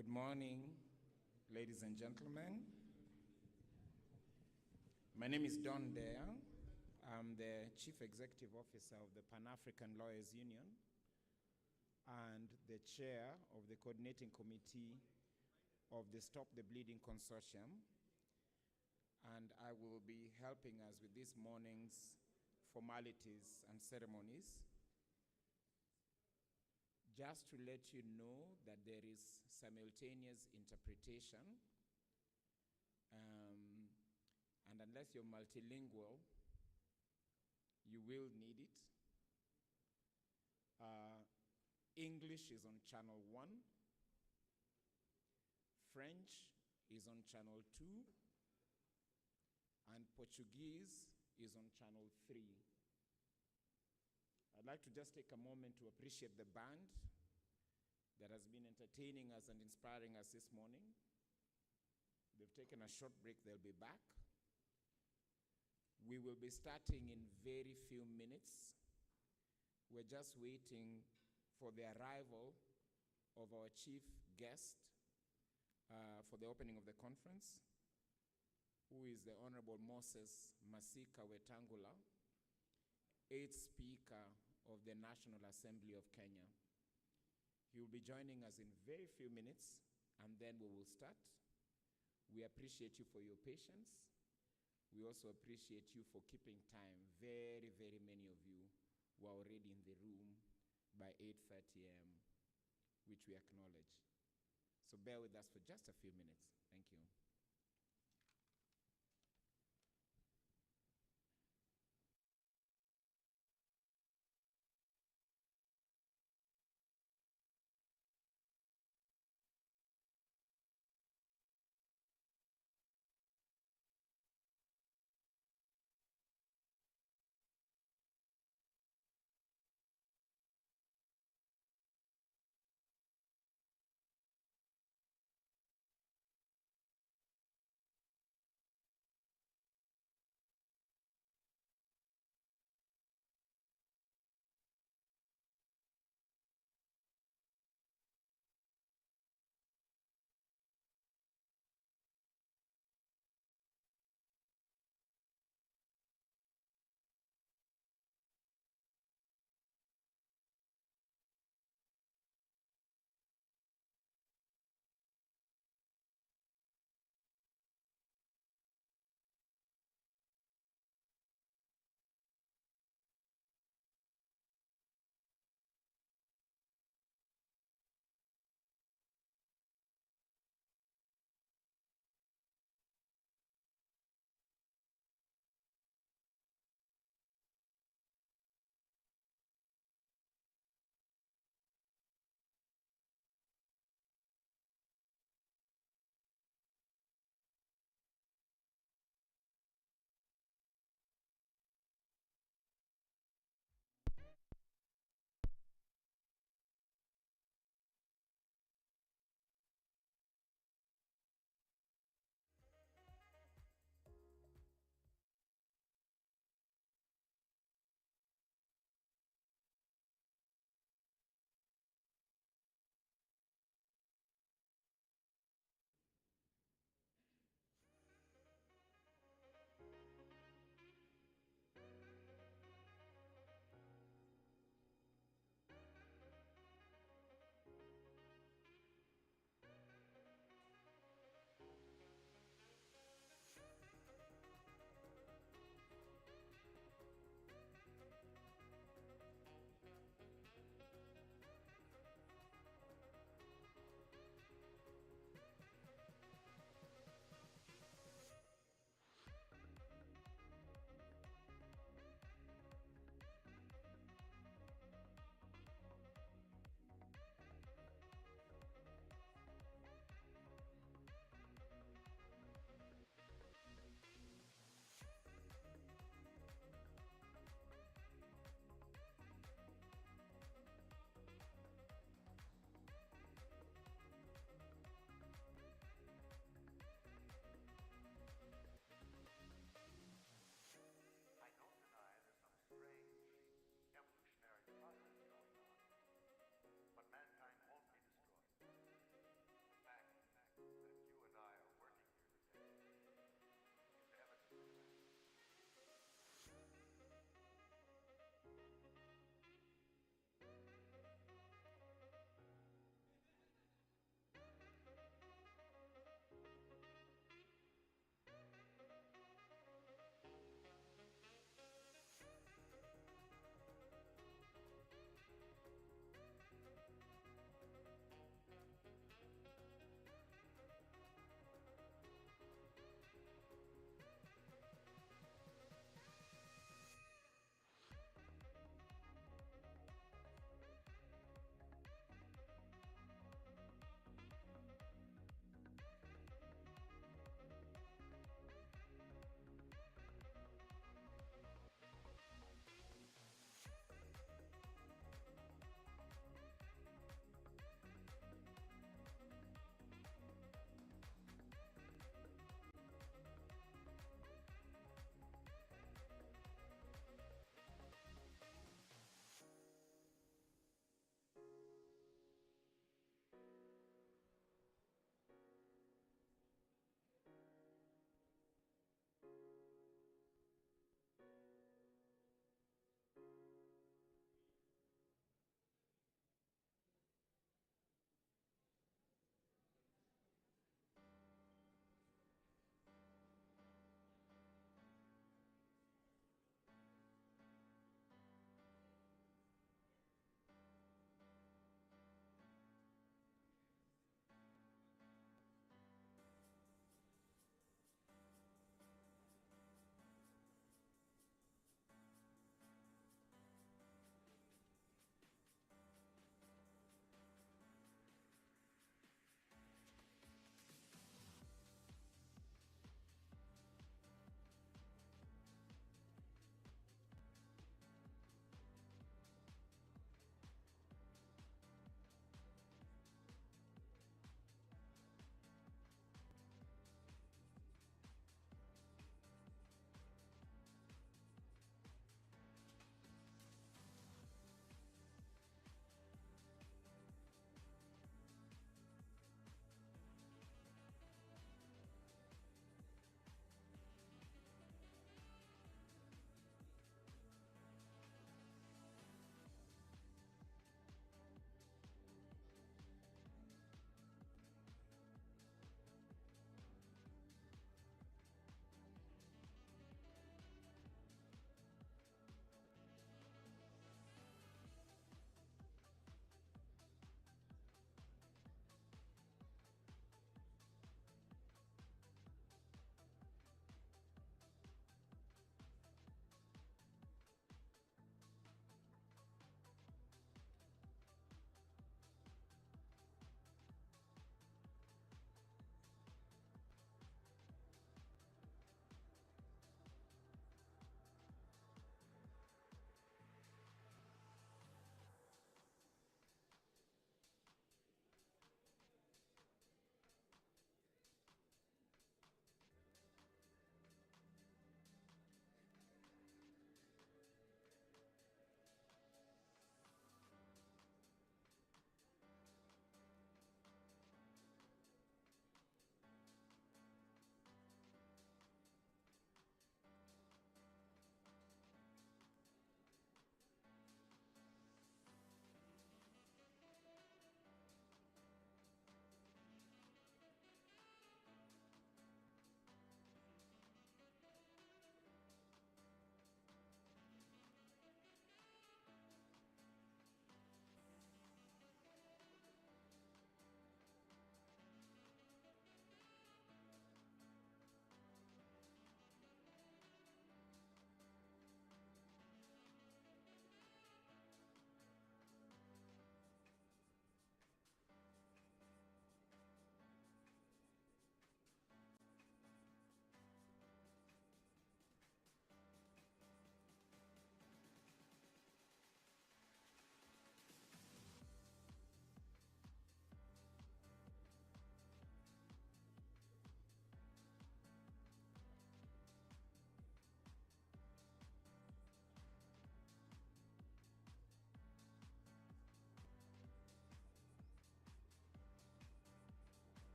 Good morning, ladies and gentlemen. My name is Don Dare. I'm the Chief Executive Officer of the Pan-African Lawyers Union and the Chair of the Coordinating Committee of the Stop the Bleeding Consortium. And I will be helping us with this morning's formalities and ceremonies. Just to let you know that there is simultaneous interpretation, and unless you're multilingual, you will need it. English is on channel 1, French is on channel 2, and Portuguese is on channel 3. I'd like to just take a moment to appreciate the band that has been entertaining us and inspiring us this morning. They've taken a short break, they'll be back. We will be starting in very few minutes. We're just waiting for the arrival of our chief guest for the opening of the conference, who is the Honorable Moses Masika Wetangula, 8th Speaker of the National Assembly of Kenya. He will be joining us in very few minutes, and then we will start. We appreciate you for your patience. We also appreciate you for keeping time. Very, very many of you were already in the room by 8:30 a.m., which we acknowledge. So bear with us for just a few minutes. Thank you.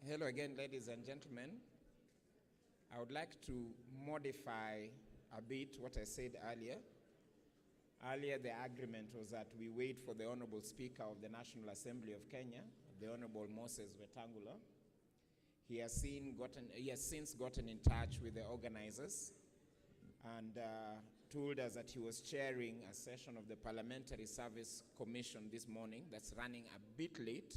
Hello again, ladies and gentlemen. I would like to modify a bit what I said earlier. Earlier, the agreement was that we wait for the Honorable Speaker of the National Assembly of Kenya, the Honorable Moses Wetangula. He has since gotten in touch with the organizers and told us that he was chairing a session of the Parliamentary Service Commission this morning that's running a bit late.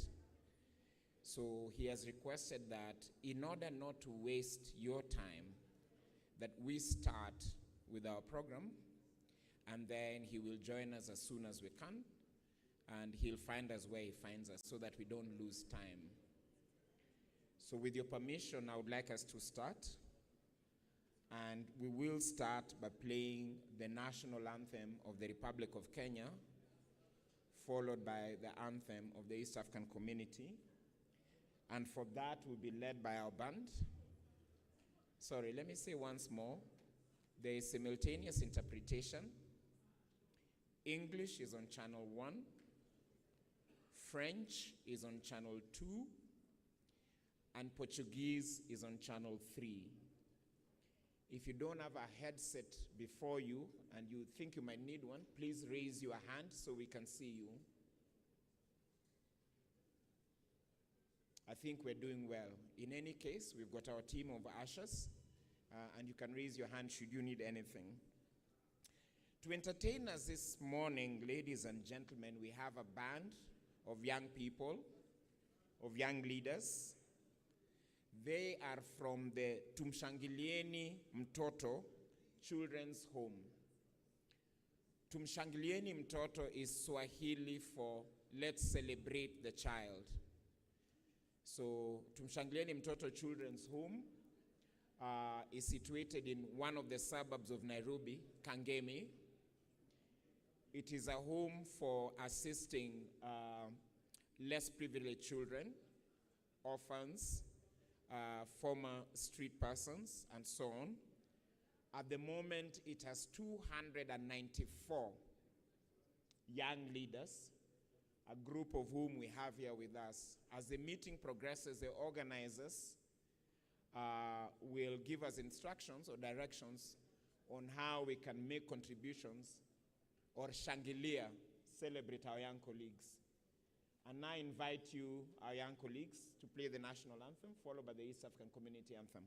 So he has requested that in order not to waste your time, that we start with our program, and then he will join us as soon as we can, and he'll find us where he finds us so that we don't lose time. So with your permission, I would like us to start, and we will start by playing the national anthem of the Republic of Kenya, followed by the anthem of the East African Community. And for that, we'll be led by our band. Sorry, let me say once more. There is simultaneous interpretation. English is on channel 1. French is on channel 2. And Portuguese is on channel 3. If you don't have a headset before you and you think you might need one, please raise your hand so we can see you. I think we're doing well. In any case, we've got our team of ushers, and you can raise your hand should you need anything. To entertain us this morning, ladies and gentlemen, we have a band of young people, of young leaders. They are from the Tumshangilieni Mtoto Children's Home. Tumshangilieni Mtoto is Swahili for let's celebrate the child. So Tumshangilieni Mtoto Children's Home is situated in one of the suburbs of Nairobi, Kangemi. It is a home for assisting less privileged children, orphans, former street persons, and so on. At the moment, it has 294 young leaders, a group of whom we have here with us. As the meeting progresses, the organizers will give us instructions or directions on how we can make contributions or shangilia, celebrate our young colleagues. And I invite you, our young colleagues, to play the national anthem, followed by the East African Community Anthem.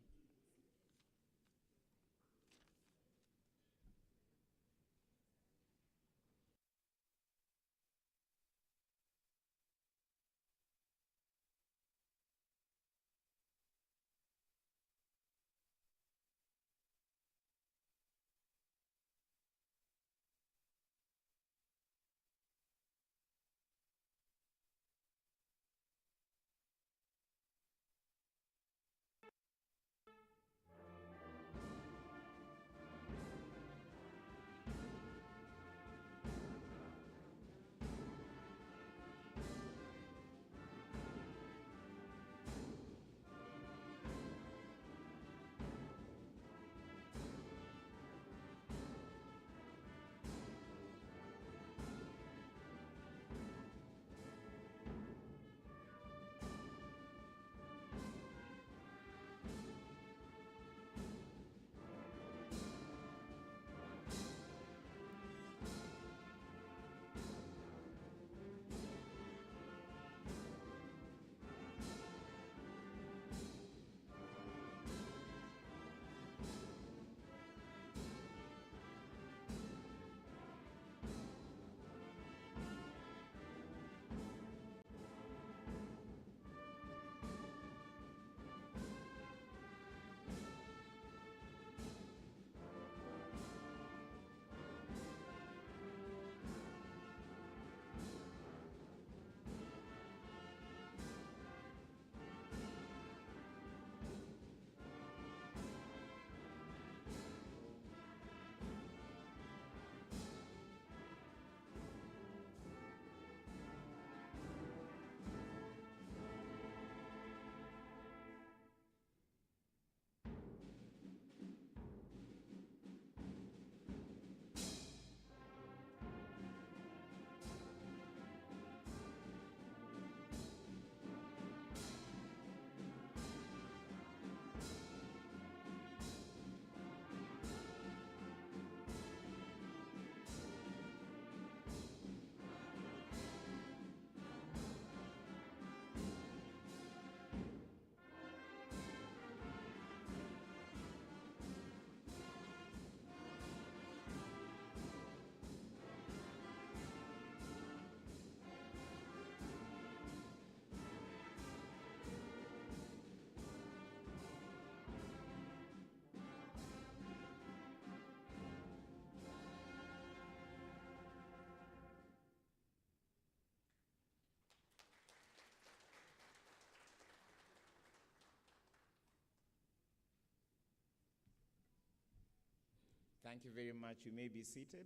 Thank you very much. You may be seated.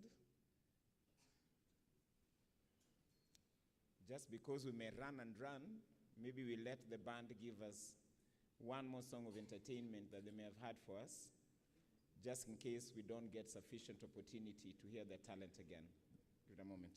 Just because we may run and run, maybe we let the band give us one more song of entertainment that they may have had for us, just in case we don't get sufficient opportunity to hear their talent again. Give it a moment.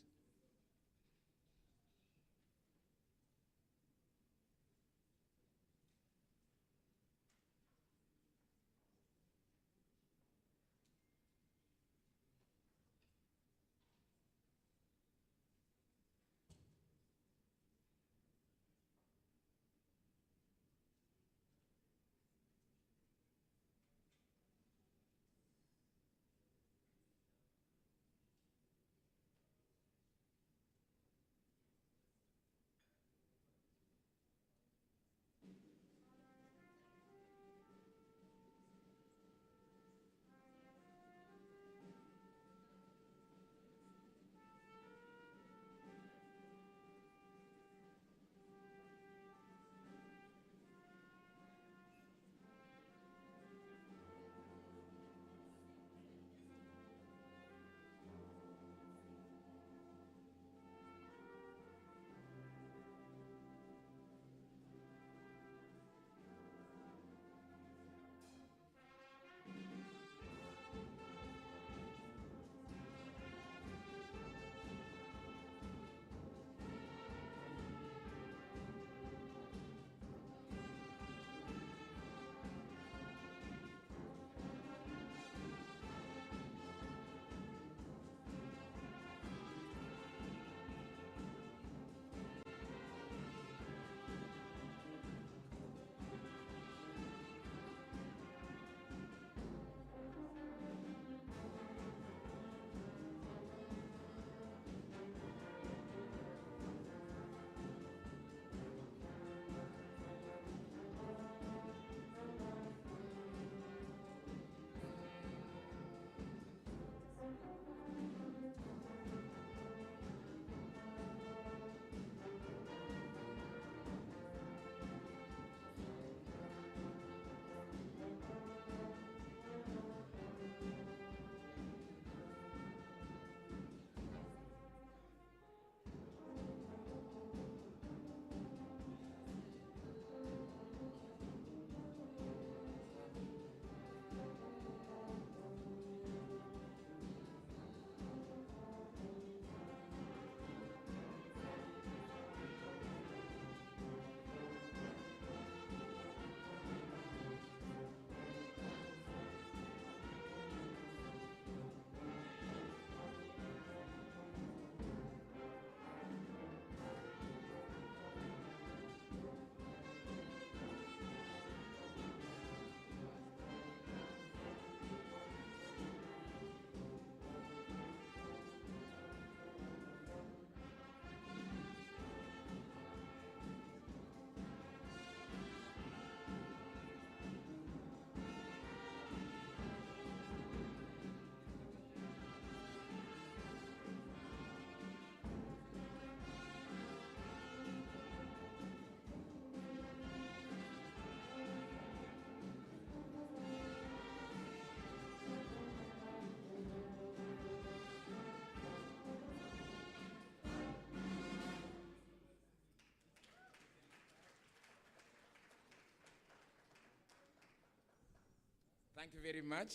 Thank you very much.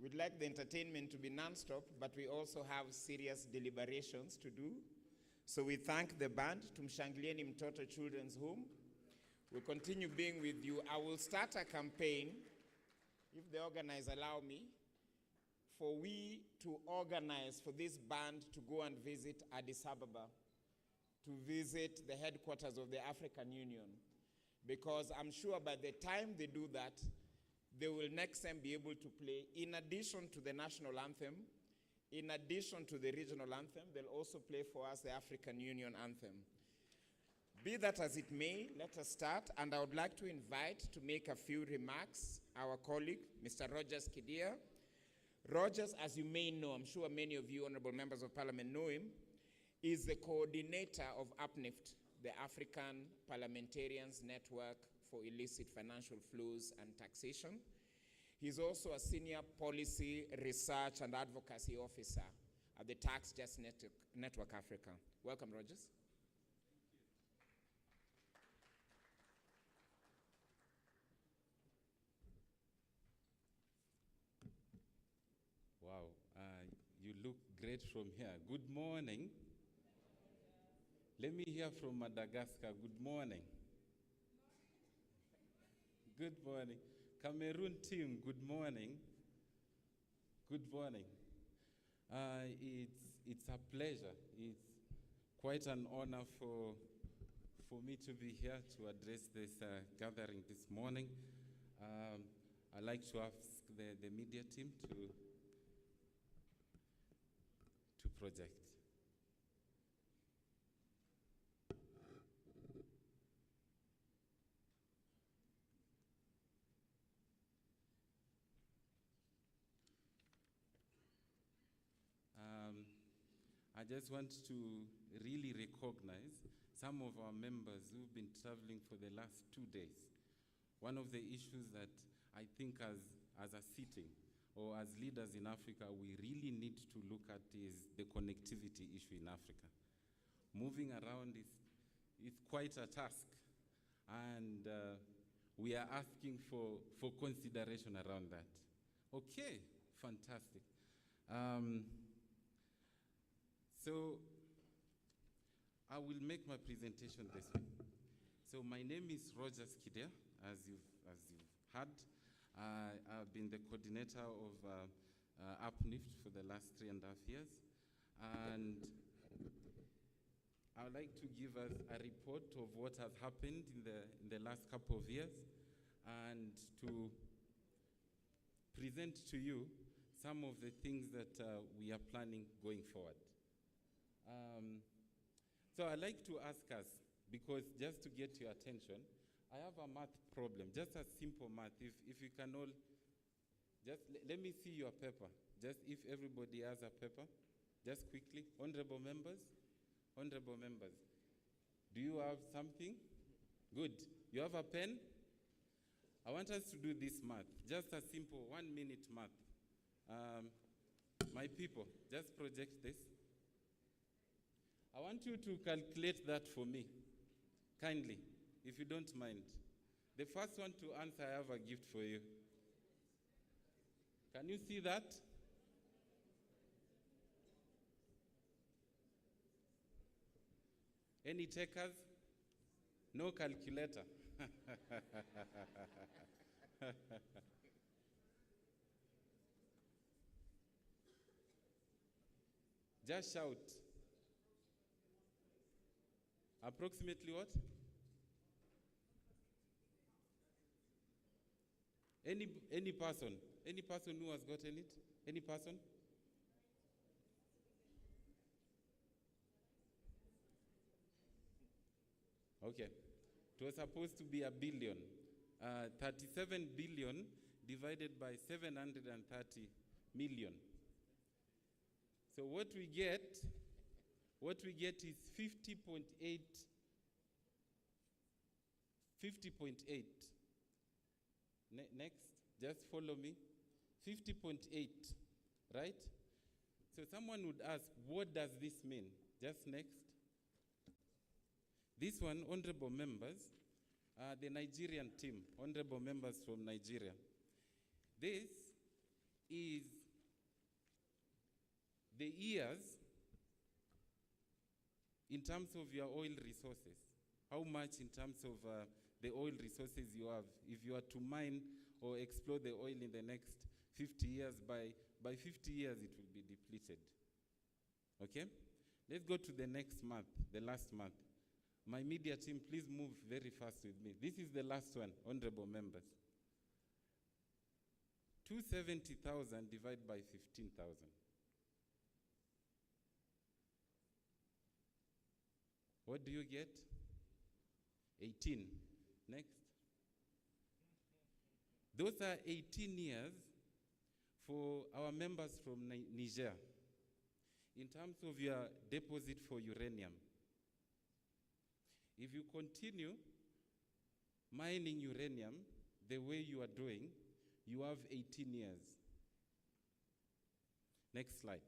We'd like the entertainment to be non-stop, but we also have serious deliberations to do. So we thank the band, Tumshangilieni Mtoto Children's Home. We'll continue being with you. I will start a campaign, if the organizers allow me, for we to organize for this band to go and visit Addis Ababa, to visit the headquarters of the African Union. Because I'm sure by the time they do that, they will next time be able to play, in addition to the national anthem, in addition to the regional anthem, they'll also play for us the African Union anthem. Be that as it may, let us start, and I would like to invite to make a few remarks our colleague, Mr. Rogers Kidia. Rogers, as you may know, I'm sure many of you honorable members of parliament know him, is the coordinator of APNIFT, the African Parliamentarians Network for Illicit Financial Flows and Taxation. He's also a senior policy research and advocacy officer at the Tax Just Network Africa. Welcome, Rogers. Wow, you look great from here. Good morning. Let me hear from Madagascar. Good morning. Good morning. Cameroon team, good morning. Good morning. It's a pleasure. It's quite an honor for me to be here to address this gathering this morning. I'd like to ask the media team to project. I just want to really recognize some of our members who've been traveling for the last 2 days. One of the issues that I think as a city or as leaders in Africa, we really need to look at is the connectivity issue in Africa. Moving around is quite a task, and we are asking for consideration around that. Okay, fantastic. So I will make my presentation this way. So my name is Rogers Kidea, as you've heard. I've been the coordinator of UPNIFT for the last 3.5 years. And I would like to give us a report of what has happened in the last couple of years and to present to you some of the things that we are planning going forward. So I'd like to ask us, because just to get your attention, I have a math problem, just a simple math. If you can all, just let me see your paper. Just if everybody has a paper, just quickly. Honorable members, do you have something? Good. You have a pen? I want us to do this math, just a simple 1 minute math. My people, just project this. I want you to calculate that for me, kindly, if you don't mind. The first one to answer, I have a gift for you. Can you see that? Any takers? No calculator. Just shout. Approximately what? Any person who has gotten it? Any person? Okay. It was supposed to be a billion. 37 billion divided by 730 million. So what we get is 50.8. 50.8. Next, just follow me. 50.8, right? So someone would ask, what does this mean? Just next. This one, honorable members, the Nigerian team, honorable members from Nigeria. This is the years in terms of your oil resources. How much in terms of the oil resources you have? If you are to mine or explore the oil in the next 50 years, by 50 years it will be depleted. Okay? Let's go to the next month, the last month. My media team, please move very fast with me. This is the last one, honorable members. 270,000 divided by 15,000. What do you get? 18. Next. Those are 18 years for our members from Niger. In terms of your deposit for uranium, if you continue mining uranium the way you are doing, you have 18 years. Next slide.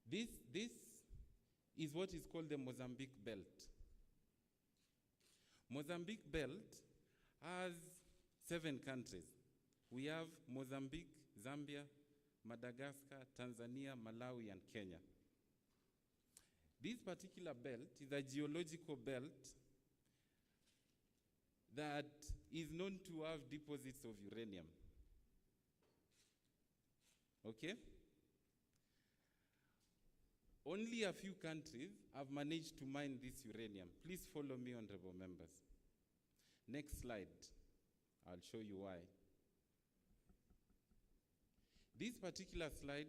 This is what is called the Mozambique Belt. Mozambique Belt has 7 countries. We have Mozambique, Zambia, Madagascar, Tanzania, Malawi, and Kenya. This particular belt is a geological belt that is known to have deposits of uranium. Okay? Only a few countries have managed to mine this uranium. Please follow me, honorable members. Next slide. I'll show you why. This particular slide,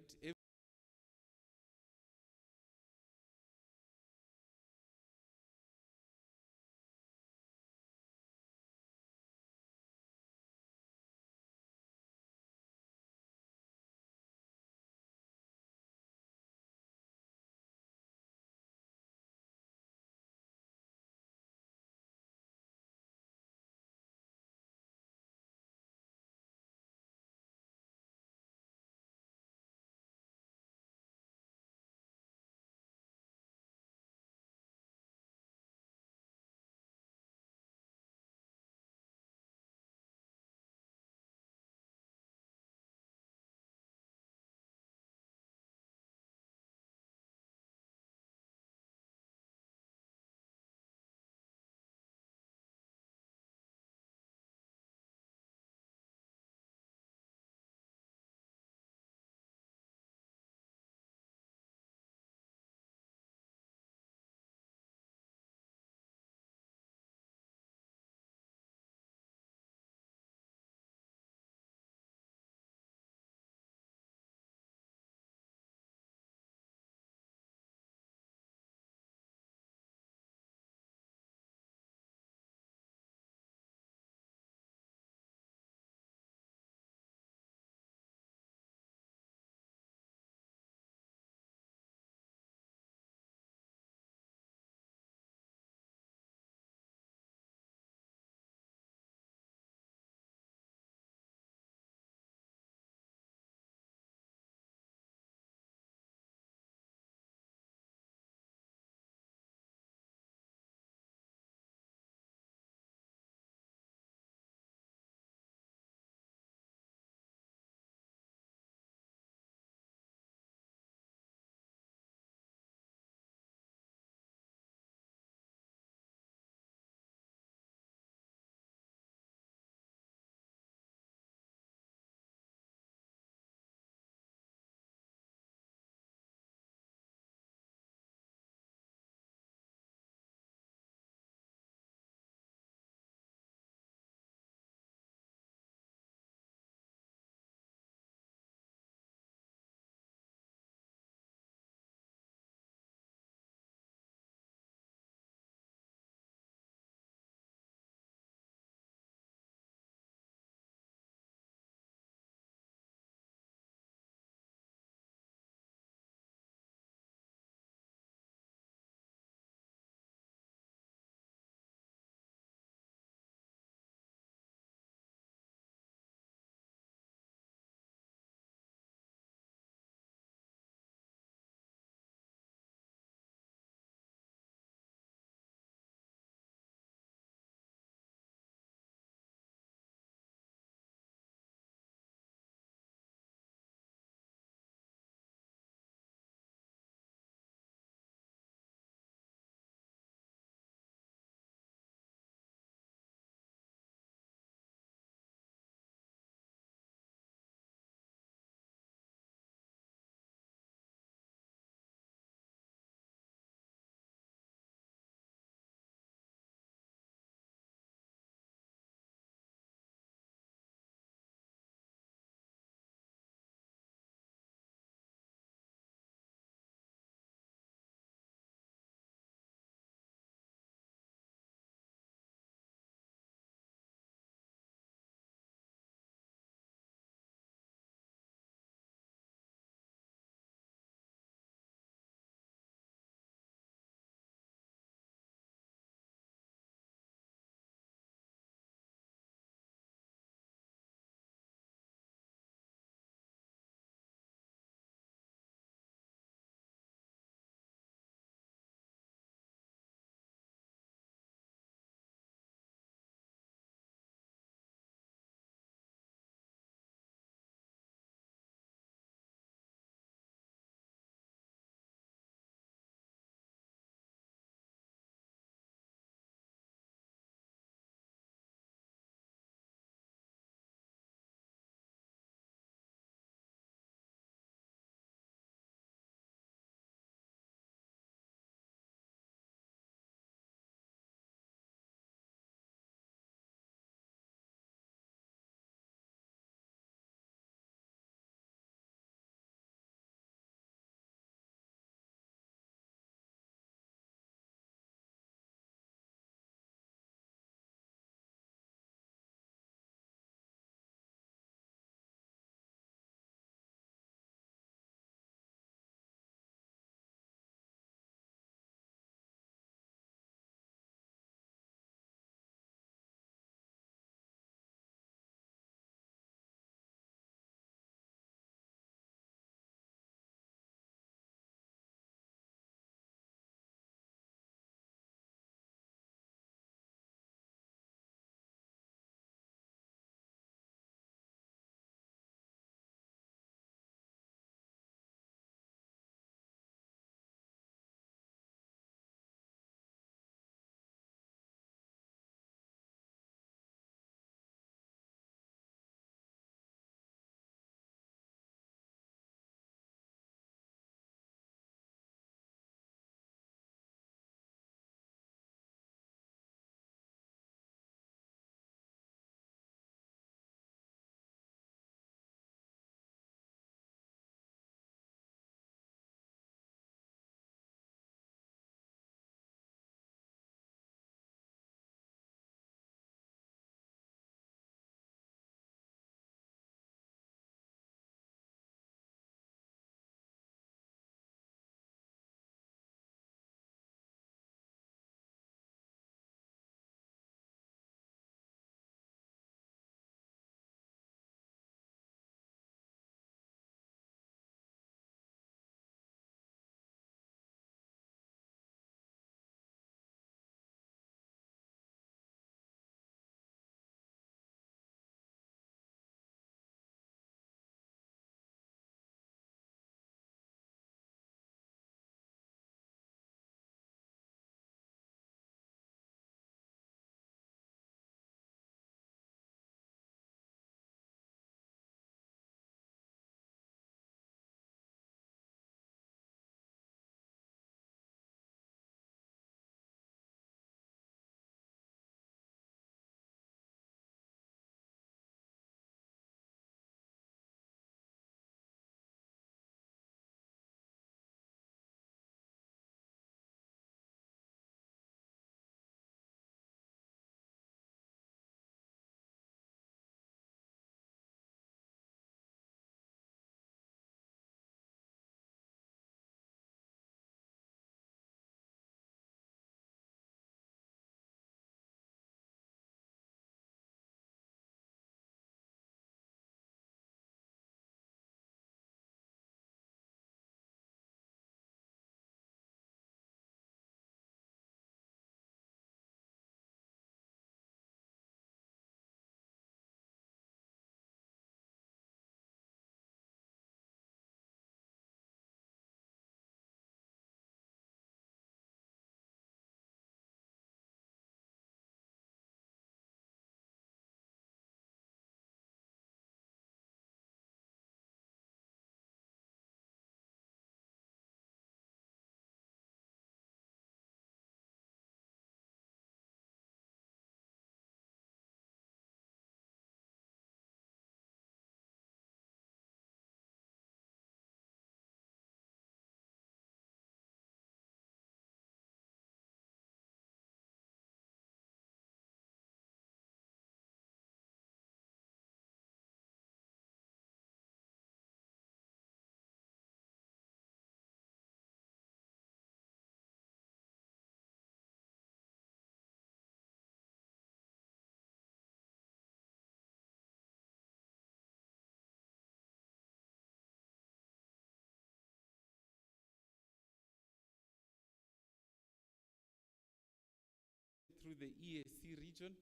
through the EAC region.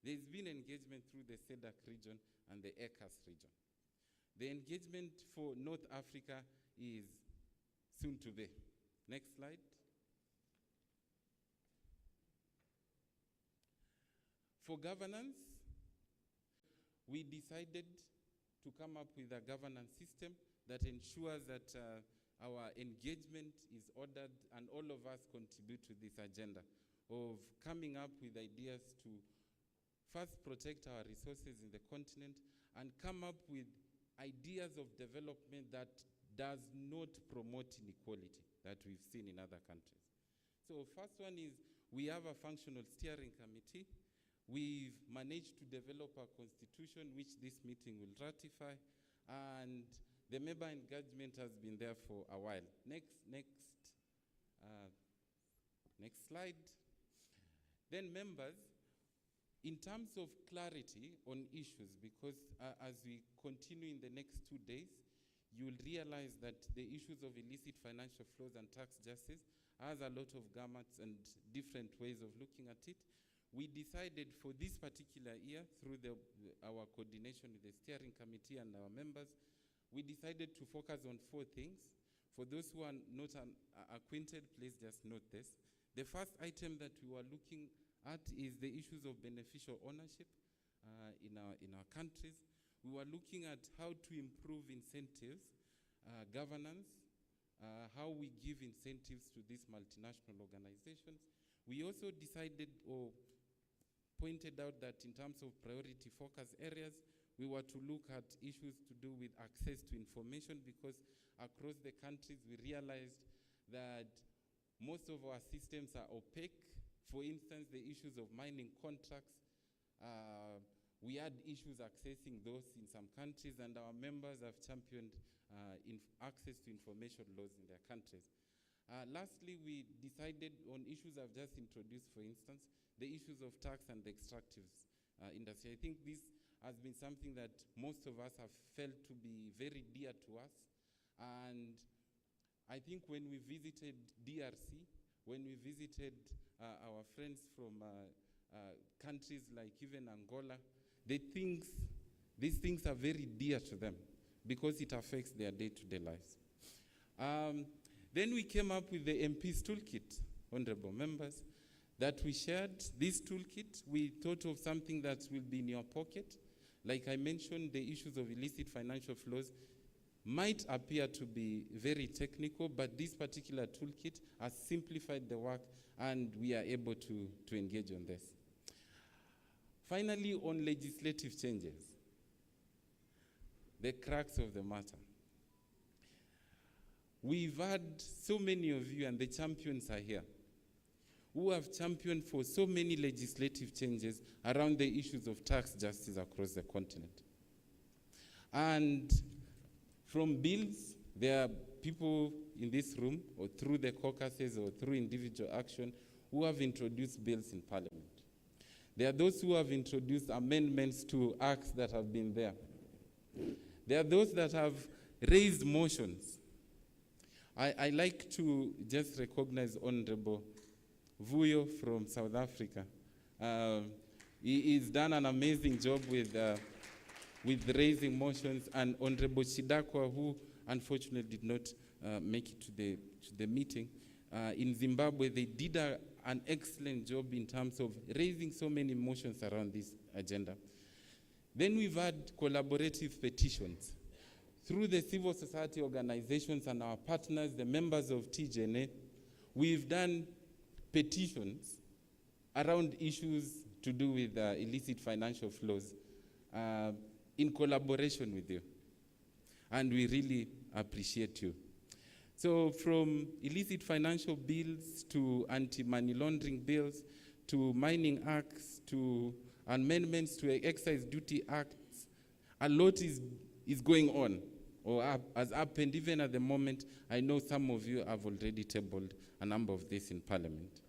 There's been engagement through the SEDAC region and the ECAS region. The engagement for North Africa is soon to be. Next slide. For governance, we decided to come up with a governance system that ensures that our engagement is ordered and all of us contribute to this agenda of coming up with ideas to first protect our resources in the continent and come up with ideas of development that does not promote inequality that we've seen in other countries. So first one is we have a functional steering committee. We've managed to develop a constitution which this meeting will ratify, and the member engagement has been there for a while. Next slide. Then members, in terms of clarity on issues, because as we continue in the next 2 days, you will realize that the issues of illicit financial flows and tax justice has a lot of gamuts and different ways of looking at it. We decided for this particular year, through our coordination with the steering committee and our members, we decided to focus on 4 things. For those who are not acquainted, please just note this. The first item that we were looking at is the issues of beneficial ownership in our countries. We were looking at how to improve incentives, governance, how we give incentives to these multinational organizations. We also decided or pointed out that in terms of priority focus areas, we were to look at issues to do with access to information, because across the countries we realized that most of our systems are opaque. For instance, the issues of mining contracts, we had issues accessing those in some countries, and our members have championed access to information laws in their countries. Lastly, we decided on issues I've just introduced, for instance, the issues of tax and the extractives industry. I think this has been something that most of us have felt to be very dear to us. And I think when we visited DRC, when we visited our friends from countries like even Angola, these things are very dear to them because it affects their day-to-day lives. Then we came up with the MP's toolkit, honorable members, that we shared. This toolkit, we thought of something that will be in your pocket. Like I mentioned, the issues of illicit financial flows might appear to be very technical, but this particular toolkit has simplified the work, and we are able to engage on this. Finally, on legislative changes, the crux of the matter. We've had so many of you, and the champions are here, who have championed for so many legislative changes around the issues of tax justice across the continent. And from bills, there are people in this room, or through the caucuses or through individual action, who have introduced bills in Parliament. There are those who have introduced amendments to acts that have been there. There are those that have raised motions. I like to just recognize Honorable Vuyo from South Africa. He's done an amazing job with raising motions, and Honorable Chidakwa, who unfortunately did not make it to the meeting. In Zimbabwe, they did an excellent job in terms of raising so many motions around this agenda. Then we've had collaborative petitions. Through the civil society organizations and our partners, the members of TGNA, we've done petitions around issues to do with illicit financial flows in collaboration with you. And we really appreciate you. So from illicit financial bills to anti-money laundering bills to mining acts to amendments to excise duty acts, a lot is going on or has happened. Even at the moment, I know some of you have already tabled a number of this in Parliament.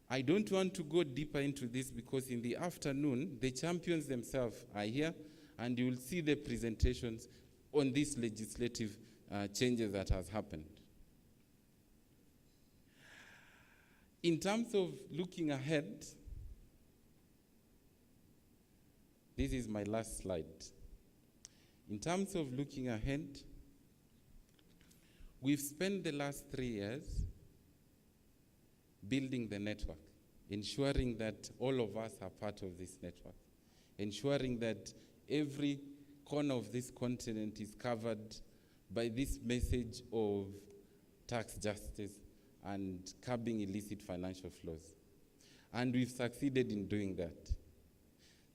I don't want to go deeper into this because in the afternoon, the champions themselves are here, and you will see the presentations on these legislative changes that has happened. In terms of looking ahead, this is my last slide. In terms of looking ahead, we've spent the last 3 years building the network, ensuring that all of us are part of this network, ensuring that every corner of this continent is covered by this message of tax justice and curbing illicit financial flows. And we've succeeded in doing that.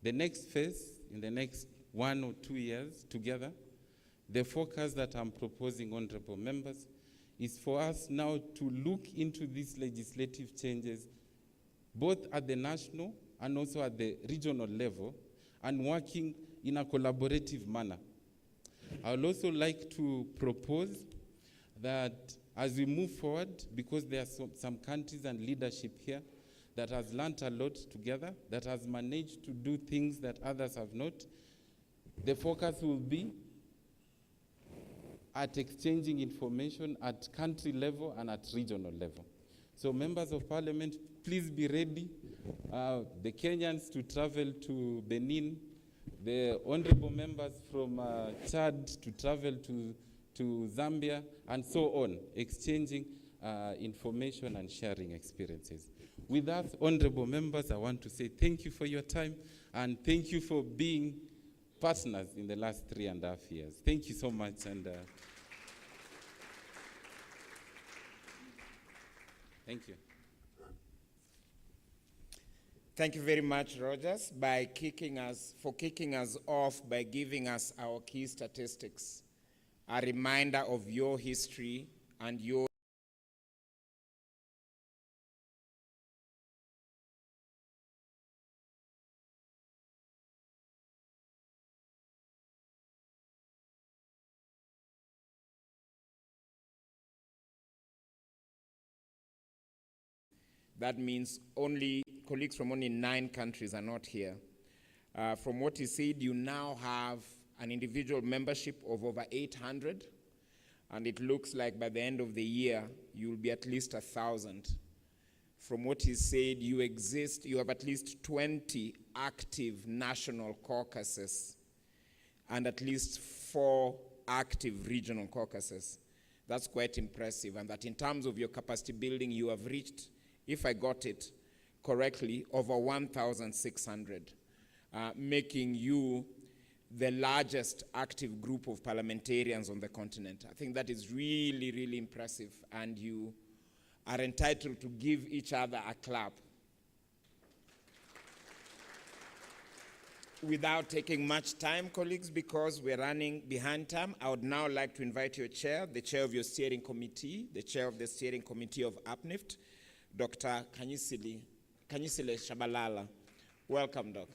The next phase, in the next 1 or 2 years together, the focus that I'm proposing, honorable members, is for us now to look into these legislative changes, both at the national and also at the regional level, and working in a collaborative manner. I would also like to propose that as we move forward, because there are some countries and leadership here that has learned a lot together, that has managed to do things that others have not, the focus will be at exchanging information at country level and at regional level. So members of parliament, please be ready. The Kenyans to travel to Benin, the honorable members from Chad to travel to Zambia, and so on, exchanging information and sharing experiences. With that, honorable members, I want to say thank you for your time, and thank you for being partners in the last 3.5 years. Thank you so much. And thank you. Thank you very much, Rogers, for kicking us off by giving us our key statistics, a reminder of your history and your That means only colleagues from only 9 countries are not here. From what you said, you now have an individual membership of over 800, and it looks like by the end of the year, you will be at least 1,000. From what he said, you have at least 20 active national caucuses and at least 4 active regional caucuses. That's quite impressive, and that in terms of your capacity building, you have reached, if I got it correctly, over 1,600, making you the largest active group of parliamentarians on the continent. I think that is really, really impressive, and you are entitled to give each other a clap. Without taking much time, colleagues, because we're running behind time, I would now like to invite your chair, the chair of your steering committee, the chair of the steering committee of UPNIFT, Dr. Kanyisile Shabalala. Welcome, Doc.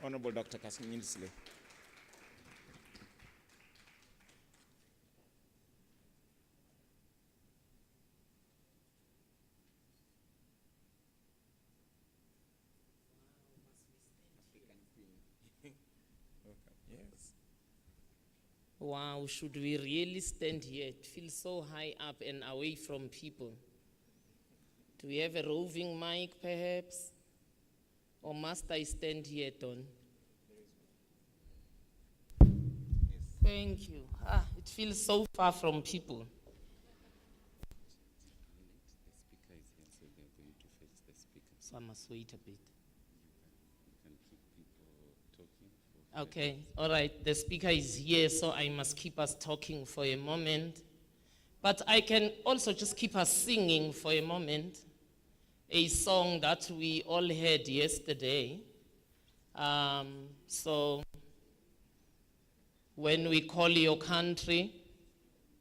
Honorable Dr. Kanyisile. Yes. Wow, should we really stand here? It feels so high up and away from people. Do we have a roving mic, perhaps? Or must I stand here, Don? Yes. Thank you. It feels so far from people. The speaker is here, so they're going to fetch the speaker. So I must wait a bit. You can keep people talking. Okay, all right. The speaker is here, so I must keep us talking for a moment. But I can also just keep us singing for a moment. A song that we all heard yesterday. So when we call your country,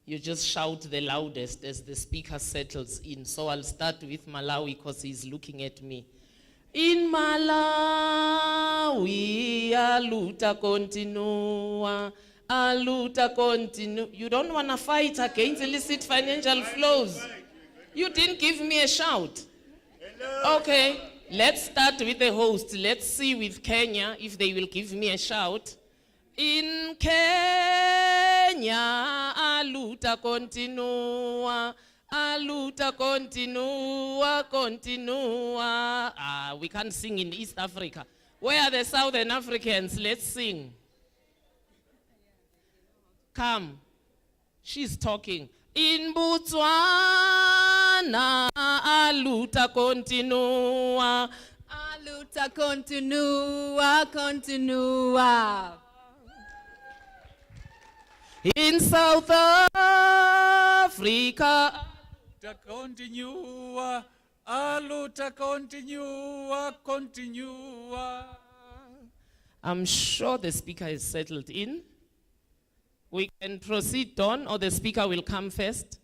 you just shout the loudest as the speaker settles in. So I'll start with Malawi because he's looking at me. In Malawi, aluta continua, aluta continua. You don't want to fight against illicit financial flows. You didn't give me a shout. Okay, let's start with the host. Let's see with Kenya if they will give me a shout. In Kenya, aluta continua, aluta continua, continua. We can't sing in East Africa. Where are the Southern Africans? Let's sing. Come. She's talking. In Botswana, aluta continua. Aluta continua, continua. In South Africa, Ta continua, aluta continua, continua. I'm sure the speaker is settled in. We can proceed on, or the speaker will come first.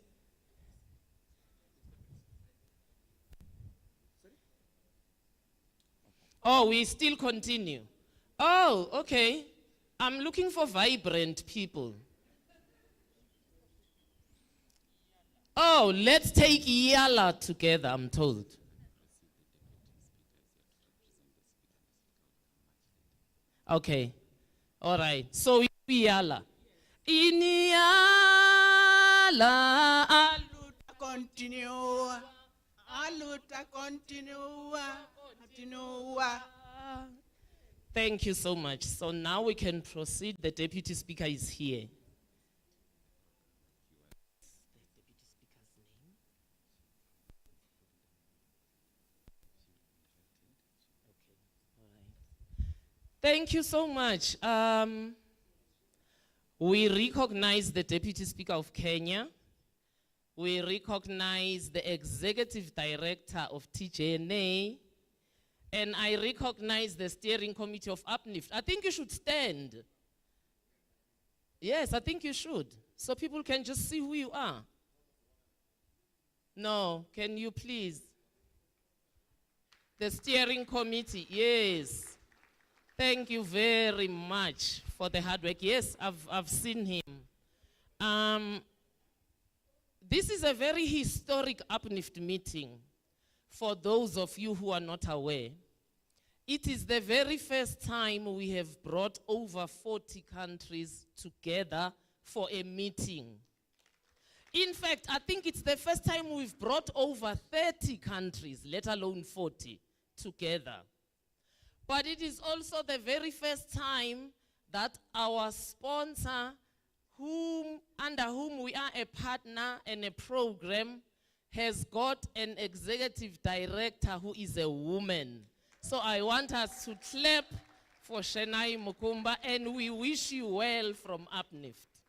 Oh, we still continue. Oh, okay. I'm looking for vibrant people. Oh, let's take Yala together, I'm told. Okay. All right. So Yala. In Yala. Aluta continua, aluta continua, continua. Thank you so much. So now we can proceed. The deputy speaker is here. Thank you so much. We recognize the Deputy Speaker of Kenya. We recognize the Executive Director of TJNA. And I recognize the Steering Committee of UPNIFT. I think you should stand. Yes, I think you should. So people can just see who you are. No, can you please? The Steering Committee, yes. Thank you very much for the hard work. Yes, I've seen him. This is a very historic UPNIFT meeting for those of you who are not aware. It is the very first time we have brought over 40 countries together for a meeting. In fact, I think it's the first time we've brought over 30 countries, let alone 40, together. But it is also the very first time that our sponsor, under whom we are a partner and a program, has got an executive director who is a woman. So I want us to clap for Shenai Mukumba, and we wish you well from UPNIFT.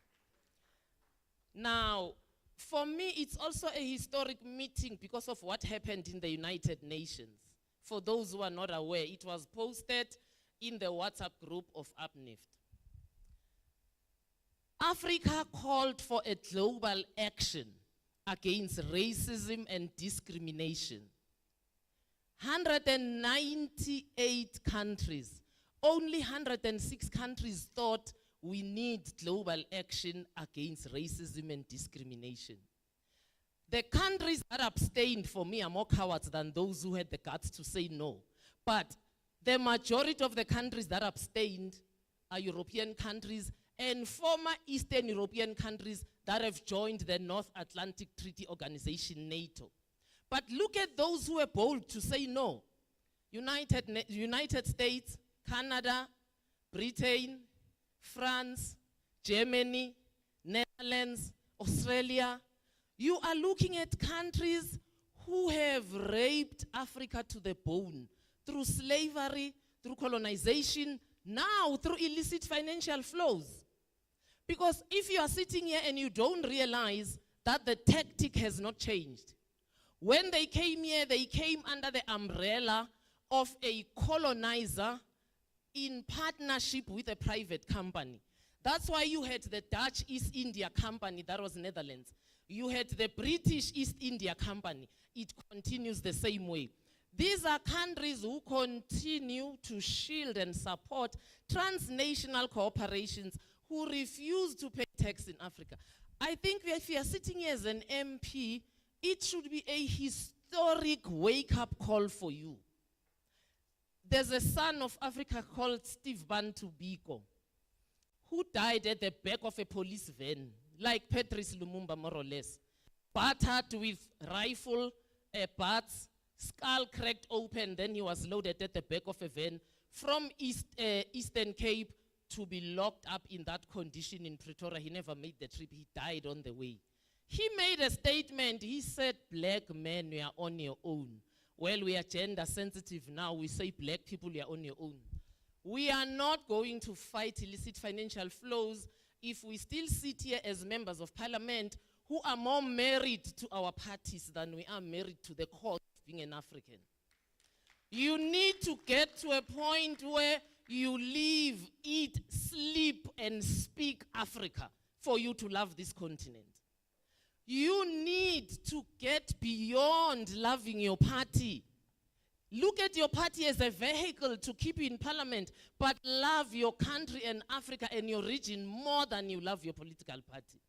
Now, for me, it's also a historic meeting because of what happened in the United Nations. For those who are not aware, it was posted in the WhatsApp group of UPNIFT. Africa called for a global action against racism and discrimination. 198 countries, only 106 countries thought we need global action against racism and discrimination. The countries that abstained, for me, are more cowards than those who had the guts to say no. But the majority of the countries that abstained are European countries and former Eastern European countries that have joined the North Atlantic Treaty Organization, NATO. But look at those who were bold to say no. United States, Canada, Britain, France, Germany, Netherlands, Australia. You are looking at countries who have raped Africa to the bone through slavery, through colonization, now through illicit financial flows. Because if you are sitting here and you don't realize that the tactic has not changed. When they came here, they came under the umbrella of a colonizer in partnership with a private company. That's why you had the Dutch East India Company, that was Netherlands. You had the British East India Company. It continues the same way. These are countries who continue to shield and support transnational corporations who refuse to pay tax in Africa. I think if you are sitting here as an MP, it should be a historic wake-up call for you. There's a son of Africa called Steve Bantu Biko, who died at the back of a police van, like Patrice Lumumba, more or less, battered with rifle, butts, skull cracked open, then he was loaded at the back of a van from Eastern Cape to be locked up in that condition in Pretoria. He never made the trip. He died on the way. He made a statement. He said, black men, you are on your own. Well, we are gender sensitive now. We say black people, you are on your own. We are not going to fight illicit financial flows if we still sit here as members of parliament who are more married to our parties than we are married to the cause of being an African. You need to get to a point where you live, eat, sleep, and speak Africa for you to love this continent. You need to get beyond loving your party. Look at your party as a vehicle to keep you in parliament, but love your country and Africa and your region more than you love your political party.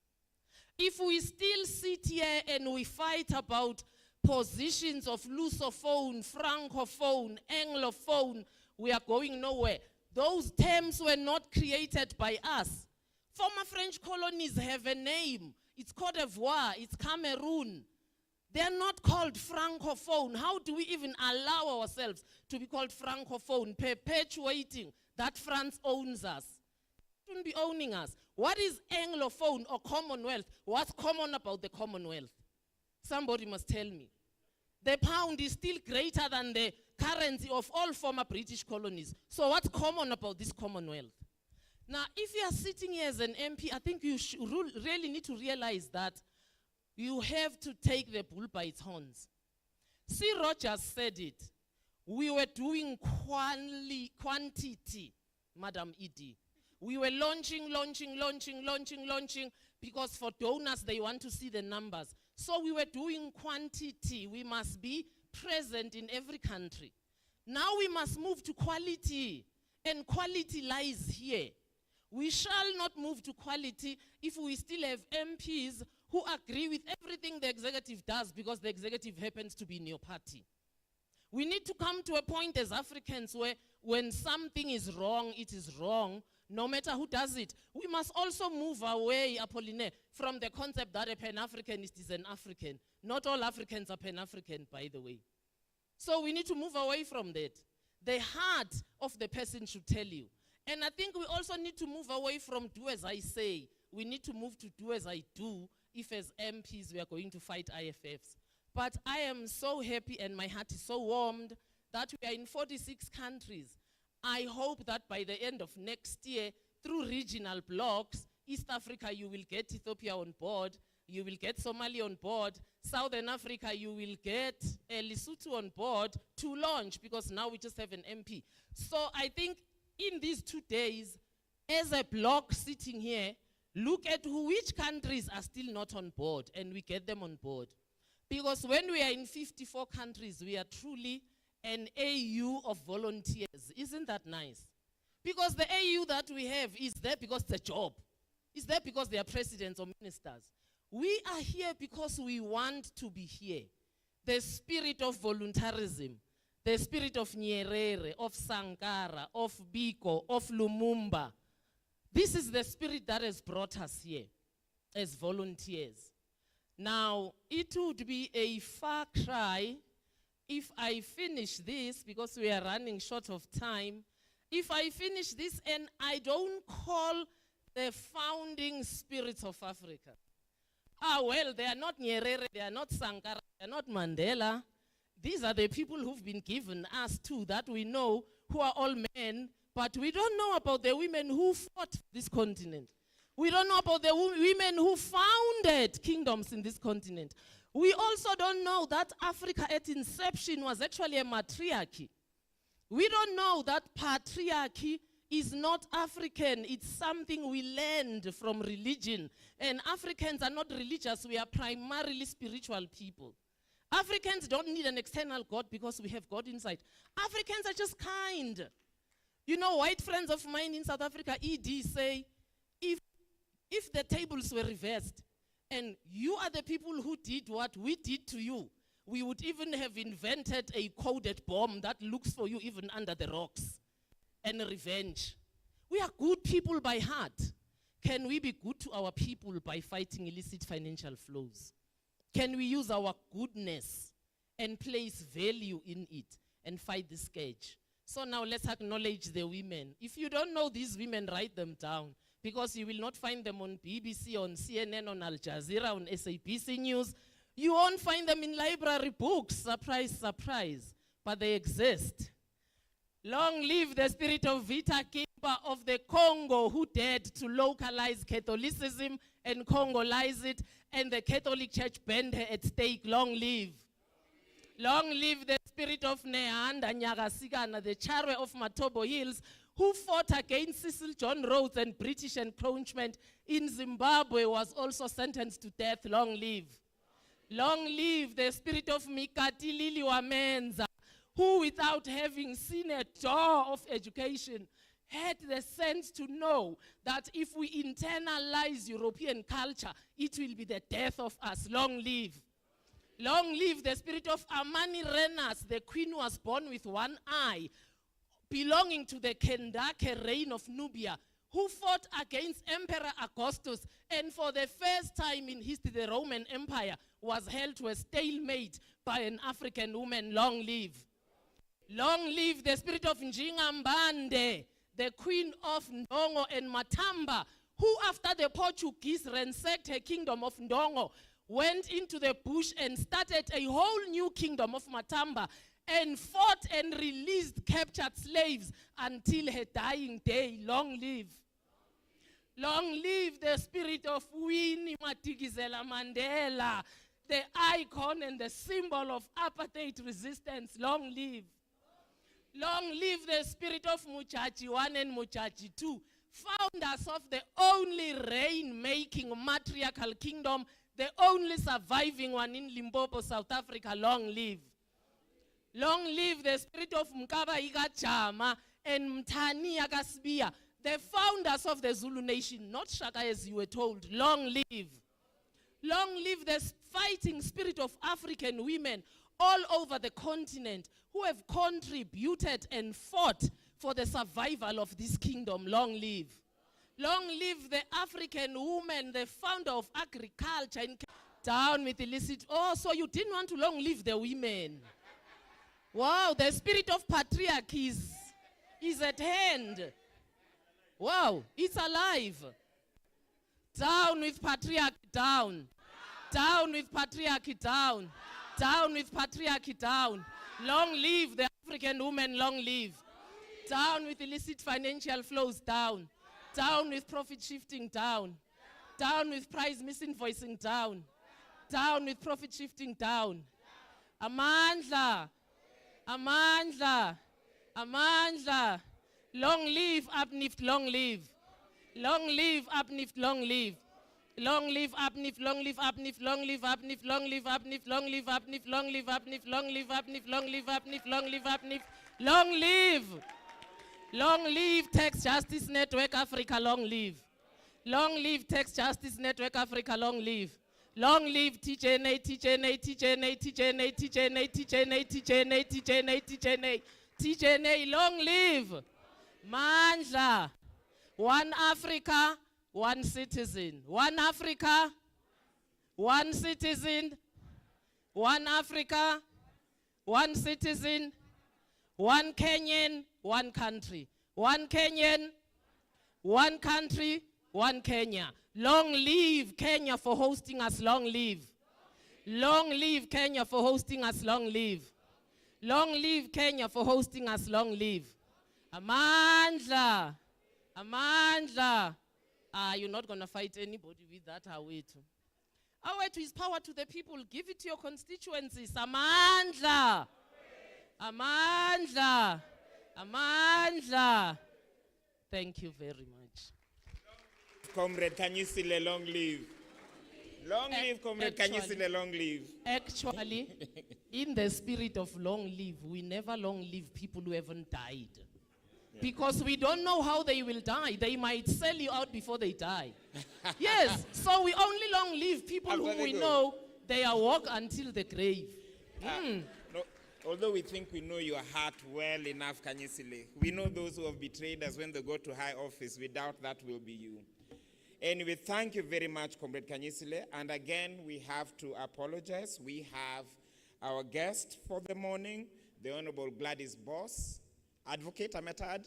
If we still sit here and we fight about positions of Lusophone, Francophone, Anglophone, we are going nowhere. Those terms were not created by us. Former French colonies have a name. It's Cote d'Ivoire, it's Cameroon. They're not called Francophone. How do we even allow ourselves to be called Francophone, perpetuating that France owns us? It shouldn't be owning us. What is Anglophone or Commonwealth? What's common about the Commonwealth? Somebody must tell me. The pound is still greater than the currency of all former British colonies. So what's common about this Commonwealth? Now, if you are sitting here as an MP, I think you really need to realize that you have to take the bull by its horns. C. Rogers said it. We were doing quantity, Madam E.D. We were launching, because for donors, they want to see the numbers. So we were doing quantity. We must be present in every country. Now we must move to quality, and quality lies here. We shall not move to quality if we still have MPs who agree with everything the executive does because the executive happens to be in your party. We need to come to a point as Africans where when something is wrong, it is wrong, no matter who does it. We must also move away, Apollinaire, from the concept that a Pan-Africanist is an African. Not all Africans are Pan-African, by the way. So we need to move away from that. The heart of the person should tell you. And I think we also need to move away from do as I say. We need to move to do as I do if as MPs we are going to fight IFFs. But I am so happy and my heart is so warmed that we are in 46 countries. I hope that by the end of next year, through regional blocks, East Africa, you will get Ethiopia on board, you will get Somalia on board, Southern Africa, you will get Lesotho on board to launch, because now we just have an MP. So I think in these 2 days, as a bloc sitting here, look at which countries are still not on board, and we get them on board. Because when we are in 54 countries, we are truly an AU of volunteers. Isn't that nice? Because the AU that we have is there because it's a job. It's there because they are presidents or ministers. We are here because we want to be here. The spirit of voluntarism, the spirit of Nyerere, of Sankara, of Biko, of Lumumba. This is the spirit that has brought us here as volunteers. Now, it would be a far cry if I finish this, because we are running short of time, if I finish this and I don't call the founding spirits of Africa. Well, they are not Nyerere, they are not Sankara, they are not Mandela. These are the people who've been given us too, that we know, who are all men, but we don't know about the women who fought this continent. We don't know about the women who founded kingdoms in this continent. We also don't know that Africa at inception was actually a matriarchy. We don't know that patriarchy is not African. It's something we learned from religion. And Africans are not religious. We are primarily spiritual people. Africans don't need an external God because we have God inside. Africans are just kind. You know, white friends of mine in South Africa, ED, say, if the tables were reversed and you are the people who did what we did to you, we would even have invented a coded bomb that looks for you even under the rocks. And revenge. We are good people by heart. Can we be good to our people by fighting illicit financial flows? Can we use our goodness and place value in it and fight the scourge? So now let's acknowledge the women. If you don't know these women, write them down, because you will not find them on BBC, on CNN, on Al Jazeera, on SABC News. You won't find them in library books. Surprise, surprise. But they exist. Long live the spirit of Vita Kimba of the Congo, who dared to localize Catholicism and Congolize it, and the Catholic Church burned her at stake. Long live. Long live the spirit of Neanda Nyagasigana, the Charwe of Matobo Hills, who fought against Cecil John Rhodes and British encroachment in Zimbabwe, was also sentenced to death. Long live. Long live the spirit of Mikati Lili Wamenza, who, without having seen a door of education, had the sense to know that if we internalize European culture, it will be the death of us. Long live. Long live the spirit of Amani Renas, the queen who was born with one eye, belonging to the Kendake reign of Nubia, who fought against Emperor Augustus, and for the first time in history, the Roman Empire was held to a stalemate by an African woman. Long live. Long live the spirit of Njinga Mbande, the queen of Ndongo and Matamba, who after the Portuguese ransacked her kingdom of Ndongo, went into the bush and started a whole new kingdom of Matamba, and fought and released captured slaves until her dying day. Long live. Long live the spirit of Winnie Madikizela Mandela, the icon and the symbol of apartheid resistance. Long live. Long live the spirit of Muchachi 1 and Muchachi 2, founders of the only rain-making matriarchal kingdom, the only surviving one in Limpopo, South Africa. Long live. Long live the spirit of Mkaba Igachama and Mtani Agasbia, the founders of the Zulu nation, not Shaka as you were told. Long live. Long live the fighting spirit of African women all over the continent who have contributed and fought for the survival of this kingdom. Long live. Long live the African woman, the founder of agriculture. Down with illicit. Oh, so you didn't want to long live the women. Wow, the spirit of patriarchy is at hand. Wow, it's alive. Down with patriarchy, down. Down with patriarchy, down. Down with patriarchy, down. Long live the African woman, long live. Down with illicit financial flows, down. Down with profit shifting, down. Down with price misinvoicing, down. Down with profit shifting, down. Amandla. Amandla. Amandla. Long live Uplift, long live. Long live Uplift, long live. Long live Uplift, long live Uplift, long live Uplift, long live Uplift, long live Uplift, long live Uplift, long live Uplift, long live Uplift, long live Uplift, long live. Long live Tax Justice Network Africa, long live. Long live Tax Justice Network Africa, long live. Long live TJNA, TJNA, TJNA, TJNA, TJNA, TJNA, TJNA, TJNA, TJNA, TJNA, long live. Mandla. One Africa, one citizen. One Africa, one citizen. One Africa, one citizen. One Kenyan, one country. One Kenyan, one country, one Kenya. Long live Kenya for hosting us, long live. Long live Kenya for hosting us, long live. Long live Kenya for hosting us, long live. Amandla. Amandla. You're not going to fight anybody with that, Awetu. Awetu is power to the people. Give it to your constituencies. Amandla. Amandla. Amandla. Thank you very much. Comrade Kanyisile, long live. Long live, Comrade Kanyisile, long live. Actually, in the spirit of long live, we never long live people who haven't died. Because we don't know how they will die. They might sell you out before they die. Yes, so we only long live people who we know they are walk until the grave. No, although we think we know your heart well enough, Kanyisile, we know those who have betrayed us when they go to high office. We doubt that will be you. Anyway, thank you very much, Comrade Kanyisile. And again, we have to apologize. We have our guest for the morning, the Honorable Gladys Boss, Advocate Ametad,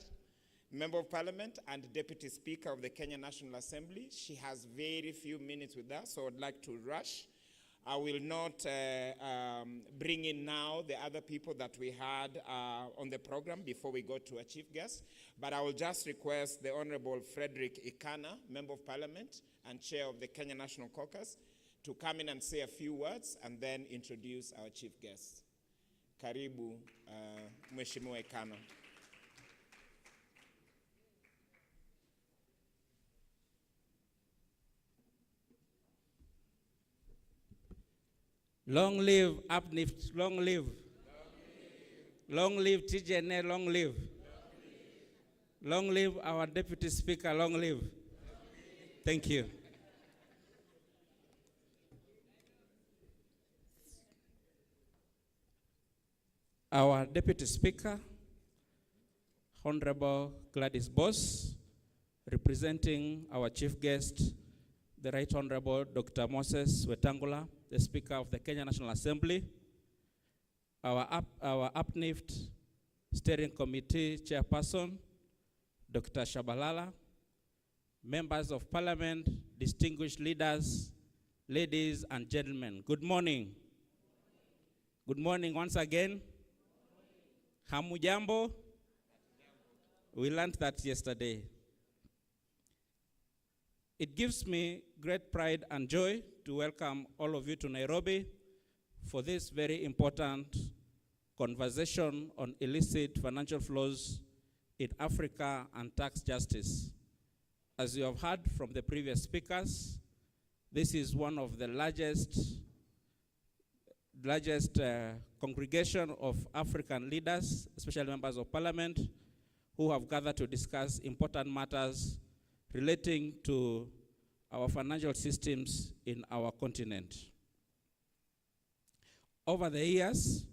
Member of Parliament and Deputy Speaker of the Kenya National Assembly. She has very few minutes with us, so I'd like to rush. I will not bring in now the other people that we had on the program before we go to a chief guest, but I will just request the Honorable Frederick Ikana, Member of Parliament and Chair of the Kenya National Caucus, to come in and say a few words and then introduce our chief guest. Karibu, Mheshimiwa Ikana. Long live Uplift, long live. Long live TGNA, long live. Long live our Deputy Speaker, long live. Thank you. Our Deputy Speaker, Honorable Gladys Boss, representing our chief guest, the Right Honorable Dr. Moses Wetangula, the Speaker of the Kenya National Assembly, our Uplift Steering Committee Chairperson, Dr. Shabalala, members of Parliament, distinguished leaders, ladies and gentlemen, good morning. Good morning once again. Hamujambo. We learned that yesterday. It gives me great pride and joy to welcome all of you to Nairobi for this very important conversation on illicit financial flows in Africa and tax justice. As you have heard from the previous speakers, this is one of the largest congregation of African leaders, especially members of Parliament, who have gathered to discuss important matters relating to our financial systems in our continent. Over the years,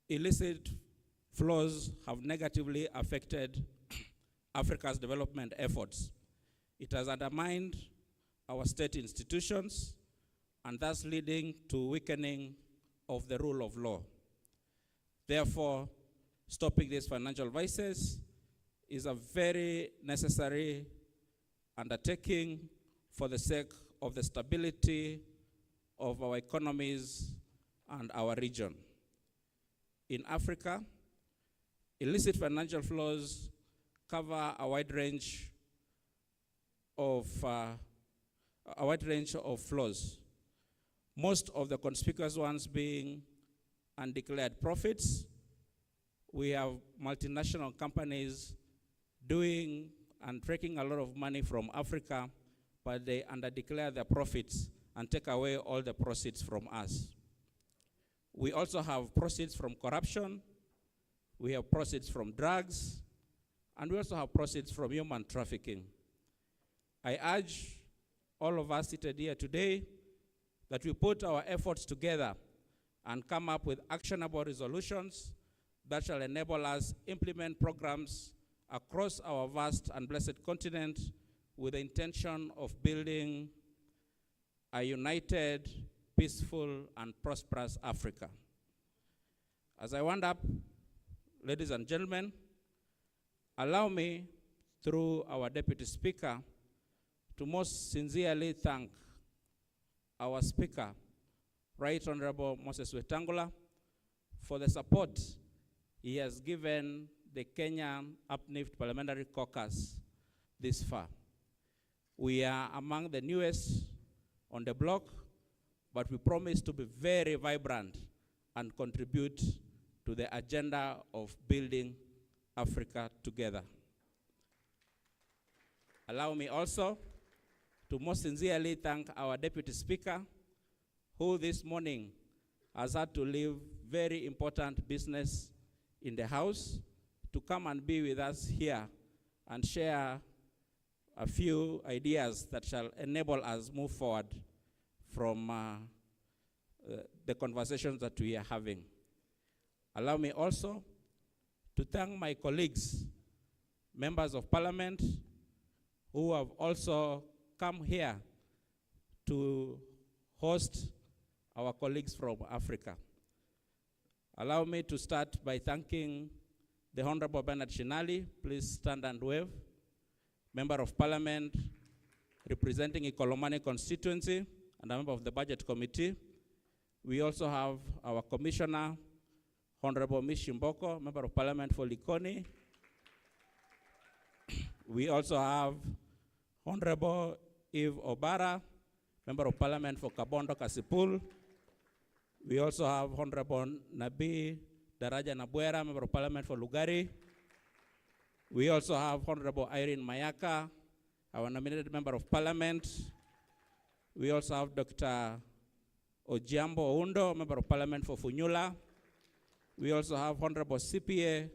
illicit flows have negatively affected Africa's development efforts. It has undermined our state institutions and thus leading to weakening of the rule of law. Therefore, stopping these financial vices is a very necessary undertaking for the sake of the stability of our economies and our region. In Africa, illicit financial flows cover a wide range of flows. Most of the conspicuous ones being undeclared profits. We have multinational companies doing and taking a lot of money from Africa, but they underdeclare their profits and take away all the proceeds from us. We also have proceeds from corruption, we have proceeds from drugs, and we also have proceeds from human trafficking. I urge all of us seated here today that we put our efforts together and come up with actionable resolutions that shall enable us implement programs across our vast and blessed continent with the intention of building a united, peaceful, and prosperous Africa. As I wind up, ladies and gentlemen, allow me, through our Deputy Speaker, to most sincerely thank our Speaker, Right Honorable Moses Wetangula, for the support he has given the Kenyan Uplift Parliamentary Caucus this far. We are among the newest on the block, but we promise to be very vibrant and contribute to the agenda of building Africa together. Allow me also to most sincerely thank our Deputy Speaker, who this morning has had to leave very important business in the House to come and be with us here and share a few ideas that shall enable us move forward from the conversations that we are having. Allow me also to thank my colleagues, members of Parliament, who have also come here to host our colleagues from Africa. Allow me to start by thanking The Honorable Bernard Shinali, please stand and wave. Member of Parliament representing Ikolomani constituency and a member of the Budget Committee. We also have our Commissioner, Honorable Mishimboko, Member of Parliament for Likoni. We also have Honorable Eve Obara, Member of Parliament for Kabondo Kasipul. We also have Honorable Nabi Daraja Nabuera, Member of Parliament for Lugari. We also have Honorable Irene Mayaka, our nominated Member of Parliament. We also have Dr. Ojiambo Oundo, Member of Parliament for Funyula. We also have Honorable CPA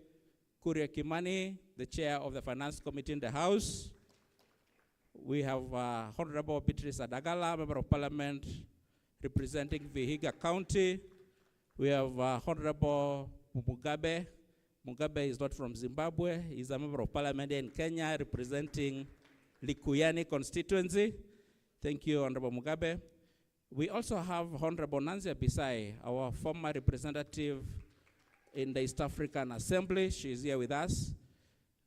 Kuria Kimani, the Chair of the Finance Committee in the House. We have Honorable Beatrice Adagala, Member of Parliament representing Vihiga County. We have Honorable Mugabe. Mugabe is not from Zimbabwe. He's a Member of Parliament in Kenya representing Likuyani constituency. Thank you, Honorable Mugabe. We also have Honorable Nancy Bisai, our former representative in the East African Assembly. She is here with us.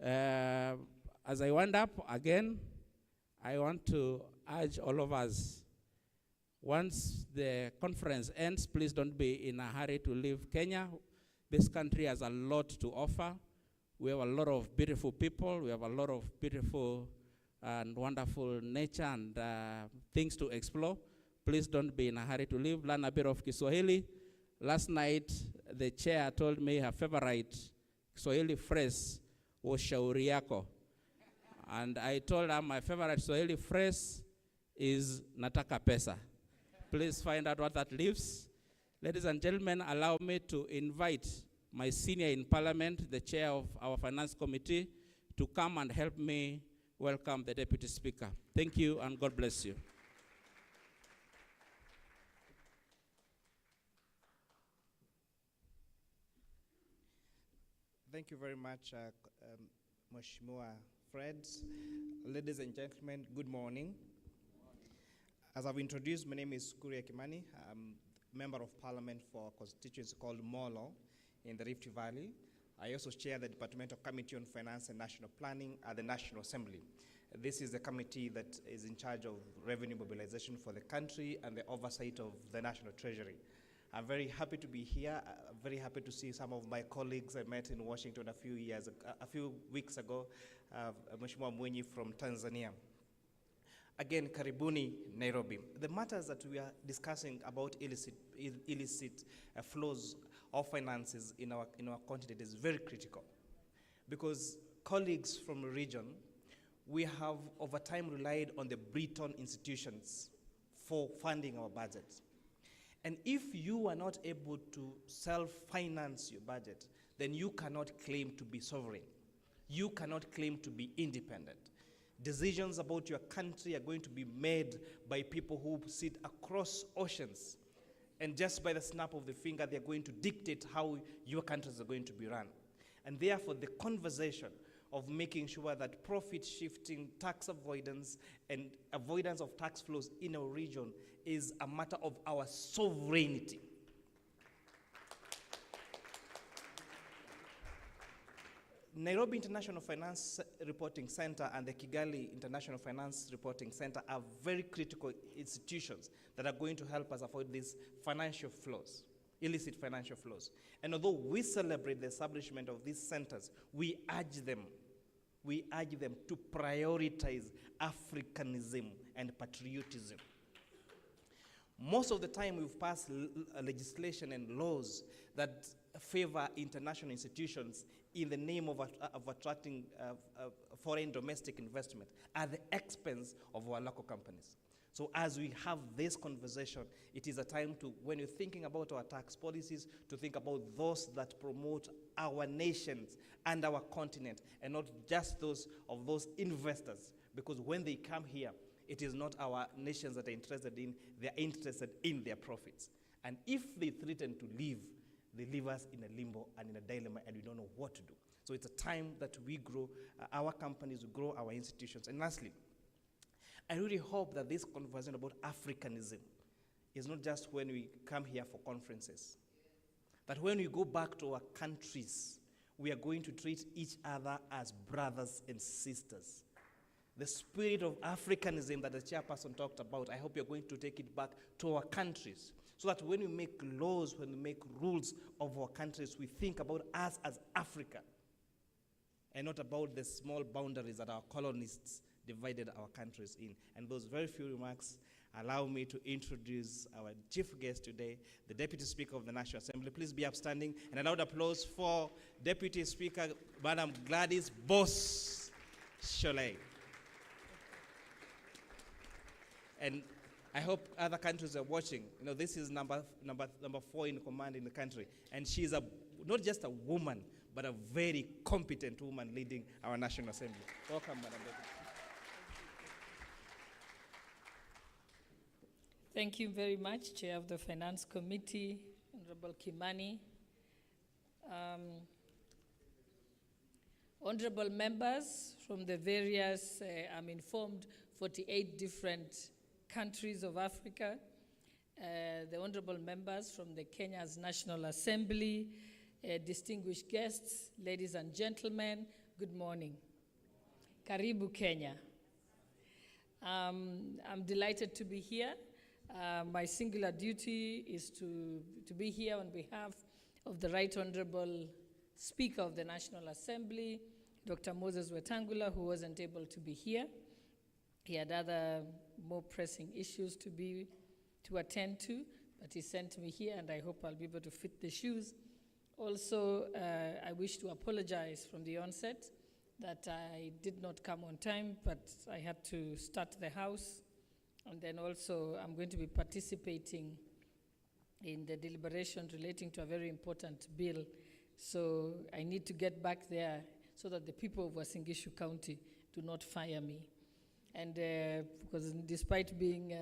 As I wind up again, I want to urge all of us, once the conference ends, please don't be in a hurry to leave Kenya. This country has a lot to offer. We have a lot of beautiful people. We have a lot of beautiful and wonderful nature and things to explore. Please don't be in a hurry to leave. Learn a bit of Kiswahili. Last night, the chair told me her favorite Kiswahili phrase was shauri yako. And I told her my favorite Swahili phrase is nataka pesa. Please find out what that leaves. Ladies and gentlemen, allow me to invite my senior in Parliament, the chair of our Finance Committee, to come and help me welcome the Deputy Speaker. Thank you and God bless you. Thank you very much, Mheshimiwa Fred. Ladies and gentlemen, good morning. As I've introduced, my name is Kuria Kimani. I'm Member of Parliament for a constituency called Molo in the Rift Valley. I also chair the Departmental Committee on Finance and National Planning at the National Assembly. This is the committee that is in charge of revenue mobilization for the country and the oversight of the National Treasury. I'm very happy to be here. I'm very happy to see some of my colleagues I met in Washington a few weeks ago, Mheshimiwa Mwenyi from Tanzania. Again, karibuni Nairobi. The matters that we are discussing about illicit flows of finances in our continent is very critical, because colleagues from the region, we have over time relied on the Bretton institutions for funding our budget. And if you are not able to self-finance your budget, then you cannot claim to be sovereign. You cannot claim to be independent. Decisions about your country are going to be made by people who sit across oceans. And just by the snap of the finger, they're going to dictate how your countries are going to be run. And therefore, the conversation of making sure that profit shifting, tax avoidance, and avoidance of tax flows in our region is a matter of our sovereignty. Nairobi International Finance Reporting Center and the Kigali International Finance Reporting Center are very critical institutions that are going to help us avoid these financial flows, illicit financial flows. And although we celebrate the establishment of these centers, we urge them to prioritize Africanism and patriotism. Most of the time we've passed legislation and laws that favor international institutions in the name of attracting foreign domestic investment at the expense of our local companies. So as we have this conversation, it is a time to, when you're thinking about our tax policies, to think about those that promote our nations and our continent, and not just those of those investors, because when they come here, it is not our nations that are interested in, they're interested in their profits. And if they threaten to leave, they leave us in a limbo and in a dilemma, and we don't know what to do. So it's a time that we grow, our companies grow, our institutions. And lastly, I really hope that this conversation about Africanism is not just when we come here for conferences. That when we go back to our countries, we are going to treat each other as brothers and sisters. The spirit of Africanism that the chairperson talked about, I hope you're going to take it back to our countries, so that when we make laws, when we make rules of our countries, we think about us as Africa, and not about the small boundaries that our colonists divided our countries in. And those very few remarks allow me to introduce our chief guest today, the Deputy Speaker of the National Assembly. Please be upstanding, and a loud applause for Deputy Speaker Madam Gladys Boss Sholay. And I hope other countries are watching. You know, this is number 4 in command in the country. And she's not just a woman, but a very competent woman leading our National Assembly. Welcome, Madam Deputy. Thank you very much, Chair of the Finance Committee, Honorable Kimani. Honorable members from the various, I'm informed, 48 different countries of Africa, the honorable members from the Kenya's National Assembly, distinguished guests, ladies and gentlemen, good morning. Karibu Kenya. I'm delighted to be here. My singular duty is to be here on behalf of the Right Honorable Speaker of the National Assembly, Dr. Moses Wetangula, who wasn't able to be here. He had other more pressing issues to attend to, but he sent me here, and I hope I'll be able to fit the shoes. Also, I wish to apologize from the onset that I did not come on time, but I had to start the House. And then also, I'm going to be participating in the deliberation relating to a very important bill. So I need to get back there so that the people of Uasin Gishu County do not fire me. And because despite being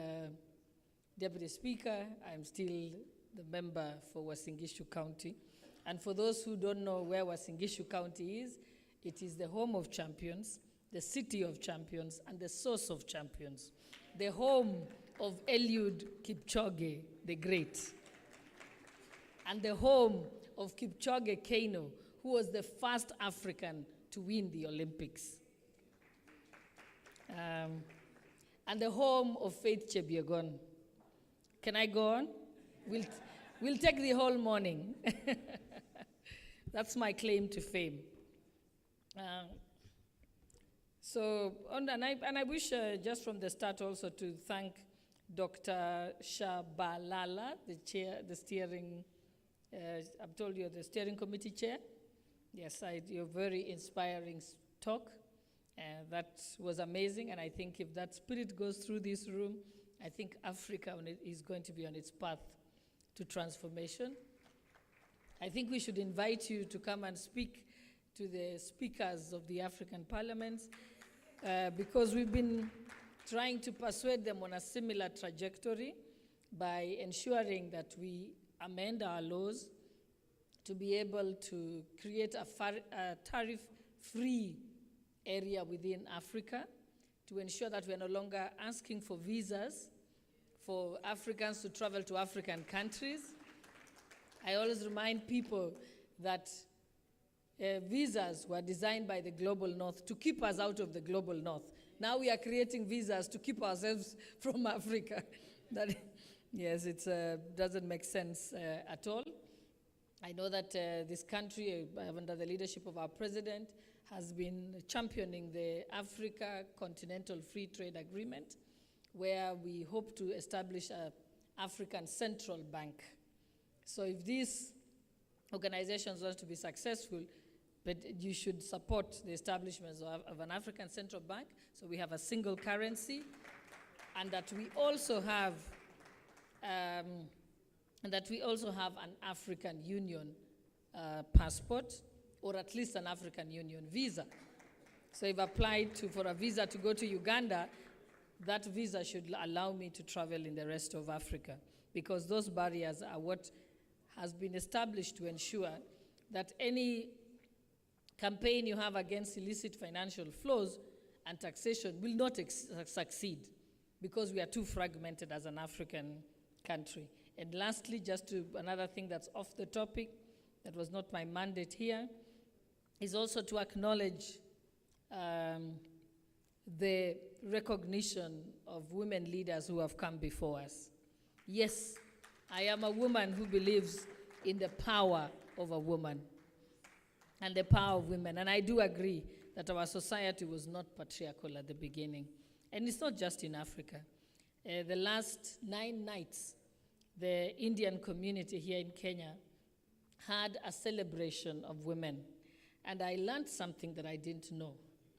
Deputy Speaker, I'm still the member for Uasin Gishu County. And for those who don't know where Uasin Gishu County is, it is the home of champions, the city of champions, and the source of champions. The home of Eliud Kipchoge, the great. And the home of Kipchoge Keino, who was the first African to win the Olympics. And the home of Faith Chebiogon. Can I go on? We'll take the whole morning. That's my claim to fame. And I wish just from the start also to thank Dr. Shabalala, the steering, I've told you, the steering committee chair. Yes, your very inspiring talk. That was amazing, and I think if that spirit goes through this room, I think Africa is going to be on its path to transformation. I think we should invite you to come and speak to the speakers of the African parliaments, because we've been trying to persuade them on a similar trajectory by ensuring that we amend our laws to be able to create a tariff-free area within Africa, to ensure that we are no longer asking for visas for Africans to travel to African countries. I always remind people that visas were designed by the global north to keep us out of the global north. Now we are creating visas to keep ourselves from Africa. Yes, it doesn't make sense at all. I know that this country, under the leadership of our president, has been championing the Africa Continental Free Trade Agreement, where we hope to establish an African Central Bank. So if these organizations want to be successful, but you should support the establishment of an African Central Bank, so we have a single currency, and that we also have an African Union passport, or at least an African Union visa. So if applied for a visa to go to Uganda, that visa should allow me to travel in the rest of Africa, because those barriers are what has been established to ensure that any campaign you have against illicit financial flows and taxation will not succeed, because we are too fragmented as an African country. And lastly, another thing that's off the topic, that was not my mandate here, is also to acknowledge the recognition of women leaders who have come before us. Yes, I am a woman who believes in the power of a woman and the power of women. And I do agree that our society was not patriarchal at the beginning. And it's not just in Africa. The last 9 nights, the Indian community here in Kenya had a celebration of women. And I learned something that I didn't know.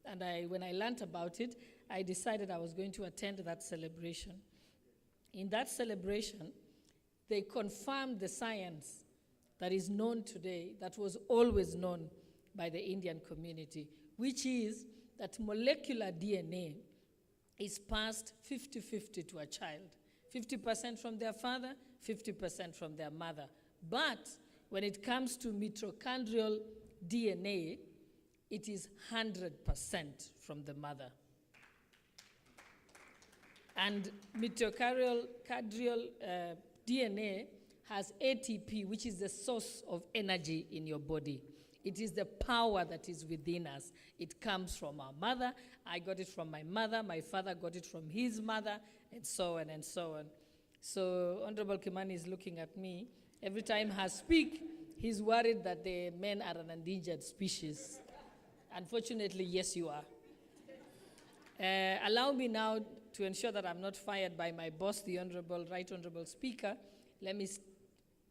And when I learned about it, I decided I was going to attend that celebration. In that celebration, they confirmed the science that is known today, that was always known by the Indian community, which is that molecular DNA is passed 50-50 to a child. 50% from their father, 50% from their mother. But when it comes to mitochondrial DNA, it is 100% from the mother. And mitochondrial DNA has ATP, which is the source of energy in your body. It is the power that is within us. It comes from our mother. I got it from my mother. My father got it from his mother, and so on and so on. So Honorable Kimani is looking at me. Every time I speak, he's worried that the men are an endangered species. Unfortunately, yes, you are. Allow me now to ensure that I'm not fired by my boss, the Right Honorable Speaker. Let me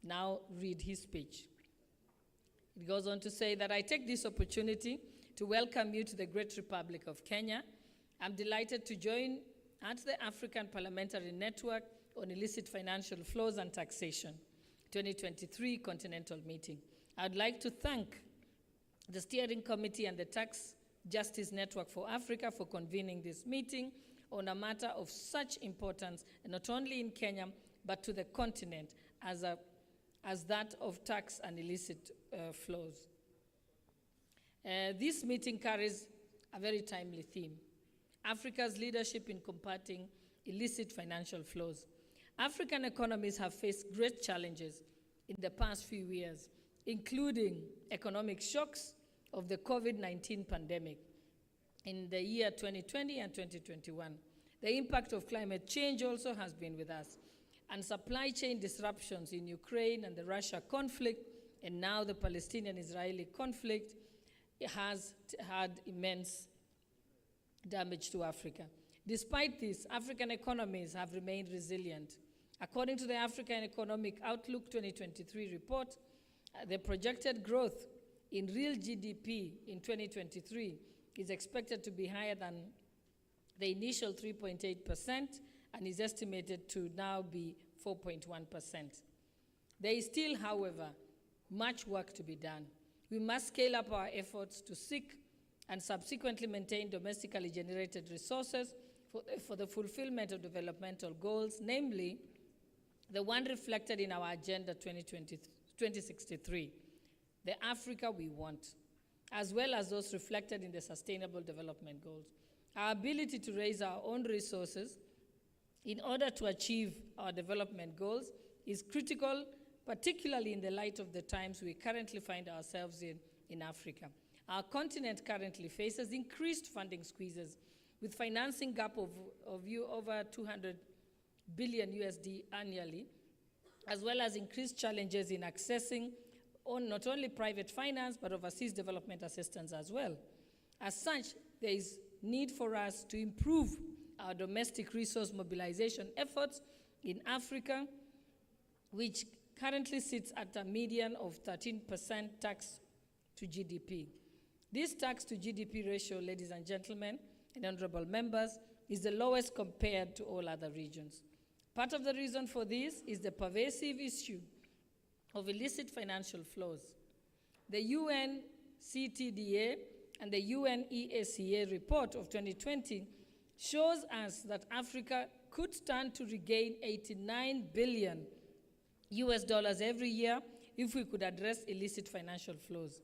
now read his speech. It goes on to say that I take this opportunity to welcome you to the great Republic of Kenya. I'm delighted to join at the African Parliamentary Network on Illicit Financial Flows and Taxation 2023 Continental Meeting. I'd like to thank the Steering Committee and the Tax Justice Network for Africa for convening this meeting on a matter of such importance, not only in Kenya, but to the continent as that of tax and illicit flows. This meeting carries a very timely theme: Africa's leadership in combating illicit financial flows. African economies have faced great challenges in the past few years, including economic shocks of the COVID-19 pandemic in the year 2020 and 2021. The impact of climate change also has been with us, and supply chain disruptions in Ukraine and the Russia conflict, and now the Palestinian-Israeli conflict, has had immense damage to Africa. Despite this, African economies have remained resilient. According to the African Economic Outlook 2023 report, the projected growth in real GDP in 2023 is expected to be higher than the initial 3.8% and is estimated to now be 4.1%. There is still, however, much work to be done. We must scale up our efforts to seek and subsequently maintain domestically generated resources for the fulfillment of developmental goals, namely the one reflected in our Agenda 2063, the Africa we want, as well as those reflected in the Sustainable Development Goals. Our ability to raise our own resources in order to achieve our development goals is critical, particularly in the light of the times we currently find ourselves in Africa. Our continent currently faces increased funding squeezes, with financing gap of over 200 billion USD annually, as well as increased challenges in accessing not only private finance, but overseas development assistance as well. As such, there is need for us to improve our domestic resource mobilization efforts in Africa, which currently sits at a median of 13% tax to GDP. This tax to GDP ratio, ladies and gentlemen, and honorable members, is the lowest compared to all other regions. Part of the reason for this is the pervasive issue of illicit financial flows. The UNCTAD and the UNEACA report of 2020 shows us that Africa could stand to regain $89 billion every year if we could address illicit financial flows.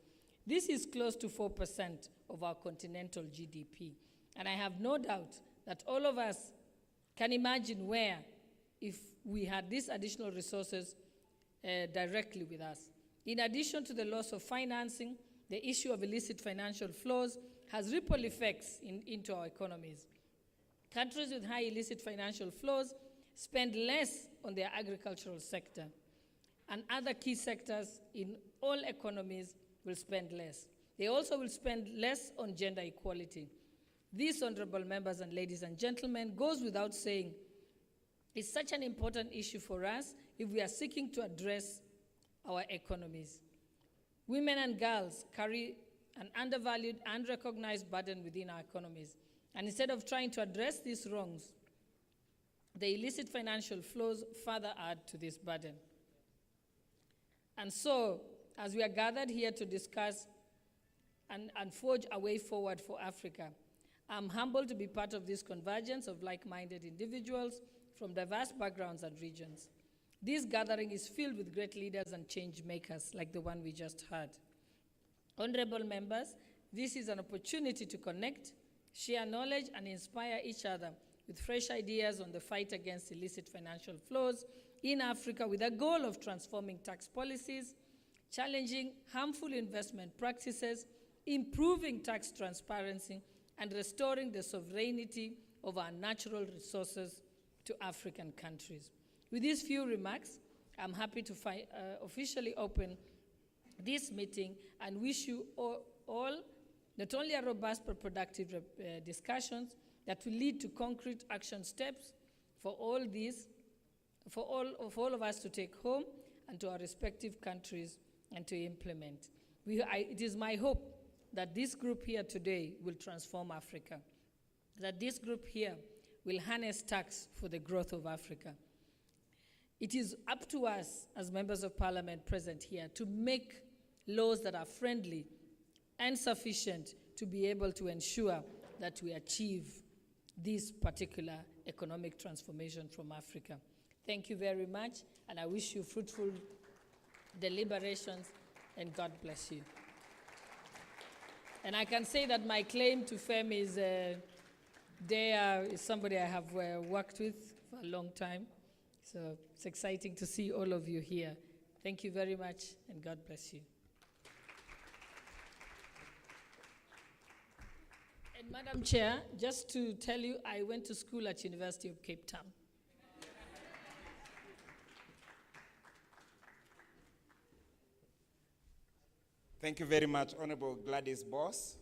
This is close to 4% of our continental GDP. And I have no doubt that all of us can imagine where, if we had these additional resources directly with us. In addition to the loss of financing, the issue of illicit financial flows has ripple effects into our economies. Countries with high illicit financial flows spend less on their agricultural sector, and other key sectors in all economies will spend less. They also will spend less on gender equality. This, honorable members and ladies and gentlemen, goes without saying. It's such an important issue for us if we are seeking to address our economies. Women and girls carry an undervalued, unrecognized burden within our economies. And instead of trying to address these wrongs, the illicit financial flows further add to this burden. And so, as we are gathered here to discuss and forge a way forward for Africa, I'm humbled to be part of this convergence of like-minded individuals from diverse backgrounds and regions. This gathering is filled with great leaders and change makers like the one we just heard. Honorable members, this is an opportunity to connect, share knowledge, and inspire each other with fresh ideas on the fight against illicit financial flows in Africa with a goal of transforming tax policies, challenging harmful investment practices, improving tax transparency, and restoring the sovereignty of our natural resources to African countries. With these few remarks, I'm happy to officially open this meeting and wish you all not only a robust but productive discussions that will lead to concrete action steps for all of us to take home and to our respective countries and to implement. It is my hope that this group here today will transform Africa, that this group here will harness tax for the growth of Africa. It is up to us as members of parliament present here to make laws that are friendly and sufficient to be able to ensure that we achieve this particular economic transformation from Africa. Thank you very much, and I wish you fruitful deliberations, and God bless you. And I can say that my claim to fame is is somebody I have worked with for a long time. So it's exciting to see all of you here. Thank you very much, and God bless you. And Madam Chair, just to tell you, I went to school at University of Cape Town. Thank you very much, Honorable Gladys Boss,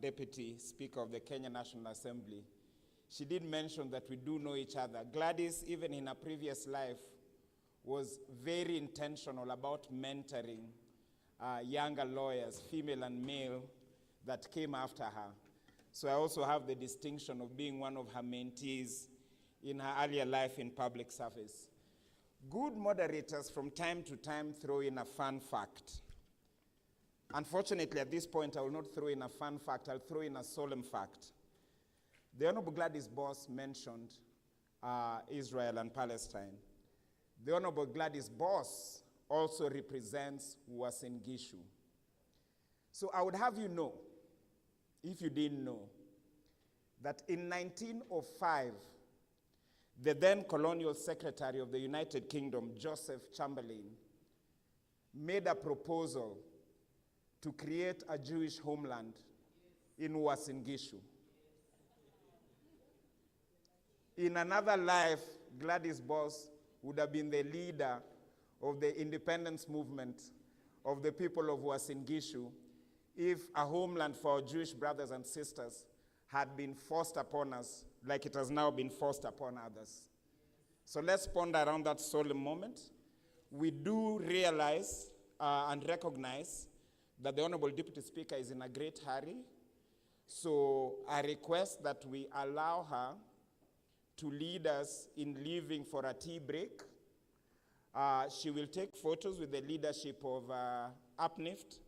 Deputy Speaker of the Kenya National Assembly. She did mention that we do know each other. Gladys, even in her previous life, was very intentional about mentoring younger lawyers, female and male, that came after her. So I also have the distinction of being one of her mentees in her earlier life in public service. Good moderators from time to time throw in a fun fact. Unfortunately, at this point, I will not throw in a fun fact, I'll throw in a solemn fact. The Honorable Gladys Boss mentioned Israel and Palestine. The Honorable Gladys Boss also represents Uasin Gishu. So I would have you know, if you didn't know, that in 1905, the then colonial secretary of the United Kingdom, Joseph Chamberlain, made a proposal to create a Jewish homeland in Uasin Gishu. In another life, Gladys Boss would have been the leader of the independence movement of the people of Uasin Gishu if a homeland for our Jewish brothers and sisters had been forced upon us like it has now been forced upon others. So let's ponder around that solemn moment. We do realize and recognize that the Honorable Deputy Speaker is in a great hurry. So I request that we allow her to lead us in leaving for a tea break. She will take photos with the leadership of UPNIFT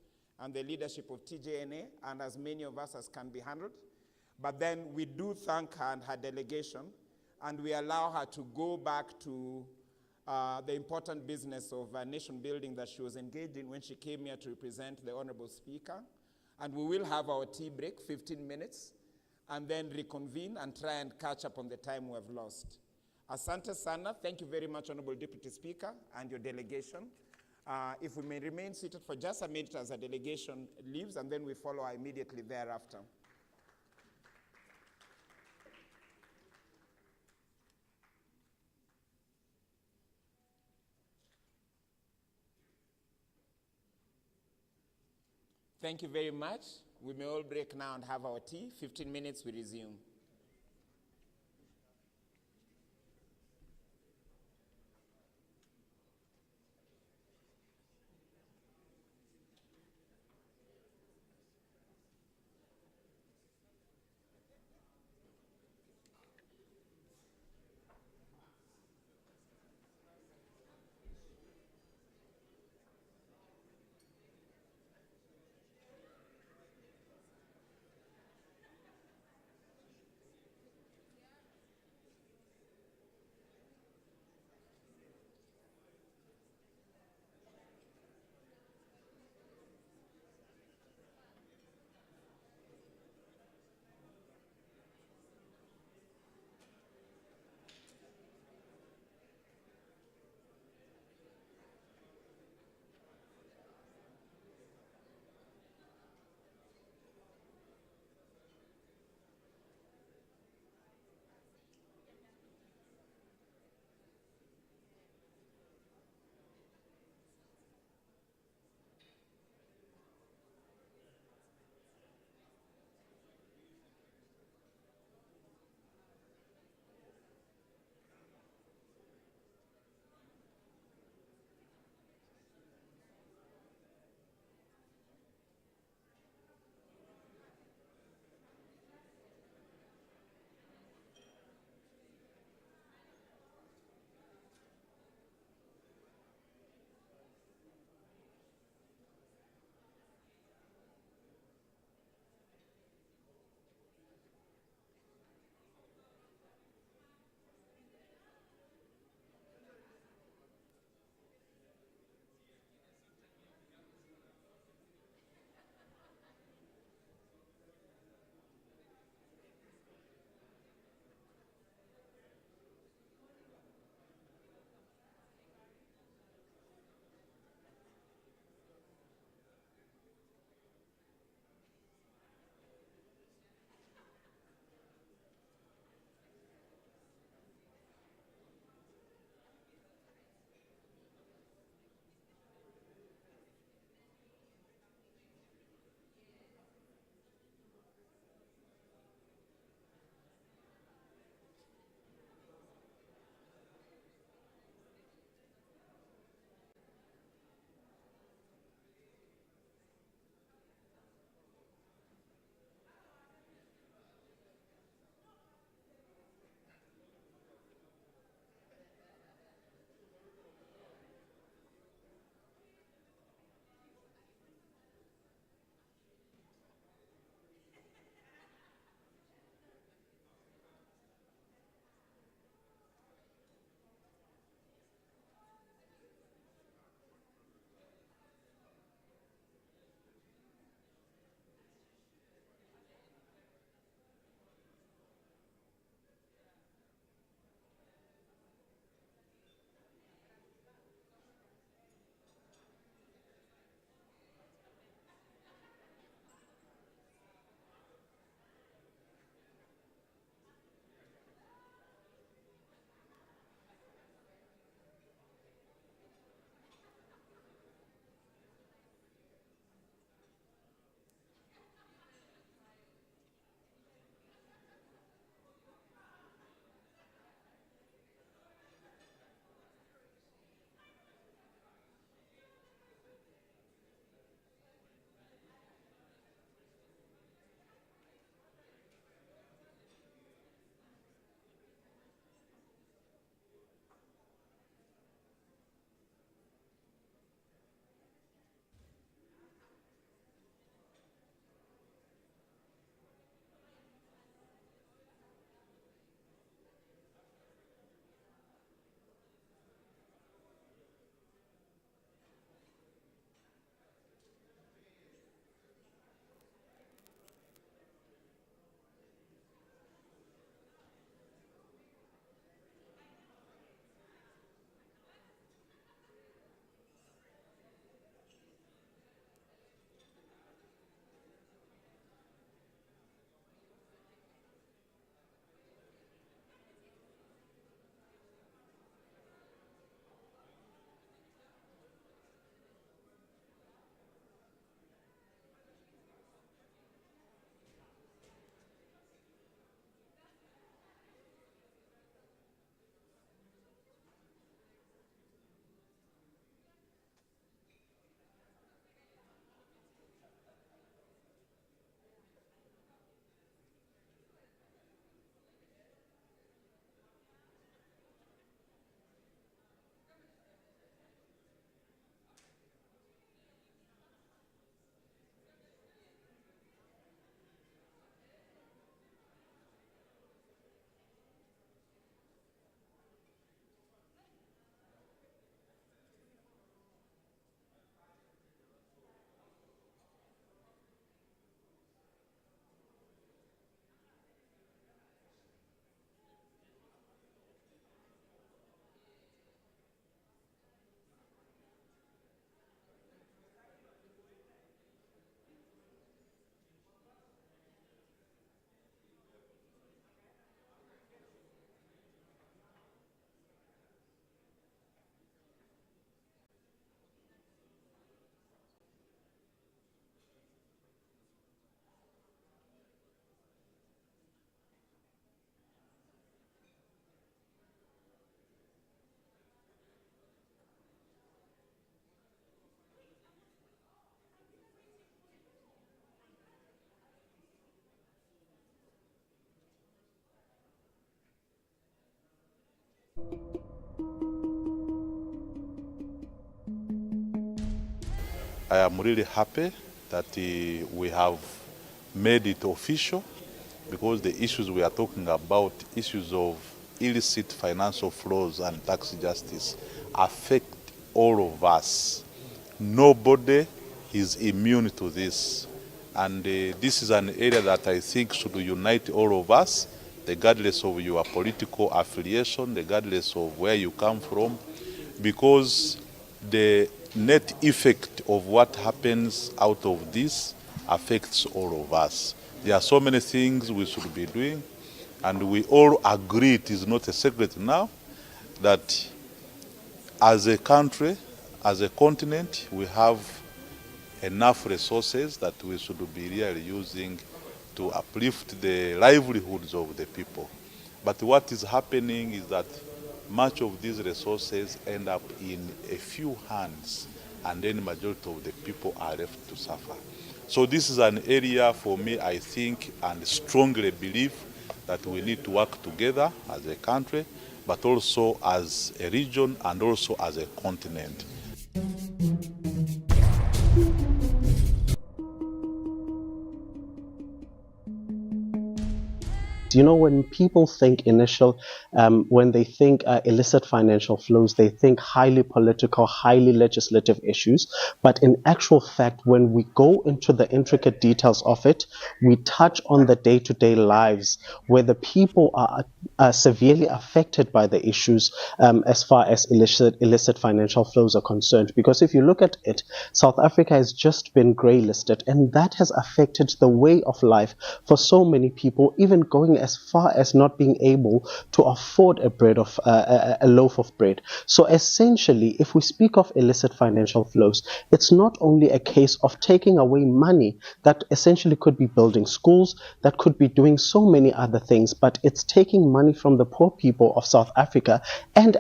and the leadership of TJNA, and as many of us as can be handled. But then we do thank her and her delegation, and we allow her to go back to the important business of nation building that she was engaged in when she came here to represent the Honorable Speaker. And we will have our tea break, 15 minutes, and then reconvene and try and catch up on the time we have lost. Asante sana. Thank you very much, Honorable Deputy Speaker and your delegation. If we may remain seated for just a minute as a delegation leaves, and then we follow immediately thereafter. Thank you very much. We may all break now and have our tea. 15 minutes, we resume. I am really happy that we have made it official, because the issues we are talking about, issues of illicit financial flows and tax justice, affect all of us. Nobody is immune to this. And this is an area that I think should unite all of us, regardless of your political affiliation, regardless of where you come from, because the net effect of what happens out of this affects all of us. There are so many things we should be doing, and we all agree, it is not a secret now, that as a country, as a continent, we have enough resources that we should be really using to uplift the livelihoods of the people. But what is happening is that much of these resources end up in a few hands, and then the majority of the people are left to suffer. So this is an area for me, I think, and strongly believe that we need to work together as a country, but also as a region and also as a continent. You know, when people think when they think illicit financial flows, they think highly political, highly legislative issues. But in actual fact, when we go into the intricate details of it, we touch on the day-to-day lives where the people are severely affected by the issues as far as illicit financial flows are concerned. Because if you look at it, South Africa has just been grey listed, and that has affected the way of life for so many people, even going as far as not being able to afford a loaf of bread. So essentially, if we speak of illicit financial flows, it's not only a case of taking away money that essentially could be building schools, that could be doing so many other things, but it's taking money from the poor people of South Africa and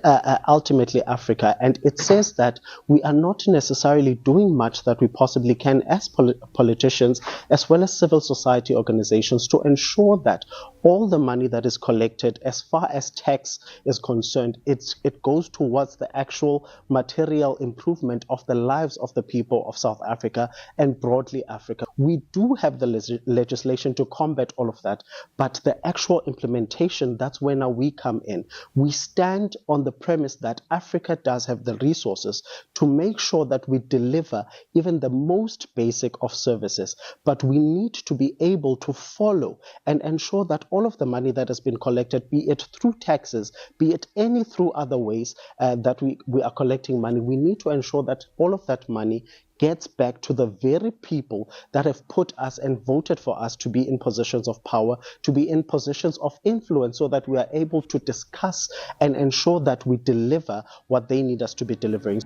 ultimately Africa. And it says that we are not necessarily doing much that we possibly can as politicians, as well as civil society organizations, to ensure that all the money that is collected, as far as tax is concerned, it goes towards the actual material improvement of the lives of the people of South Africa and broadly Africa. We do have the legislation to combat all of that, but the actual implementation, that's where now we come in. We stand on the premise that Africa does have the resources to make sure that we deliver even the most basic of services, but we need to be able to follow and ensure that all of the money that has been collected, be it through taxes, be it any through other ways that we are collecting money, we need to ensure that all of that money gets back to the very people that have put us and voted for us to be in positions of power, to be in positions of influence, so that we are able to discuss and ensure that we deliver what they need us to be delivering.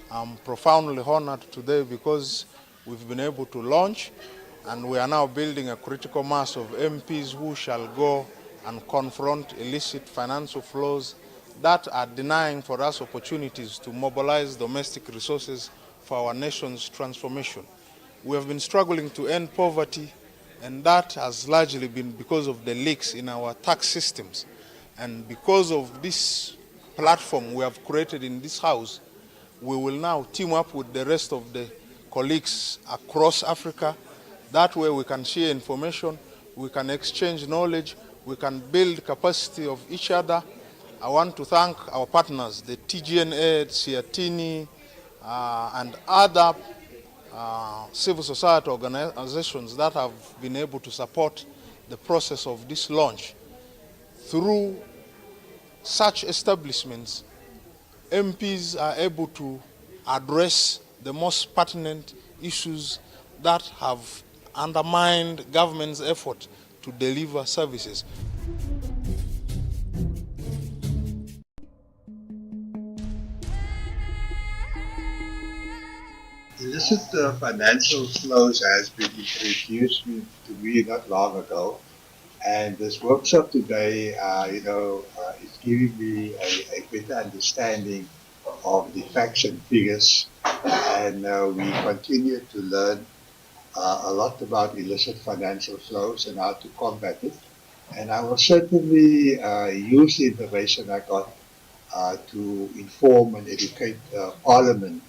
I'm profoundly honored today because we've been able to launch, and we are now building a critical mass of MPs who shall go and confront illicit financial flows that are denying for us opportunities to mobilize domestic resources for our nation's transformation. We have been struggling to end poverty, and that has largely been because of the leaks in our tax systems. And because of this platform we have created in this house, we will now team up with the rest of the colleagues across Africa. That way we can share information, we can exchange knowledge, we can build capacity of each other. I want to thank our partners, the TGNA, Siatini, and other civil society organizations that have been able to support the process of this launch. Through such establishments, MPs are able to address the most pertinent issues that have undermined government's effort to deliver services. Illicit financial flows has been introduced to me not long ago, and this workshop today, is giving me a better understanding of the facts and figures, and we continue to learn a lot about illicit financial flows and how to combat it. And I will certainly use the information I got to inform and educate Parliament.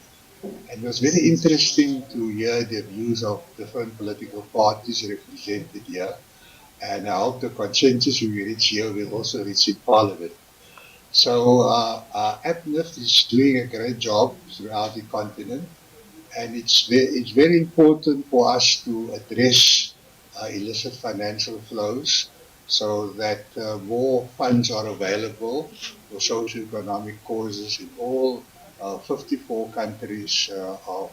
And it was very interesting to hear the views of different political parties represented here. And I hope the consensus we reach here will also reach in Parliament. So APNIF is doing a great job throughout the continent. And it's very important for us to address illicit financial flows so that more funds are available for socio-economic causes in all 54 countries of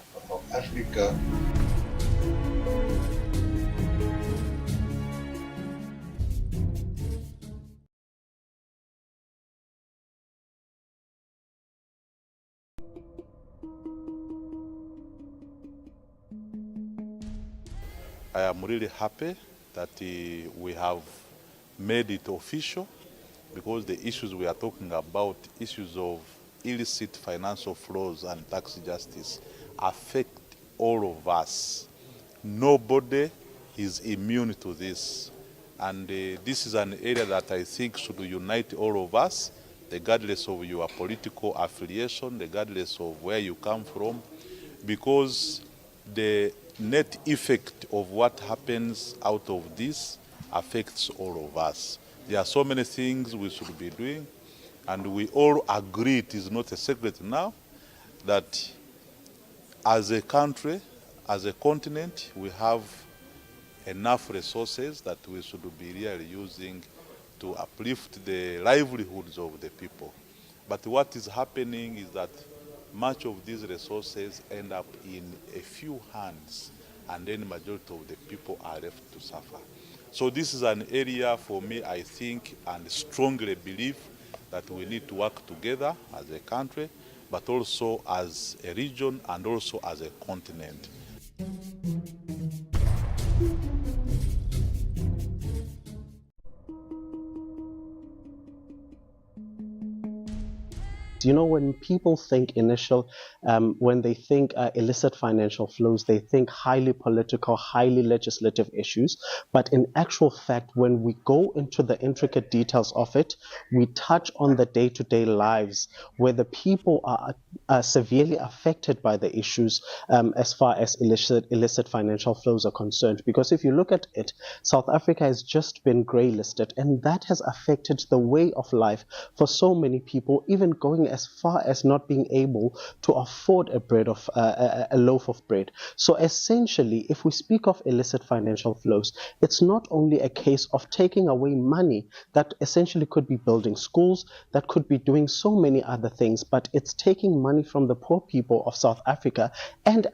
Africa. I am really happy that we have made it official, because the issues we are talking about, issues of illicit financial flows and tax justice, affect all of us. Nobody is immune to this. And this is an area that I think should unite all of us, regardless of your political affiliation, regardless of where you come from, because the net effect of what happens out of this affects all of us. There are so many things we should be doing, and we all agree, it is not a secret now, that as a country, as a continent, we have enough resources that we should be really using to uplift the livelihoods of the people. But what is happening is that much of these resources end up in a few hands, and then the majority of the people are left to suffer. So this is an area for me, I think, and strongly believe that we need to work together as a country, but also as a region and also as a continent. You know, when people think when they think illicit financial flows, they think highly political, highly legislative issues. But in actual fact, when we go into the intricate details of it, we touch on the day-to-day lives where the people are severely affected by the issues as far as illicit financial flows are concerned. Because if you look at it, South Africa has just been grey listed, and that has affected the way of life for so many people, even going as far as not being able to afford a loaf of bread. So essentially, if we speak of illicit financial flows, it's not only a case of taking away money that essentially could be building schools, that could be doing so many other things, but it's taking money from the poor people of South Africa and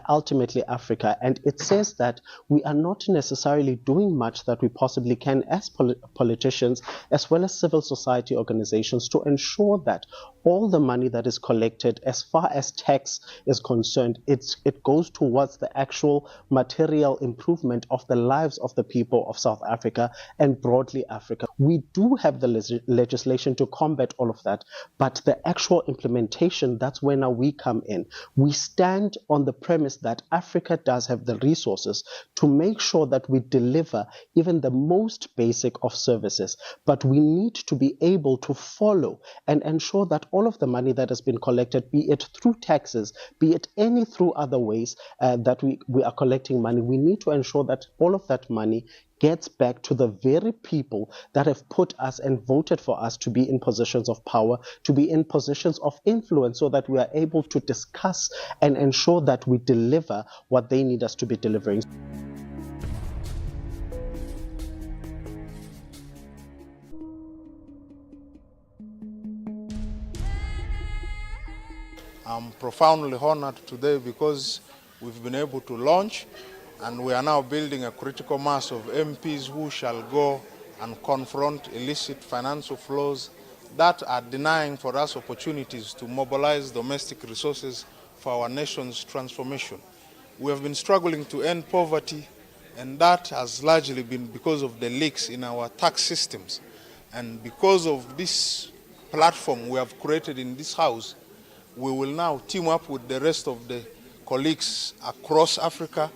ultimately Africa. And it says that we are not necessarily doing much that we possibly can as politicians, as well as civil society organizations, to ensure that all the money that is collected, as far as tax is concerned, it goes towards the actual material improvement of the lives of the people of South Africa and broadly Africa. We do have the legislation to combat all of that, but the actual implementation, that's where now we come in. We stand on the premise that Africa does have the resources to make sure that we deliver even the most basic of services, but we need to be able to follow and ensure that all of the money that has been collected, be it through taxes, be it any through other ways that we are collecting money, we need to ensure that all of that money gets back to the very people that have put us and voted for us to be in positions of power, to be in positions of influence, so that we are able to discuss and ensure that we deliver what they need us to be delivering. I'm profoundly honored today because we've been able to launch, and we are now building a critical mass of MPs who shall go and confront illicit financial flows that are denying for us opportunities to mobilize domestic resources for our nation's transformation. We have been struggling to end poverty, and that has largely been because of the leaks in our tax systems. And because of this platform we have created in this house, we will now team up with the rest of the colleagues across Africa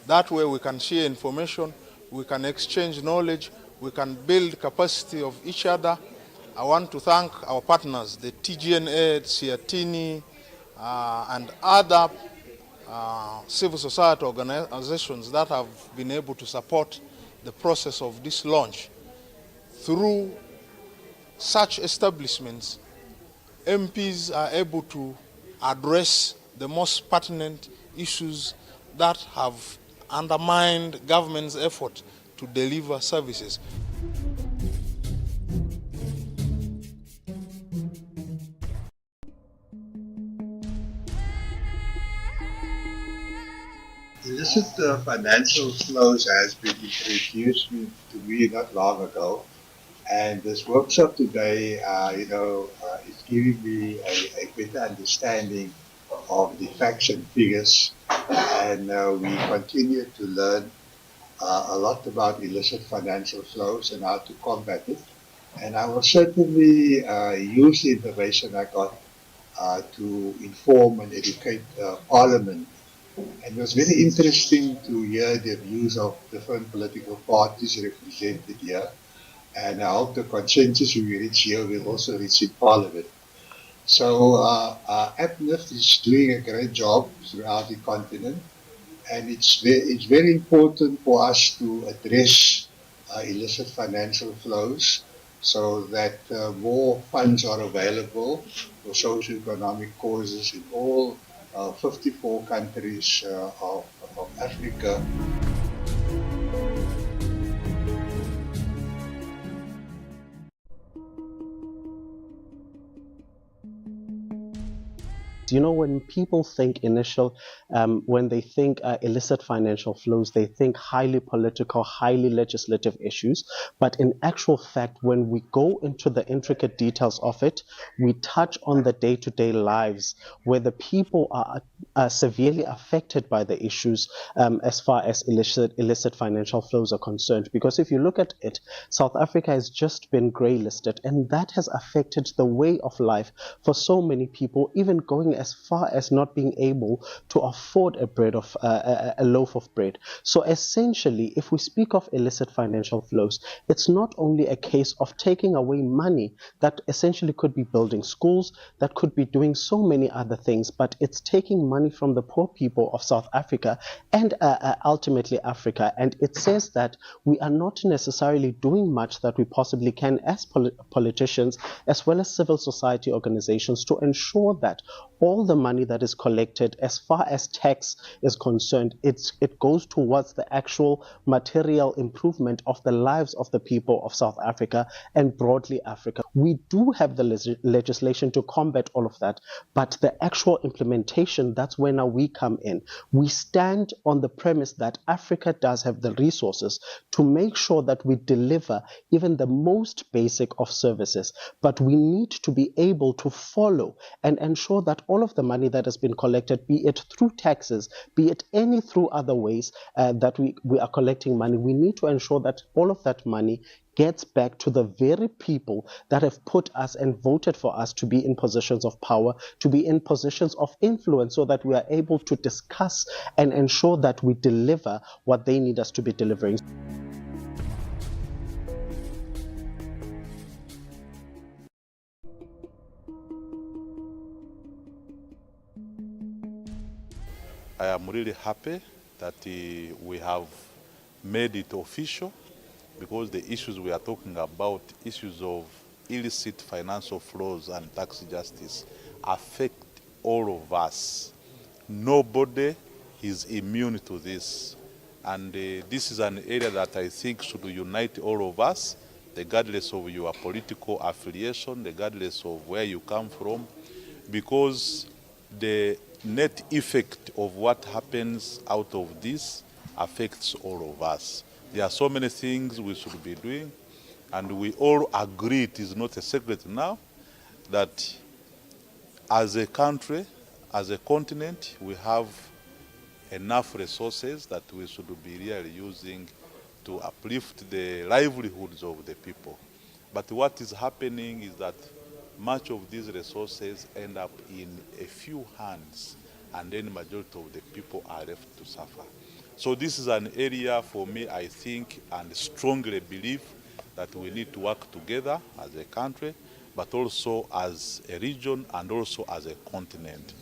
That way we can share information, we can exchange knowledge, we can build capacity of each other. I want to thank our partners, the TGNA, Siatini, and other civil society organizations that have been able to support the process of this launch. Through such establishments, MPs are able to address the most pertinent issues that have undermined government's effort to deliver services. Illicit financial flows has been introduced to me not long ago, and this workshop today, is giving me a better understanding of the facts and figures, and we continue to learn a lot about illicit financial flows and how to combat it. And I will certainly use the information I got to inform and educate Parliament. And it was very interesting to hear the views of different political parties represented here. And I hope the consensus we reach here will also reach in Parliament. So APNIF is doing a great job throughout the continent. And it's very important for us to address illicit financial flows so that more funds are available for socio-economic causes in all 54 countries of Africa. You know, when people think when they think illicit financial flows, they think highly political, highly legislative issues. But in actual fact, when we go into the intricate details of it, we touch on the day-to-day lives where the people are severely affected by the issues as far as illicit financial flows are concerned. Because if you look at it, South Africa has just been grey listed, and that has affected the way of life for so many people, even going as far as not being able to afford a loaf of bread. So essentially, if we speak of illicit financial flows, it's not only a case of taking away money that essentially could be building schools, that could be doing so many other things, but it's taking money from the poor people of South Africa and ultimately Africa. And it says that we are not necessarily doing much that we possibly can as politicians, as well as civil society organizations, to ensure that all the money that is collected, as far as tax is concerned, it goes towards the actual material improvement of the lives of the people of South Africa and broadly Africa. We do have the legislation to combat all of that, but the actual implementation, that's where now we come in. We stand on the premise that Africa does have the resources to make sure that we deliver even the most basic of services, but we need to be able to follow and ensure that all of the money that has been collected, be it through taxes, be it any through other ways that we are collecting money, we need to ensure that all of that money gets back to the very people that have put us and voted for us to be in positions of power, to be in positions of influence, so that we are able to discuss and ensure that we deliver what they need us to be delivering. I am really happy that we have made it official, because the issues we are talking about, issues of illicit financial flows and tax justice, affect all of us. Nobody is immune to this. And this is an area that I think should unite all of us, regardless of your political affiliation, regardless of where you come from, because the net effect of what happens out of this affects all of us. There are so many things we should be doing, and we all agree, it is not a secret now, that as a country, as a continent, we have enough resources that we should be really using to uplift the livelihoods of the people. But what is happening is that much of these resources end up in a few hands, and then the majority of the people are left to suffer. So this is an area for me, I think, and strongly believe that we need to work together as a country, but also as a region and also as a continent.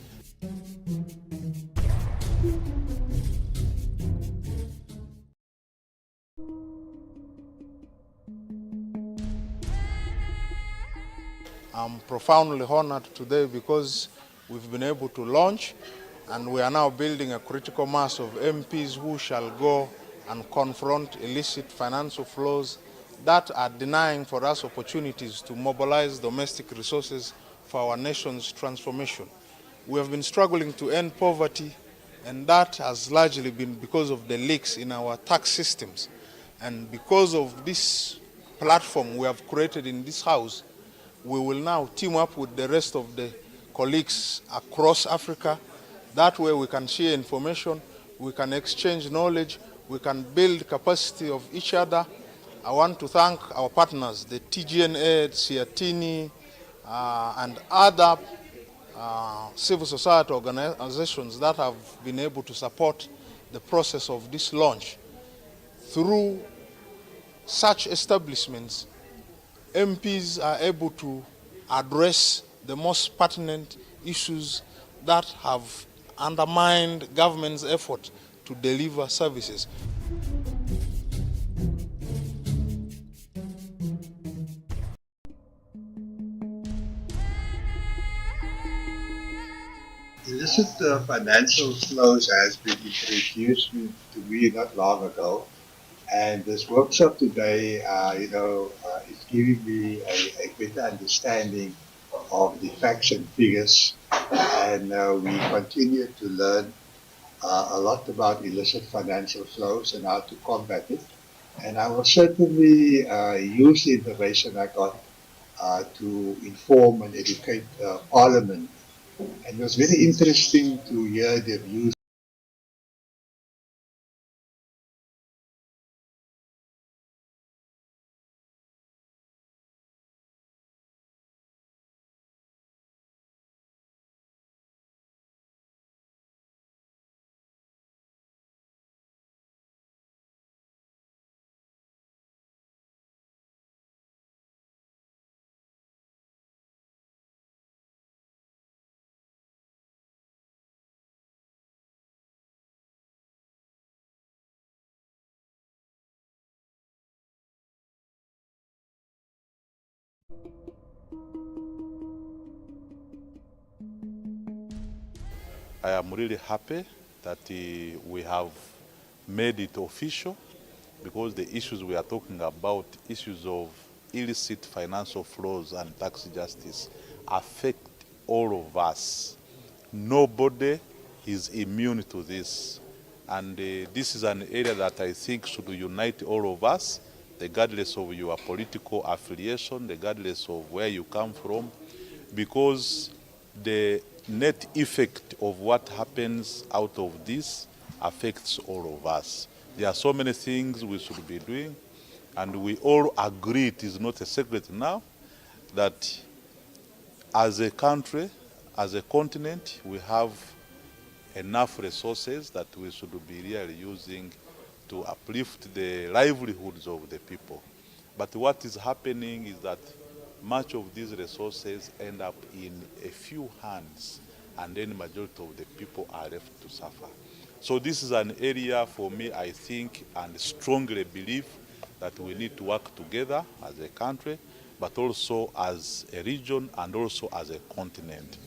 I'm profoundly honored today because we've been able to launch, and we are now building a critical mass of MPs who shall go and confront illicit financial flows that are denying for us opportunities to mobilize domestic resources for our nation's transformation. We have been struggling to end poverty, and that has largely been because of the leaks in our tax systems. And because of this platform we have created in this house, we will now team up with the rest of the colleagues across Africa. That way we can share information, we can exchange knowledge, we can build capacity of each other. I want to thank our partners, the TGNA, Siatini, and other civil society organizations that have been able to support the process of this launch. Through such establishments, MPs are able to address the most pertinent issues that have undermined government's effort to deliver services. Illicit financial flows has been introduced to me not long ago, and this workshop today, is giving me a better understanding of the facts and figures, and we continue to learn a lot about illicit financial flows and how to combat it. And I will certainly use the information I got to inform and educate Parliament. And it was very interesting to hear the views. I am really happy that we have made it official, because the issues we are talking about, issues of illicit financial flows and tax justice, affect all of us. Nobody is immune to this. And this is an area that I think should unite all of us, regardless of your political affiliation, regardless of where you come from, because the net effect of what happens out of this affects all of us. There are so many things we should be doing, and we all agree, it is not a secret now, that as a country, as a continent, we have enough resources that we should be really using to uplift the livelihoods of the people. But what is happening is that much of these resources end up in a few hands, and then the majority of the people are left to suffer. So this is an area for me, I think, and strongly believe that we need to work together as a country, but also as a region and also as a continent.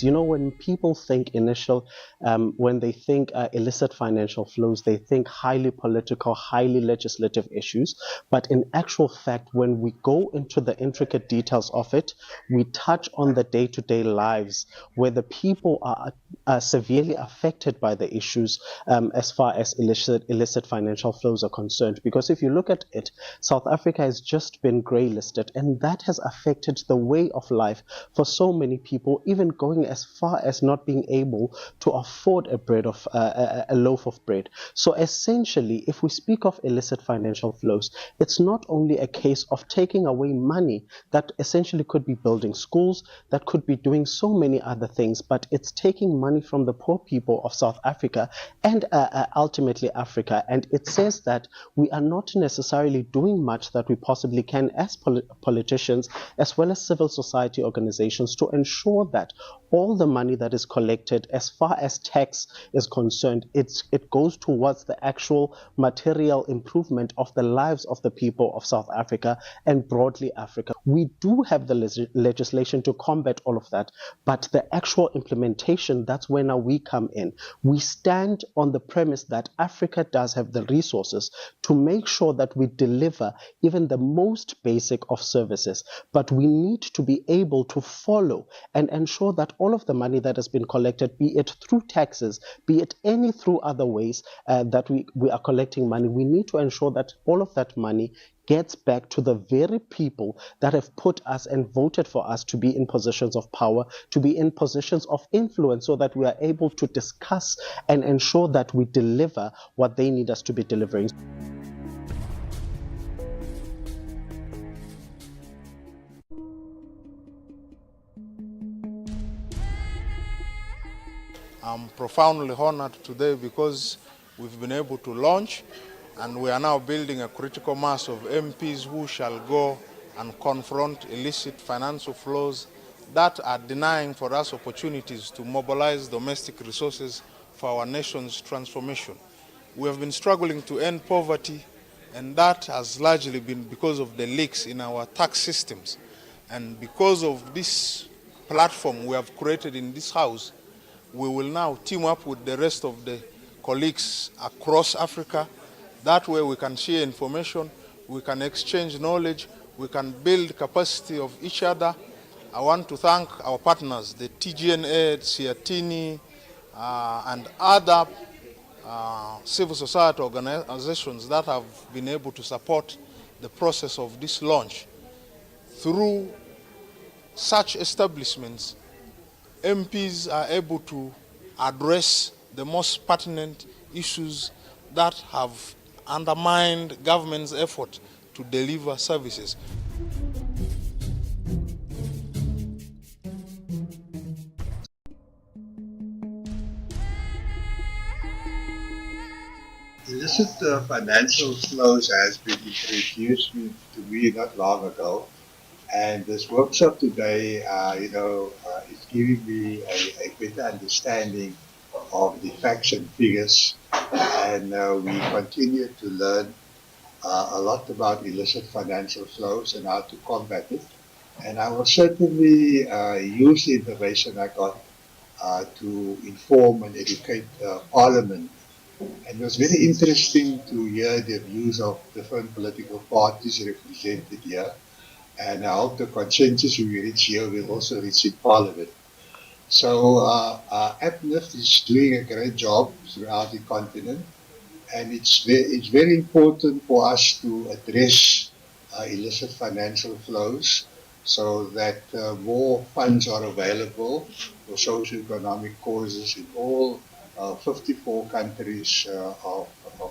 You know, when people think when they think illicit financial flows, they think highly political, highly legislative issues. But in actual fact, when we go into the intricate details of it, we touch on the day-to-day lives where the people are severely affected by the issues as far as illicit financial flows are concerned. Because if you look at it, South Africa has just been grey listed, and that has affected the way of life for so many people, even going as far as not being able to afford a loaf of bread. So essentially, if we speak of illicit financial flows, it's not only a case of taking away money that essentially could be building schools, that could be doing so many other things, but it's taking money from the poor people of South Africa and ultimately Africa. And it says that we are not necessarily doing much that we possibly can as politicians, as well as civil society organizations, to ensure that all the money that is collected, as far as tax is concerned, it goes towards the actual material improvement of the lives of the people of South Africa and broadly Africa. We do have the legislation to combat all of that, but the actual implementation, that's where now we come in. We stand on the premise that Africa does have the resources to make sure that we deliver even the most basic of services, but we need to be able to follow and ensure that all of the money that has been collected, be it through taxes, be it any through other ways that we are collecting money, we need to ensure that all of that money gets back to the very people that have put us and voted for us to be in positions of power, to be in positions of influence, so that we are able to discuss and ensure that we deliver what they need us to be delivering. I'm profoundly honored today because we've been able to launch, and we are now building a critical mass of MPs who shall go and confront illicit financial flows that are denying for us opportunities to mobilize domestic resources for our nation's transformation. We have been struggling to end poverty, and that has largely been because of the leaks in our tax systems. And because of this platform we have created in this house, we will now team up with the rest of the colleagues across Africa. That way we can share information, we can exchange knowledge, we can build capacity of each other. I want to thank our partners, the TGNA, Siatini, and other civil society organizations that have been able to support the process of this launch. Through such establishments, MPs are able to address the most pertinent issues that have undermined government's effort to deliver services. Illicit financial flows has been introduced to me not long ago, and this workshop today, is giving me a better understanding of the facts and figures, and we continue to learn a lot about illicit financial flows and how to combat it. And I will certainly use the information I got to inform and educate Parliament. And it was very interesting to hear the views of different political parties represented here. And I hope the consensus we reach here will also reach in Parliament. So APNIF is doing a great job throughout the continent, and it's very important for us to address illicit financial flows so that more funds are available for socio-economic causes in all 54 countries of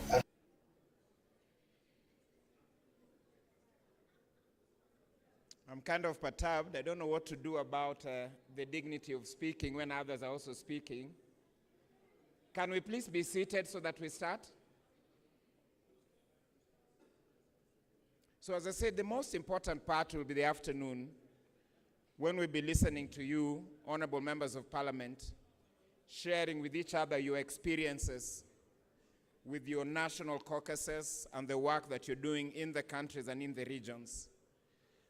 Africa. I'm kind of perturbed. I don't know what to do about the dignity of speaking when others are also speaking. Can we please be seated so that we start? So as I said, the most important part will be the afternoon, when we'll be listening to you, honorable members of parliament, sharing with each other your experiences with your national caucuses and the work that you're doing in the countries and in the regions.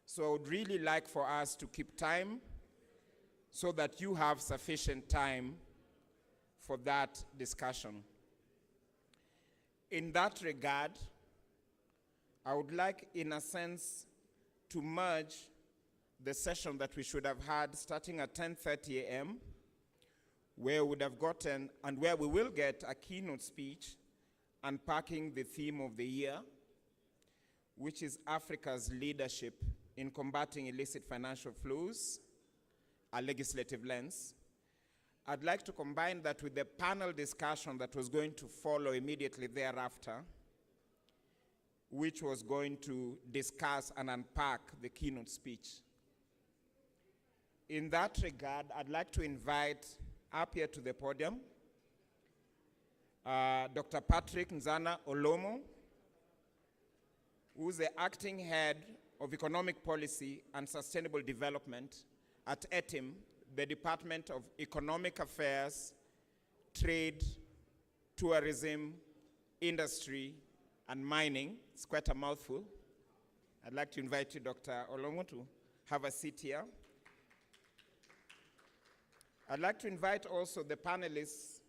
So I would really like for us to keep time so that you have sufficient time for that discussion. In that regard, I would like, in a sense, to merge the session that we should have had starting at 10:30 a.m., where we would have gotten, and where we will get, a keynote speech unpacking the theme of the year, which is Africa's leadership in combating illicit financial flows, a legislative lens. I'd like to combine that with the panel discussion that was going to follow immediately thereafter, which was going to discuss and unpack the keynote speech. In that regard, I'd like to invite up here to the podium Dr. Patrick Nzana Olomo, who's the acting head of Economic Policy and Sustainable Development at ETIM, the Department of Economic Affairs, Trade, Tourism, Industry, and Mining. It's quite a mouthful. I'd like to invite you, Dr. Olomo, to have a seat here. I'd like to invite also the panelists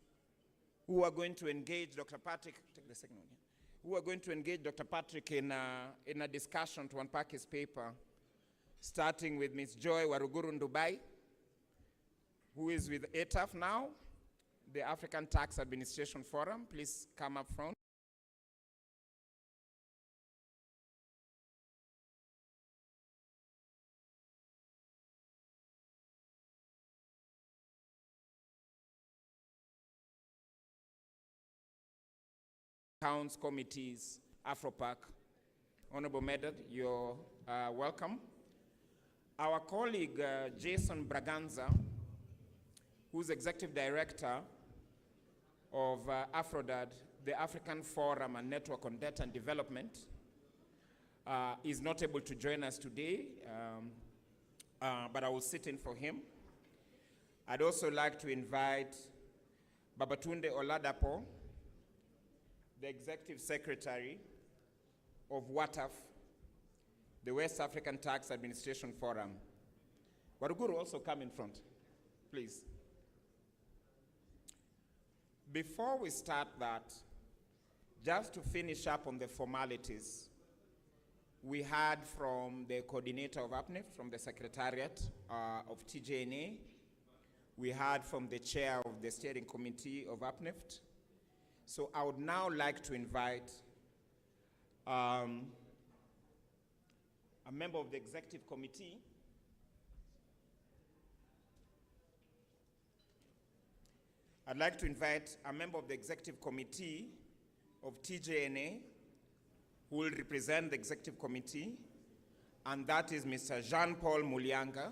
who are going to engage Dr. Patrick, take the second one here, who are going to engage Dr. Patrick in a discussion to unpack his paper, starting with Ms. Joy Waruguru Ndubai, who is with ATAF now, the African Tax Administration Forum. Please come up front. Accounts Committees, AfroPac. Honorable Medad, you're welcome. Our colleague Jason Braganza, who's Executive Director of AFRODAD, the African Forum and Network on Debt and Development, is not able to join us today, but I will sit in for him. I'd also like to invite Babatunde Oladapo, the Executive Secretary of WATAF, the West African Tax Administration Forum. Waruguru, also come in front, please. Before we start that, just to finish up on the formalities, we heard from the coordinator of APNIFT, from the Secretariat of TJNA. We heard from the chair of the steering committee of APNIFT. So I would now like to invite a member of the executive committee, I'd like to invite a member of the executive committee of TJNA who will represent the executive committee, and that is Mr. Jean-Paul Mulianga.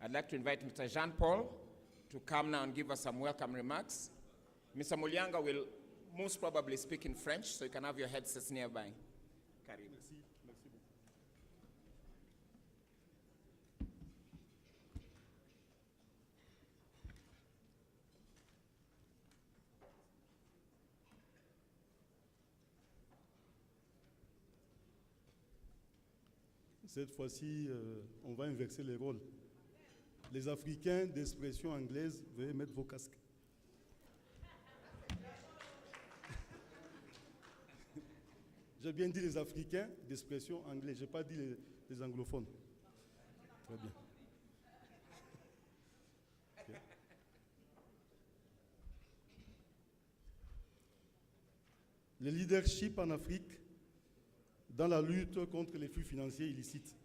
I'd like to invite Mr. Jean-Paul to come now and give us some welcome remarks. Mr. Mulianga will most probably speak in French, so you can have your headsets nearby. Karibu. Cette fois-ci, on va inverser les rôles. Les Africains d'expression anglaise, veuillez mettre vos casques. J'ai bien dit les Africains d'expression anglaise, je n'ai pas dit les anglophones. Très bien. Okay. Le leadership en Afrique dans la lutte contre les flux financiers illicites.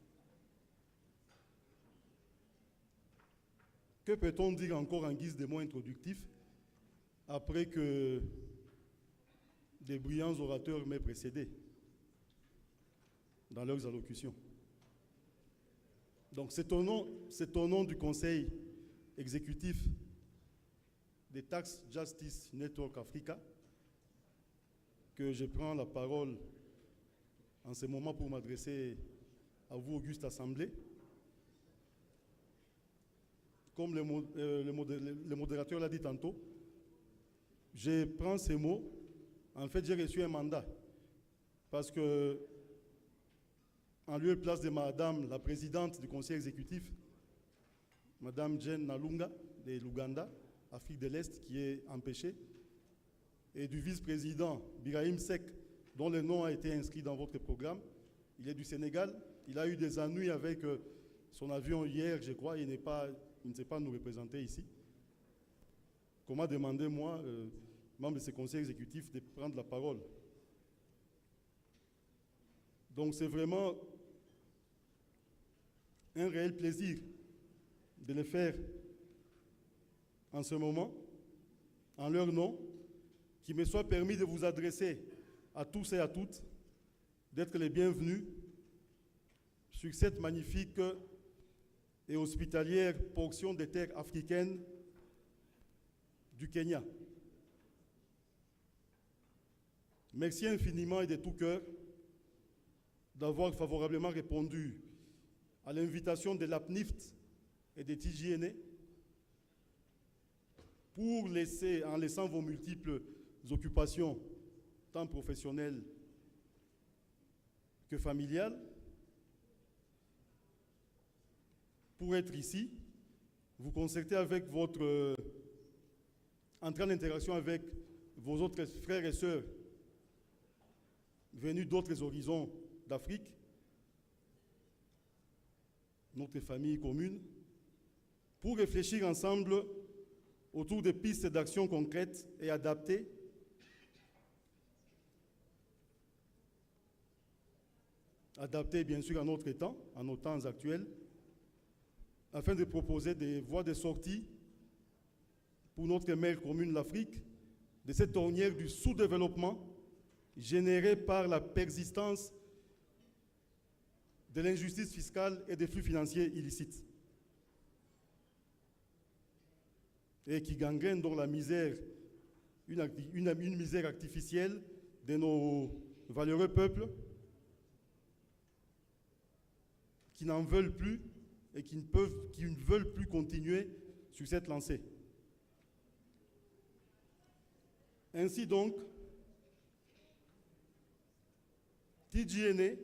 Que peut-on dire encore en guise de mots introductifs après que des brillants orateurs m'aient précédé dans leurs allocutions? Donc c'est au nom du Conseil exécutif des Tax Justice Network Africa que je prends la parole en ce moment pour m'adresser à vous, auguste Assemblée. Comme le modérateur l'a dit tantôt, je prends ces mots. En fait, j'ai reçu un mandat parce que, en lieu et place de Madame la présidente du conseil exécutif, Madame Jane Nalunga de l'Ouganda, Afrique de l'Est, qui est empêchée, et du vice-président Birahim Seck, dont le nom a été inscrit dans votre programme. Il est du Sénégal. Il a eu des ennuis avec son avion hier, je crois. Il ne sait pas nous représenter ici. Qu'on m'a demandé, moi, membre de ce conseil exécutif, de prendre la parole. Donc c'est vraiment un réel plaisir de le faire en ce moment, en leur nom, qu'il me soit permis de vous adresser à tous et à toutes, d'être les bienvenus sur cette magnifique et hospitalière portion des terres africaines du Kenya. Merci infiniment et de tout cœur d'avoir favorablement répondu à l'invitation de l'APNIFT et de TGNA pour laisser, en laissant vos multiples occupations, tant professionnelles que familiales, pour être ici, vous concerter avec votre, entrer en interaction avec vos autres frères et sœurs venus d'autres horizons d'Afrique, notre famille commune, pour réfléchir ensemble autour des pistes d'action concrètes et adaptées bien sûr à notre temps, à nos temps actuels, afin de proposer des voies de sortie pour notre mère commune, l'Afrique, de cette ornière du sous-développement générée par la persistance de l'injustice fiscale et des flux financiers illicites, et qui gangrène donc la misère, une misère artificielle de nos valeureux peuples qui n'en veulent plus et qui ne veulent plus continuer sur cette lancée. Ainsi donc, TGNA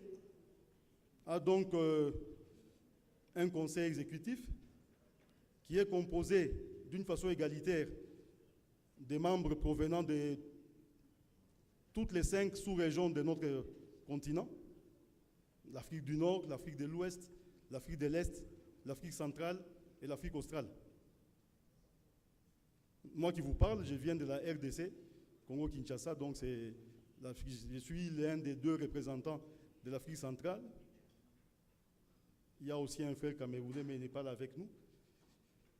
a donc un conseil exécutif qui est composé d'une façon égalitaire des membres provenant de toutes les 5 sous-régions de notre continent, l'Afrique du Nord, l'Afrique de l'Ouest, l'Afrique de l'Est, l'Afrique centrale et l'Afrique australe. Moi qui vous parle, je viens de la RDC, Congo-Kinshasa, donc je suis l'un des 2 représentants de l'Afrique centrale. Il y a aussi un frère camerounais, mais il n'est pas là avec nous.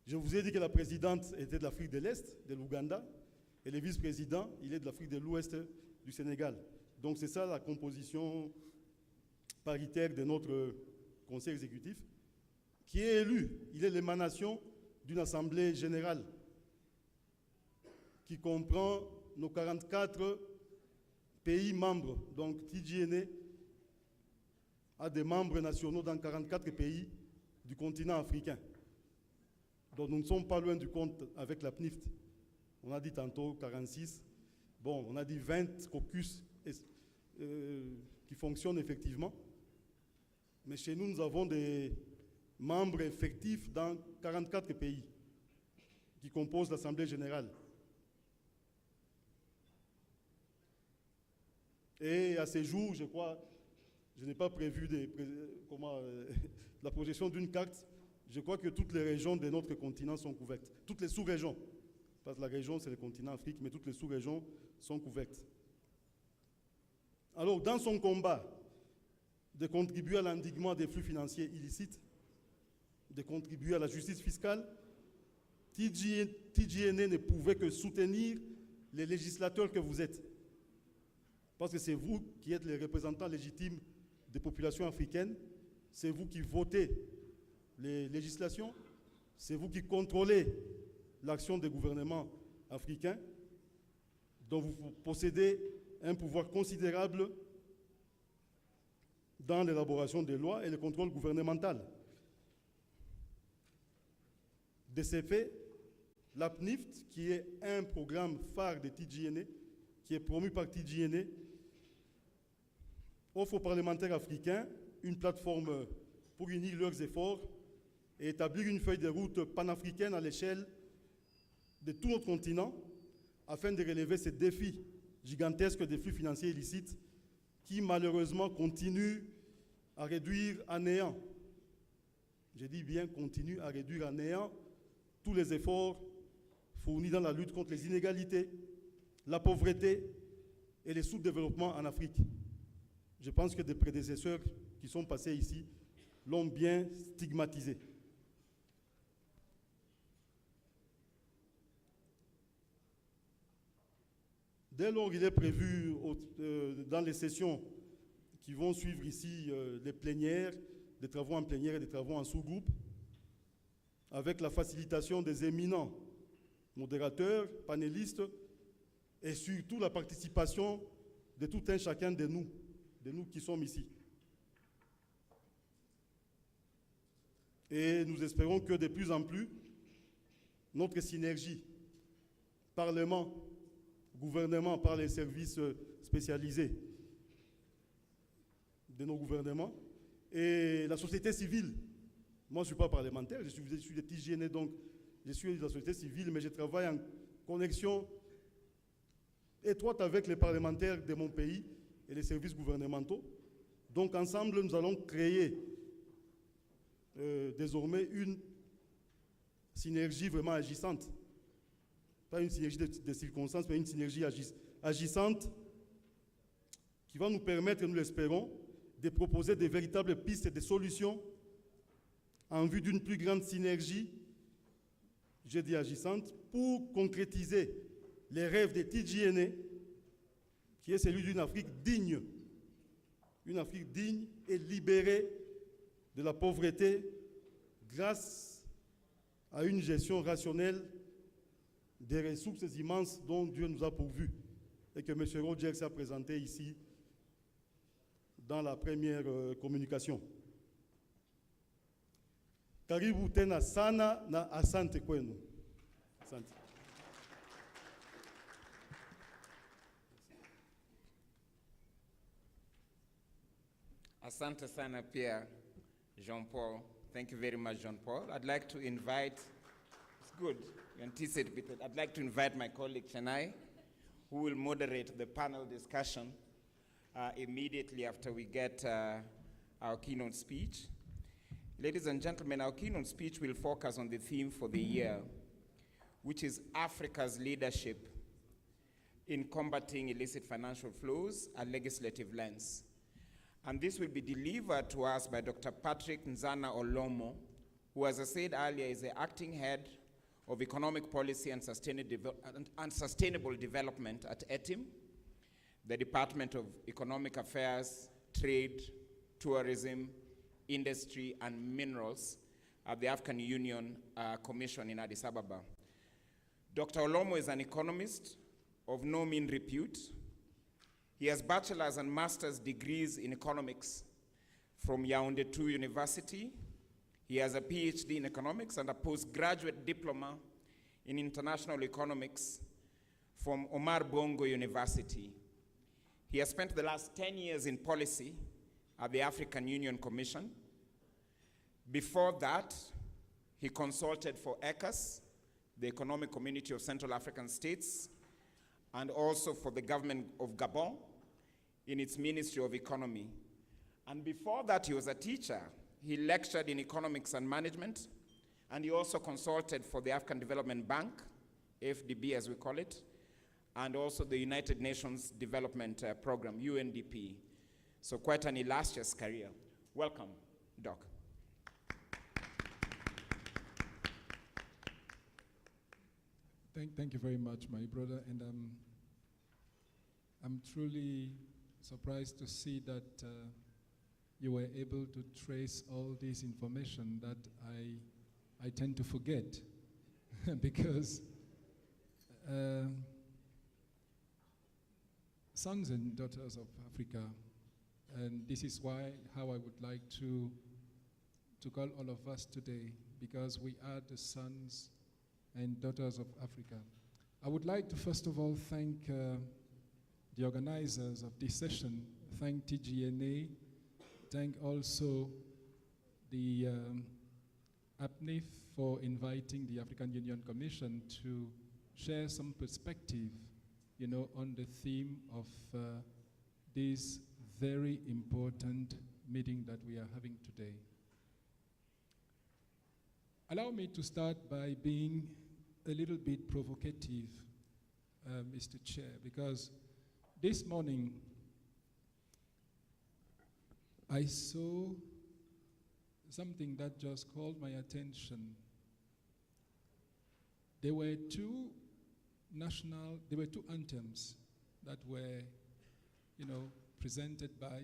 Je vous ai dit que la présidente était de l'Afrique de l'Est, de l'Ouganda, et le vice-président, il est de l'Afrique de l'Ouest du Sénégal. Donc c'est ça la composition paritaire de notre conseil exécutif, qui est élu. Il est l'émanation d'une assemblée générale qui comprend nos 44 pays membres. Donc TGNA a des membres nationaux dans 44 pays du continent africain. Donc nous ne sommes pas loin du compte avec la PNIFT. On a dit tantôt 46. Bon, on a dit 20 caucus qui fonctionnent effectivement. Mais chez nous, nous avons des membres effectifs dans 44 pays qui composent l'Assemblée générale. Et à ce jour, je crois, je n'ai pas prévu la projection d'une carte. Je crois que toutes les régions de notre continent sont couvertes. Toutes les sous-régions. Parce que la région, c'est le continent Afrique, mais toutes les sous-régions sont couvertes. Alors, dans son combat de contribuer à l'endiguement des flux financiers illicites, de contribuer à la justice fiscale, TGNA ne pouvait que soutenir les législateurs que vous êtes. Parce que c'est vous qui êtes les représentants légitimes des populations africaines, c'est vous qui votez les législations, c'est vous qui contrôlez l'action des gouvernements africains, dont vous possédez un pouvoir considérable dans l'élaboration des lois et le contrôle gouvernemental. De ces faits, l'APNIFT, qui est un programme phare de TGNA, qui est promu par TGNA, offre aux parlementaires africains une plateforme pour unir leurs efforts et établir une feuille de route panafricaine à l'échelle de tout notre continent afin de relever ces défis gigantesques des flux financiers illicites qui malheureusement continuent à réduire à néant, je dis bien continuent à réduire à néant tous les efforts fournis dans la lutte contre les inégalités, la pauvreté et les sous-développements en Afrique. Je pense que des prédécesseurs qui sont passés ici l'ont bien stigmatisé. dès lors il est prévu dans les sessions qui vont suivre ici, les plénières, des travaux en plénière et des travaux en sous-groupe, avec la facilitation des éminents modérateurs, panélistes, et surtout la participation de tout un chacun de nous qui sommes ici. Et nous espérons que de plus en plus, notre synergie, Parlement, gouvernement, par les services spécialisés de nos gouvernements, et la société civile. Moi, je ne suis pas parlementaire, je suis de TJN, donc je suis de la société civile, mais je travaille en connexion étroite avec les parlementaires de mon pays et les services gouvernementaux. Donc, ensemble, nous allons créer désormais une synergie vraiment agissante. Pas une synergie de circonstances, mais une synergie agissante qui va nous permettre, nous l'espérons, de proposer de véritables pistes de solutions en vue d'une plus grande synergie, je dis agissante, pour concrétiser les rêves des TJN, qui est celui d'une Afrique digne et libérée de la pauvreté grâce à une gestion rationnelle des ressources immenses dont Dieu nous a pourvus et que M. Rogers a présenté ici dans la première communication. Karibu tena sana na asante kwenu. Asante. Asante sana pia, Jean-Paul. Thank you very much, Jean-Paul. I'd like to invite, it's good, you anticipated. I'd like to invite my colleague, Chennai, who will moderate the panel discussion immediately after we get our keynote speech. Ladies and gentlemen, our keynote speech will focus on the theme for the year, which is Africa's leadership in combating illicit financial flows, a legislative lens. And this will be delivered to us by Dr. Patrick Nzana Olomo, who, as I said earlier, is the acting head of economic policy and sustainable development at ETIM, the Department of Economic Affairs, Trade, Tourism, Industry, and Minerals at the African Union Commission in Addis Ababa. Dr. Olomo is an economist of no mean repute. He has bachelor's and master's degrees in economics from Yaoundé II University. He has a PhD in economics and a postgraduate diploma in international economics from Omar Bongo University. He has spent the last 10 years in policy at the African Union Commission. Before that, he consulted for ECAS, the Economic Community of Central African States, and also for the government of Gabon in its Ministry of Economy. And before that, he was a teacher. He lectured in economics and management, and he also consulted for the African Development Bank, AFDB as we call it, and also the United Nations Development Program, UNDP. So quite an illustrious career. Welcome, Doc. Thank you very much, my brother, and I'm truly surprised to see that you were able to trace all this information that I tend to forget because sons and daughters of Africa, and this is how I would like to call all of us today, because we are the sons and daughters of Africa. I would like to first of all thank the organizers of this session, thank TGNA, thank also the APNIF for inviting the African Union Commission to share some perspective, on the theme of this very important meeting that we are having today. Allow me to start by being a little bit provocative, Mr. Chair, because this morning I saw something that just called my attention. There were two anthems that were, presented by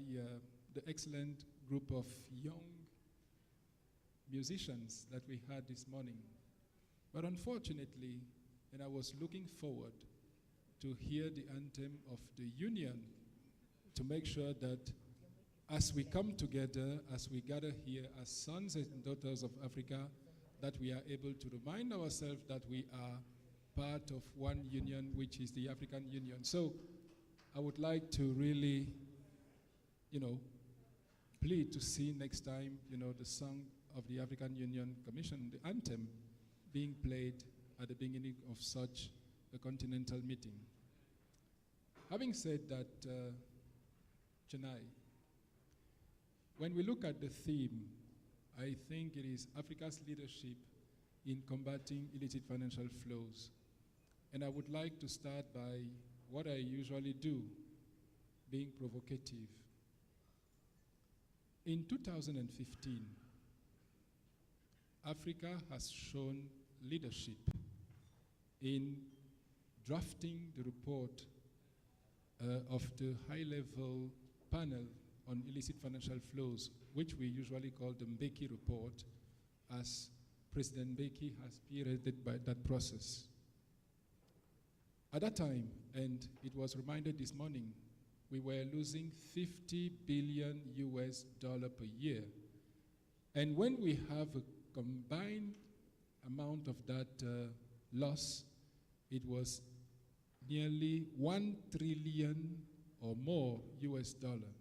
the excellent group of young musicians that we had this morning. But unfortunately, and I was looking forward to hear the anthem of the Union to make sure that as we come together, as we gather here as sons and daughters of Africa, that we are able to remind ourselves that we are part of one union, which is the African Union. So I would like to really, plead to see next time, the song of the African Union Commission, the anthem, being played at the beginning of such a continental meeting. Having said that, Chennai, when we look at the theme, I think it is Africa's leadership in combating illicit financial flows. And I would like to start by what I usually do, being provocative. In 2015, Africa has shown leadership in drafting the report of the high-level panel on illicit financial flows, which we usually call the Mbeki report, as President Mbeki has spearheaded by that process. At that time, and it was reminded this morning, we were losing $50 billion per year. And when we have a combined amount of that loss, it was nearly $1 trillion or more US dollar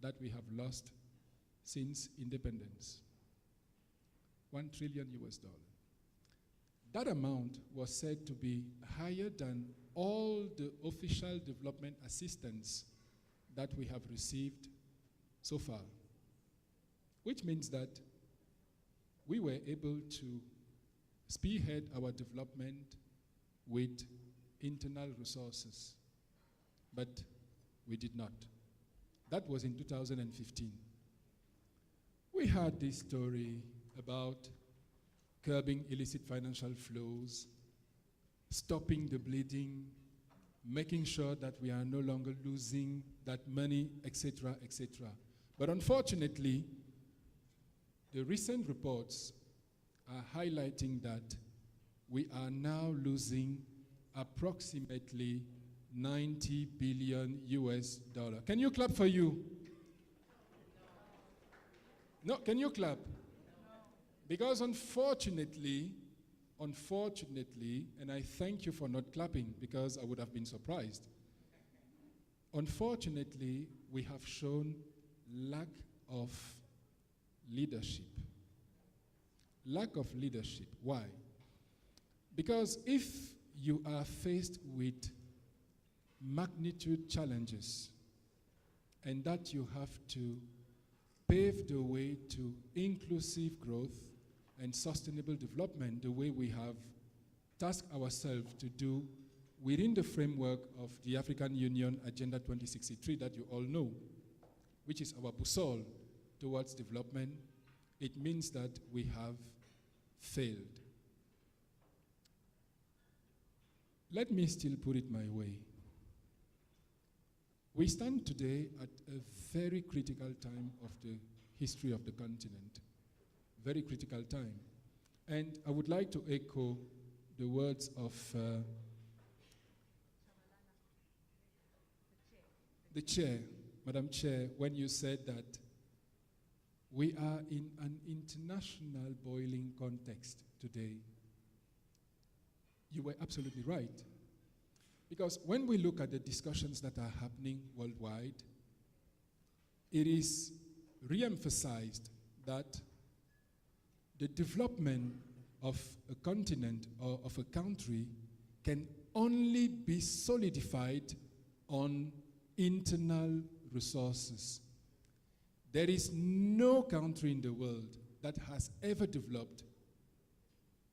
that we have lost since independence. $1 trillion US dollar. That amount was said to be higher than all the official development assistance that we have received so far, which means that we were able to spearhead our development with internal resources, but we did not. That was in 2015. We had this story about curbing illicit financial flows, stopping the bleeding, making sure that we are no longer losing that money, etc., etc. But unfortunately, the recent reports are highlighting that we are now losing approximately 90 billion US dollar. Can you clap for you? No, can you clap? Because unfortunately, and I thank you for not clapping because I would have been surprised. Unfortunately, we have shown lack of leadership. Lack of leadership. Why? Because if you are faced with magnitude challenges and that you have to pave the way to inclusive growth and sustainable development the way we have tasked ourselves to do within the framework of the African Union Agenda 2063 that you all know, which is our boussole towards development, it means that we have failed. Let me still put it my way. We stand today at a very critical time of the history of the continent. Very critical time. And I would like to echo the words of the chair, Madam Chair, when you said that we are in an international boiling context today. You were absolutely right. Because when we look at the discussions that are happening worldwide, it is re-emphasized that the development of a continent or of a country can only be solidified on internal resources. There is no country in the world that has ever developed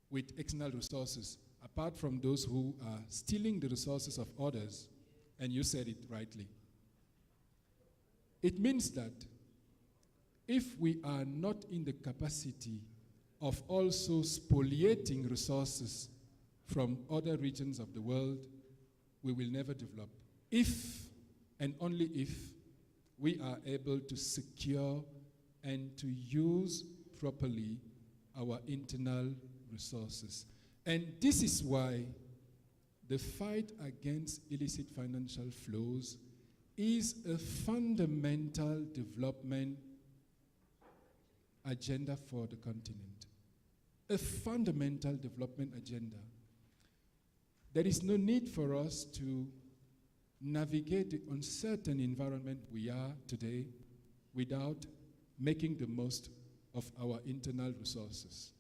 with external resources, apart from those who are stealing the resources of others, and you said it rightly. It means that if we are not in the capacity of also spoliating resources from other regions of the world, we will never develop. if and only if we are able to secure and to use properly our internal resources. And this is why the fight against illicit financial flows is a fundamental development agenda for the continent. A fundamental development agenda. There is no need for us to navigate the uncertain environment we are today without making the most of our internal resources.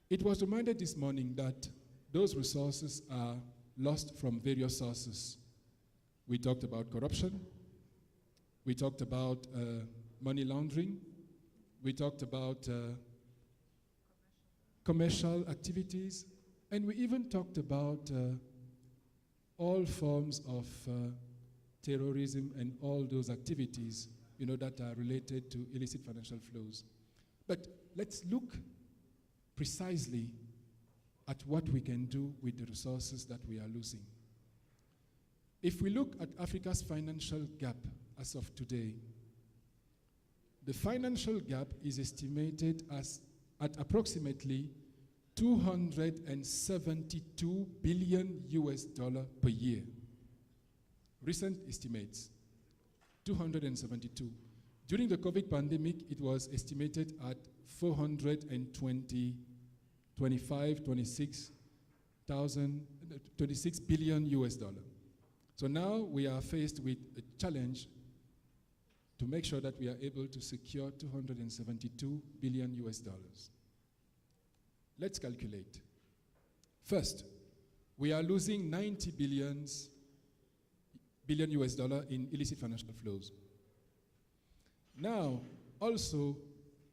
It was reminded this morning that those resources are lost from various sources. We talked about corruption, we talked about money laundering, we talked about commercial activities, and we even talked about all forms of terrorism and all those activities, that are related to illicit financial flows. But let's look precisely at what we can do with the resources that we are losing. If we look at Africa's financial gap as of today, the financial gap is estimated at approximately $272 billion per year. Recent estimates, 272. During the COVID pandemic, it was estimated at 26 billion US dollar. So now we are faced with a challenge to make sure that we are able to secure 272 billion US dollars. Let's calculate. First, we are losing 90 billion US dollar in illicit financial flows. Now, also,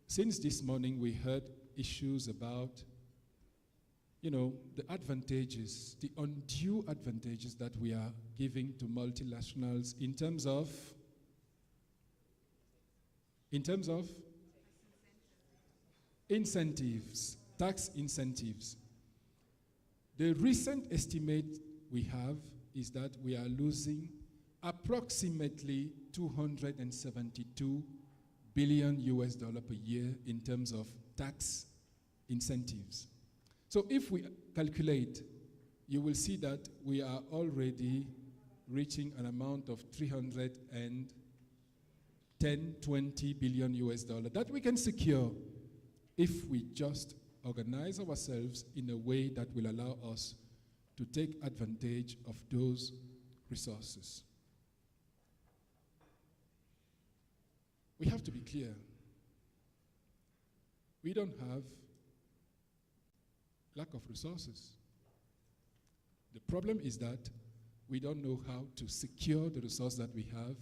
since this morning we heard issues about, the advantages, the undue advantages that we are giving to multinationals in terms of incentives, tax incentives. The recent estimate we have is that we are losing approximately 272 billion US dollar per year in terms of tax incentives. So if we calculate, you will see that we are already reaching an amount of 320 billion US dollar that we can secure if we just organize ourselves in a way that will allow us to take advantage of those resources. We have to be clear. We don't have lack of resources. The problem is that we don't know how to secure the resources that we have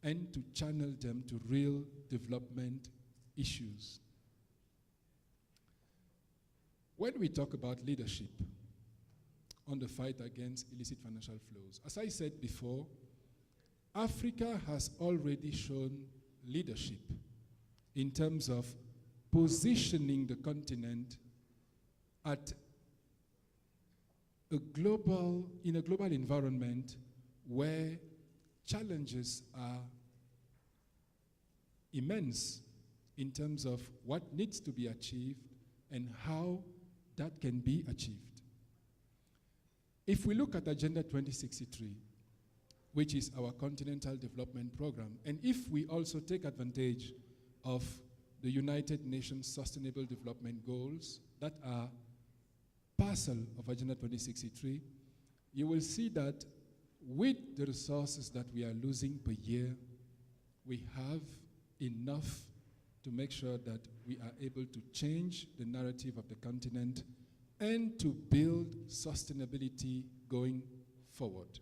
and to channel them to real development issues. When we talk about leadership on the fight against illicit financial flows, as I said before, Africa has already shown leadership in terms of positioning the continent at in a global environment where challenges are immense in terms of what needs to be achieved and how that can be achieved. If we look at Agenda 2063, which is our continental development program, and if we also take advantage of the United Nations Sustainable Development Goals that are parcel of Agenda 2063, you will see that with the resources that we are losing per year, we have enough to make sure that we are able to change the narrative of the continent and to build sustainability going forward.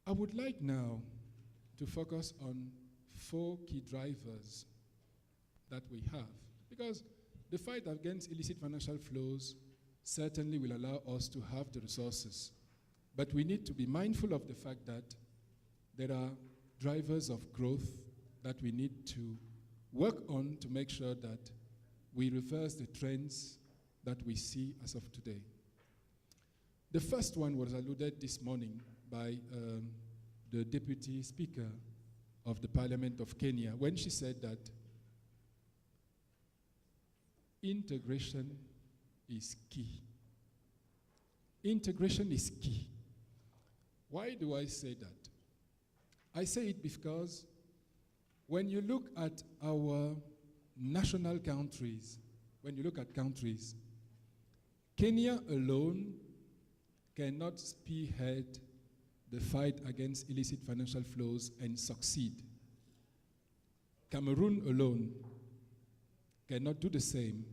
I would like now to focus on 4 key drivers that we have, because the fight against illicit financial flows certainly will allow us to have the resources, but we need to be mindful of the fact that there are drivers of growth that we need to work on to make sure that we reverse the trends that we see as of today. The first one was alluded this morning by the Deputy Speaker of the Parliament of Kenya when she said that integration is key. Integration is key. Why do I say that? I say it because when you look at our national countries, when you look at countries, Kenya alone cannot spearhead the fight against illicit financial flows and succeed. Cameroon alone cannot do the same.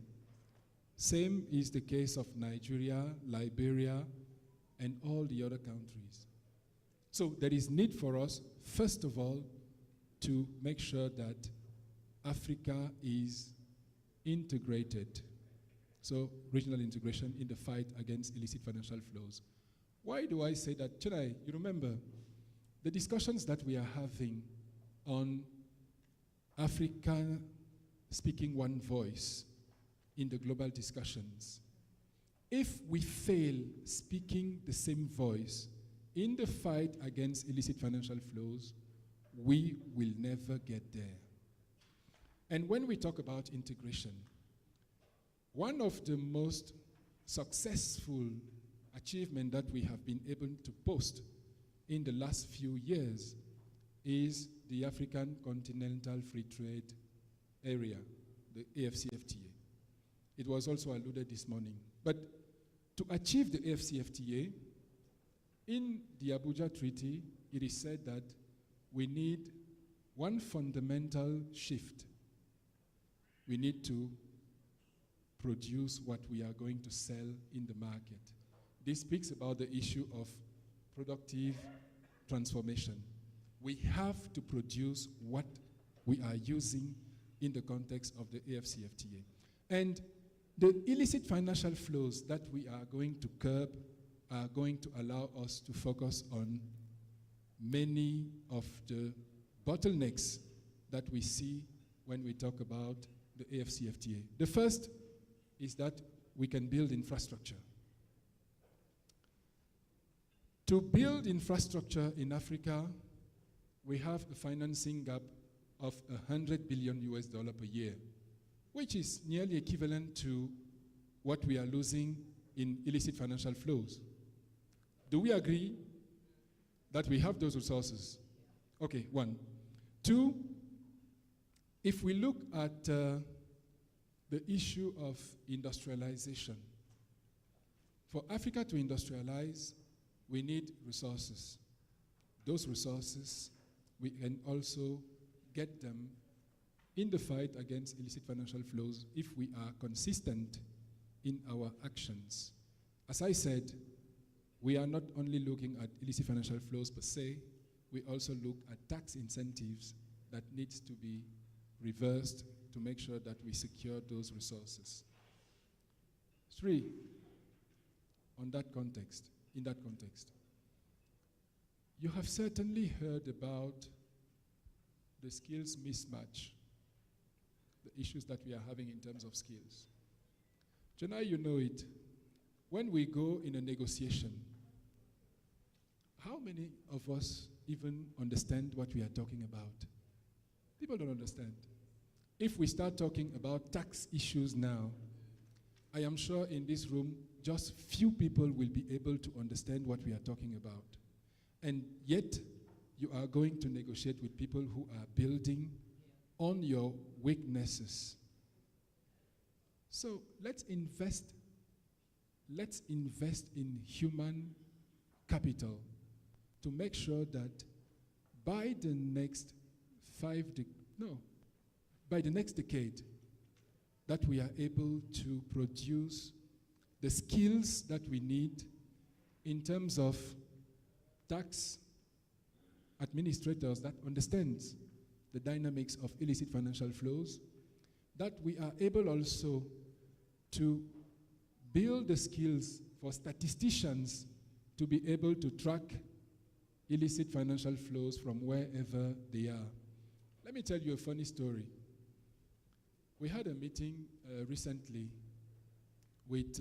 Same is the case of Nigeria, Liberia, and all the other countries. So there is need for us, first of all, to make sure that Africa is integrated. So regional integration in the fight against illicit financial flows. Why do I say that? Chennai, you remember the discussions that we are having on Africa speaking one voice in the global discussions. If we fail speaking the same voice in the fight against illicit financial flows, we will never get there. And when we talk about integration, one of the most successful achievement that we have been able to post in the last few years is the African Continental Free Trade Area, the AFCFTA. It was also alluded this morning. But to achieve the AFCFTA, in the Abuja Treaty, it is said that we need one fundamental shift. We need to produce what we are going to sell in the market. This speaks about the issue of productive transformation. We have to produce what we are using in the context of the AFCFTA. And the illicit financial flows that we are going to curb are going to allow us to focus on many of the bottlenecks that we see when we talk about the AFCFTA. The first is that we can build infrastructure. To build infrastructure in Africa, we have a financing gap of $100 billion per year, which is nearly equivalent to what we are losing in illicit financial flows. Do we agree that we have those resources? Okay, one. Two, if we look at the issue of industrialization, for Africa to industrialize, we need resources. Those resources, we can also get them in the fight against illicit financial flows if we are consistent in our actions. As I said, we are not only looking at illicit financial flows per se, we also look at tax incentives that needs to be reversed to make sure that we secure those resources. Three, in that context, you have certainly heard about the skills mismatch, the issues that we are having in terms of skills. Chennai, you know it. When we go in a negotiation, how many of us even understand what we are talking about? People don't understand. If we start talking about tax issues now, I am sure in this room, just few people will be able to understand what we are talking about. And yet, you are going to negotiate with people who are building on your weaknesses. So let's invest in human capital to make sure that by the next decade, that we are able to produce the skills that we need in terms of tax administrators that understands the dynamics of illicit financial flows, that we are able also to build the skills for statisticians to be able to track illicit financial flows from wherever they are. Let me tell you a funny story. We had a meeting recently with,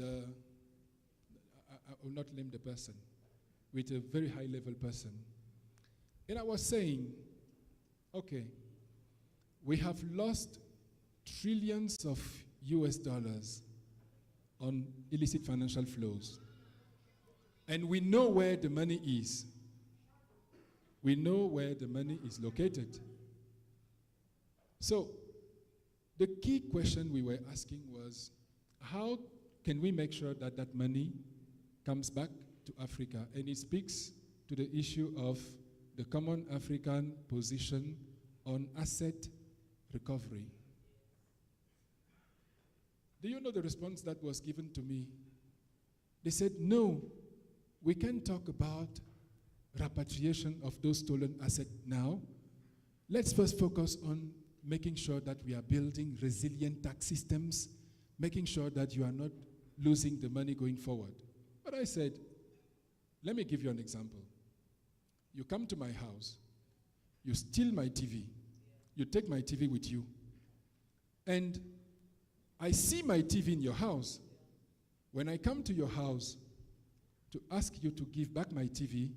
I will not name the person, with a very high level person. And I was saying, okay, we have lost trillions of US dollars on illicit financial flows. And we know where the money is. We know where the money is located. So, the key question we were asking was, how can we make sure that that money comes back to Africa? And it speaks to the issue of the common African position on asset recovery. Do you know the response that was given to me? They said, no, we can't talk about repatriation of those stolen assets now. Let's first focus on making sure that we are building resilient tax systems, making sure that you are not losing the money going forward. But I said, let me give you an example. You come to my house, you steal my TV, you take my TV with you, and I see my TV in your house. When I come to your house to ask you to give back my TV,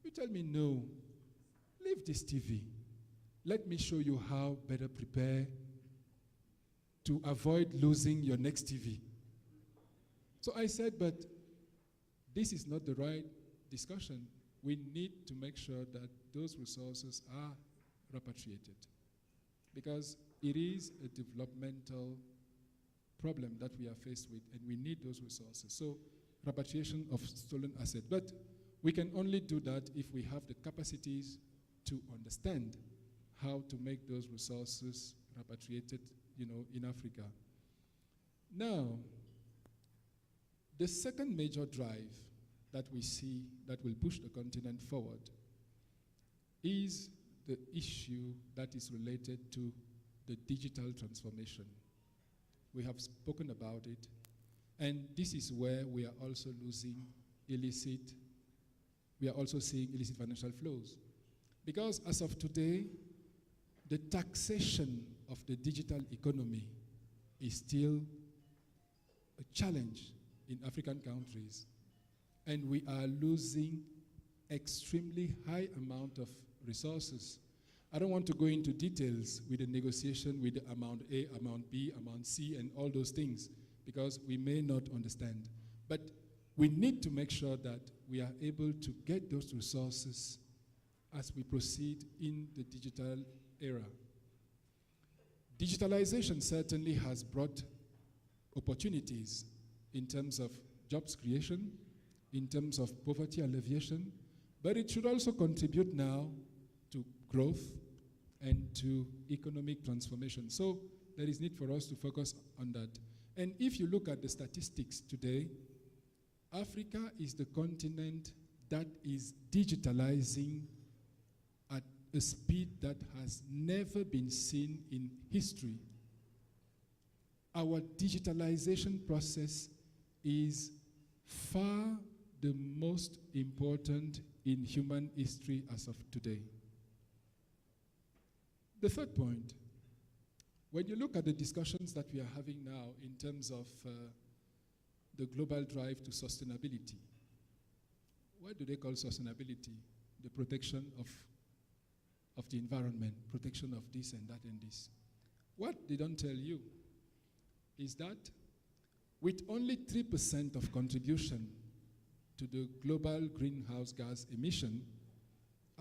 you tell me, no, leave this TV. Let me show you how better prepare to avoid losing your next TV. So I said, but this is not the right discussion. We need to make sure that those resources are repatriated, because it is a developmental problem that we are faced with, and we need those resources. So repatriation of stolen assets. But we can only do that if we have the capacities to understand how to make those resources repatriated, in Africa. Now, the second major drive that we see that will push the continent forward is the issue that is related to the digital transformation. We have spoken about it, and this is where we are also seeing illicit financial flows. Because as of today, the taxation of the digital economy is still a challenge in African countries, and we are losing extremely high amount of resources. I don't want to go into details with the negotiation with the amount A, amount B, amount C, and all those things, because we may not understand. But we need to make sure that we are able to get those resources as we proceed in the digital era. Digitalization certainly has brought opportunities in terms of jobs creation, in terms of poverty alleviation, but it should also contribute now to growth and to economic transformation. So there is need for us to focus on that. And if you look at the statistics today, Africa is the continent that is digitalizing at a speed that has never been seen in history. Our digitalization process is far the most important in human history as of today. The third point, when you look at the discussions that we are having now in terms of the global drive to sustainability, what do they call sustainability? The protection of the environment, protection of this and that and this. What they don't tell you is that with only 3% of contribution to the global greenhouse gas emission,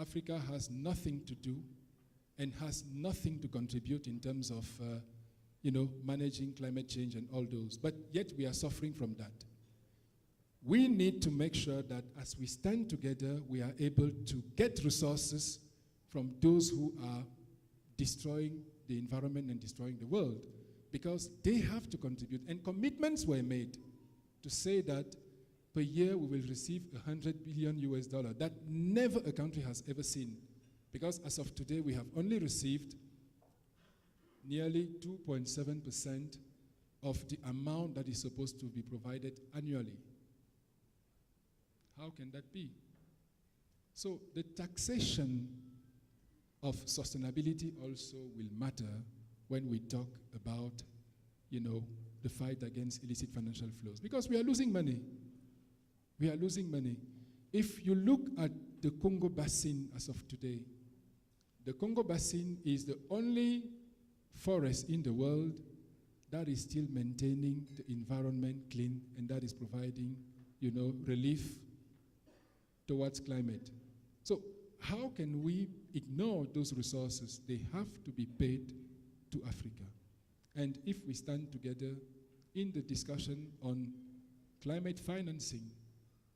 Africa has nothing to do and has nothing to contribute in terms of managing climate change and all those. But yet we are suffering from that. We need to make sure that as we stand together, we are able to get resources from those who are destroying the environment and destroying the world, because they have to contribute. And commitments were made to say that per year we will receive $100 billion US. That never a country has ever seen. Because as of today, we have only received nearly 2.7% of the amount that is supposed to be provided annually. How can that be? So the taxation of sustainability also will matter when we talk about, the fight against illicit financial flows, because we are losing money. We are losing money. If you look at the Congo Basin as of today, the Congo Basin is the only forest in the world that is still maintaining the environment clean and that is providing, relief towards climate. So how can we ignore those resources? They have to be paid to Africa. And if we stand together in the discussion on climate financing,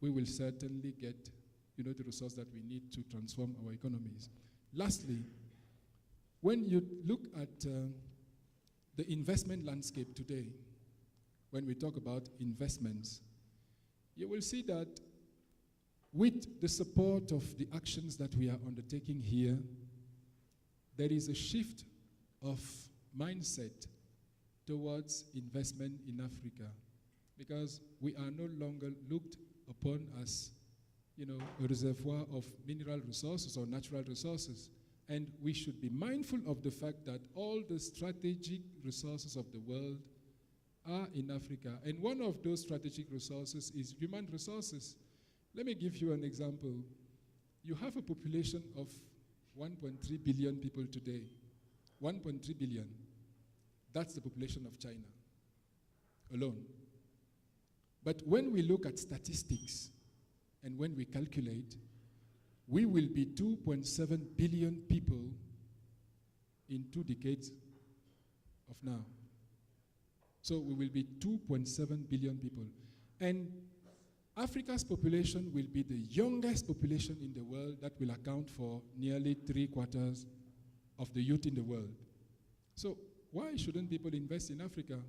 we will certainly get, the resource that we need to transform our economies. Lastly, when you look at the investment landscape today, when we talk about investments, you will see that with the support of the actions that we are undertaking here, there is a shift of mindset towards investment in Africa, because we are no longer looked upon as, a reservoir of mineral resources or natural resources. And we should be mindful of the fact that all the strategic resources of the world are in Africa. And one of those strategic resources is human resources. Let me give you an example. You have a population of 1.3 billion people today. 1.3 billion. That's the population of China alone. But when we look at statistics and when we calculate, we will be 2.7 billion people in 2 decades of now. So we will be 2.7 billion people. And Africa's population will be the youngest population in the world that will account for nearly 3/4 of the youth in the world. So why shouldn't people invest in Africa?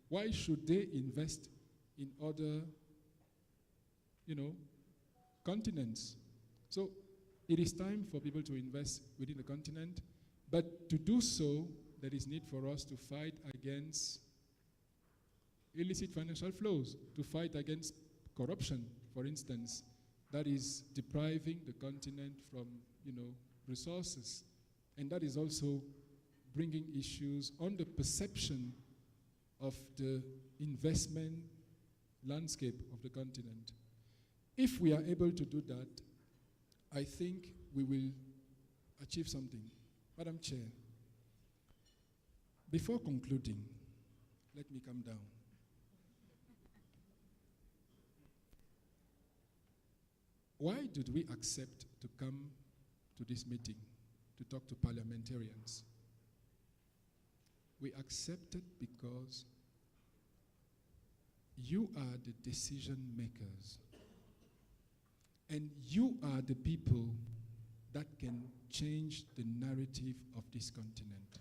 Why should they invest in other, continents? So it is time for people to invest within the continent, but to do so, there is need for us to fight against illicit financial flows, to fight against corruption, for instance, that is depriving the continent from, resources. And that is also bringing issues on the perception of the investment landscape of the continent. If we are able to do that, I think we will achieve something. Madam Chair, before concluding, let me come down. Why did we accept to come to this meeting to talk to parliamentarians? We accepted because you are the decision makers. And you are the people that can change the narrative of this continent.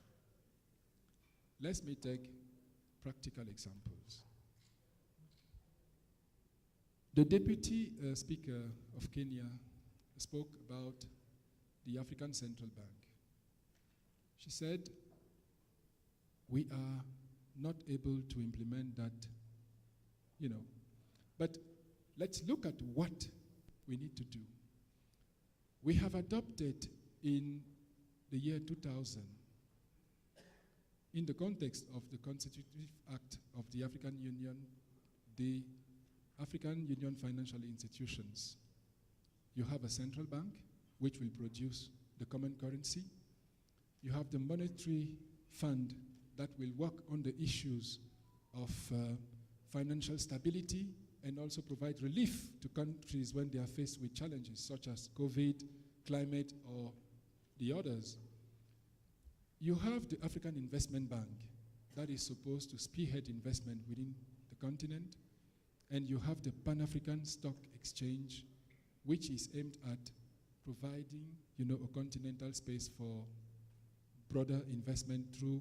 Let me take practical examples. The Deputy Speaker of Kenya spoke about the African Central Bank. She said, we are not able to implement that, But let's look at what we need to do. We have adopted in the year 2000, in the context of the Constitutive Act of the African Union, the African Union Financial Institutions. You have a central bank, which will produce the common currency. You have the monetary fund that will work on the issues of financial stability and also provide relief to countries when they are faced with challenges such as COVID, climate, or the others. You have the African Investment Bank that is supposed to spearhead investment within the continent, and you have the Pan-African Stock Exchange, which is aimed at providing, a continental space for broader investment through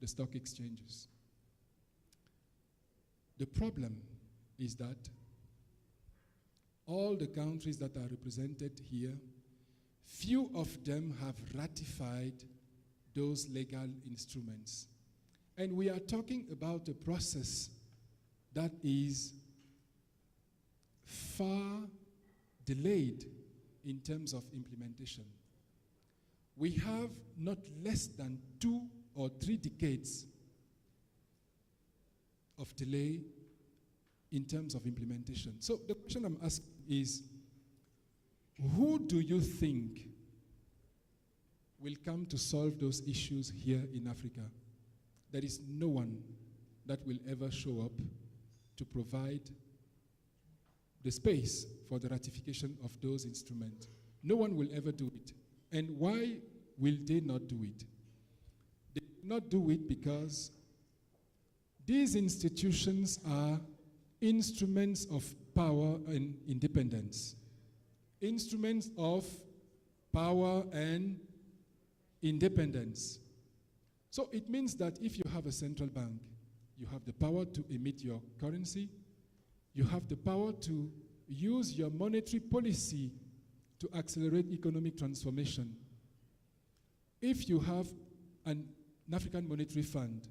the stock exchanges. The problem is that all the countries that are represented here, few of them have ratified those legal instruments. And we are talking about a process that is far delayed in terms of implementation. We have not less than 2 or 3 decades of delay in terms of implementation. So the question I'm asking is, who do you think will come to solve those issues here in Africa? There is no one that will ever show up to provide the space for the ratification of those instruments. No one will ever do it. And why will they not do it? They will not do it because these institutions are instruments of power and independence. Instruments of power and independence. So it means that if you have a central bank, you have the power to emit your currency, you have the power to use your monetary policy to accelerate economic transformation. If you have an African Monetary Fund,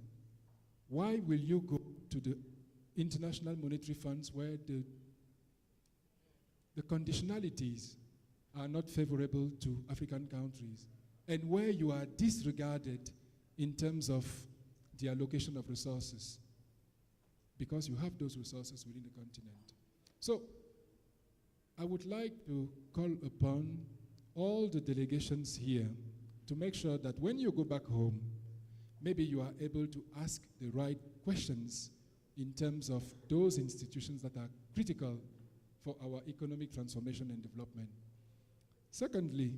why will you go to the international monetary funds where the conditionalities are not favorable to African countries and where you are disregarded in terms of the allocation of resources? Because you have those resources within the continent. So I would like to call upon all the delegations here to make sure that when you go back home, maybe you are able to ask the right questions in terms of those institutions that are critical for our economic transformation and development. Secondly,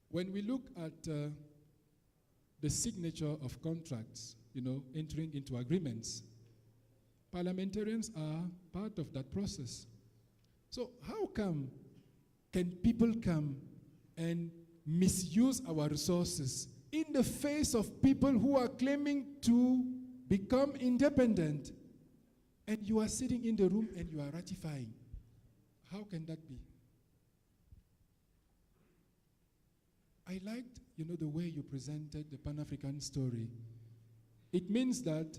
when we look at the signature of contracts, entering into agreements, parliamentarians are part of that process. So how come can people come and misuse our resources in the face of people who are claiming to become independent, and you are sitting in the room and you are ratifying? How can that be? I liked, the way you presented the Pan-African story. It means that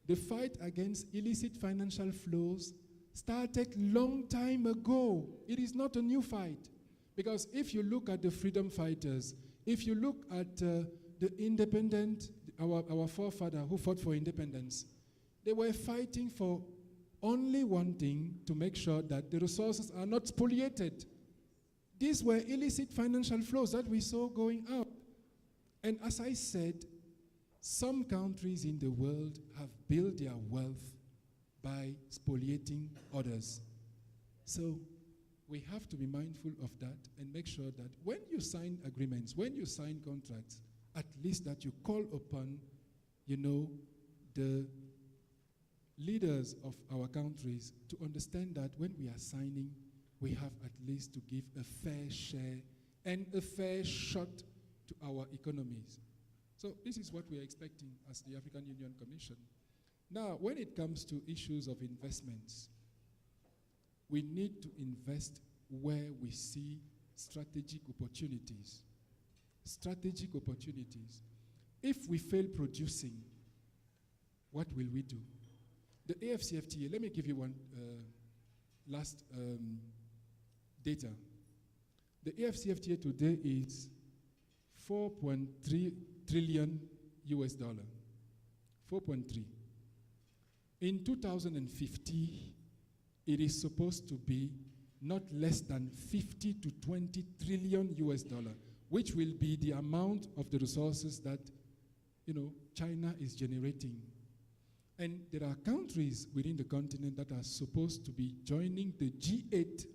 the fight against illicit financial flows started long time ago. It is not a new fight. Because if you look at the freedom fighters, if you look at the independent, our forefather who fought for independence, they were fighting for only one thing, to make sure that the resources are not spoliated. These were illicit financial flows that we saw going out. And as I said, some countries in the world have built their wealth by spoliating others. So we have to be mindful of that and make sure that when you sign agreements, when you sign contracts, at least that you call upon, the leaders of our countries to understand that when we are signing, we have at least to give a fair share and a fair shot to our economies. So this is what we are expecting as the African Union Commission. Now, when it comes to issues of investments, we need to invest where we see strategic opportunities. Strategic opportunities. If we fail producing, what will we do? The AFCFTA, let me give you one last data. The AFCFTA today is $4.3 trillion US. 4.3. In 2050, it is supposed to be not less than 50 to 20 trillion US dollar, which will be the amount of the resources that, China is generating. And there are countries within the continent that are supposed to be joining the G8.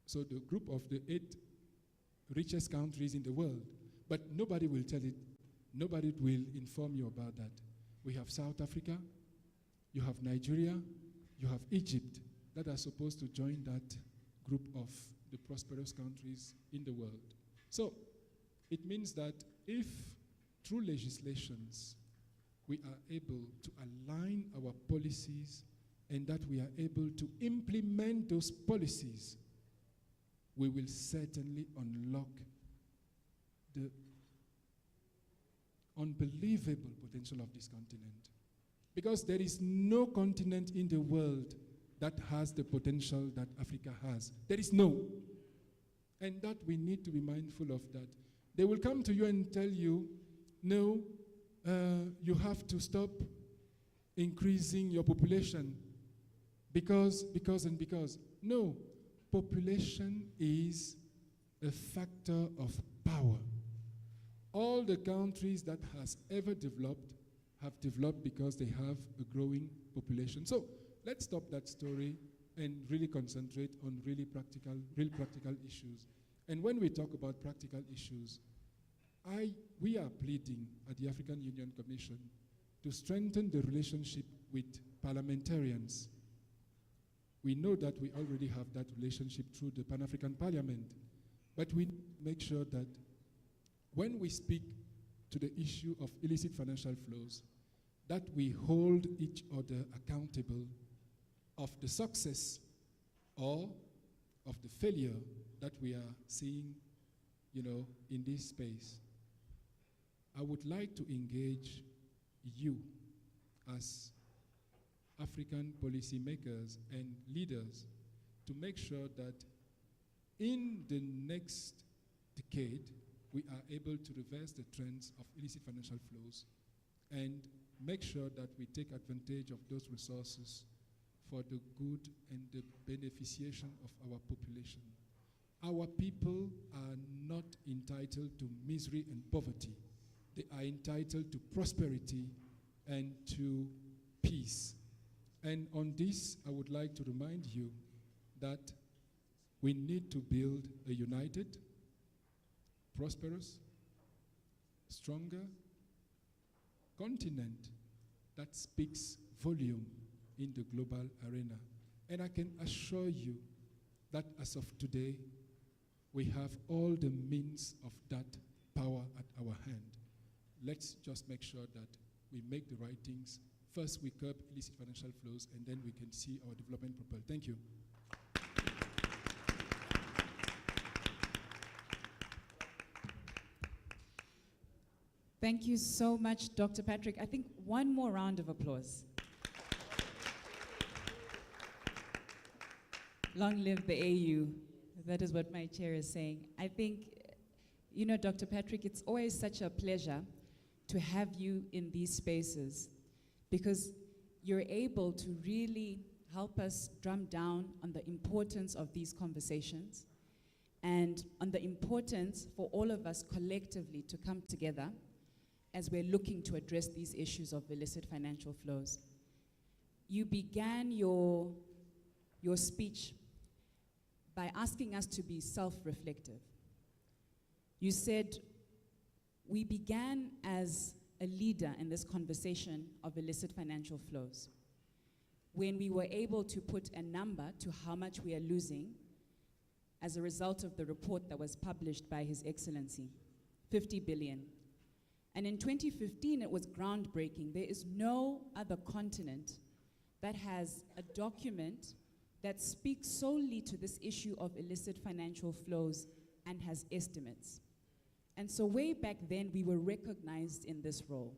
So the group of the 8 richest countries in the world. But nobody will tell it. Nobody will inform you about that. We have South Africa, you have Nigeria, you have Egypt that are supposed to join that group of the prosperous countries in the world. So it means that if through legislations we are able to align our policies and that we are able to implement those policies, we will certainly unlock the unbelievable potential of this continent. Because there is no continent in the world that has the potential that Africa has. There is no. And that we need to be mindful of that. They will come to you and tell you, no, you have to stop increasing your population because. No, population is a factor of power. All the countries that has ever developed have developed because they have a growing population. So let's stop that story and really concentrate on real practical issues. And when we talk about practical issues, we are pleading at the African Union Commission to strengthen the relationship with parliamentarians. We know that we already have that relationship through the Pan-African Parliament, but we make sure that when we speak to the issue of illicit financial flows, that we hold each other accountable of the success or of the failure that we are seeing, in this space. I would like to engage you as African policymakers and leaders to make sure that in the next decade, we are able to reverse the trends of illicit financial flows and make sure that we take advantage of those resources for the good and the beneficiation of our population. Our people are not entitled to misery and poverty. They are entitled to prosperity and to peace. And on this, I would like to remind you that we need to build a united, prosperous, stronger continent that speaks volume in the global arena. And I can assure you that as of today, we have all the means of that power at our hand. Let's just make sure that we make the right things. First, we curb illicit financial flows, and then we can see our development propel. Thank you. Thank you so much, Dr. Patrick. I think one more round of applause. Long live the AU. That is what my chair is saying. I think, Dr. Patrick, it's always such a pleasure to have you in these spaces because you're able to really help us drum down on the importance of these conversations and on the importance for all of us collectively to come together as we're looking to address these issues of illicit financial flows. You began your speech by asking us to be self-reflective. You said, we began as a leader in this conversation of illicit financial flows when we were able to put a number to how much we are losing as a result of the report that was published by His Excellency, 50 billion. And in 2015, it was groundbreaking. There is no other continent that has a document that speaks solely to this issue of illicit financial flows and has estimates. And so way back then, we were recognized in this role.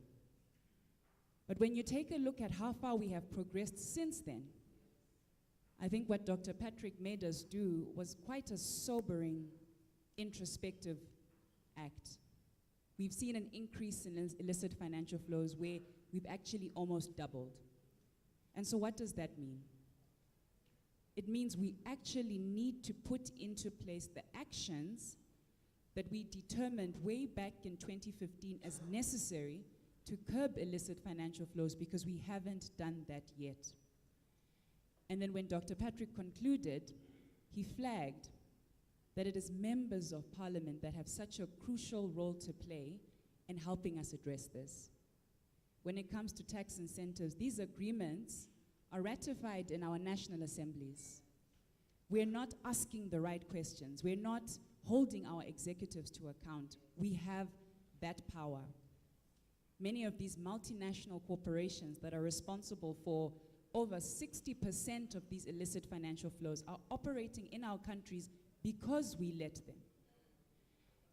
But when you take a look at how far we have progressed since then, I think what Dr. Patrick made us do was quite a sobering, introspective act. We've seen an increase in illicit financial flows where we've actually almost doubled. And so what does that mean? It means we actually need to put into place the actions that we determined way back in 2015 as necessary to curb illicit financial flows because we haven't done that yet. And then when Dr. Patrick concluded, he flagged that it is members of parliament that have such a crucial role to play in helping us address this. When it comes to tax incentives, these agreements are ratified in our national assemblies. We're not asking the right questions. We're not holding our executives to account. We have that power. Many of these multinational corporations that are responsible for over 60% of these illicit financial flows are operating in our countries because we let them.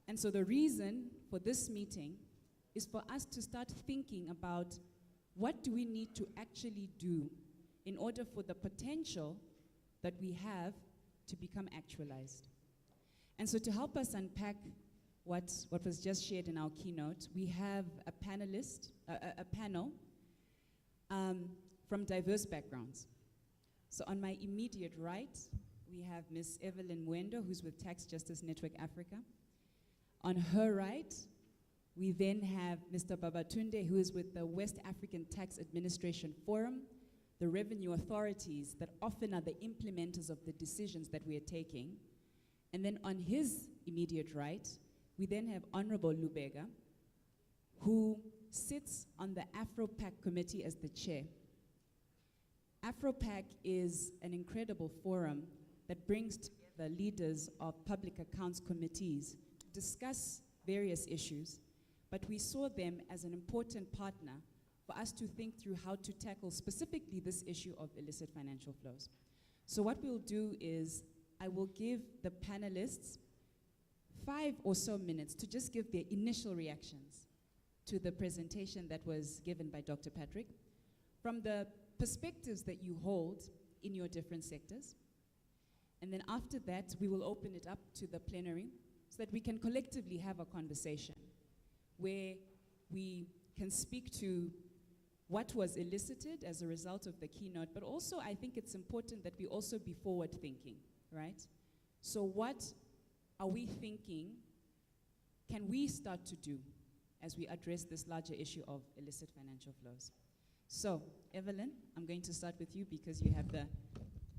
And so the reason for this meeting is for us to start thinking about what do we need to actually do in order for the potential that we have to become actualized. And so to help us unpack what was just shared in our keynote, we have a panel from diverse backgrounds. So on my immediate right, we have Ms. Evelyn Mwendo, who's with Tax Justice Network Africa. On her right, we then have Mr. Babatunde, who is with the West African Tax Administration Forum, the revenue authorities that often are the implementers of the decisions that we are taking. And then on his immediate right, we then have Honorable Lubega, who sits on the AfroPac committee as the chair. AfroPac is an incredible forum that brings together leaders of public accounts committees to discuss various issues, but we saw them as an important partner for us to think through how to tackle specifically this issue of illicit financial flows. So what we'll do is I will give the panelists 5 or so minutes to just give their initial reactions to the presentation that was given by Dr. Patrick from the perspectives that you hold in your different sectors. And then after that, we will open it up to the plenary so that we can collectively have a conversation where we can speak to what was elicited as a result of the keynote, but also I think it's important that we also be forward-thinking, right? So what are we thinking can we start to do as we address this larger issue of illicit financial flows? So, Evelyn, I'm going to start with you because you have the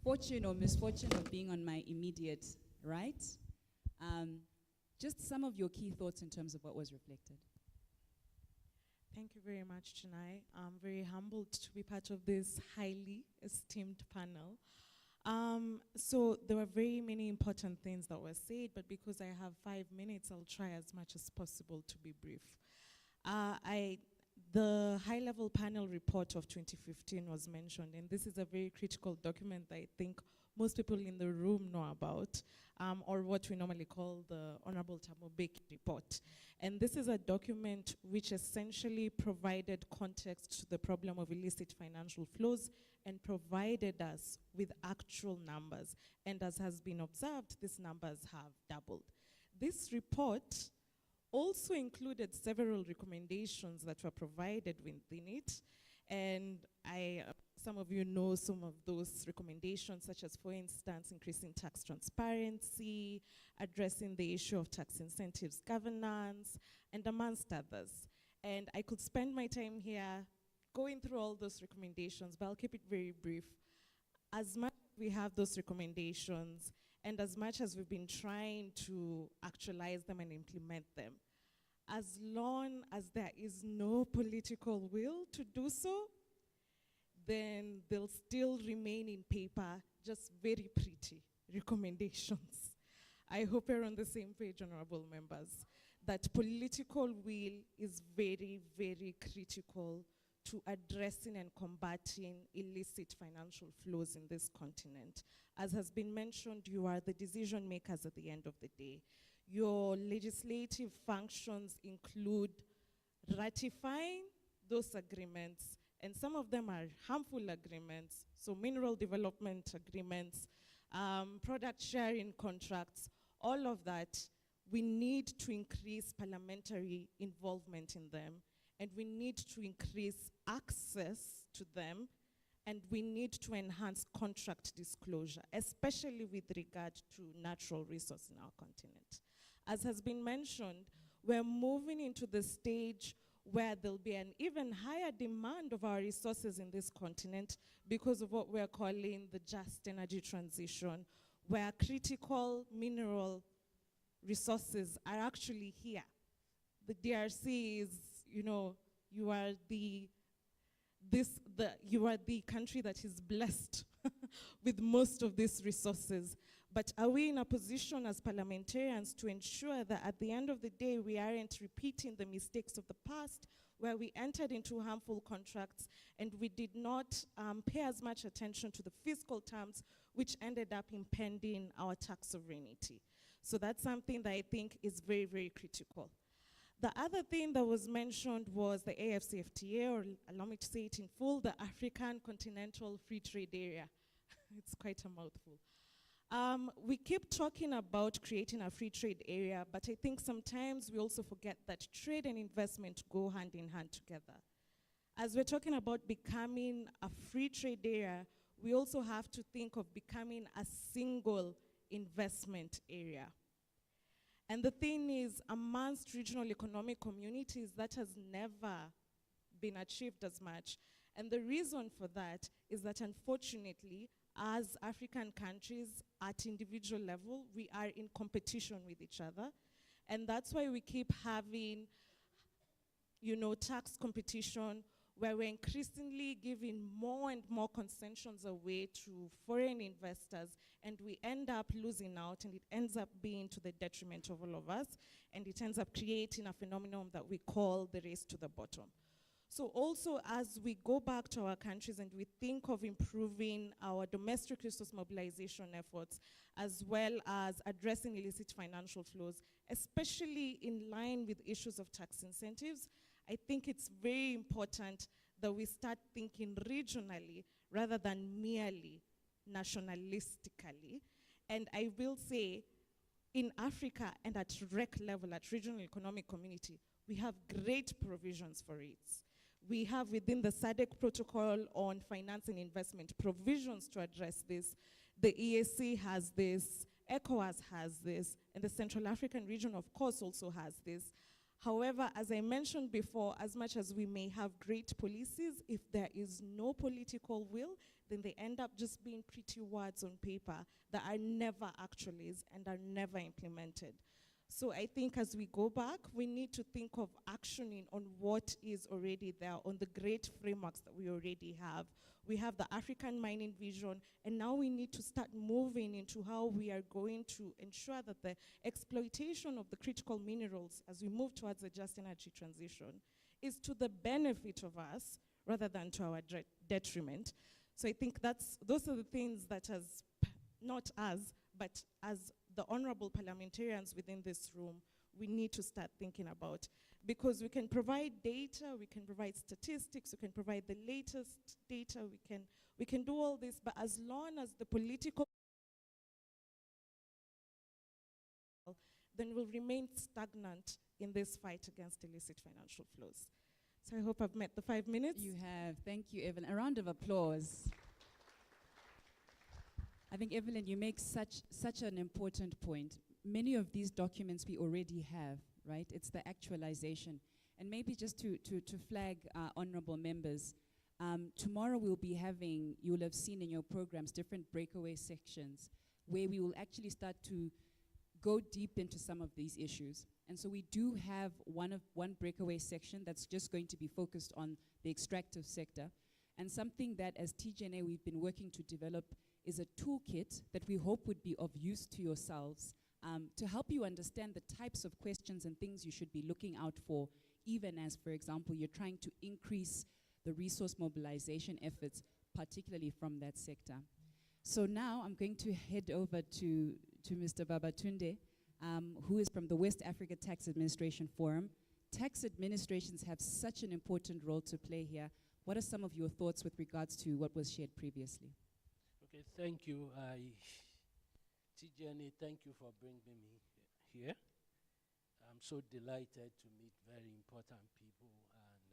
fortune or misfortune of being on my immediate right. Just some of your key thoughts in terms of what was reflected. Thank you very much, Chennai. I'm very humbled to be part of this highly esteemed panel. So there were very many important things that were said, but because I have 5 minutes, I'll try as much as possible to be brief. The high-level panel report of 2015 was mentioned, and this is a very critical document that I think most people in the room know about, or what we normally call the Honorable Thabo Mbeki report. And this is a document which essentially provided context to the problem of illicit financial flows and provided us with actual numbers. And as has been observed, these numbers have doubled. This report also included several recommendations that were provided within it. And some of you know some of those recommendations, such as, for instance, increasing tax transparency, addressing the issue of tax incentives governance, and amongst others. And I could spend my time here going through all those recommendations, but I'll keep it very brief. As much as we have those recommendations, and as much as we've been trying to actualize them and implement them, as long as there is no political will to do so, then they'll still remain in paper, just very pretty recommendations. I hope we're on the same page, honorable members, that political will is very, very critical to addressing and combating illicit financial flows in this continent. As has been mentioned, you are the decision makers at the end of the day. Your legislative functions include ratifying those agreements, and some of them are harmful agreements, so mineral development agreements, product sharing contracts, all of that. We need to increase parliamentary involvement in them, and we need to increase access to them, and we need to enhance contract disclosure, especially with regard to natural resources in our continent. As has been mentioned, we're moving into the stage where there'll be an even higher demand of our resources in this continent because of what we're calling the just energy transition, where critical mineral resources are actually here. The DRC is, you are the country that is blessed with most of these resources. But are we in a position as parliamentarians to ensure that at the end of the day, we aren't repeating the mistakes of the past, where we entered into harmful contracts and we did not pay as much attention to the fiscal terms, which ended up impeding our tax sovereignty? So that's something that I think is very, very critical. The other thing that was mentioned was the AfCFTA, or allow me to say it in full, the African Continental Free Trade Area. It's quite a mouthful. We keep talking about creating a free trade area, but I think sometimes we also forget that trade and investment go hand in hand together. As we're talking about becoming a free trade area, we also have to think of becoming a single investment area. And the thing is, amongst regional economic communities, that has never been achieved as much. And the reason for that is that, unfortunately, as African countries at individual level, we are in competition with each other. And that's why we keep having, tax competition, where we're increasingly giving more and more concessions away to foreign investors, and we end up losing out, and it ends up being to the detriment of all of us, and it ends up creating a phenomenon that we call the race to the bottom. So also, as we go back to our countries and we think of improving our domestic resource mobilization efforts, as well as addressing illicit financial flows, especially in line with issues of tax incentives, I think it's very important that we start thinking regionally rather than merely nationalistically. And I will say, in Africa and at REC level, at Regional Economic Community, we have great provisions for it. We have within the SADC protocol on finance and investment provisions to address this. The EAC has this, ECOWAS has this, and the Central African region, of course, also has this. However, as I mentioned before, as much as we may have great policies, if there is no political will, then they end up just being pretty words on paper that are never actualized and are never implemented. So I think as we go back, we need to think of actioning on what is already there, on the great frameworks that we already have. We have the African mining vision, and now we need to start moving into how we are going to ensure that the exploitation of the critical minerals as we move towards a just energy transition is to the benefit of us rather than to our detriment. So I think those are the things that not us, but as the honorable parliamentarians within this room, we need to start thinking about. Because we can provide data, we can provide statistics, we can provide the latest data, we can do all this, but as long as the political then we'll remain stagnant in this fight against illicit financial flows. So I hope I've met the 5 minutes. You have. Thank you, Evelyn. A round of applause. I think, Evelyn, you make such an important point. Many of these documents we already have, right? It's the actualization. And maybe just to flag honorable members, tomorrow we'll be having, you'll have seen in your programs, different breakaway sections where we will actually start to go deep into some of these issues. And so we do have one breakaway section that's just going to be focused on the extractive sector. And something that as TGNA we've been working to develop is a toolkit that we hope would be of use to yourselves to help you understand the types of questions and things you should be looking out for, even as, for example, you're trying to increase the resource mobilization efforts, particularly from that sector. So now I'm going to head over to Mr. Babatunde, who is from the West Africa Tax Administration Forum. Tax administrations have such an important role to play here. What are some of your thoughts with regards to what was shared previously? Okay, thank you. TGNA, thank you for bringing me here. I'm so delighted to meet very important people. And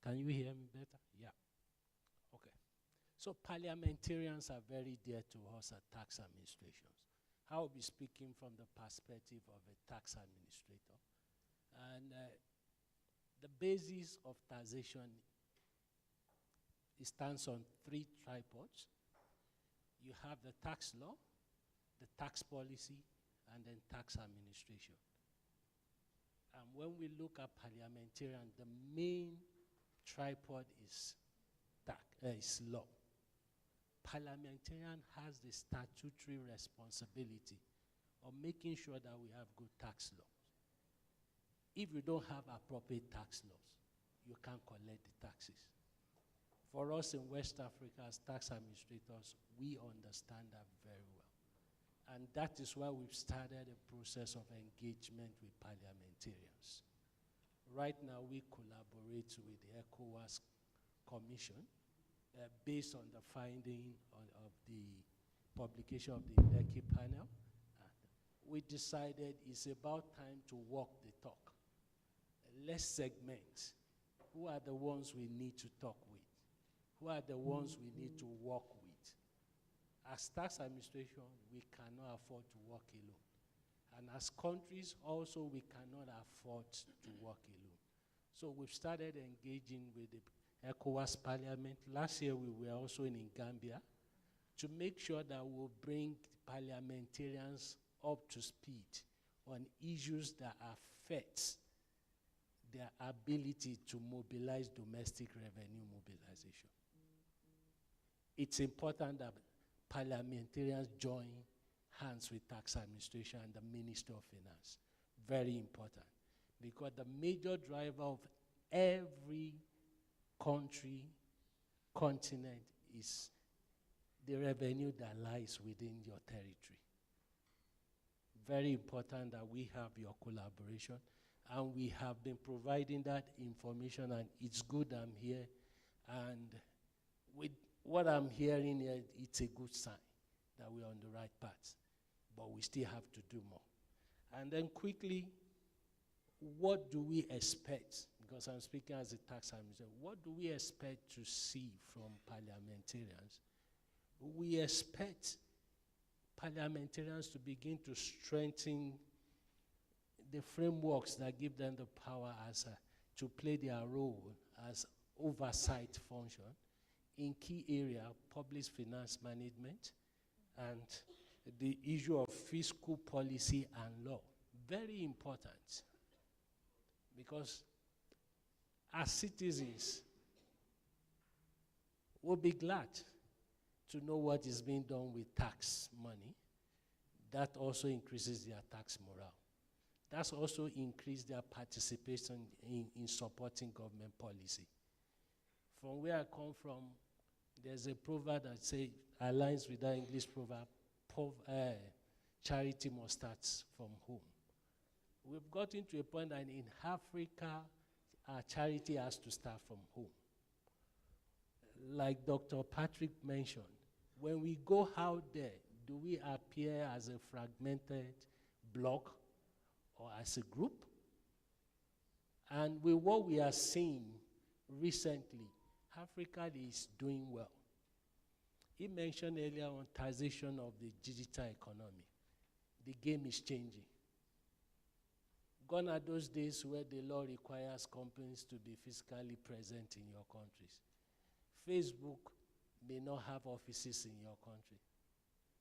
can you hear me better? Yeah. Okay. So parliamentarians are very dear to us at tax administrations. I will be speaking from the perspective of a tax administrator. And the basis of taxation, it stands on 3 tripods. You have the tax law, the tax policy, and then tax administration. And when we look at parliamentarian, the main tripod is law. Parliamentarian has the statutory responsibility of making sure that we have good tax laws. If you don't have appropriate tax laws, you can't collect the taxes. For us in West Africa as tax administrators, we understand that very well. And that is why we've started a process of engagement with parliamentarians. Right now, we collaborate with the ECOWAS Commission based on the finding of the publication of the Lekki panel. We decided it's about time to walk the talk. Let's segment. Who are the ones we need to talk with? who are the ones we need to work with. As tax administration, we cannot afford to work alone. And as countries, also, we cannot afford to work alone. So we've started engaging with the ECOWAS Parliament. Last year, we were also in Gambia to make sure that we'll bring parliamentarians up to speed on issues that affect their ability to mobilize domestic revenue mobilization. It's important that parliamentarians join hands with tax administration and the Minister of Finance. Very important. Because the major driver of every country, continent, is the revenue that lies within your territory. Very important that we have your collaboration, and we have been providing that information, and it's good I'm here. And with what I'm hearing here, it's a good sign that we're on the right path, but we still have to do more. And then quickly, what do we expect? Because I'm speaking as a tax administrator. What do we expect to see from parliamentarians? We expect parliamentarians to begin to strengthen the frameworks that give them the power to play their role as oversight function in key area, public finance management, and the issue of fiscal policy and law. Very important, because as citizens, we'll be glad to know what is being done with tax money. That also increases their tax morale. That's also increased their participation in supporting government policy. From where I come from, there's a proverb that says, aligns with that English proverb, charity must start from home. We've gotten to a point that in Africa, charity has to start from home. Like Dr. Patrick mentioned, when we go out there, do we appear as a fragmented block or as a group? And with what we are seeing recently, Africa is doing well. He mentioned earlier on taxation of the digital economy. The game is changing. Gone are those days where the law requires companies to be physically present in your countries. Facebook may not have offices in your country,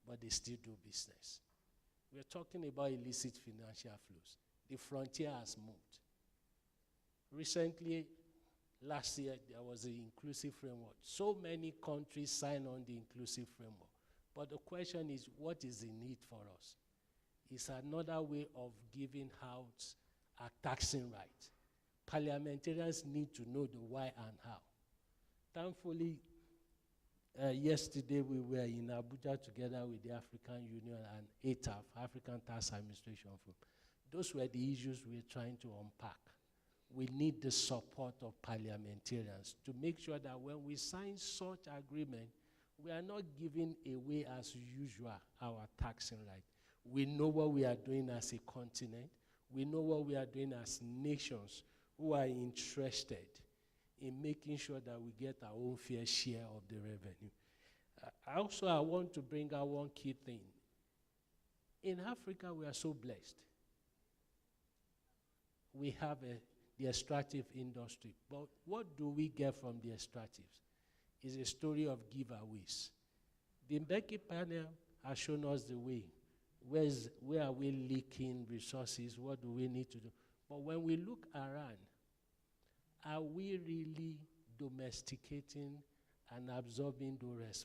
but they still do business. We're talking about illicit financial flows. The frontier has moved. Recently, last year, there was an inclusive framework. So many countries signed on the inclusive framework. But the question is, what is the need for us? It's another way of giving out a taxing right. Parliamentarians need to know the why and how. Thankfully, yesterday we were in Abuja together with the African Union and ATAF, African Tax Administration Forum. Those were the issues we were trying to unpack. We need the support of parliamentarians to make sure that when we sign such agreement, we are not giving away as usual our taxing right. We know what we are doing as a continent. We know what we are doing as nations who are interested in making sure that we get our own fair share of the revenue. I want to bring out one key thing. In Africa, we are so blessed. We have the extractive industry, but what do we get from the extractives? It's a story of giveaways. The Mbeki panel has shown us the way. Where are we leaking resources? What do we need to do? But when we look around, are we really domesticating and absorbing those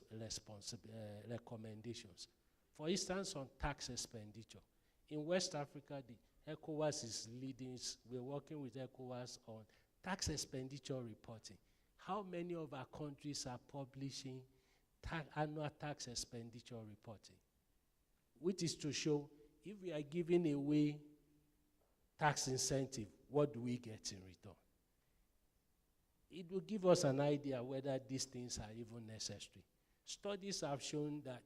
recommendations? For instance, on tax expenditure. In West Africa, the ECOWAS is leading. We're working with ECOWAS on tax expenditure reporting. How many of our countries are publishing annual tax expenditure reporting? Which is to show if we are giving away tax incentive, what do we get in return? It will give us an idea whether these things are even necessary. Studies have shown that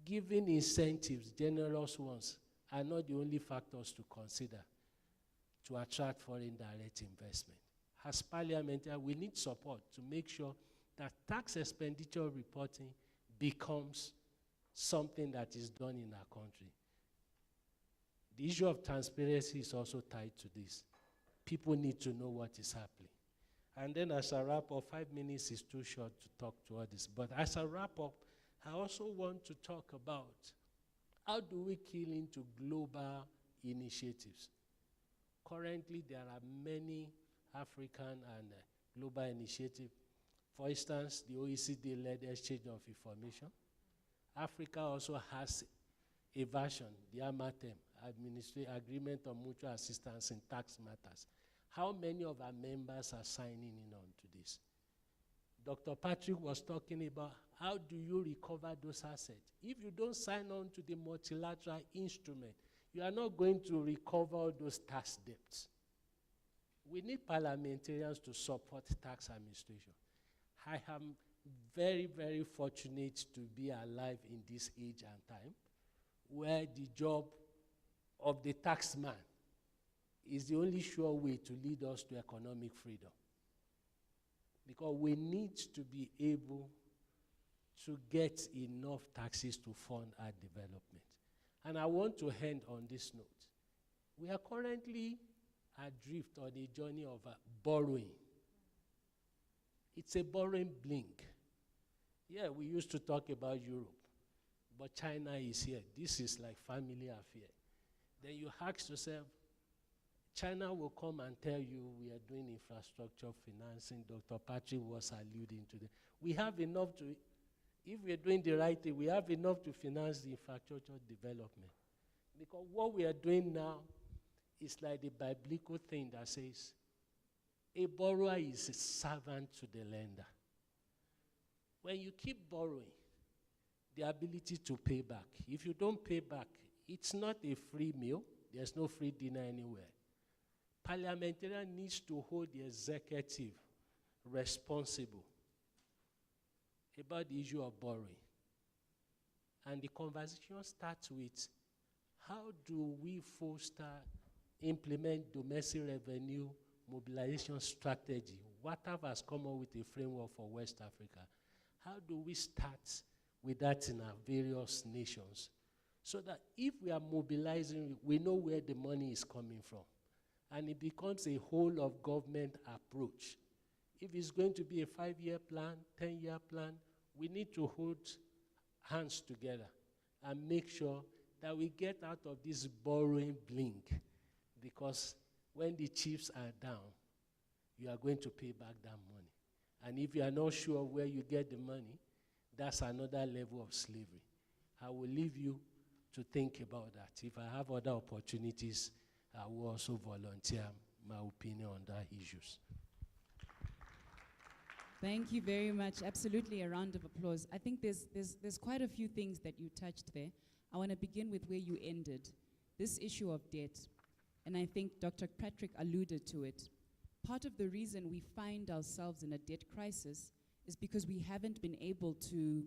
giving incentives, generous ones, are not the only factors to consider to attract foreign direct investment. As parliamentarians, we need support to make sure that tax expenditure reporting becomes something that is done in our country. The issue of transparency is also tied to this. People need to know what is happening. And then as a wrap up, 5 minutes is too short to talk to all this. But as a wrap up, I also want to talk about how do we kill into global initiatives. Currently, there are many African and global initiatives. For instance, the OECD-led exchange of information. Africa also has a version, the AMATEM, Agreement on Mutual Assistance in Tax Matters. How many of our members are signing in on to this? Dr. Patrick was talking about how do you recover those assets. If you don't sign on to the multilateral instrument, you are not going to recover all those tax debts. We need parliamentarians to support tax administration. I am very, very fortunate to be alive in this age and time where the job of the taxman is the only sure way to lead us to economic freedom. Because we need to be able to get enough taxes to fund our development. And I want to end on this note. We are currently adrift on a journey of borrowing. It's a borrowing blink. Yeah, we used to talk about Europe, but China is here. This is like family affair. Then you ask yourself, China will come and tell you we are doing infrastructure financing. Dr. Patrick was alluding to that. We have enough to, if we are doing the right thing, we have enough to finance the infrastructure development. Because what we are doing now is like the biblical thing that says, a borrower is a servant to the lender. When you keep borrowing, the ability to pay back. If you don't pay back, it's not a free meal. There's no free dinner anywhere. Parliamentarian needs to hold the executive responsible about the issue of borrowing. And the conversation starts with, how do we foster, implement domestic revenue mobilization strategy? WATAF has come up with a framework for West Africa. How do we start with that in our various nations? So that if we are mobilizing, we know where the money is coming from. And it becomes a whole of government approach. If it's going to be a 5-year plan, 10-year plan, we need to hold hands together and make sure that we get out of this borrowing blink. Because when the chips are down, you are going to pay back that money. And if you are not sure where you get the money, that's another level of slavery. I will leave you to think about that. If I have other opportunities, I will also volunteer my opinion on that issues. Thank you very much. Absolutely a round of applause. I think there's quite a few things that you touched there. I want to begin with where you ended, this issue of debt. And I think Dr. Patrick alluded to it. Part of the reason we find ourselves in a debt crisis is because we haven't been able to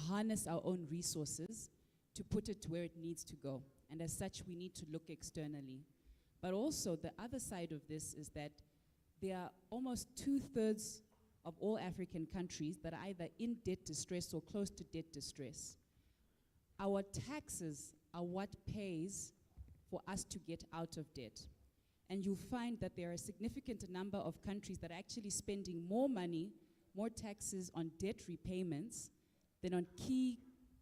harness our own resources to put it to where it needs to go. And as such, we need to look externally. But also, the other side of this is that there are almost 2/3 of all African countries that are either in debt distress or close to debt distress. Our taxes are what pays for us to get out of debt. And you'll find that there are a significant number of countries that are actually spending more money, more taxes on debt repayments than on key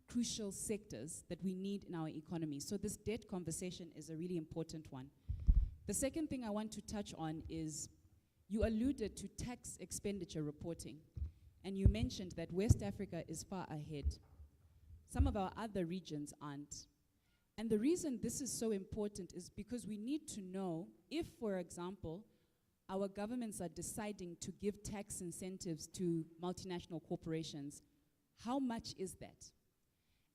crucial sectors that we need in our economy. So this debt conversation is a really important one. The second thing I want to touch on is you alluded to tax expenditure reporting, and you mentioned that West Africa is far ahead. Some of our other regions aren't. And the reason this is so important is because we need to know if, for example, our governments are deciding to give tax incentives to multinational corporations, how much is that?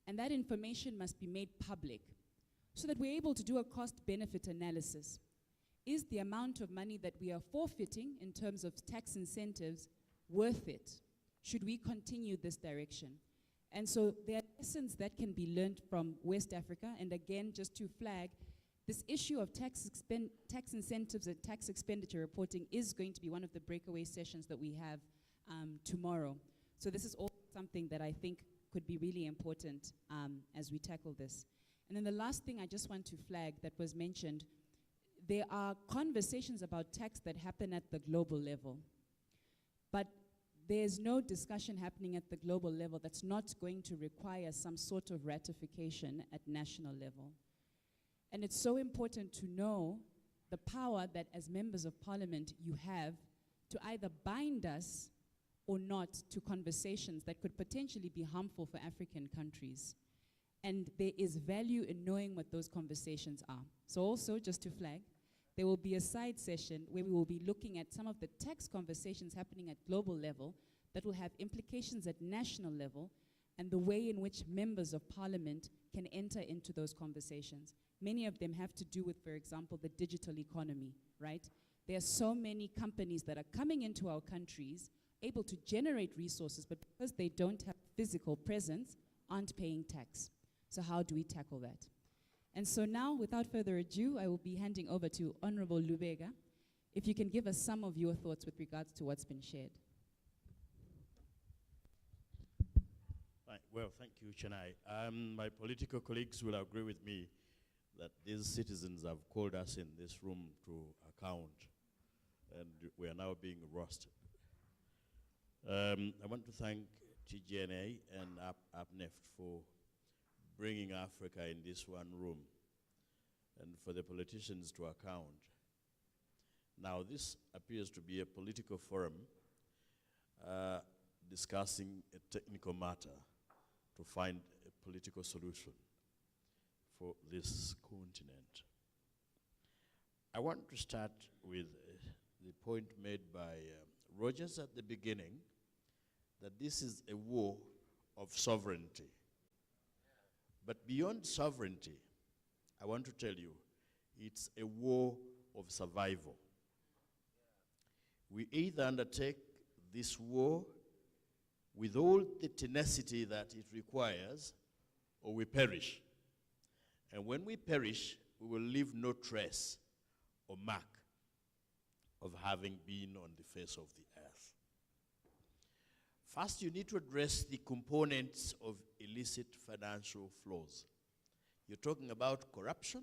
And that information must be made public so that we're able to do a cost-benefit analysis. Is the amount of money that we are forfeiting in terms of tax incentives worth it? Should we continue this direction? And so there are lessons that can be learned from West Africa. And again, just to flag, this issue of tax incentives and tax expenditure reporting is going to be one of the breakaway sessions that we have tomorrow. So this is all something that I think could be really important as we tackle this. And then the last thing I just want to flag that was mentioned, there are conversations about tax that happen at the global level. But there's no discussion happening at the global level that's not going to require some sort of ratification at national level. And it's so important to know the power that as members of parliament you have to either bind us or not to conversations that could potentially be harmful for African countries. And there is value in knowing what those conversations are. So also, just to flag, there will be a side session where we will be looking at some of the tax conversations happening at global level that will have implications at national level and the way in which members of parliament can enter into those conversations. Many of them have to do with, for example, the digital economy, right? There are so many companies that are coming into our countries able to generate resources, but because they don't have physical presence, aren't paying tax. So how do we tackle that? And so now, without further ado, I will be handing over to Honorable Lubega. If you can give us some of your thoughts with regards to what's been shared. Right. Well, thank you, Chennai. My political colleagues will agree with me that these citizens have called us in this room to account, and we are now being roasted. I want to thank TGNA and APNEFT for bringing Africa in this one room and for the politicians to account. Now, this appears to be a political forum discussing a technical matter to find a political solution for this continent. I want to start with the point made by Rogers at the beginning, that this is a war of sovereignty. But beyond sovereignty, I want to tell you, it's a war of survival. We either undertake this war with all the tenacity that it requires, or we perish. And when we perish, we will leave no trace or mark of having been on the face of the earth. First, you need to address the components of illicit financial flows. You're talking about corruption,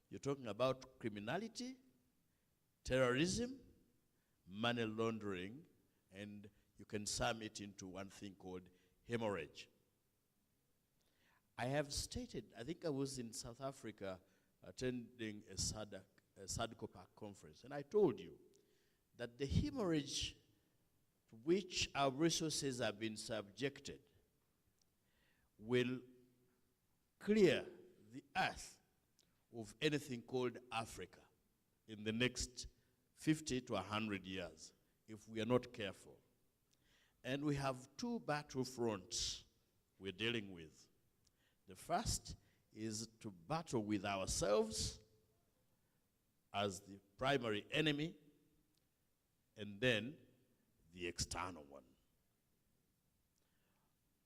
you're talking about criminality, terrorism, money laundering, and you can sum it into one thing called hemorrhage. I have stated, I think I was in South Africa attending a SADCOPAC conference, and I told you that the hemorrhage to which our resources have been subjected will clear the earth of anything called Africa in the next 50 to 100 years if we are not careful. And we have two battle fronts we're dealing with. The first is to battle with ourselves as the primary enemy, and then the external one.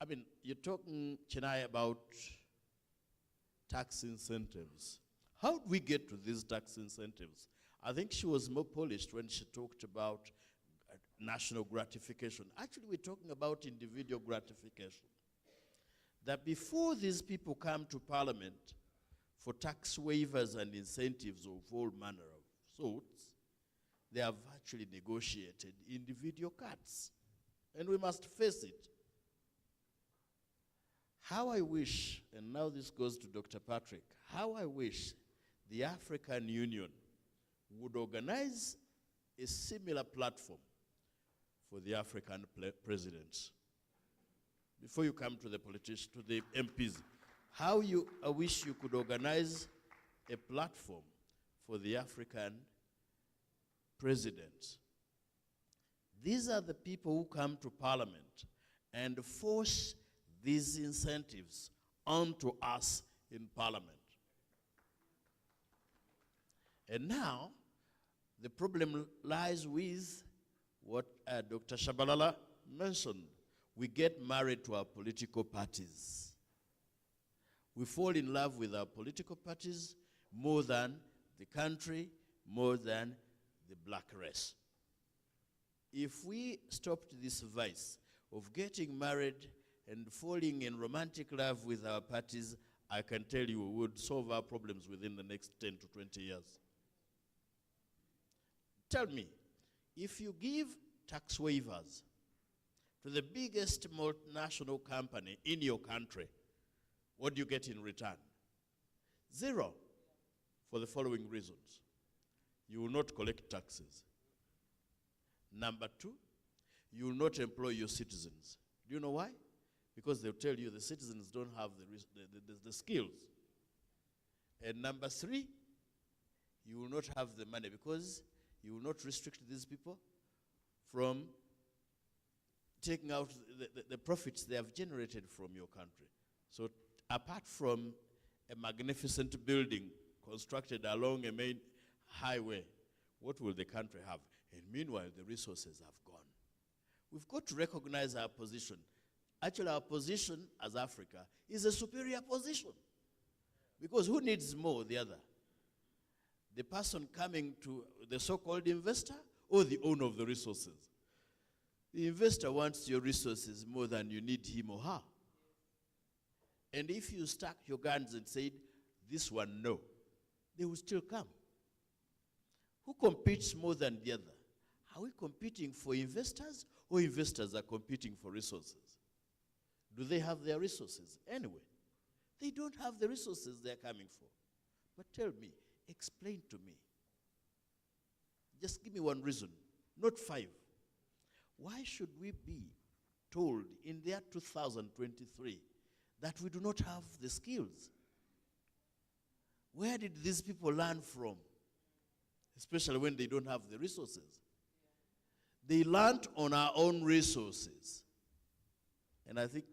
I mean, you're talking, Chennai, about tax incentives. How do we get to these tax incentives? I think she was more polished when she talked about national gratification. Actually, we're talking about individual gratification. That before these people come to Parliament for tax waivers and incentives of all manner of sorts, they have actually negotiated individual cuts. And we must face it. How I wish, and now this goes to Dr. Patrick, how I wish the African Union would organize a similar platform for the African presidents. Before you come to the politicians, to the MPs, I wish you could organize a platform for the African presidents. These are the people who come to Parliament and force these incentives onto us in Parliament. And now, the problem lies with what Dr. Shabalala mentioned. We get married to our political parties. We fall in love with our political parties more than the country, more than the black race. if we stopped this vice of getting married and falling in romantic love with our parties, I can tell you we would solve our problems within the next 10 to 20 years. Tell me, if you give tax waivers to the biggest multinational company in your country, what do you get in return? Zero, for the following reasons. You will not collect taxes. Number two, you will not employ your citizens. Do you know why? Because they'll tell you the citizens don't have the skills. And number three, you will not have the money because you will not restrict these people from taking out the profits they have generated from your country. So apart from a magnificent building constructed along a main highway, what will the country have? And meanwhile, the resources have gone. We've got to recognize our position. Actually, our position as Africa is a superior position. Because who needs more, the other? The person coming to the so-called investor or the owner of the resources? The investor wants your resources more than you need him or her. And if you stuck your guns and said, this one, no, they will still come. Who competes more than the other? Are we competing for investors or investors are competing for resources? Do they have their resources? Anyway, they don't have the resources they're coming for. But tell me, explain to me. Just give me one reason, not five. Why should we be told in the year 2023 that we do not have the skills? Where did these people learn from? Especially when they don't have the resources. They learned on our own resources. And I think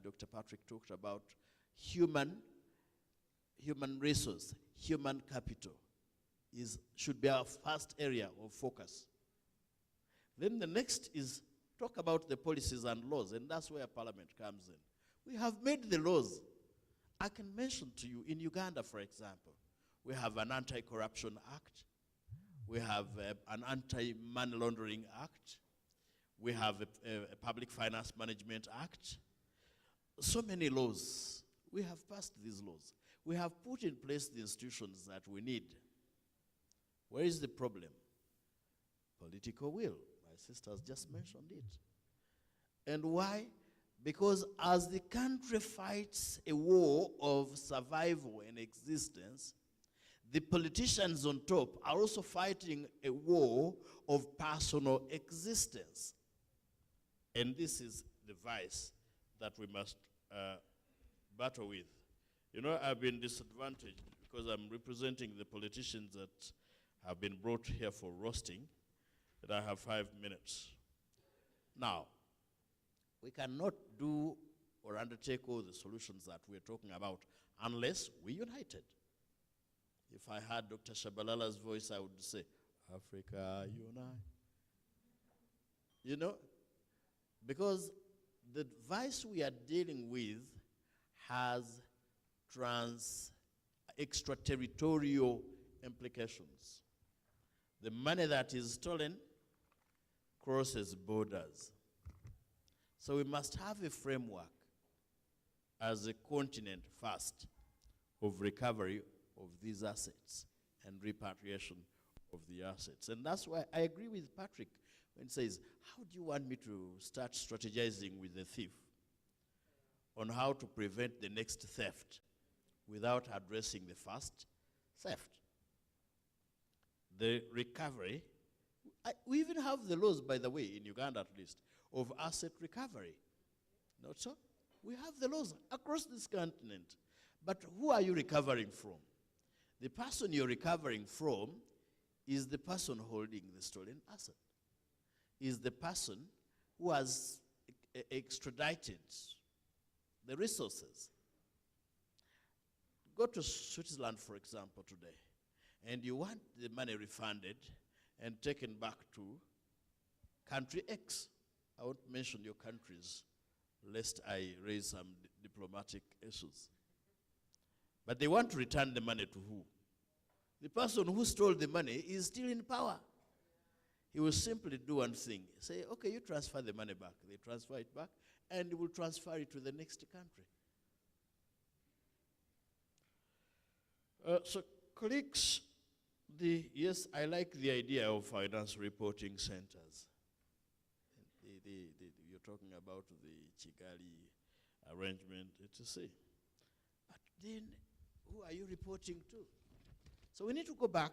Dr. Patrick talked about human resource, human capital should be our first area of focus. Then the next is talk about the policies and laws, and that's where Parliament comes in. We have made the laws. I can mention to you, in Uganda, for example, we have an Anti-Corruption Act. We have an Anti-Money Laundering Act. We have a Public Finance Management Act. So many laws. We have passed these laws. We have put in place the institutions that we need. Where is the problem? Political will. My sister has just mentioned it. And why? Because as the country fights a war of survival and existence, the politicians on top are also fighting a war of personal existence. And this is the vice that we must battle with. You know, I've been disadvantaged because I'm representing the politicians that have been brought here for roasting, that I have 5 minutes. Now, we cannot do or undertake all the solutions that we're talking about unless we're united. If I had Dr. Shabalala's voice, I would say, Africa, unite. You know, because the vice we are dealing with has extraterritorial implications. The money that is stolen crosses borders. So we must have a framework as a continent first of recovery of these assets and repatriation of the assets. And that's why I agree with Patrick when he says, how do you want me to start strategizing with the thief on how to prevent the next theft without addressing the first theft? The recovery, we even have the laws, by the way, in Uganda at least, of asset recovery. Not so? We have the laws across this continent. But who are you recovering from? The person you're recovering from is the person holding the stolen asset, is the person who has extradited the resources. Go to Switzerland, for example, today, and you want the money refunded and taken back to country X. I won't mention your countries, lest I raise some diplomatic issues. But they want to return the money to who? The person who stole the money is still in power. He will simply do one thing. Say, okay, you transfer the money back. They transfer it back, and he will transfer it to the next country. So, colleagues, yes, I like the idea of finance reporting centers. You're talking about the Kigali arrangement, to see. But then, who are you reporting to? So we need to go back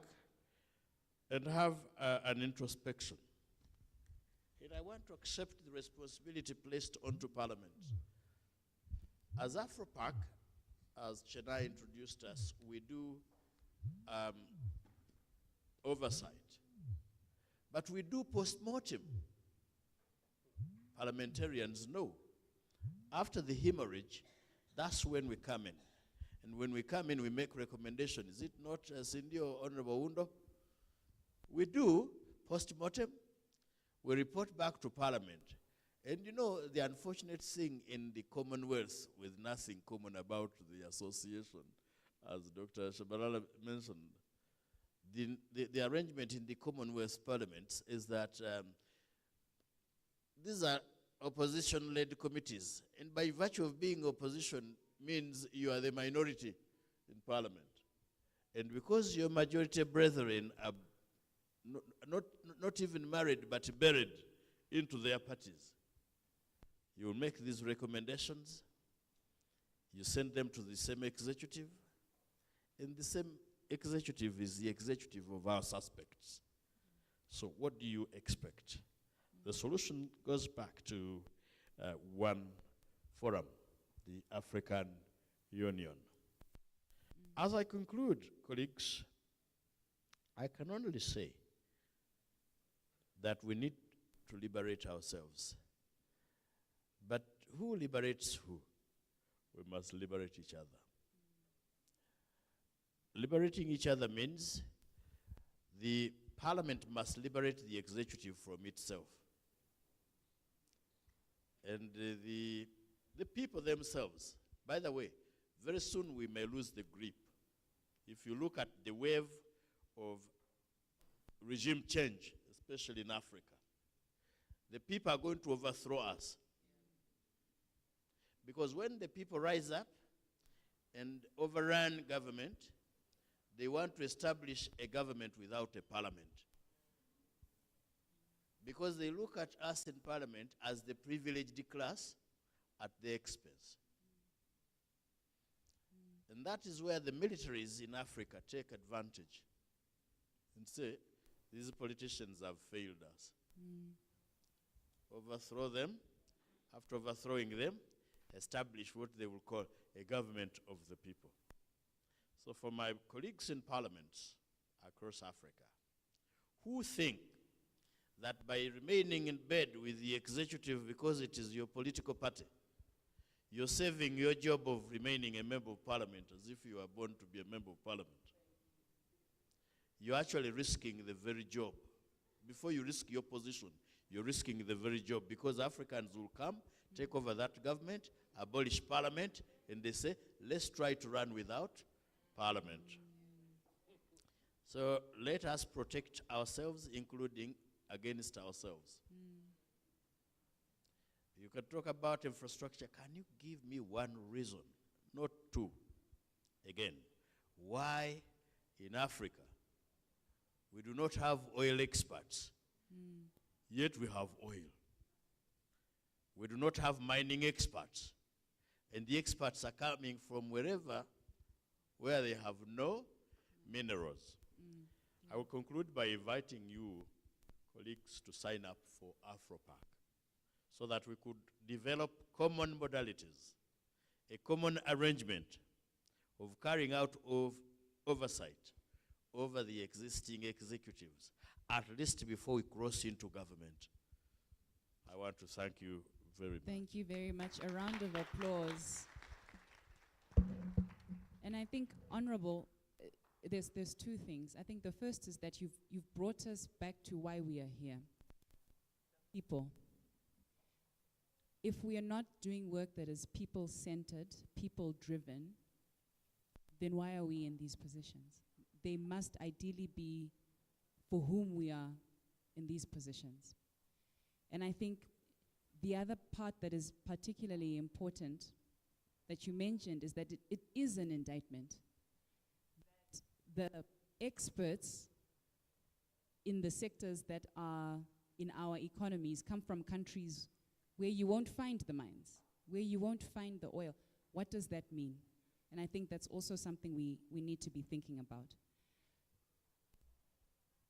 and have an introspection. And I want to accept the responsibility placed onto Parliament. As AfroPac, as Chennai introduced us, we do oversight. But we do post-mortem. Parliamentarians know. After the hemorrhage, that's when we come in. And when we come in, we make recommendations. Is it not, Cindy or Honorable Undo? We do post-mortem. We report back to Parliament. And you know, the unfortunate thing in the Commonwealth, with nothing common about the association, as Dr. Shabalala mentioned, the arrangement in the Commonwealth parliaments is that these are opposition-led committees. And by virtue of being opposition means you are the minority in Parliament. And because your majority brethren are not even married but buried into their parties, you will make these recommendations, you send them to the same executive, and the same executive is the executive of our suspects. So what do you expect? The solution goes back to one forum, the African Union. As I conclude, colleagues, I can only say that we need to liberate ourselves. But who liberates who? We must liberate each other. Liberating each other means the Parliament must liberate the executive from itself. And the people themselves, by the way, very soon we may lose the grip. If you look at the wave of regime change, especially in Africa, the people are going to overthrow us. Because when the people rise up and overrun government, they want to establish a government without a parliament. Because they look at us in parliament as the privileged class at their expense. And that is where the militaries in Africa take advantage and say, these politicians have failed us. Overthrow them. After overthrowing them, establish what they will call a government of the people. So for my colleagues in parliaments across Africa, who think that by remaining in bed with the executive because it is your political party, you're saving your job of remaining a member of parliament as if you are born to be a member of parliament, you're actually risking the very job. Before you risk your position, you're risking the very job, because Africans will come, take over that government, abolish parliament, and they say, let's try to run without parliament. So let us protect ourselves, including against ourselves. You can talk about infrastructure. Can you give me one reason, not two, again, why in Africa we do not have oil experts, yet we have oil? We do not have mining experts, and the experts are coming from wherever where they have no minerals. I will conclude by inviting you, colleagues, to sign up for AfroPac so that we could develop common modalities, a common arrangement of carrying out of oversight over the existing executives, at least before we cross into government. I want to thank you very much. Thank you very much. A round of applause. And I think, Honorable, there's two things. I think the first is that you've brought us back to why we are here. People. If we are not doing work that is people-centered, people-driven, then why are we in these positions? They must ideally be for whom we are in these positions. And I think the other part that is particularly important that you mentioned is that it is an indictment. That the experts in the sectors that are in our economies come from countries where you won't find the mines, where you won't find the oil. What does that mean? And I think that's also something we need to be thinking about.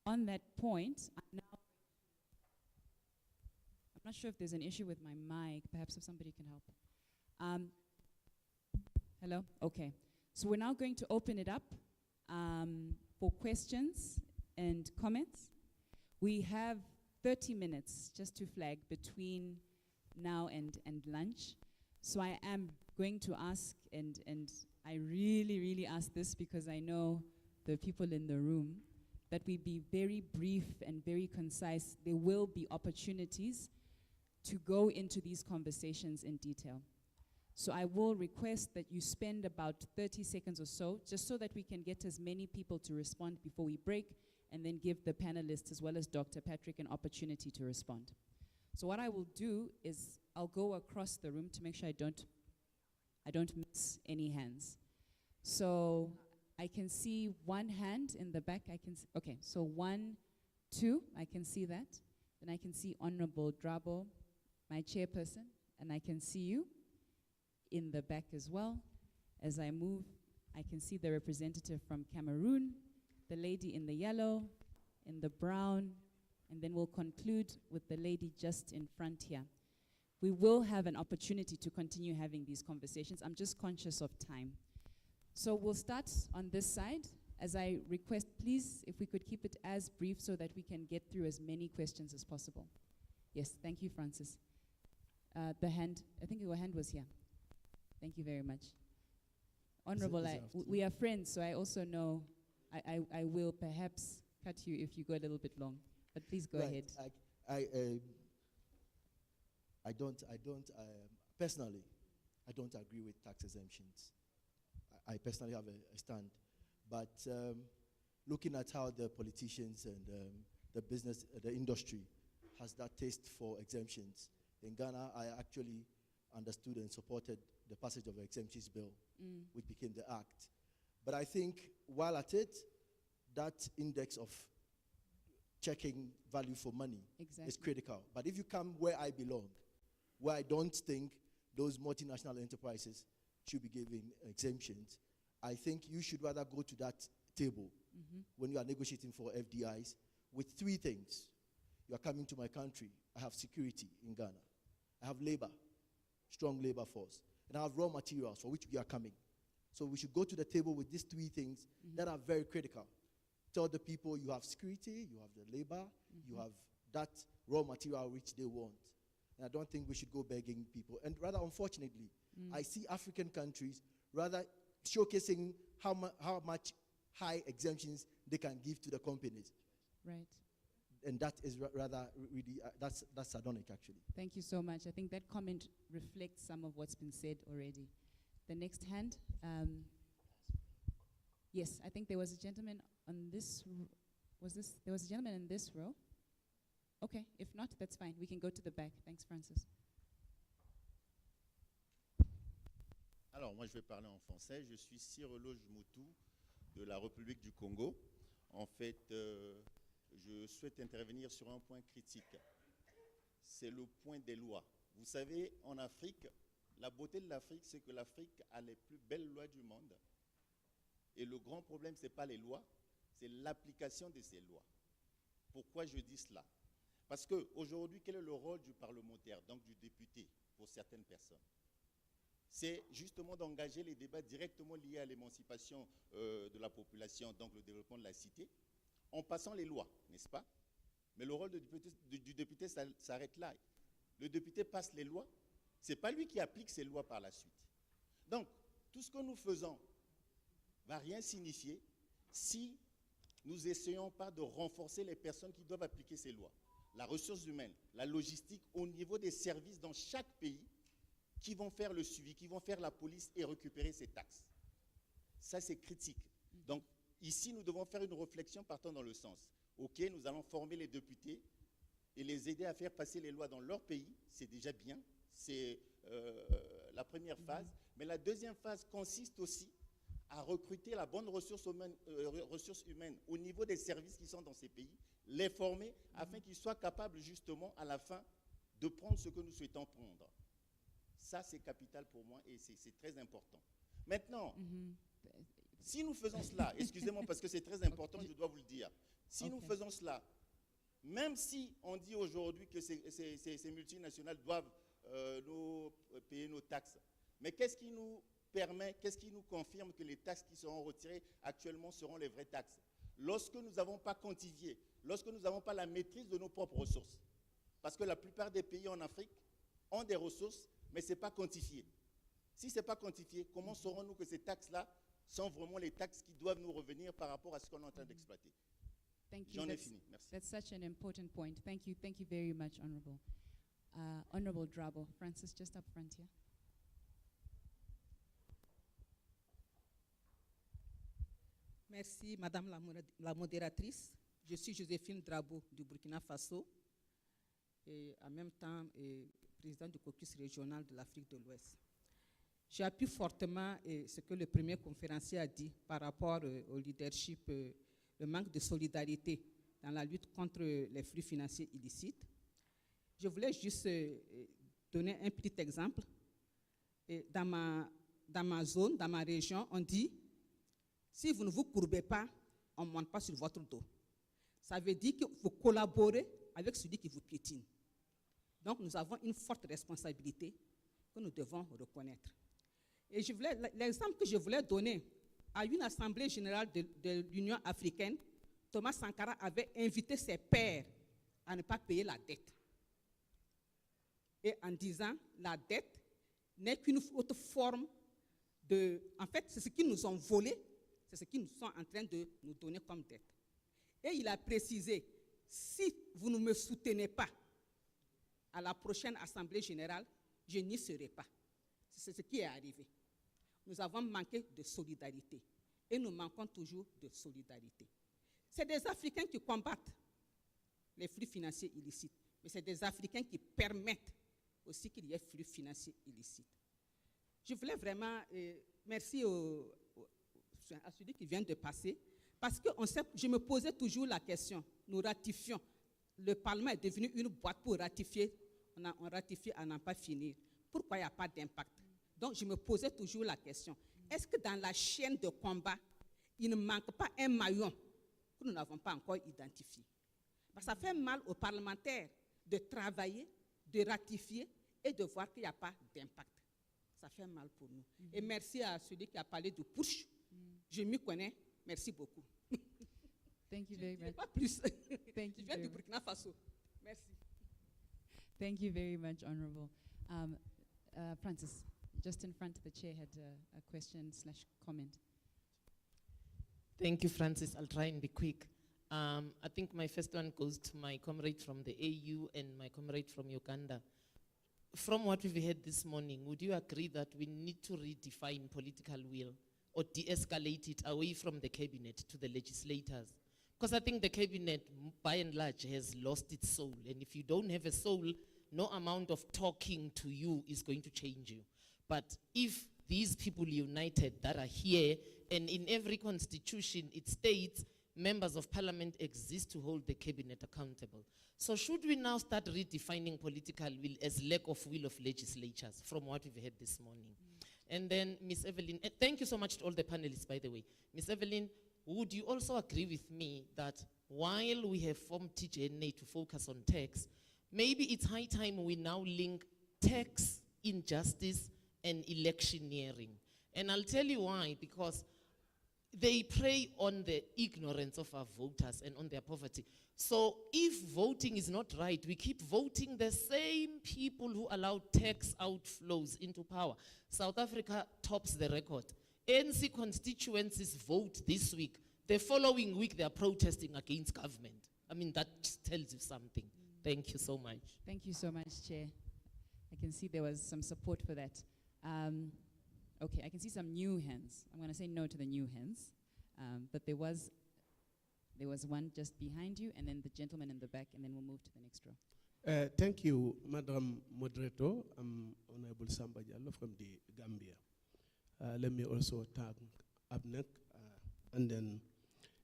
On that point, I'm not sure if there's an issue with my mic. Perhaps if somebody can help. Hello? Okay. So we're now going to open it up for questions and comments. We have 30 minutes, just to flag, between now and lunch. So I am going to ask, and I really, really ask this because I know the people in the room, that we be very brief and very concise. There will be opportunities to go into these conversations in detail. So I will request that you spend about 30 seconds or so, just so that we can get as many people to respond before we break, and then give the panelists as well as Dr. Patrick an opportunity to respond. So what I will do is I'll go across the room to make sure I don't miss any hands. So I can see one hand in the back. Okay, so 1, 2, I can see that. Then I can see Honorable Drabo, my chairperson, and I can see you in the back as well. As I move, I can see the representative from Cameroon, the lady in the yellow, in the brown, and then we'll conclude with the lady just in front here. We will have an opportunity to continue having these conversations. I'm just conscious of time. So we'll start on this side. As I request, please, if we could keep it as brief so that we can get through as many questions as possible. Yes, thank you, Francis. The hand, I think your hand was here. Thank you very much. Honorable, we are friends, so I also know I will perhaps cut you if you go a little bit long, but please go ahead. Personally, I don't agree with tax exemptions. I personally have a stand. But looking at how the politicians and the business, the industry has that taste for exemptions, in Ghana, I actually understood and supported the passage of the exemptions bill, which became the act. But I think while at it, that index of checking value for money is critical. But if you come where I belong, where I don't think those multinational enterprises should be given exemptions, I think you should rather go to that table when you are negotiating for FDIs with 3 things. You are coming to my country. I have security in Ghana. I have labor, strong labor force. And I have raw materials for which we are coming. So we should go to the table with these 3 things that are very critical. Tell the people you have security, you have the labor, you have that raw material which they want. And I don't think we should go begging people. And rather, unfortunately, I see African countries rather showcasing how much high exemptions they can give to the companies. Right. And that is rather really, that's sardonic, actually. Thank you so much. I think that comment reflects some of what's been said already. The next hand. Yes, I think there was a gentleman on this, there was a gentleman in this row? Okay, if not, that's fine. We can go to the back. Thanks, Francis. Alors, moi, je vais parler en français. Je suis Cyrologe Moutou de la République du Congo. En fait, je souhaite intervenir sur un point critique. C'est le point des lois. Vous savez, en Afrique, la beauté de l'Afrique, c'est que l'Afrique a les plus belles lois du monde. Et le grand problème, ce n'est pas les lois, c'est l'application de ces lois. Pourquoi je dis cela? Parce qu'aujourd'hui, quel est le rôle du parlementaire, donc du député, pour certaines personnes? C'est justement d'engager les débats directement liés à l'émancipation de la population, donc le développement de la cité, en passant les lois, n'est-ce pas? Mais le rôle du député s'arrête là. Le député passe les lois, ce n'est pas lui qui applique ces lois par la suite. Donc, tout ce que nous faisons ne va rien signifier si nous n'essayons pas de renforcer les personnes qui doivent appliquer ces lois. La ressource humaine, la logistique, au niveau des services dans chaque pays qui vont faire le suivi, qui vont faire la police et récupérer ces taxes. Ça, c'est critique. Donc, Ici, nous devons faire une réflexion partant dans le sens. OK, nous allons former les députés et les aider à faire passer les lois dans leur pays. C'est déjà bien. C'est la première phase. Mais la deuxième phase consiste aussi à recruter la bonne ressource humaine au niveau des services qui sont dans ces pays, les former afin qu'ils soient capables justement à la fin de prendre ce que nous souhaitons prendre. Ça, c'est capital pour moi et c'est très important. Maintenant, si nous faisons cela, excusez-moi parce que c'est très important, je dois vous le dire, si nous faisons cela, même si on dit aujourd'hui que ces multinationales doivent nous payer nos taxes, mais qu'est-ce qui nous permet, qu'est-ce qui nous confirme que les taxes qui seront retirées actuellement seront les vraies taxes? Lorsque nous n'avons pas quantifié, lorsque nous n'avons pas la maîtrise de nos propres ressources. Parce que la plupart des pays en Afrique ont des ressources, mais ce n'est pas quantifié. Si ce n'est pas quantifié, comment saurons-nous que ces taxes-là sont vraiment les taxes qui doivent nous revenir par rapport à ce qu'on est en train d'exploiter? J'en ai fini. Merci. That's such an important point. Thank you very much, Honorable. Honorable Drabo. Francis, just up front here. Merci, Madame la modératrice. Je suis Joséphine Drabo du Burkina Faso et en même temps présidente du caucus régional de l'Afrique de l'Ouest. J'appuie fortement ce que le premier conférencier a dit par rapport au leadership, le manque de solidarité dans la lutte contre les flux financiers illicites. Je voulais juste donner un petit exemple. Dans ma zone, dans ma région, on dit si vous ne vous courbez pas, on ne monte pas sur votre dos. Ça veut dire qu'il faut collaborer avec celui qui vous piétine. Donc, nous avons une forte responsabilité que nous devons reconnaître. Et l'exemple que je voulais donner, à une assemblée générale de l'Union africaine, Thomas Sankara avait invité ses pairs à ne pas payer la dette. Et en disant, la dette n'est qu'une autre forme de... En fait, c'est ce qu'ils nous ont volé, c'est ce qu'ils sont en train de nous donner comme dette. Et il a précisé, si vous ne me soutenez pas à la prochaine Assemblée générale, je n'y serai pas. C'est ce qui est arrivé. Nous avons manqué de solidarité et nous manquons toujours de solidarité. C'est des Africains qui combattent les flux financiers illicites, mais c'est des Africains qui permettent aussi qu'il y ait flux financiers illicites. Je voulais vraiment merci à celui qui vient de passer, parce que je me posais toujours la question, nous ratifions, le Parlement est devenu une boîte pour ratifier, on ratifie à n'en pas finir. Pourquoi il n'y a pas d'impact? Donc je me posais toujours la question, est-ce que dans la chaîne de combat, il ne manque pas un maillon que nous n'avons pas encore identifié? Parce que ça fait mal aux parlementaires de travailler, de ratifier et de voir qu'il n'y a pas d'impact. Ça fait mal pour nous. Et merci à celui qui a parlé de push. Je m'y connais. Merci beaucoup. Thank you very much. Pas plus. Thank you. Je viens du Burkina Faso. Merci. Thank you very much, Honorable. Francis, just in front of the chair, had a question/comment. Thank you, Francis. I'll try and be quick. I think my first one goes to my comrade from the AU and my comrade from Uganda. From what we've heard this morning, would you agree that we need to redefine political will or de-escalate it away from the cabinet to the legislators? Because I think the cabinet, by and large, has lost its soul. And if you don't have a soul, no amount of talking to you is going to change you. But if these people united that are here, and in every constitution it states members of parliament exist to hold the cabinet accountable. So should we now start redefining political will as lack of will of legislatures from what we've heard this morning? And then, Ms. Evelyn, thank you so much to all the panelists, by the way. Ms. Evelyn, would you also agree with me that while we have formed TJNA to focus on tax, maybe it's high time we now link tax injustice and electioneering? And I'll tell you why, because they prey on the ignorance of our voters and on their poverty. So if voting is not right, we keep voting the same people who allow tax outflows into power. South Africa tops the record. ANC constituencies vote this week. The following week, they are protesting against government. I mean, that just tells you something. Thank you so much. Thank you so much, Chair. I can see there was some support for that. Okay, I can see some new hands. I'm going to say no to the new hands. But there was one just behind you, and then the gentleman in the back, and then we'll move to the next row. Thank you, Madam Moderator. I'm Honorable Samba Diallo from the Gambia. Let me also thank ABNEC and then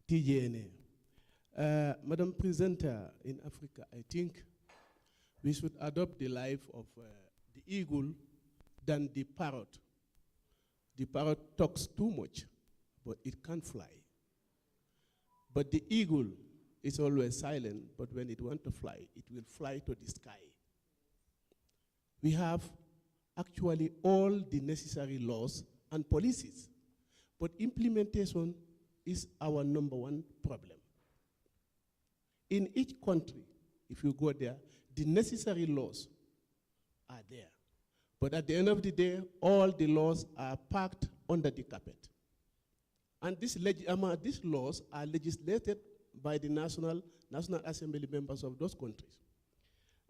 TJNA. Madam Presenter, in Africa, I think we should adopt the life of the eagle than the parrot. The parrot talks too much, but it can't fly. But the eagle is always silent, but when it wants to fly, it will fly to the sky. We have actually all the necessary laws and policies, but implementation is our number one problem. In each country, if you go there, the necessary laws are there. But at the end of the day, all the laws are packed under the carpet. And these laws are legislated by the National Assembly members of those countries.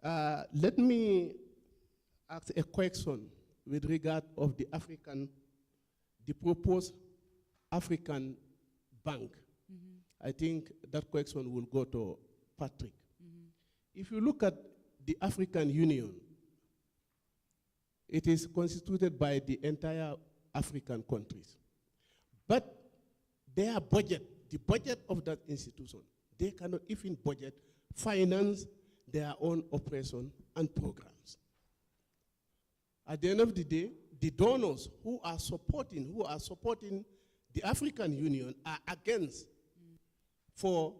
Let me ask a question with regard of the proposed African bank. I think that question will go to Patrick. If you look at the African Union, it is constituted by the entire African countries. But their budget, the budget of that institution, they cannot even finance their own operation and programs. At the end of the day, the donors who are supporting the African Union are against for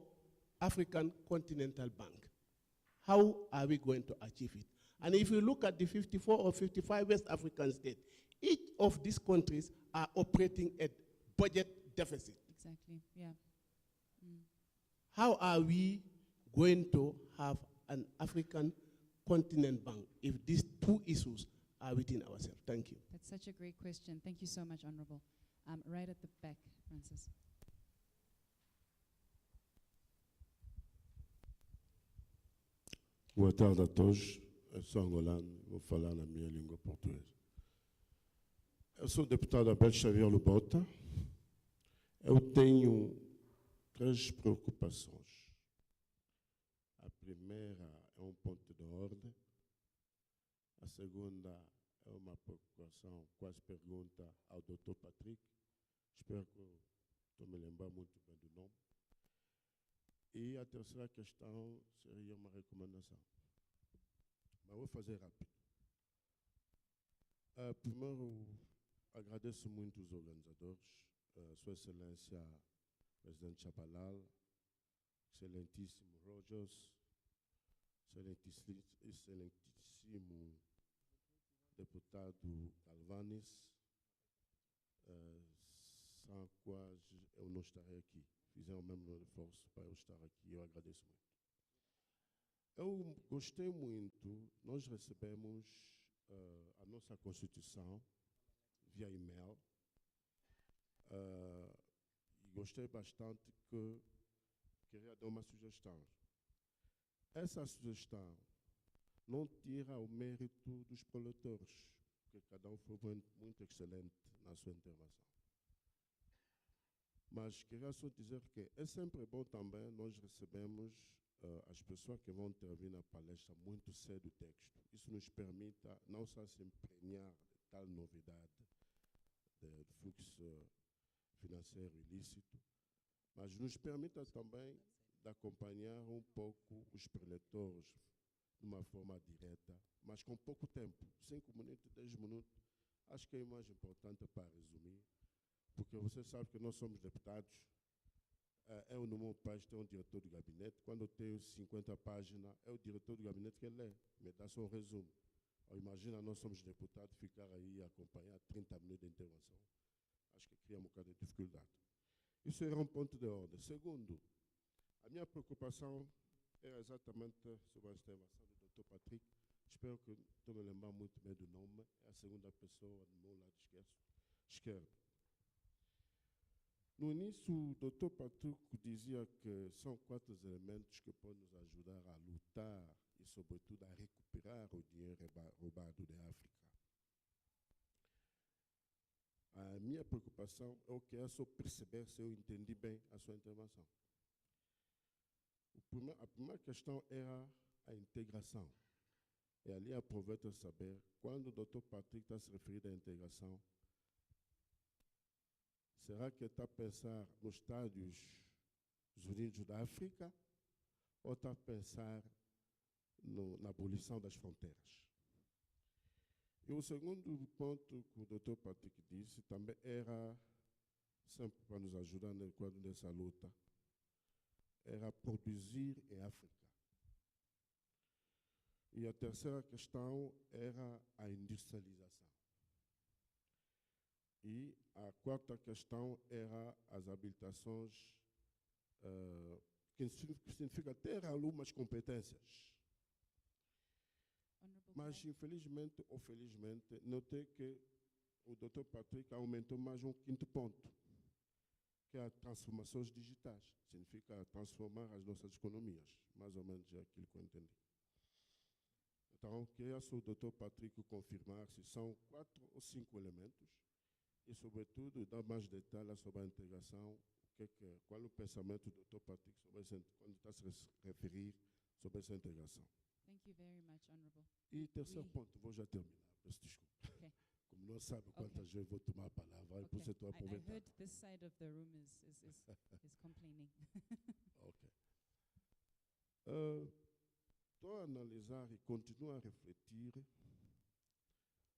African Continental Bank. How are we going to achieve it? And if you look at the 54 or 55 West African states, each of these countries are operating at budget deficit. Exactly, yeah. How are we going to have an African continent bank if these two issues are within ourselves? Thank you. That's such a great question. Thank you so much, Honorable. Right at the back, Francis. Boa tarde a todos. Eu sou angolano, vou falar na minha língua portuguesa. Eu sou o deputado Abel Xavier Lubota. Eu tenho 3 preocupações. A primeira é um ponto de ordem. A segunda é uma preocupação, quase pergunta ao Dr. Patrick. Espero que estou me lembrando muito bem do nome. E a terceira questão seria uma recomendação. Mas vou fazer rápido. Primeiro, agradeço muito os organizadores, Sua Excelência Presidente Chabalala, Excelentíssimo Rogers, Excelentíssimo Deputado Galvanis, sem quais eu não estaria aqui. Fizeram o mesmo esforço para eu estar aqui, eu agradeço muito. Eu gostei muito, nós recebemos a nossa Constituição via e-mail, e gostei bastante que queria dar uma sugestão. Essa sugestão não tira o mérito dos proletores, porque cada um foi muito excelente na sua intervenção. Mas queria só dizer que é sempre bom também nós recebemos as pessoas que vão intervir na palestra muito cedo o texto. Isso nos permite não só se emprenhar de tal novidade do fluxo financeiro ilícito, mas nos permite também de acompanhar um pouco os preletores de uma forma direta, mas com pouco tempo, 5 minutos, 10 minutos. Acho que é o mais importante para resumir, porque você sabe que nós somos deputados. Eu, no meu país, tenho um diretor do gabinete. Quando eu tenho 50 páginas, é o diretor do gabinete que lê, me dá só um resumo. Imagina, nós somos deputados, ficar aí a acompanhar 30 minutos de intervenção. Acho que cria um bocado de dificuldade. Isso era um ponto de ordem. Segundo, a minha preocupação era exatamente sobre a intervenção do Dr. Patrick. Espero que estou me lembrando muito bem do nome. É a segunda pessoa do meu lado esquerdo. No início, o Dr. Patrick dizia que são 4 elementos que podem nos ajudar a lutar e, sobretudo, a recuperar o dinheiro roubado da África. A minha preocupação é o que é só perceber se eu entendi bem a sua intervenção. A primeira questão era a integração. E ali aproveito saber, quando o Dr. Patrick está se referindo à integração, será que está a pensar nos Estados Unidos da África ou está a pensar na abolição das fronteiras? E o segundo ponto que o Dr. Patrick disse também era, sempre para nos ajudar no quadro dessa luta, era produzir em África. E a terceira questão era a industrialização. E a quarta questão era as habilitações, que significa ter algumas competências. Mas, infelizmente ou felizmente, notei que o Dr. Patrick aumentou mais um quinto ponto, que é as transformações digitais. Significa transformar as nossas economias. Mais ou menos é aquilo que eu entendi. Então, queria só o Dr. Patrick confirmar se são 4 ou 5 elementos e, sobretudo, dar mais detalhes sobre a integração, qual é o pensamento do Dr. Patrick sobre quando está a se referir sobre essa integração. Thank you very much, Honorable. E terceiro ponto, vou já terminar, peço desculpa. Okay. Como não sabe quantas vezes vou tomar a palavra, por isso eu estou I aproveitando. heard this side of the room is complaining. Ok. Estou a analisar e continuo a refletir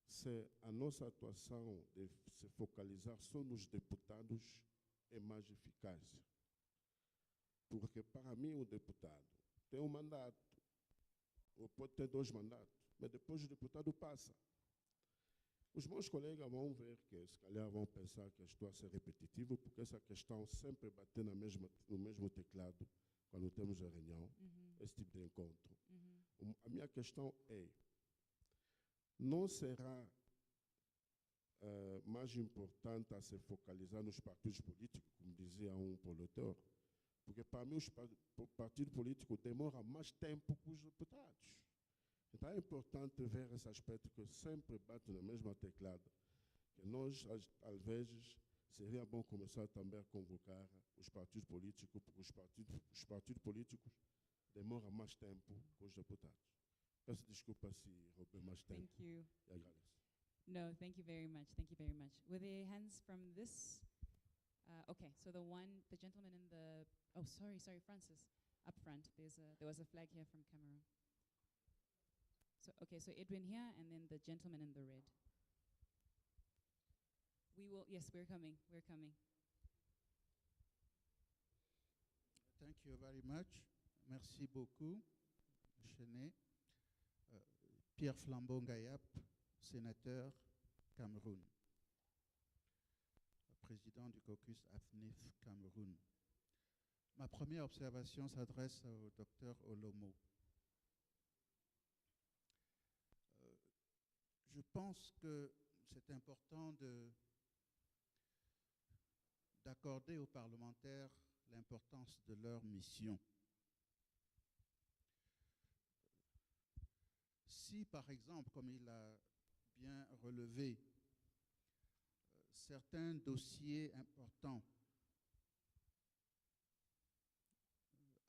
se a nossa atuação de se focalizar só nos deputados é mais eficaz. Porque, para mim, o deputado tem um mandato, ou pode ter 2 mandatos, mas depois o deputado passa. Os meus colegas vão ver que, se calhar, vão pensar que estou a ser repetitivo, porque essa questão sempre bater no mesmo teclado quando temos a reunião, esse tipo de encontro. A minha questão é, não será mais importante a se focalizar nos partidos políticos, como dizia um polotor? Porque, para mim, o partido político demora mais tempo que os deputados. Então, é importante ver esse aspecto que sempre bate na mesma teclada. Que nós, às vezes, seria bom começar também a convocar os partidos políticos, porque os partidos políticos demoram mais tempo que os deputados. Peço desculpa se roubei mais tempo. Thank you. E agradeço. No, thank you very much. Thank you very much. Were there hands from this? Okay, so the gentleman in the, oh, sorry, Francis, up front. There was a flag here from Cameroon. So, okay, so Edwin here, and then the gentleman in the red. Yes, we're coming. Thank you very much. Merci beaucoup, Chené. Pierre Flambeau-Ngayap, sénateur Cameroun, président du caucus AFNIF Cameroun. Ma première observation s'adresse au docteur Olomo. Je pense que c'est important d'accorder aux parlementaires l'importance de leur mission. Si, par exemple, comme il a bien relevé, certains dossiers importants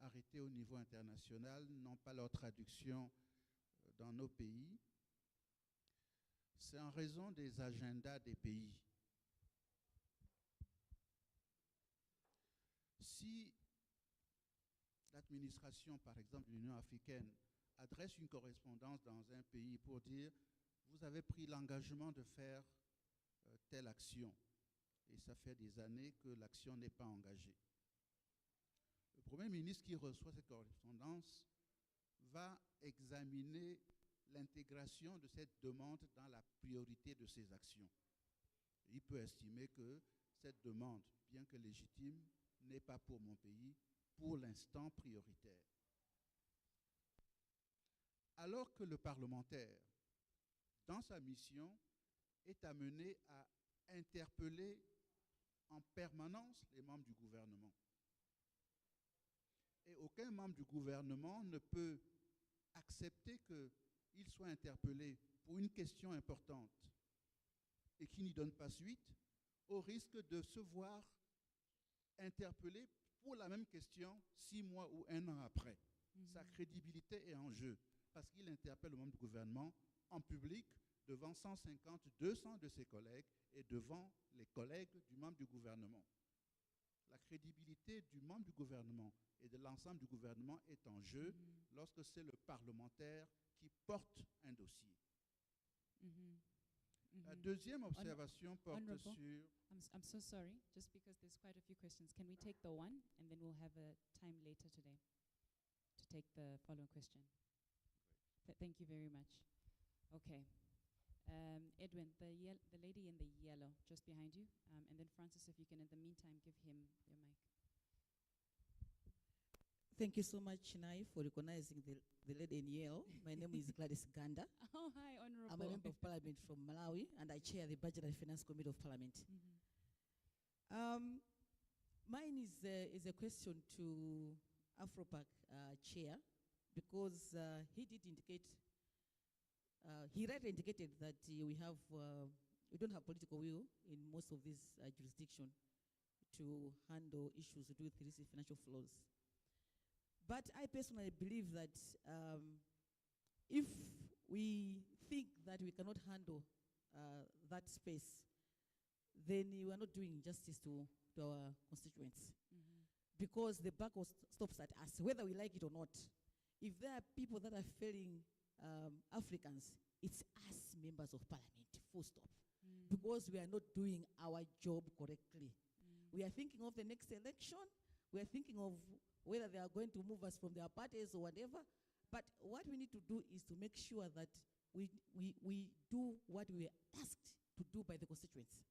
arrêtés au niveau international n'ont pas leur traduction dans nos pays, c'est en raison des agendas des pays. Si l'administration, par exemple, de l'Union africaine, adresse une correspondance dans un pays pour dire « vous avez pris l'engagement de faire telle action » et ça fait des années que l'action n'est pas engagée. Le Premier ministre qui reçoit cette correspondance va examiner l'intégration de cette demande dans la priorité de ses actions. Il peut estimer que cette demande, bien que légitime, n'est pas pour mon pays, pour l'instant prioritaire. Alors que le parlementaire, dans sa mission, est amené à interpeller en permanence les membres du gouvernement. Et aucun membre du gouvernement ne peut accepter qu'il soit interpellé pour une question importante et qu'il n'y donne pas suite au risque de se voir interpellé pour la même question 6 mois ou 1 an après. Sa crédibilité est en jeu parce qu'il interpelle le membre du gouvernement en public devant 150, 200 de ses collègues et devant les collègues du membre du gouvernement. La crédibilité du membre du gouvernement et de l'ensemble du gouvernement est en jeu lorsque c'est le parlementaire qui porte un dossier. La deuxième observation porte Honorable, sur... I'm so sorry, just because there's quite a few questions. Can we take the one, and then we'll have a time later today to take the following question? Thank you very much. Okay. Edwin, the lady in the yellow, just behind you. And then Francis, if you can, in the meantime, give him your mic. Thank you so much, Nai, for recognizing the lady in yellow. My name is Gladys Ganda. Oh, hi, Honorable. I'm a member of Parliament from Malawi, and I chair the Budget and Finance Committee of Parliament. Mine is a question to Afropac chair, because he did indicate, he rightly indicated that we don't have political will in most of these jurisdictions to handle issues to do with illicit financial flows. But I personally believe that if we think that we cannot handle that space, then we are not doing justice to our constituents. Because the buck stops at us, whether we like it or not. If there are people that are failing Africans, it's us, members of Parliament, full stop. Because we are not doing our job correctly. We are thinking of the next election. We are thinking of whether they are going to move us from their parties or whatever. But what we need to do is to make sure that we do what we were asked to do by the constituents.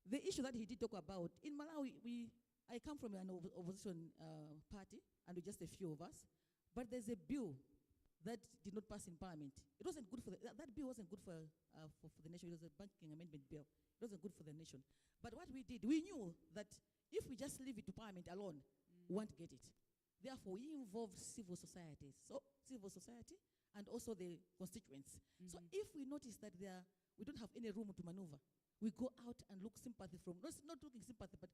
The issue that he did talk about, in Malawi, I come from an opposition party, and just a few of us, but there's a bill that did not pass in Parliament. It wasn't good for that bill wasn't good for the nation. It was a banking amendment bill. It wasn't good for the nation. But what we did, we knew that if we just leave it to Parliament alone, we won't get it. Therefore, we involved civil society. So civil society and also the constituents. So if we notice that we don't have any room to maneuver, we go out and look sympathy from, not looking sympathy, but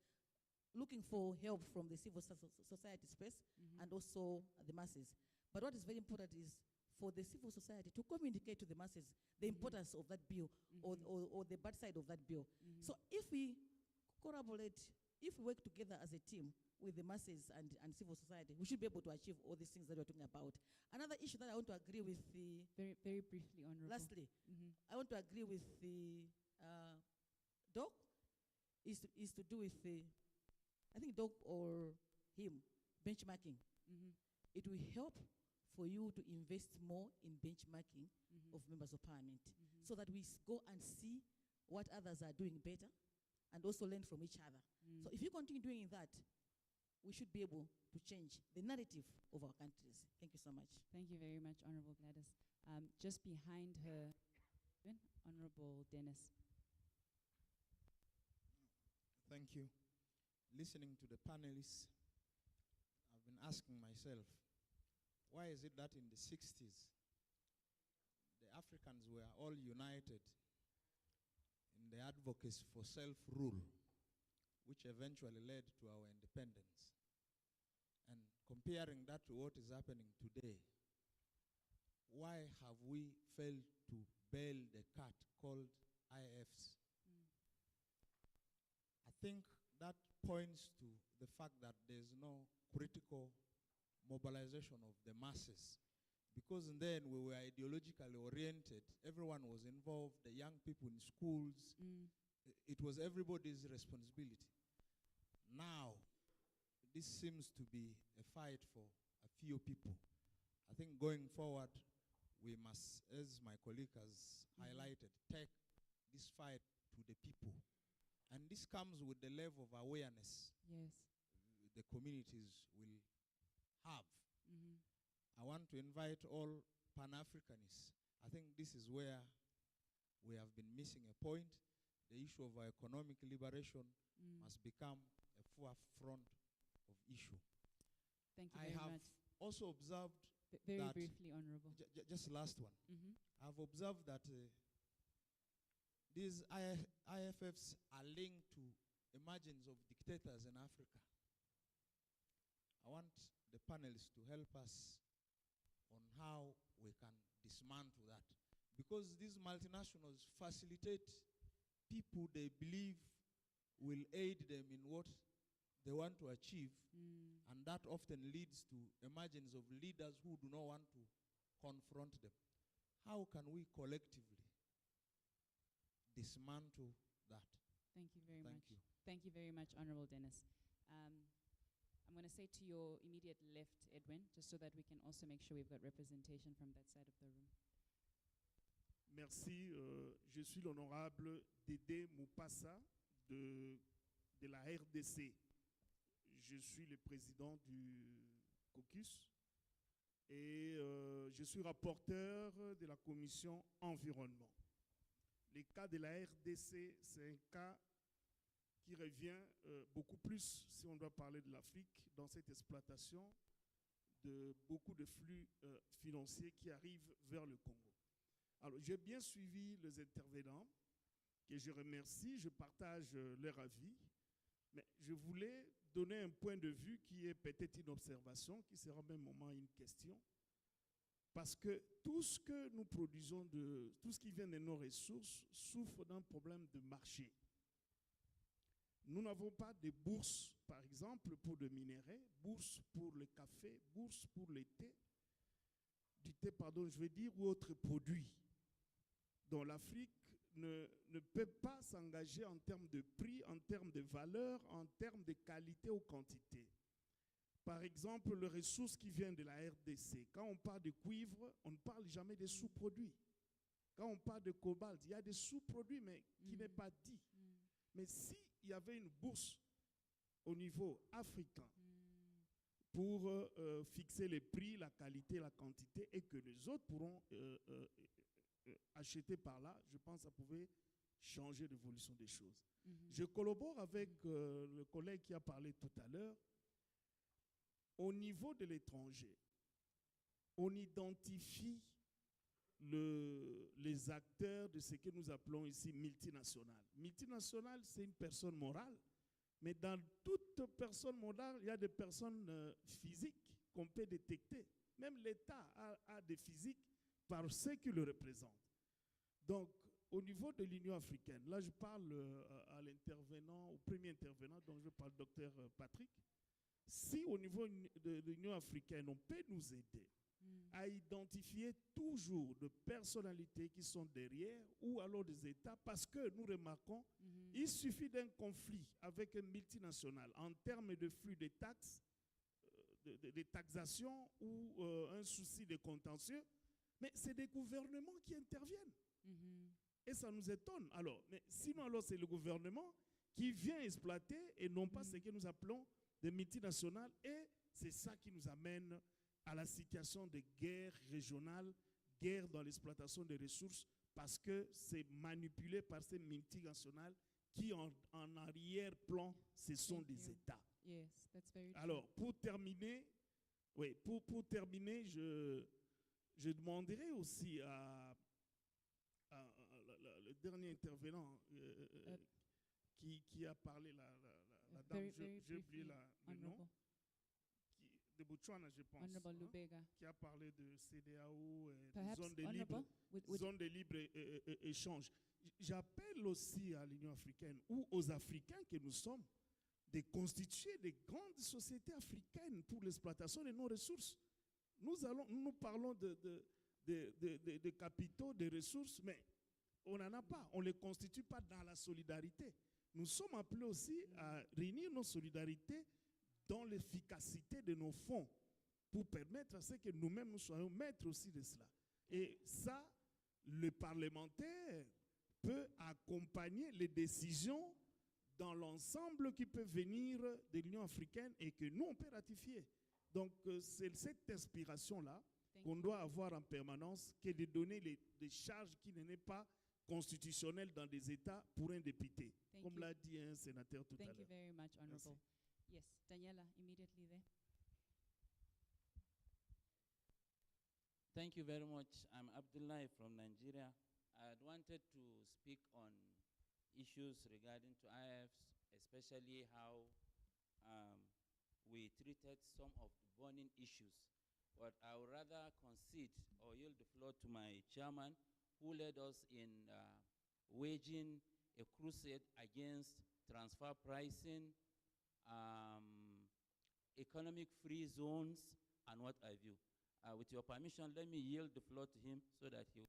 looking for help from the civil society space and also the masses. But what is very important is for the civil society to communicate to the masses the importance of that bill or the bad side of that bill. So if we collaborate, if we work together as a team with the masses and civil society, we should be able to achieve all these things that we're talking about. Another issue that I want to agree with the... Very, very briefly, Honorable. Lastly, I want to agree with the Doc is to do with the, I think Doc or him, benchmarking. It will help for you to invest more in benchmarking of members of Parliament so that we go and see what others are doing better and also learn from each other. So if you continue doing that, we should be able to change the narrative of our countries. Thank you so much. Thank you very much, Honorable Gladys. Just behind her, Honorable Dennis. Thank you. Listening to the panelists, I've been asking myself, why is it that in the 60s, the Africans were all united in the advocacy for self-rule, which eventually led to our independence? And comparing that to what is happening today, why have we failed to bail the cat called IFs? I think that points to the fact that there's no critical mobilization of the masses. Because then we were ideologically oriented. Everyone was involved, the young people in schools. It was everybody's responsibility. Now, this seems to be a fight for a few people. I think going forward, we must, as my colleague has highlighted, take this fight to the people. And this comes with the level of awareness the communities will have. I want to invite all Pan-Africanists. I think this is where we have been missing a point. The issue of economic liberation must become a forefront of issue. Thank you very much. I have also observed very that briefly, Honorable. Just last one. I've observed that these IFFs are linked to emergence of dictators in Africa. I want the panelists to help us on how we can dismantle that. Because these multinationals facilitate people they believe will aid them in what they want to achieve, and that often leads to emergence of leaders who do not want to confront them. How can we collectively dismantle that? Thank you very Thank much. you. Thank you very much, Honorable Dennis. I'm going to say to your immediate left, Edwin, just so that we can also make sure we've got representation from that side of the room. Merci. Je suis l'honorable Dédé Moupassa de la RDC. Je suis le président du caucus et je suis rapporteur de la commission environnement. Le cas de la RDC, c'est un cas qui revient beaucoup plus, si on doit parler de l'Afrique, dans cette exploitation de beaucoup de flux financiers qui arrivent vers le Congo. Alors, j'ai bien suivi les intervenants, que je remercie, je partage leur avis, mais je voulais donner un point de vue qui est peut-être une observation, qui sera même au moment une question, parce que tout ce que nous produisons, tout ce qui vient de nos ressources, souffre d'un problème de marché. Nous n'avons pas de bourse, par exemple, pour le minerai, bourse pour le café, bourse pour le thé, je veux dire, ou autres produits dont l'Afrique ne peut pas s'engager en termes de prix, en termes de valeur, en termes de qualité ou quantité. Par exemple, les ressources qui viennent de la RDC, quand on parle de cuivre, on ne parle jamais des sous-produits. Quand on parle de cobalt, il y a des sous-produits, mais qui n'est pas dit. Mais s'il y avait une bourse au niveau africain pour fixer les prix, la qualité, la quantité, et que les autres pourront acheter par là, je pense que ça pouvait changer l'évolution des choses. Je collabore avec le collègue qui a parlé tout à l'heure. Au niveau de l'étranger, on identifie les acteurs de ce que nous appelons ici multinationales. Multinationale, c'est une personne morale, mais dans toute personne morale, il y a des personnes physiques qu'on peut détecter. Même l'État a des physiques par ceux qui le représentent. Donc, au niveau de l'Union africaine, là je parle à l'intervenant, au premier intervenant, donc je parle docteur Patrick. Si au niveau de l'Union africaine, on peut nous aider à identifier toujours des personnalités qui sont derrière ou alors des États, parce que nous remarquons, il suffit d'un conflit avec une multinationale en termes de flux de taxes, de taxation ou un souci de contentieux, mais c'est des gouvernements qui interviennent. Et ça nous étonne. Alors, mais sinon, alors c'est le gouvernement qui vient exploiter et non pas ce que nous appelons des multinationales, et c'est ça qui nous amène à la situation de guerre régionale, guerre dans l'exploitation des ressources, parce que c'est manipulé par ces multinationales qui, en arrière-plan, ce sont des États. Yes, that's very true. Alors, pour terminer, oui, pour terminer, je demanderai aussi le dernier intervenant qui a parlé, la dame, j'ai oublié le nom, de Botswana, je pense, qui a parlé de CEDEAO, zone de libre-échange. J'appelle aussi à l'Union africaine ou aux Africains que nous sommes de constituer des grandes sociétés africaines pour l'exploitation de nos ressources. Nous parlons de capitaux, de ressources, mais on n'en a pas. On ne les constitue pas dans la solidarité. Nous sommes appelés aussi à réunir nos solidarités dans l'efficacité de nos fonds pour permettre à ce que nous-mêmes nous soyons maîtres aussi de cela. Et ça, le parlementaire peut accompagner les décisions dans l'ensemble qui peut venir de l'Union africaine et que nous, on peut ratifier. Donc, c'est cette inspiration-là qu'on doit avoir en permanence, que de donner des charges qui n'est pas constitutionnelles dans des États pour un député, comme l'a dit un sénateur tout à l'heure. Thank you very much, Honorable. Yes, Daniela, immediately there. Thank you very much. I'm Abdullahi from Nigeria. I had wanted to speak on issues regarding to IFs, especially how we treated some of the burning issues. But I would rather concede or yield the floor to my chairman, who led us in waging a crusade against transfer pricing, economic free zones, and what have you. With your permission, let me yield the floor to him so that he'll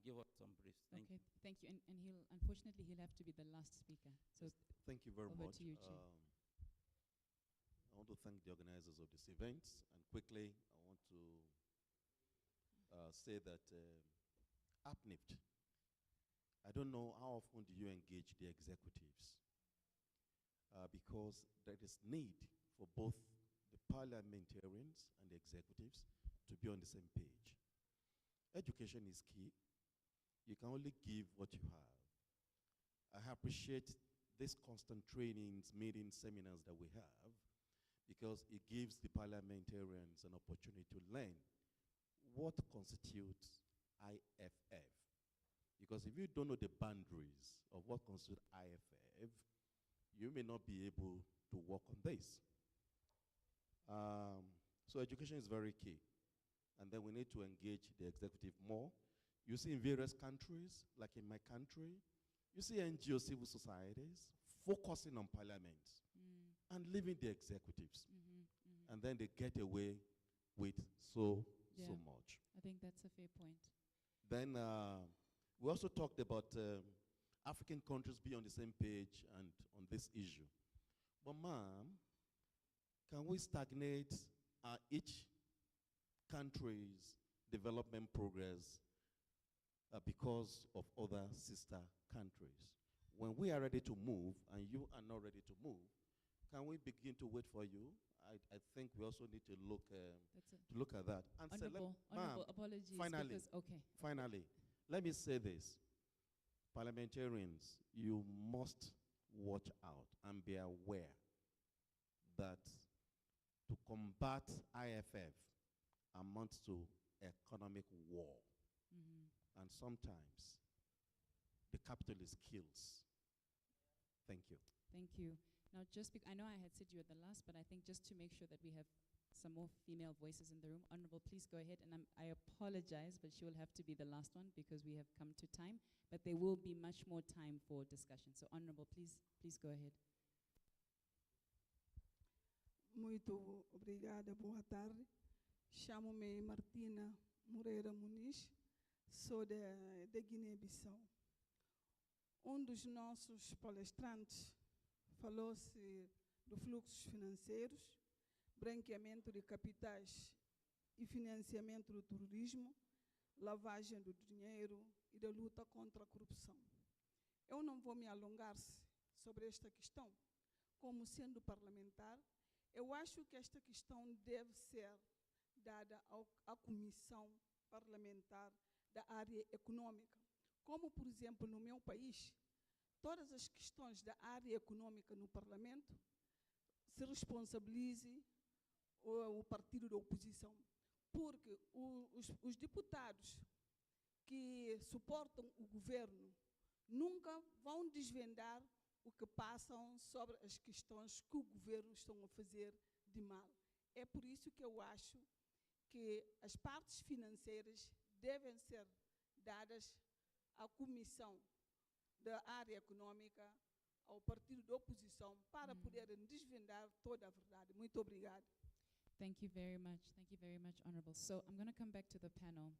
give us some briefs. Thank you. Thank you. And unfortunately, he'll have to be the last speaker. So Thank you very over much. to you, Chair. I want to thank the organizers of this event, and quickly, I want to say that APNIFT, I don't know how often do you engage the executives, because there is need for both the parliamentarians and the executives to be on the same page. Education is key. You can only give what you have. I appreciate these constant trainings, meetings, seminars that we have, because it gives the parliamentarians an opportunity to learn what constitutes IFF. Because if you don't know the boundaries of what constitutes IFF, you may not be able to work on this. So education is very key. And then we need to engage the executive more. You see in various countries, like in my country, you see NGO civil societies focusing on parliament and leaving the executives. And then they get away with so much. I think that's a fair point. Then we also talked about African countries being on the same page and on this issue. But ma'am, can we stagnate each country's development progress because of other sister countries? When we are ready to move and you are not ready to move, can we begin to wait for you? I think we also need to look at that. And Honorable apologies. Finally, because, okay. finally, let me say this. Parliamentarians, you must watch out and be aware that to combat IFF amounts to economic war. And sometimes the capitalist kills. Thank you. Thank you. Now, I know I had said you were the last, but I think just to make sure that we have some more female voices in the room, Honorable, please go ahead. And I apologize, but she will have to be the last one because we have come to time. But there will be much more time for discussion. So, Honorable, please go ahead. Muito obrigada, boa tarde. Chamo-me Martina Moreira Muniz, sou de Guiné-Bissau. Dos nossos palestrantes falou-se de fluxos financeiros, branqueamento de capitais e financiamento do terrorismo, lavagem do dinheiro e da luta contra a corrupção. Eu não vou me alongar sobre esta questão. Como sendo parlamentar, eu acho que esta questão deve ser dada à Comissão Parlamentar da Área Econômica. Como, por exemplo, no meu país, todas as questões da área econômica no Parlamento se responsabilize o partido da oposição. Porque os deputados que suportam o governo nunca vão desvendar o que passam sobre as questões que o governo estão a fazer de mal. É por isso que eu acho que as partes financeiras devem ser dadas à Comissão da Área Econômica, ao partido da oposição, para poderem desvendar toda a verdade. Muito obrigada. Thank you very much. Thank you very much, Honorable. So I'm going to come back to the panel.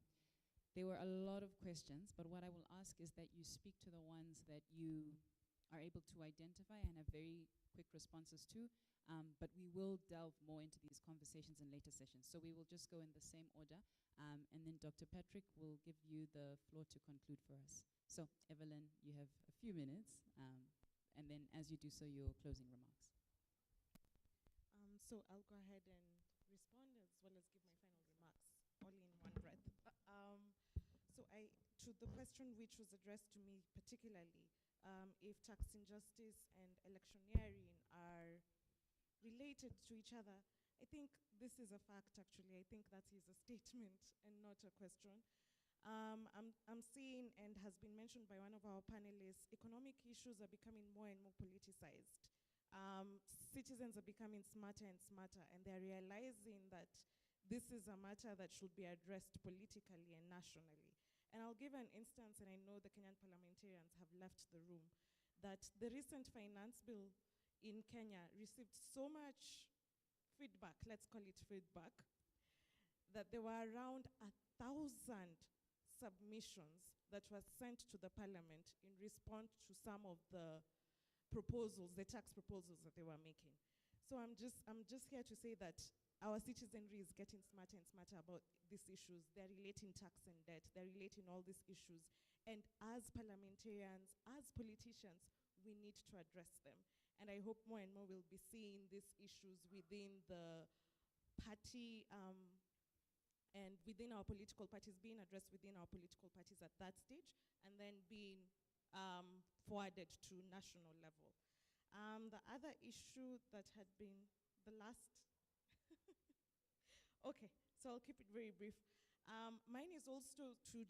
There were a lot of questions, but what I will ask is that you speak to the ones that you are able to identify and have very quick responses to, but we will delve more into these conversations in later sessions. So we will just go in the same order, and then Dr. Patrick will give you the floor to conclude for us. So, Evelyn, you have a few minutes, and then as you do so, your closing remarks. So I'll go ahead and respond as well as give my final remarks, all in one breath. To the question which was addressed to me particularly, if tax injustice and electioneering are related to each other, I think this is a fact actually. I think that is a statement and not a question. I'm seeing, and has been mentioned by one of our panelists, economic issues are becoming more and more politicized. Citizens are becoming smarter and smarter, and they're realizing that this is a matter that should be addressed politically and nationally. And I'll give an instance, and I know the Kenyan parliamentarians have left the room, that the recent finance bill in Kenya received so much feedback, let's call it feedback, that there were around 1,000 submissions that were sent to the parliament in response to some of the proposals, the tax proposals that they were making. So I'm just here to say that our citizenry is getting smarter and smarter about these issues. They're relating tax and debt, they're relating all these issues. And as parliamentarians, as politicians, we need to address them. And I hope more and more we'll be seeing these issues within the party and within our political parties, being addressed within our political parties at that stage, and then being forwarded to national level. The other issue that had been the last, okay, so I'll keep it very brief. Mine is also to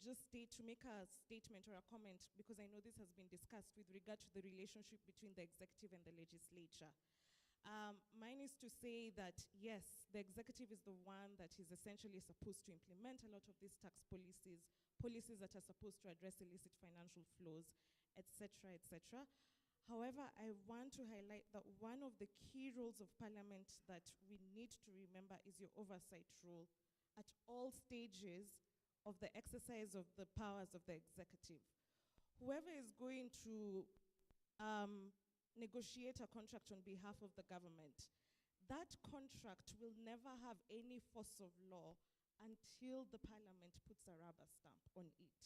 make a statement or a comment, because I know this has been discussed with regard to the relationship between the executive and the legislature. Mine is to say that, yes, the executive is the one that is essentially supposed to implement a lot of these tax policies, policies that are supposed to address illicit financial flows, etc., etc. However, I want to highlight that one of the key roles of Parliament that we need to remember is your oversight role at all stages of the exercise of the powers of the executive. Whoever is going to negotiate a contract on behalf of the government, that contract will never have any force of law until the parliament puts a rubber stamp on it.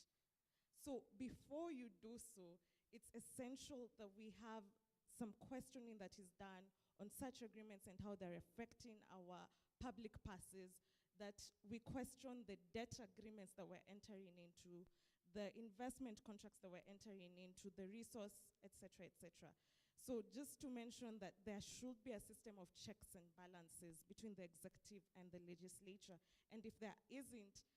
So before you do so, it's essential that we have some questioning that is done on such agreements and how they're affecting our public passes, that we question the debt agreements that we're entering into, the investment contracts that we're entering into, the resource, etc., etc. So just to mention that there should be a system of checks and balances between the executive and the legislature. And if there isn't,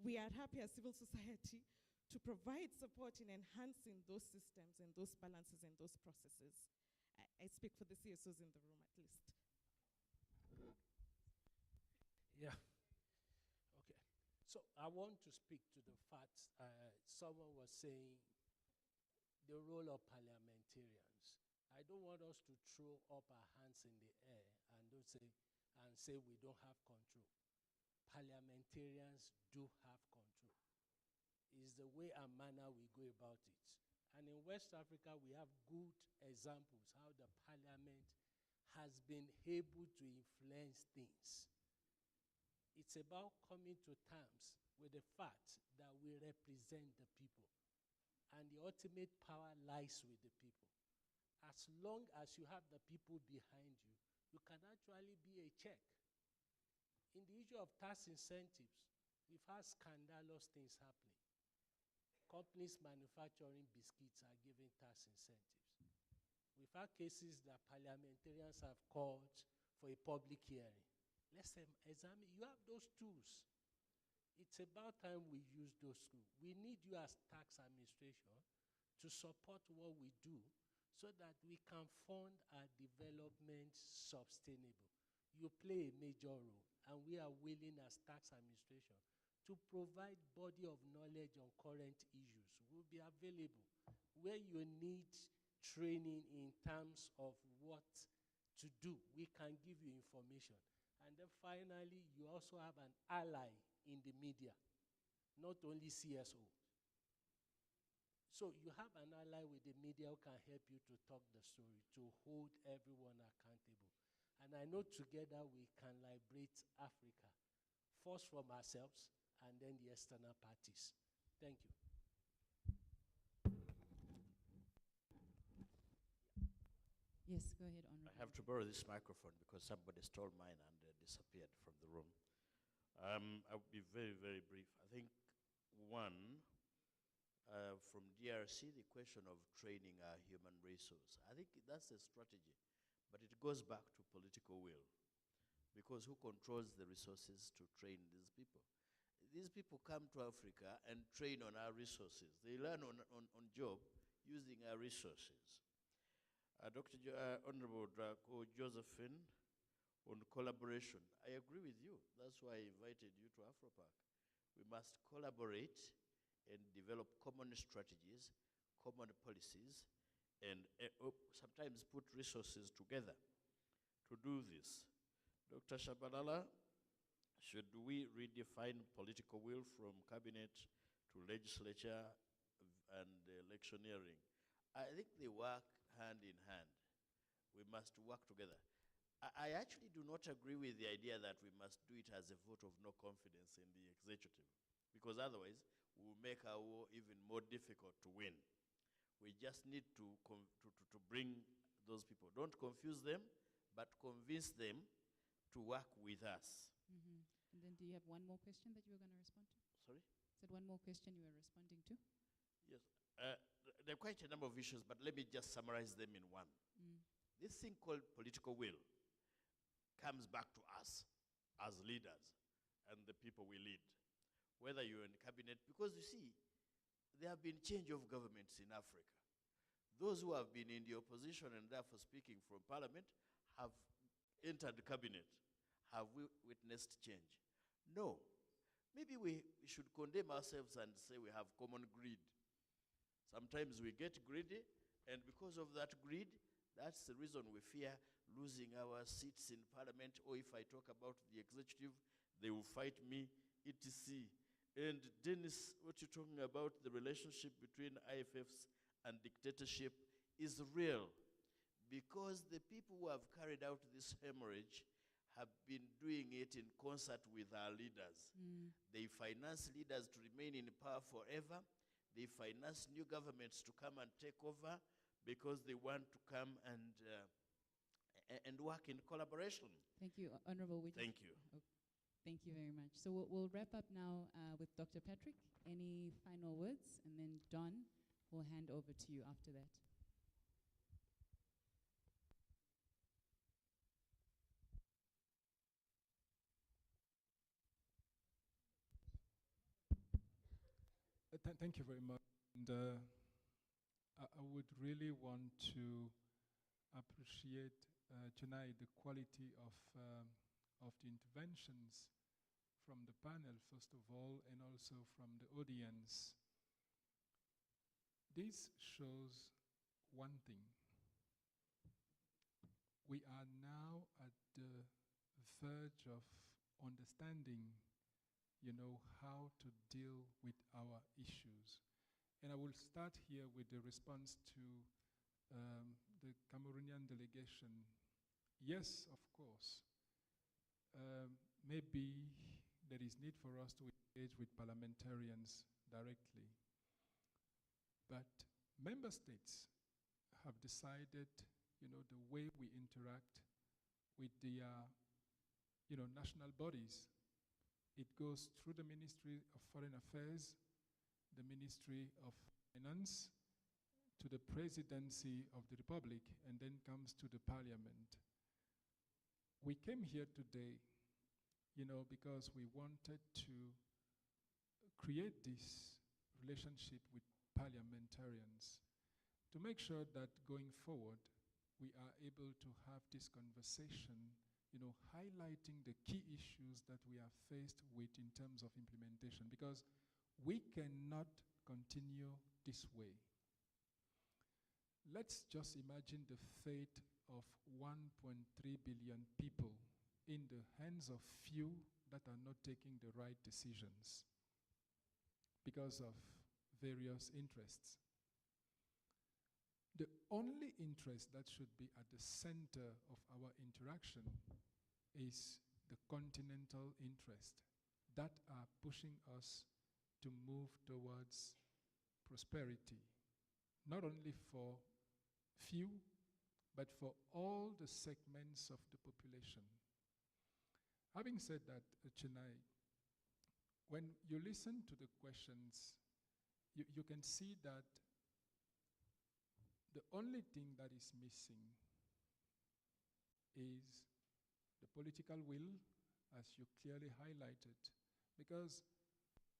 we are happy as civil society to provide support in enhancing those systems and those balances and those processes. I speak for the CSOs in the room at least. Yeah. Okay. So I want to speak to the fact someone was saying the role of parliamentarians. I don't want us to throw up our hands in the air and say we don't have control. Parliamentarians do have control. It's the way and manner we go about it. And in West Africa, we have good examples how the parliament has been able to influence things. It's about coming to terms with the fact that we represent the people. And the ultimate power lies with the people. As long as you have the people behind you, you can actually be a check. In the issue of tax incentives, we've had scandalous things happening. Companies manufacturing biscuits are given tax incentives. We've had cases that parliamentarians have called for a public hearing. Let's examine. You have those tools. It's about time we use those tools. We need you as tax administration to support what we do so that we can fund our development sustainable. You play a major role, and we are willing as tax administration to provide body of knowledge on current issues. We'll be available. Where you need training in terms of what to do, we can give you information. And then finally, you also have an ally in the media, not only CSO. So you have an ally with the media who can help you to talk the story, to hold everyone accountable. And I know together we can liberate Africa, first from ourselves and then the external parties. Thank you. Yes, go ahead, Honorable. I have to borrow this microphone because somebody stole mine and disappeared from the room. I'll be very, very brief. I think one, from DRC, the question of training our human resource. I think that's a strategy, but it goes back to political will, because who controls the resources to train these people? these people come to Africa and train on our resources. They learn on job using our resources. Honorable Draco Josephine, on collaboration. I agree with you. That's why I invited you to Afropark. We must collaborate and develop common strategies, common policies, and sometimes put resources together to do this. Dr. Shabalala, should we redefine political will from cabinet to legislature and electioneering? I think they work hand in hand. We must work together. I actually do not agree with the idea that we must do it as a vote of no confidence in the executive, because otherwise we will make our war even more difficult to win. We just need to bring those people. Don't confuse them, but convince them to work with us. Mm-hmm. And then do you have one more question that you were going to respond to? Sorry? Is that one more question you were responding to? Yes. There are quite a number of issues, but let me just summarize them in one. This thing called political will comes back to us as leaders and the people we lead, whether you're in cabinet, because you see, there have been change of governments in Africa. Those who have been in the opposition and therefore speaking from parliament have entered the cabinet. Have we witnessed change? No. Maybe we should condemn ourselves and say we have common greed. Sometimes we get greedy, and because of that greed, that's the reason we fear losing our seats in parliament, or if I talk about the executive, they will fight me, etc. And Dennis, what you're talking about, the relationship between IFFs and dictatorship is real, because the people who have carried out this hemorrhage have been doing it in concert with our leaders. They finance leaders to remain in power forever. They finance new governments to come and take over because they want to come and work in collaboration. Thank you, Honorable Witness. Thank you. Oh, thank you very much. So we'll wrap up now with Dr. Patrick. Any final words? And then Don will hand over to you after that. Thank you very much. And I would really want to appreciate tonight the quality of the interventions from the panel, first of all, and also from the audience. This shows one thing. We are now at the verge of understanding, how to deal with our issues. And I will start here with the response to the Cameroonian delegation. Yes, of course. Maybe there is need for us to engage with parliamentarians directly. But member states have decided, the way we interact with the, national bodies. It goes through the Ministry of Foreign Affairs, the Ministry of Finance, to the Presidency of the Republic, and then comes to the Parliament. We came here today, because we wanted to create this relationship with parliamentarians to make sure that going forward, we are able to have this conversation, highlighting the key issues that we are faced with in terms of implementation, because we cannot continue this way. Let's just imagine the fate of 1.3 billion people in the hands of few that are not taking the right decisions because of various interests. The only interest that should be at the center of our interaction is the continental interest that are pushing us to move towards prosperity, not only for few, but for all the segments of the population. Having said that, Chinai, when you listen to the questions, you can see that the only thing that is missing is the political will, as you clearly highlighted, because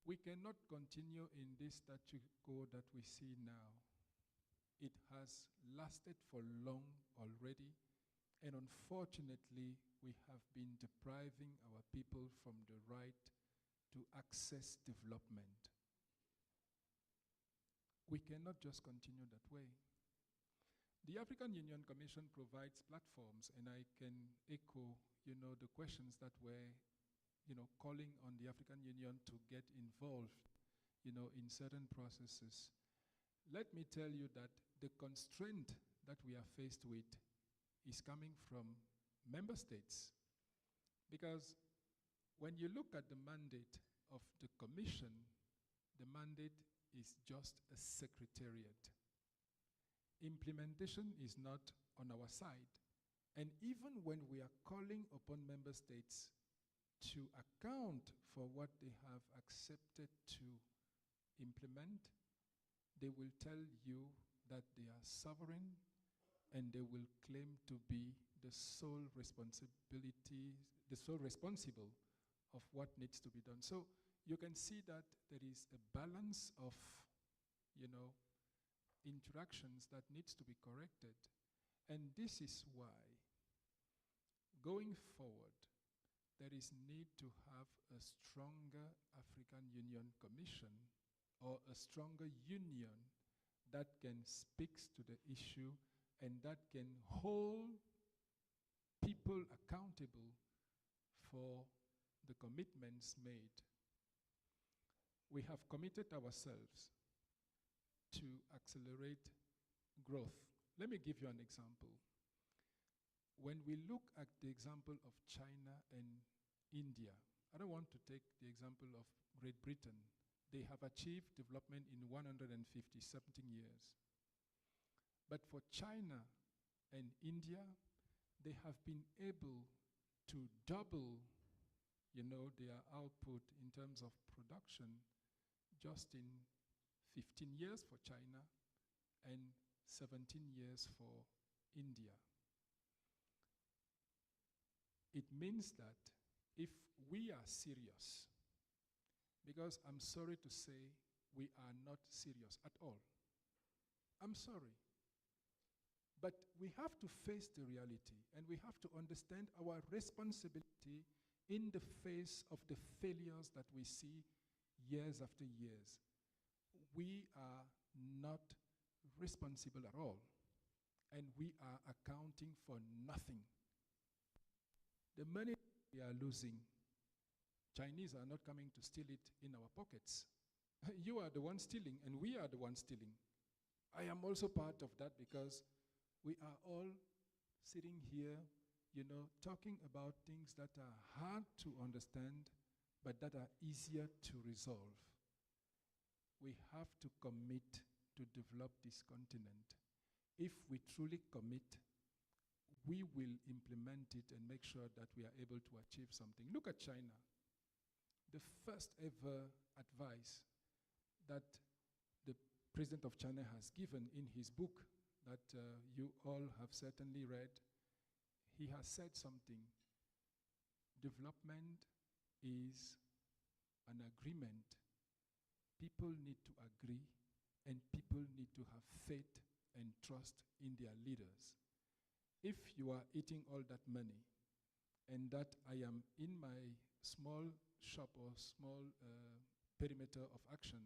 We cannot continue in this statu quo that we see now. It has lasted for long already, and unfortunately, we have been depriving our people from the right to access development. We cannot just continue that way. The African Union Commission provides platforms, and I can echo, the questions that were, calling on the African Union to get involved, in certain processes. Let me tell you that the constraint that we are faced with is coming from member states. Because when you look at the mandate of the Commission, the mandate is just a secretariat. Implementation is not on our side. And even when we are calling upon member states to account for what they have accepted to implement, they will tell you that they are sovereign and they will claim to be the sole responsibility, the sole responsible of what needs to be done. So you can see that there is a balance of, interactions that needs to be corrected. And this is why, going forward, there is need to have a stronger African Union Commission or a stronger union that can speak to the issue and that can hold people accountable for the commitments made. We have committed ourselves to accelerate growth. Let me give you an example. When we look at the example of China and India, I don't want to take the example of Great Britain. They have achieved development in 150-something years. But for China and India, they have been able to double, their output in terms of production just in 15 years for China and 17 years for India. It means that if we are serious, because I'm sorry to say we are not serious at all. I'm sorry. But we have to face the reality and we have to understand our responsibility in the face of the failures that we see years after years. We are not responsible at all, and we are accounting for nothing. The money we are losing, Chinese are not coming to steal it in our pockets. You are the one stealing, and we are the one stealing. I am also part of that because we are all sitting here, talking about things that are hard to understand, but that are easier to resolve. We have to commit to develop this continent. If we truly commit, we will implement it and make sure that we are able to achieve something. Look at China. The first ever advice that the President of China has given in his book that you all have certainly read, he has said something. Development is an agreement. People need to agree, and people need to have faith and trust in their leaders. If you are eating all that money, and that I am in my small shop or small perimeter of action,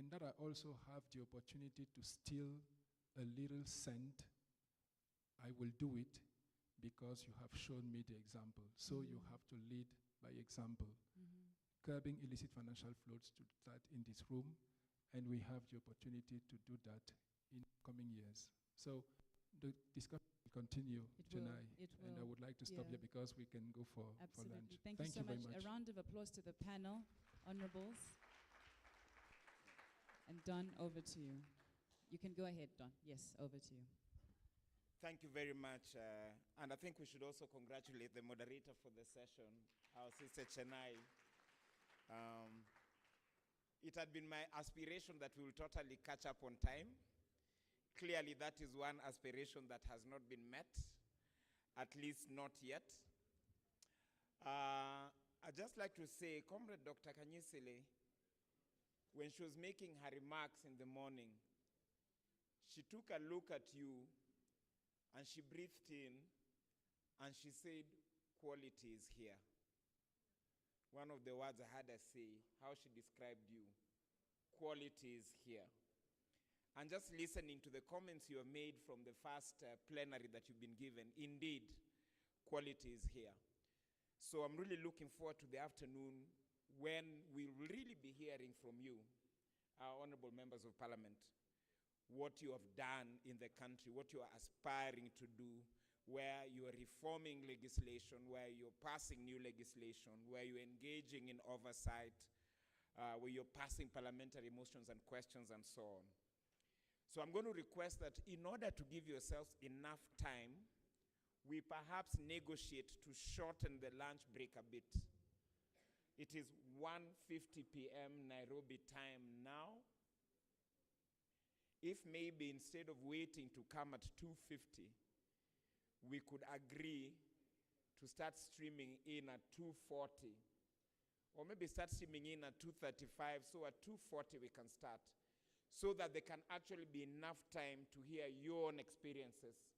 and that I also have the opportunity to steal a little cent, I will do it because you have shown me the example. So you have to lead by example. Curbing illicit financial flows to start in this room, and we have the opportunity to do that in coming years. So the discussion will continue, Chennai, and I would like to stop here because we can go for lunch. Thank you so very much. much. A round of applause to the panel, honorables. And Don, over to you. You can go ahead, Don. Yes, over to you. Thank you very much. And I think we should also congratulate the moderator for the session, our sister Chennai. It had been my aspiration that we will totally catch up on time. Clearly, that is one aspiration that has not been met, at least not yet. I'd just like to say, Comrade Dr. Kanyisile, when she was making her remarks in the morning, she took a look at you and she breathed in and she said, "Quality is here." One of the words I had her say, how she described you. Quality is here. And just listening to the comments you have made from the first plenary that you've been given, indeed, quality is here. So I'm really looking forward to the afternoon when we'll really be hearing from you, our honorable members of parliament, what you have done in the country, what you are aspiring to do, where you are reforming legislation, where you're passing new legislation, where you're engaging in oversight, where you're passing parliamentary motions and questions and so on. So I'm going to request that in order to give yourselves enough time, we perhaps negotiate to shorten the lunch break a bit. It is 1:50 p.m. Nairobi time now. If maybe instead of waiting to come at 2:50, we could agree to start streaming in at 2:40, or maybe start streaming in at 2:35, so at 2:40 we can start, so that there can actually be enough time to hear your own experiences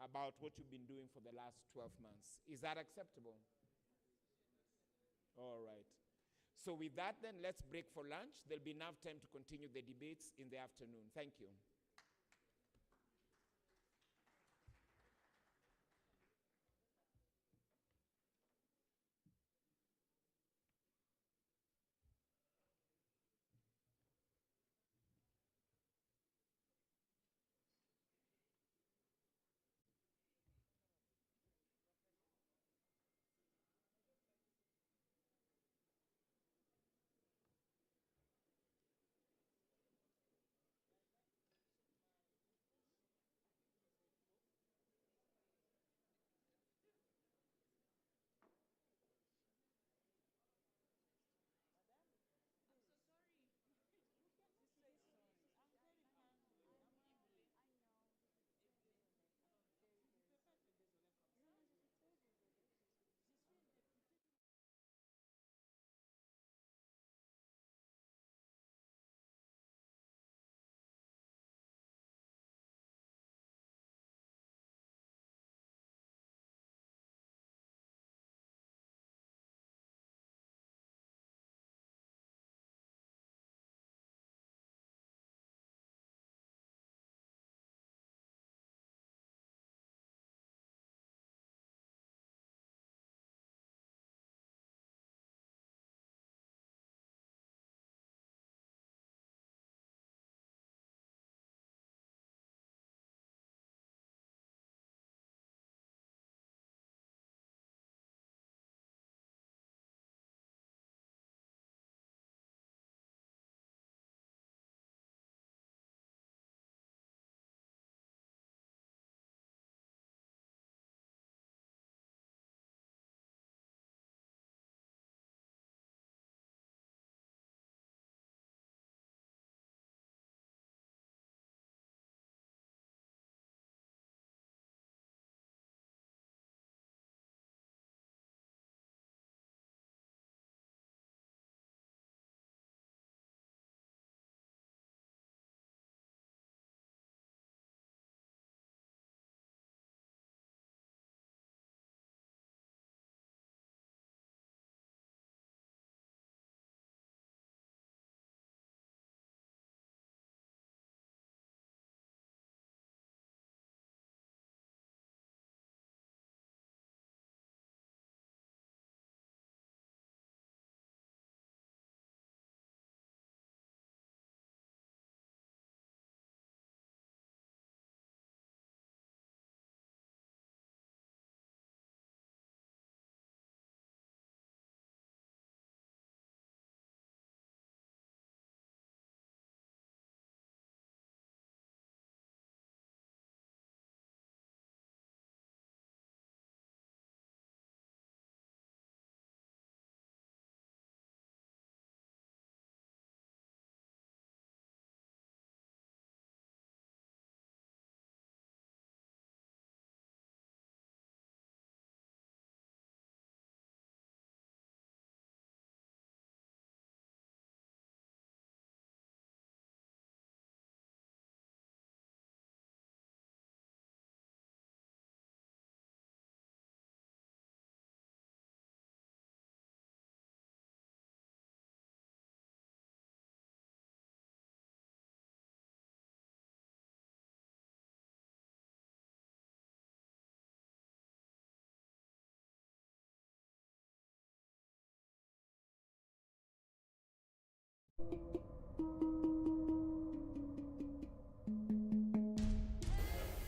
about what you've been doing for the last 12 months. Is that acceptable? All right. So with that then, let's break for lunch. There'll be enough time to continue the debates in the afternoon. Thank you.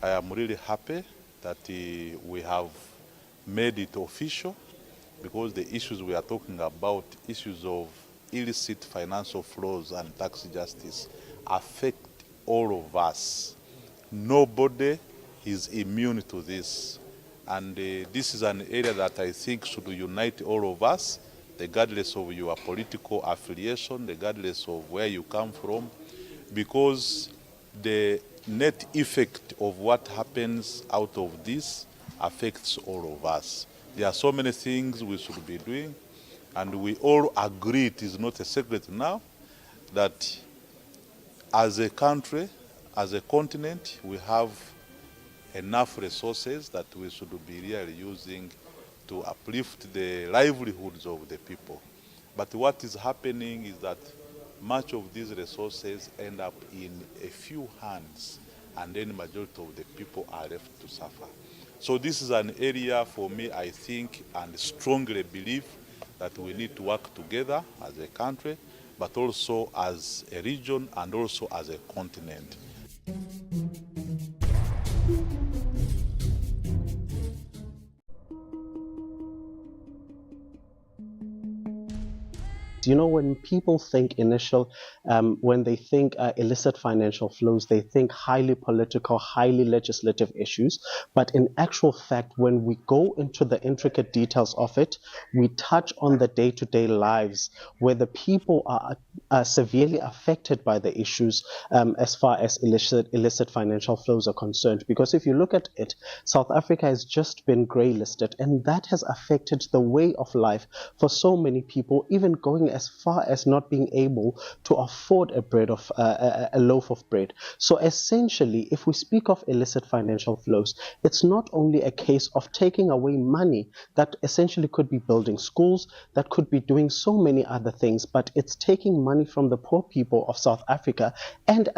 I am really happy that we have made it official, because the issues we are talking about, issues of illicit financial flows and tax justice, affect all of us. Nobody is immune to this. And this is an area that I think should unite all of us, regardless of your political affiliation, regardless of where you come from, because the net effect of what happens out of this affects all of us. There are so many things we should be doing, and we all agree, it is not a secret now, that as a country, as a continent, we have enough resources that we should be really using to uplift the livelihoods of the people. But what is happening is that much of these resources end up in a few hands, and then the majority of the people are left to suffer. So this is an area for me, I think, and strongly believe that we need to work together as a country, but also as a region and also as a continent. You know, when people think when they think illicit financial flows, they think highly political, highly legislative issues. But in actual fact, when we go into the intricate details of it, we touch on the day-to-day lives where the people are severely affected by the issues as far as illicit financial flows are concerned. Because if you look at it, South Africa has just been grey listed, and that has affected the way of life for so many people, even going as far as not being able to afford a loaf of bread. So essentially, if we speak of illicit financial flows, it's not only a case of taking away money that essentially could be building schools, that could be doing so many other things, but it's taking money from the poor people of South Africa and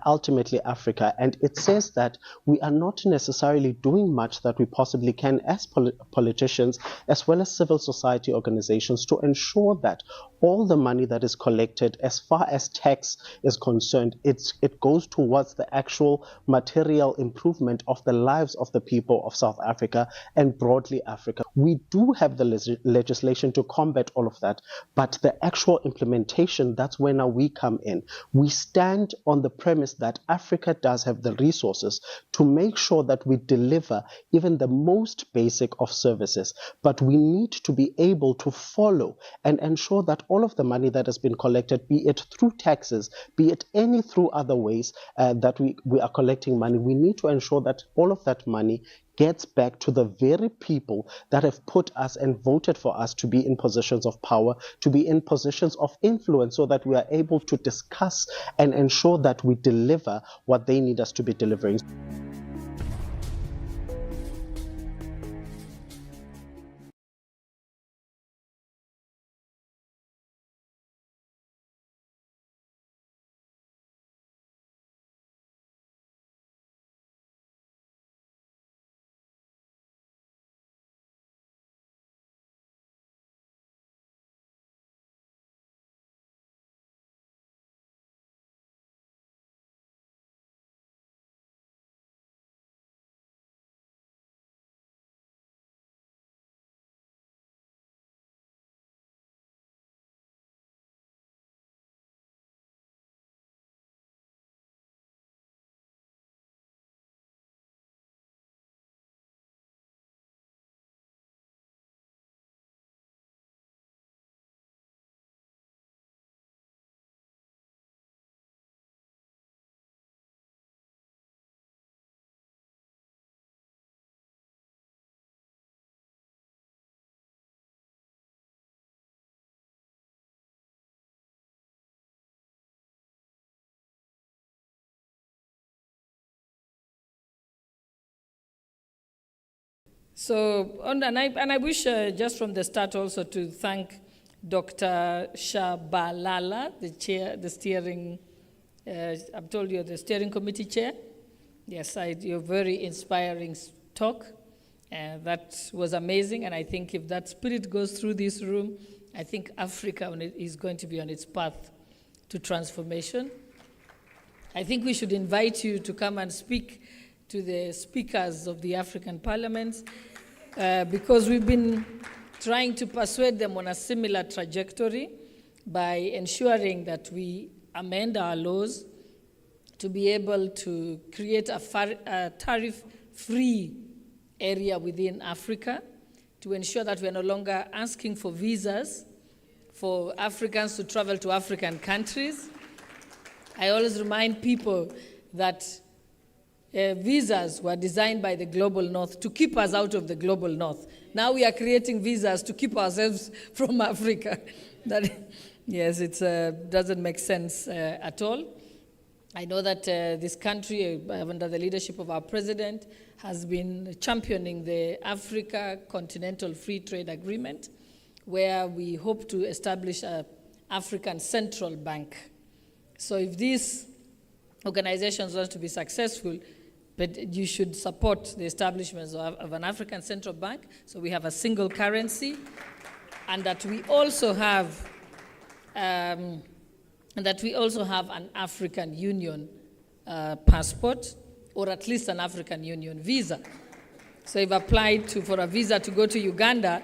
ultimately Africa. And it says that we are not necessarily doing much that we possibly can as politicians, as well as civil society organizations, to ensure that all the money that is collected, as far as tax is concerned, it goes towards the actual material improvement of the lives of the people of South Africa and broadly Africa. We do have the legislation to combat all of that, but the actual implementation, that's where now we come in. We stand on the premise that Africa does have the resources to make sure that we deliver even the most basic of services, but we need to be able to follow and ensure that all of the money that has been collected, be it through taxes, be it any through other ways that we are collecting money, we need to ensure that all of that money gets back to the very people that have put us and voted for us to be in positions of power, to be in positions of influence, so that we are able to discuss and ensure that we deliver what they need us to be delivering. So, and I wish just from the start also to thank Dr. Shabalala, the steering, I've told you, the steering committee chair. Yes, you're very inspiring talk. That was amazing, and I think if that spirit goes through this room, I think Africa is going to be on its path to transformation. I think we should invite you to come and speak to the speakers of the African parliaments, because we've been trying to persuade them on a similar trajectory by ensuring that we amend our laws to be able to create a tariff-free area within Africa, to ensure that we are no longer asking for visas for Africans to travel to African countries. I always remind people that visas were designed by the Global North to keep us out of the Global North. Now we are creating visas to keep ourselves from Africa. Yes, it doesn't make sense at all. I know that this country, under the leadership of our president, has been championing the Africa Continental Free Trade Agreement, where we hope to establish an African Central Bank. So if these organizations want to be successful, but you should support the establishment of an African Central Bank, so we have a single currency, and that we also have an African Union passport, or at least an African Union visa. So if applied for a visa to go to Uganda,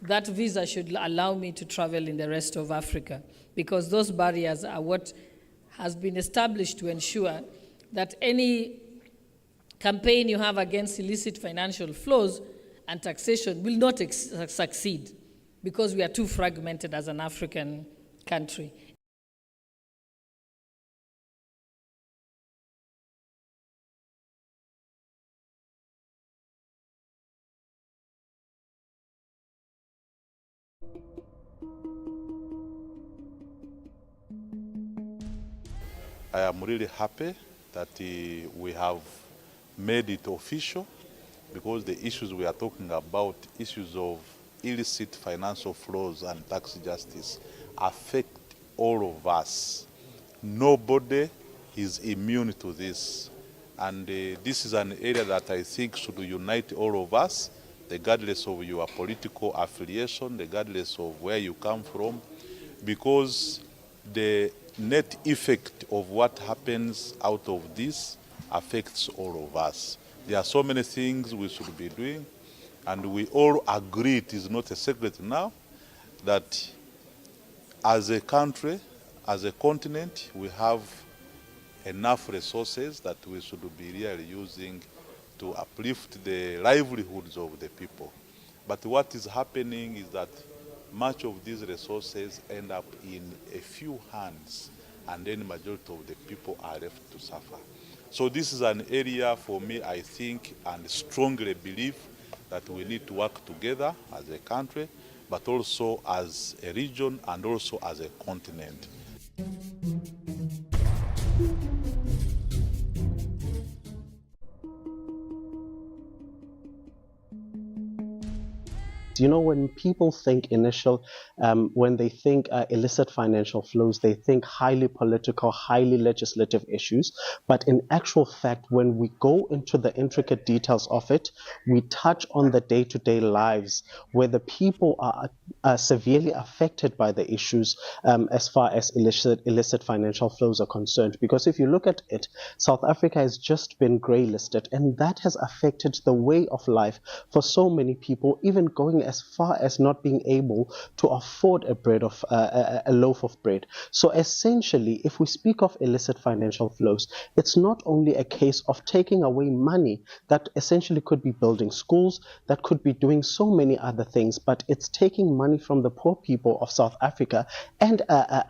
that visa should allow me to travel in the rest of Africa, because those barriers are what has been established to ensure that any campaign you have against illicit financial flows and taxation will not succeed, because we are too fragmented as an African country. I am really happy that we have made it official, because the issues we are talking about, issues of illicit financial flows and tax justice, affect all of us. Nobody is immune to this. And this is an area that I think should unite all of us, regardless of your political affiliation, regardless of where you come from, because the net effect of what happens out of this affects all of us. There are so many things we should be doing, and we all agree, it is not a secret now, that as a country, as a continent, we have enough resources that we should be really using to uplift the livelihoods of the people. But what is happening is that much of these resources end up in a few hands, and then the majority of the people are left to suffer. So this is an area for me, I think, and strongly believe that we need to work together as a country, but also as a region and also as a continent. You know, when people think when they think illicit financial flows, they think highly political, highly legislative issues. But in actual fact, when we go into the intricate details of it, we touch on the day-to-day lives where the people are severely affected by the issues as far as illicit financial flows are concerned. Because if you look at it, South Africa has just been grey listed, and that has affected the way of life for so many people, even going as far as not being able to afford a loaf of bread. So essentially, if we speak of illicit financial flows, it's not only a case of taking away money that essentially could be building schools, that could be doing so many other things, but it's taking money from the poor people of South Africa and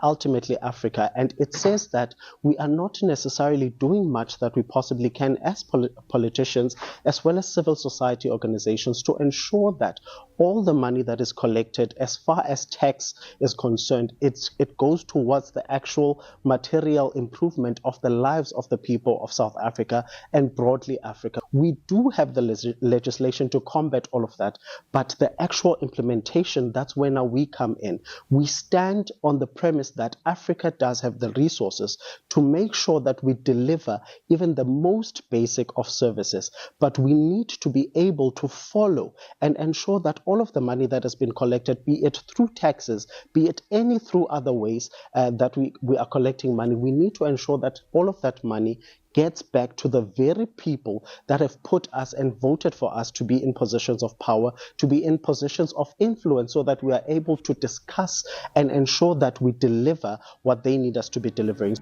ultimately Africa. And it says that we are not necessarily doing much that we possibly can as politicians, as well as civil society organizations, to ensure that all the money that is collected, as far as tax is concerned, it goes towards the actual material improvement of the lives of the people of South Africa and broadly Africa. We do have the legislation to combat all of that, but the actual implementation, that's where now we come in. We stand on the premise that Africa does have the resources to make sure that we deliver even the most basic of services, but we need to be able to follow and ensure that all all of the money that has been collected, be it through taxes, be it any through other ways that we are collecting money, we need to ensure that all of that money gets back to the very people that have put us and voted for us to be in positions of power, to be in positions of influence, so that we are able to discuss and ensure that we deliver what they need us to be delivering.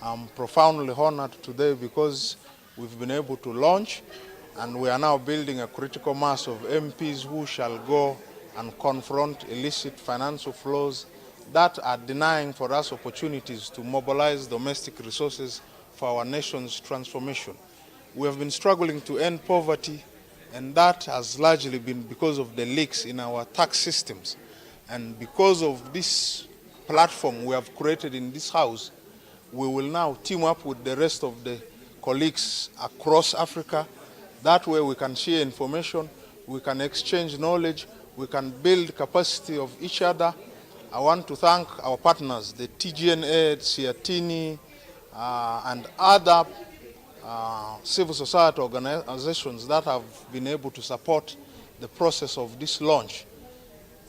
I'm profoundly honored today because we've been able to launch, and we are now building a critical mass of MPs who shall go and confront illicit financial flows that are denying for us opportunities to mobilize domestic resources for our nation's transformation. We have been struggling to end poverty, and that has largely been because of the leaks in our tax systems. And because of this platform we have created in this house, we will now team up with the rest of the colleagues across Africa. That way we can share information, we can exchange knowledge, we can build capacity of each other. I want to thank our partners, the TGNA, Siatini, and other civil society organizations that have been able to support the process of this launch.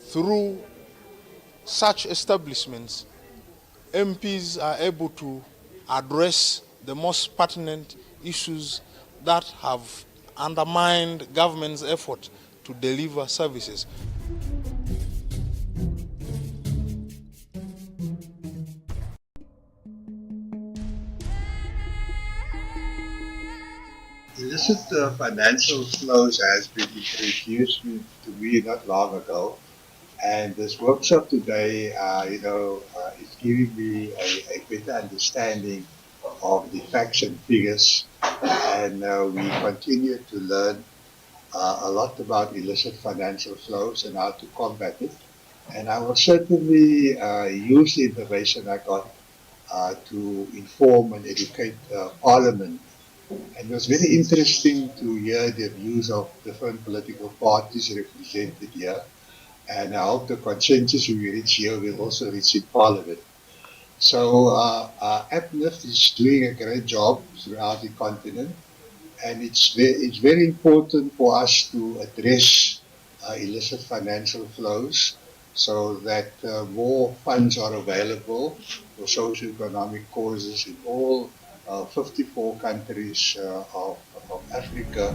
Through such establishments, MPs are able to address the most pertinent issues that have undermined government's effort to deliver services. Illicit financial flows has been introduced to me not long ago, and this workshop today, is giving me a better understanding of the facts and figures, and we continue to learn a lot about illicit financial flows and how to combat it. And I will certainly use the information I got to inform and educate Parliament. And it was very interesting to hear the views of different political parties represented here. And I hope the consensus we reach here will also reach in Parliament. So APNIF is doing a great job throughout the continent. And it's very important for us to address illicit financial flows so that more funds are available for socio-economic causes in all 54 countries of Africa.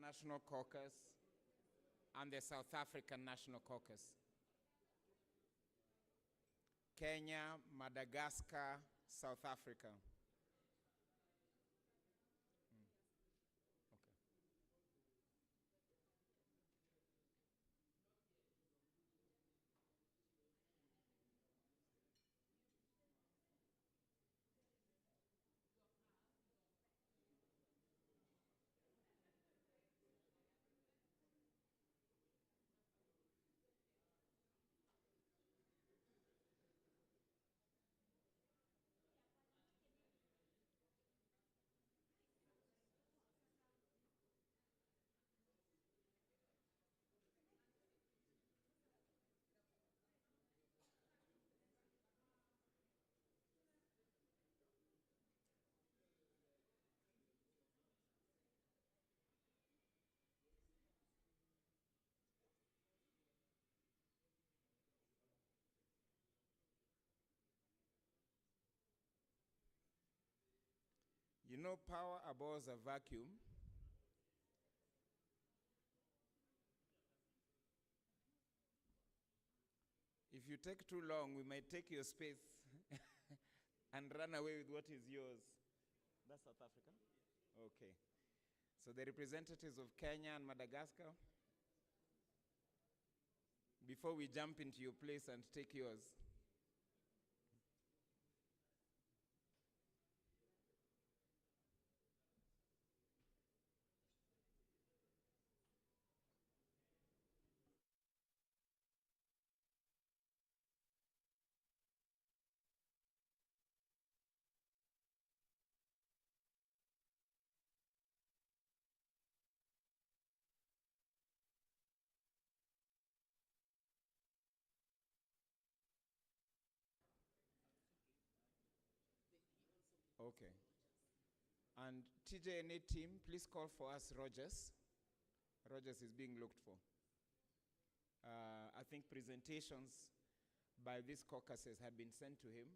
National Caucus, and the South African National Caucus. Kenya, Madagascar, South Africa. You know, power abhors a vacuum. If you take too long, we might take your space and run away with what is yours. That's South Africa? Okay. So the representatives of Kenya and Madagascar, before we jump into your place and take yours. Okay. And TJNA team, please call for us Rogers. Rogers is being looked for. I think presentations by these caucuses had been sent to him,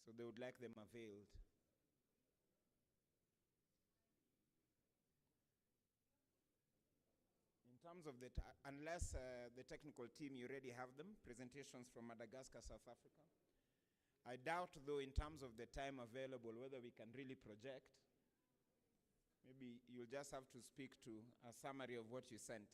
so they would like them availed. In terms of unless the technical team, you already have them, presentations from Madagascar, South Africa. I doubt, though, in terms of the time available, whether we can really project. Maybe you'll just have to speak to a summary of what you sent.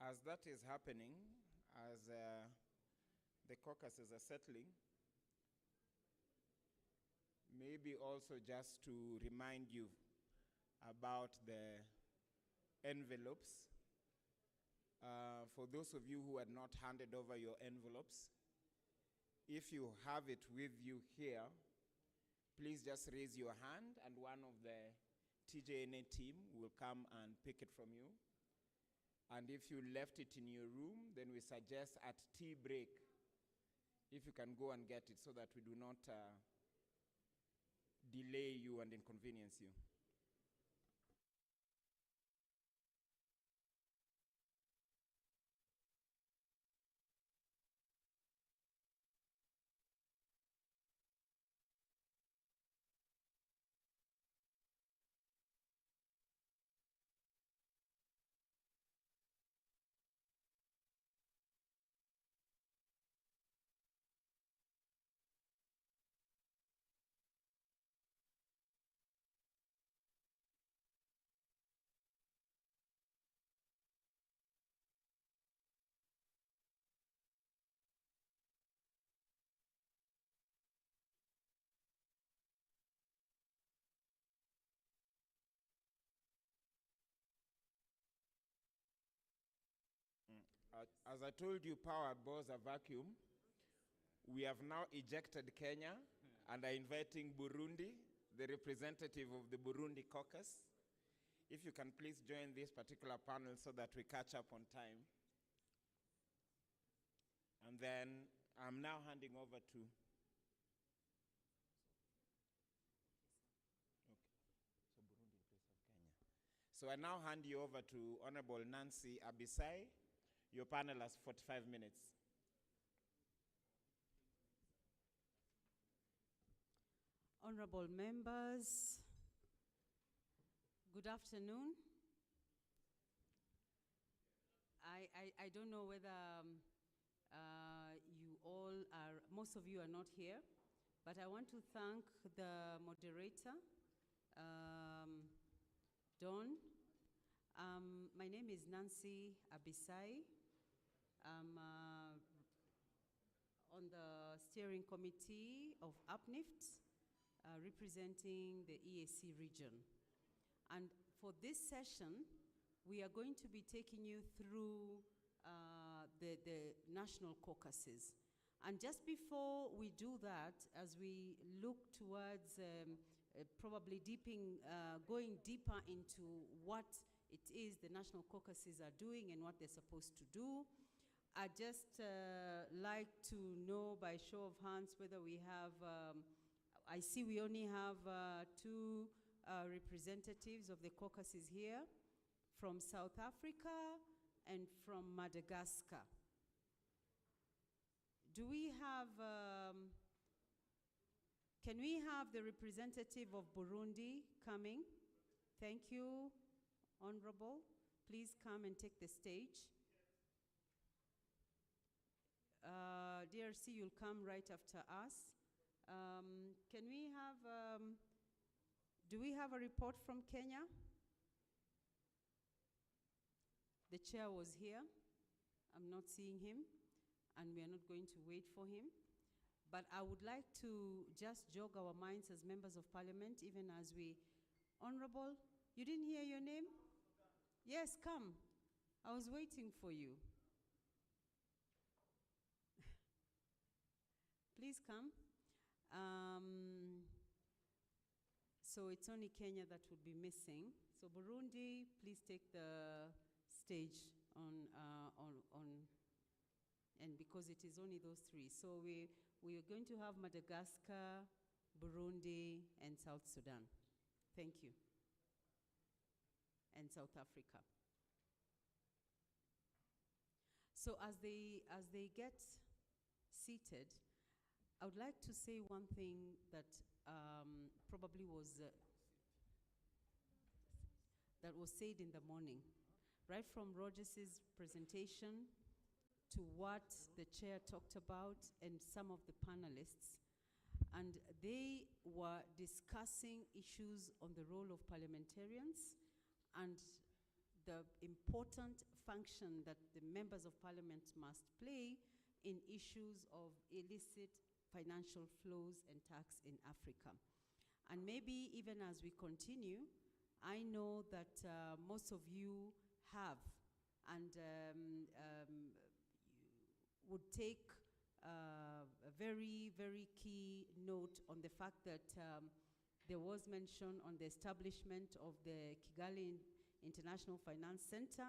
As that is happening, as the caucuses are settling, maybe also just to remind you about the envelopes. For those of you who had not handed over your envelopes, if you have it with you here, please just raise your hand and one of the TJNA team will come and pick it from you. And if you left it in your room, then we suggest at tea break, if you can go and get it so that we do not delay you and inconvenience you. as I told you, power bores a vacuum. We have now ejected Kenya and are inviting Burundi, the representative of the Burundi caucus. If you can please join this particular panel so that we catch up on time. And then I'm now handing over to So I now hand you over to Honorable Nancy Abisai. Your panel has 45 minutes. Honorable members, good afternoon. I don't know whether you all are, most of you are not here, but I want to thank the moderator, Dawn. My name is Nancy Abisai. I'm on the steering committee of UPNIFT, representing the EAC region. And for this session, we are going to be taking you through the national caucuses. And just before we do that, as we look towards probably going deeper into what it is the national caucuses are doing and what they're supposed to do, I'd just like to know by show of hands whether we have, I see we only have two representatives of the caucuses here, from South Africa and from Madagascar. Do we have, can we have the representative of Burundi coming? Thank you, Honorable. Please come and take the stage. DRC, you'll come right after us. Can we have, do we have a report from Kenya? The chair was here. I'm not seeing him, and we are not going to wait for him. But I would like to just jog our minds as members of parliament, even as we, Honorable, you didn't hear your name? Yes, come. I was waiting for you. Please come. So it's only Kenya that would be missing. So Burundi, please take the stage on and because it is only those three. So we are going to have Madagascar, Burundi, and South Sudan. Thank you. And South Africa. So as they get seated, I would like to say one thing that probably was that was said in the morning, right from Rogers's presentation to what the chair talked about and some of the panelists. And they were discussing issues on the role of parliamentarians and the important function that the members of parliament must play in issues of illicit financial flows and tax in Africa. And maybe even as we continue, I know that most of you have and would take a very, very key note on the fact that there was mention on the establishment of the Kigali International Finance Center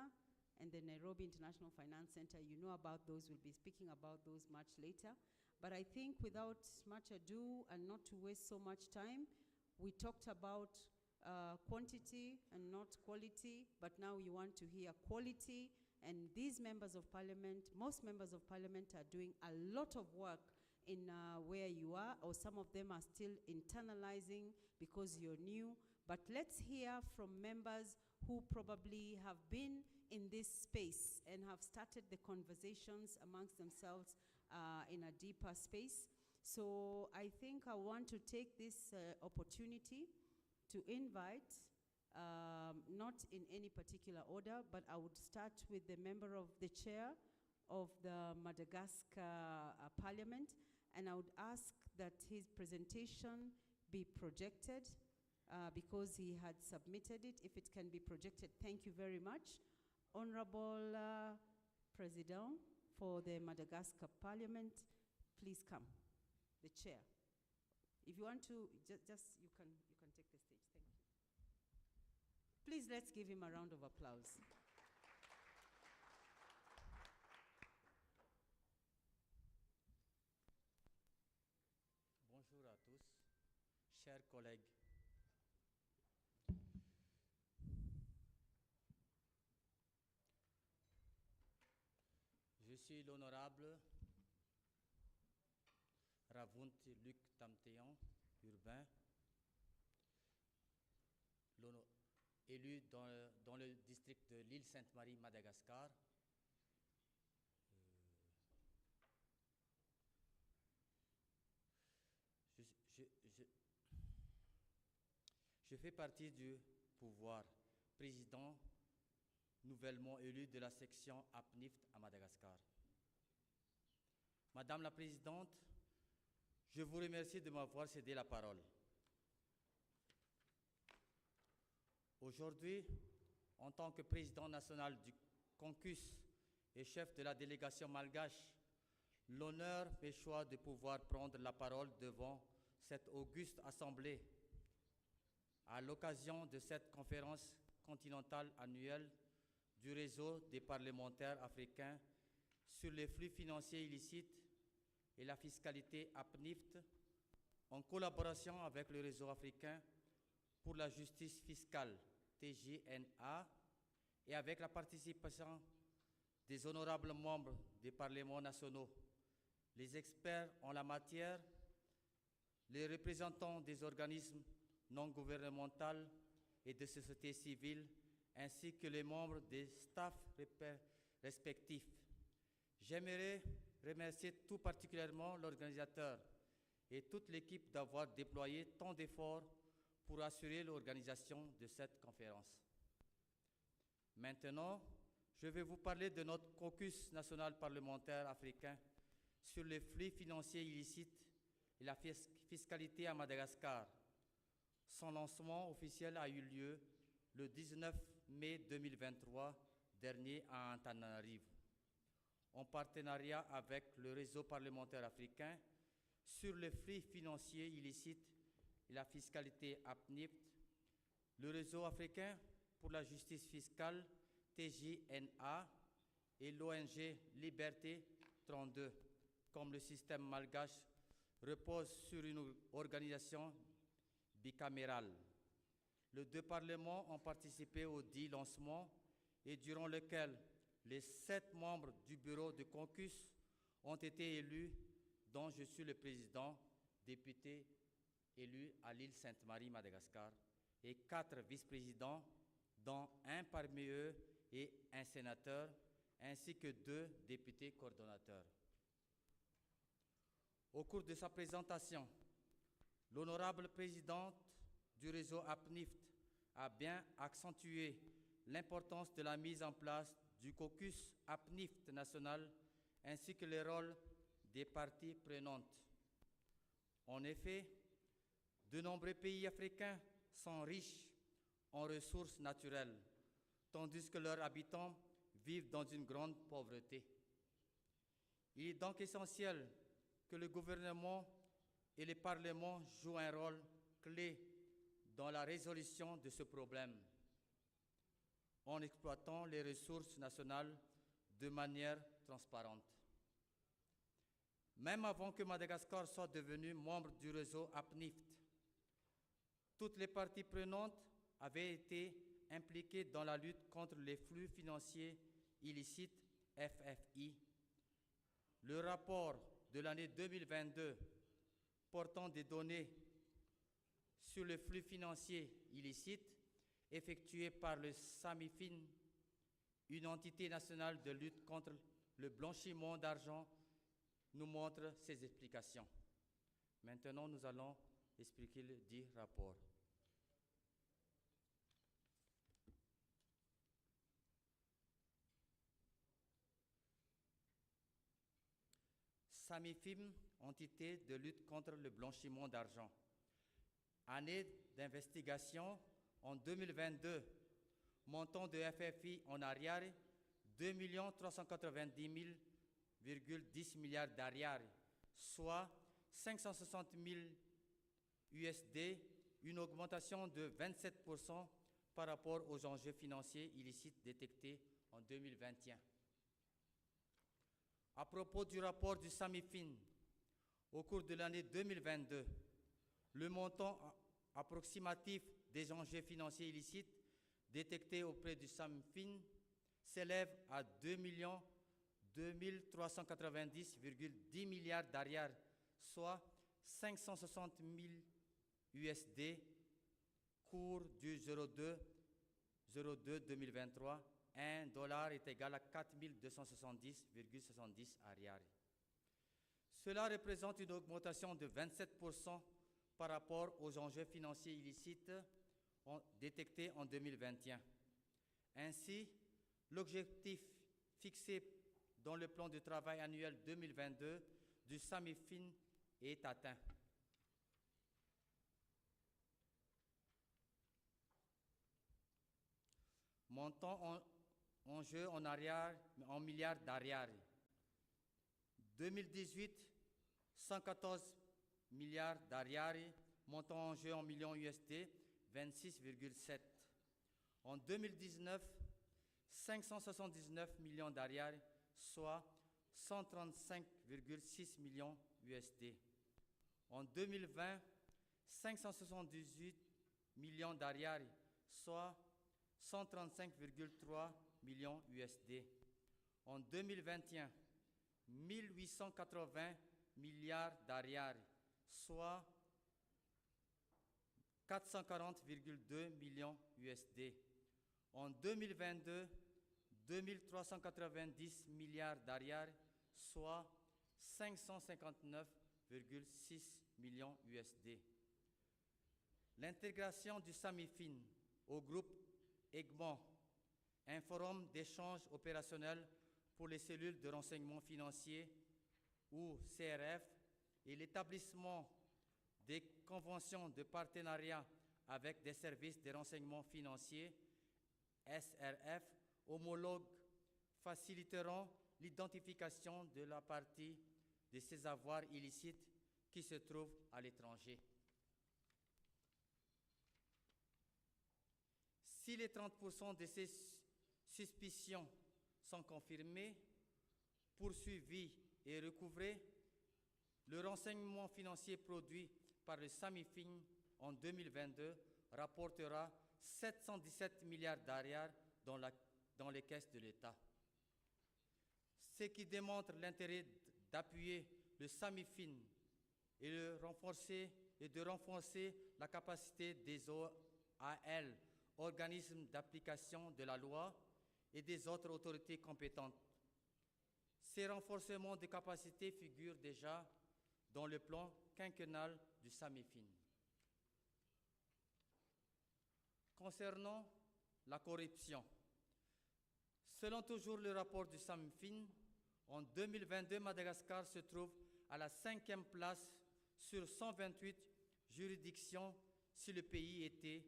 and the Nairobi International Finance Center. You know about those, we'll be speaking about those much later. But I think without much ado and not to waste so much time, we talked about quantity and not quality, but now you want to hear quality. And these members of parliament, most members of parliament are doing a lot of work in where you are, or some of them are still internalizing because you're new. But let's hear from members who probably have been in this space and have started the conversations amongst themselves in a deeper space. So I think I want to take this opportunity to invite, not in any particular order, but I would start with the member of the chair of the Madagascar Parliament, and I would ask that his presentation be projected because he had submitted it. If it can be projected, thank you very much. Honorable President for the Madagascar Parliament, please come, the chair. If you want to, you can take the stage. Thank you. Please, let's give him a round of applause. Bonjour à tous, chers collègues. Je suis l'honorable Ravunt Luc Tamtéan, urbain, élu dans le district de l'île Sainte-Marie, Madagascar. Je fais partie du pouvoir, président nouvellement élu de la section APNIFT à Madagascar. Madame la Présidente, je vous remercie de m'avoir cédé la parole. Aujourd'hui, en tant que président national du CONCUS et chef de la délégation malgache, l'honneur m'est choix de pouvoir prendre la parole devant cette auguste assemblée à l'occasion de cette conférence continentale annuelle du réseau des parlementaires africains sur les flux financiers illicites et la fiscalité APNIFT, en collaboration avec le réseau africain pour la justice fiscale, TJNA, et avec la participation des honorables membres des parlements nationaux, les experts en la matière, les représentants des organismes non gouvernementaux et de société civile, ainsi que les membres des staffs respectifs. J'aimerais remercier tout particulièrement l'organisateur et toute l'équipe d'avoir déployé tant d'efforts pour assurer l'organisation de cette conférence. Maintenant, je vais vous parler de notre caucus national parlementaire africain sur les flux financiers illicites et la fiscalité à Madagascar. Son lancement officiel a eu lieu le 19 mai 2023 dernier à Antananarivo, en partenariat avec le réseau parlementaire africain sur les flux financiers illicites et la fiscalité APNIFT, le réseau africain pour la justice fiscale TJNA et l'ONG Liberté 32, comme le système malgache repose sur une organisation bicamérale. Les deux parlements ont participé au dit lancement et durant lequel les 7 membres du bureau de CONCUS ont été élus, dont je suis le président, député élu à l'île Sainte-Marie, Madagascar, et 4 vice-présidents, dont un parmi eux est un sénateur, ainsi que 2 députés coordonnateurs. Au cours de sa présentation, l'honorable présidente du réseau APNIFT a bien accentué l'importance de la mise en place du caucus APNIFT national ainsi que le rôle des parties prenantes. En effet, de nombreux pays africains sont riches en ressources naturelles, tandis que leurs habitants vivent dans une grande pauvreté. Il est donc essentiel que le gouvernement et le Parlement jouent un rôle clé dans la résolution de ce problème, en exploitant les ressources nationales de manière transparente. Même avant que Madagascar soit devenu membre du réseau APNIFT, toutes les parties prenantes avaient été impliquées dans la lutte contre les flux financiers illicites FFI. Le rapport de l'année 2022 portant des données sur les flux financiers illicites effectués par le SAMIFIN, une entité nationale de lutte contre le blanchiment d'argent, nous montre ces explications. Maintenant, nous allons expliquer le dit rapport. SAMIFIN, entité de lutte contre le blanchiment d'argent. Année d'investigation en 2022, montant de FFI en arrière 2 390 000,10 milliards d'ariari, soit 560 000 USD, une augmentation de 27% par rapport aux enjeux financiers illicites détectés en 2021. À propos du rapport du SAMIFIN, au cours de l'année 2022, le montant approximatif des enjeux financiers illicites détectés auprès du SAMIFIN s'élève à 2 390,10 milliards d'ariari, soit 560 000 USD, cours du 02/02/2023, 1 dollar est égal à 4 270,70 ariari. Cela représente une augmentation de 27% par rapport aux enjeux financiers illicites détectés en 2021. Ainsi, l'objectif fixé dans le plan de travail annuel 2022 du SAMIFIN est atteint. Montant en jeu en milliards d'ariari. 2018, 114 milliards d'ariari, montant en jeu en millions USD, 26,7. En 2019, 579 millions d'ariari, soit 135,6 millions USD. En 2020, 578 millions d'ariari, soit 135,3 millions USD. En 2021, 1880 milliards d'ariari, soit 440,2 millions USD. En 2022, 2390 milliards d'ariari, soit 559,6 millions USD. L'intégration du SAMIFIN au groupe Egmont, un forum d'échange opérationnel pour les cellules de renseignement financier ou CRF, et l'établissement des conventions de partenariat avec des services de renseignement financier, SRF, homologues, faciliteront l'identification de la partie de ces avoirs illicites qui se trouvent à l'étranger. Si les 30% de ces suspicions sont confirmées, poursuivies et recouvrées, le renseignement financier produit par le SAMIFIN en 2022 rapportera 717 milliards d'ariari dans les caisses de l'État. Ce qui démontre l'intérêt d'appuyer le SAMIFIN et de renforcer la capacité des OAL, organismes d'application de la loi, et des autres autorités compétentes. Ces renforcements de capacités figurent déjà dans le plan quinquennal du SAMIFIN. Concernant la corruption, selon toujours le rapport du SAMIFIN, en 2022, Madagascar se trouve à la 5e place sur 128 juridictions si le pays était,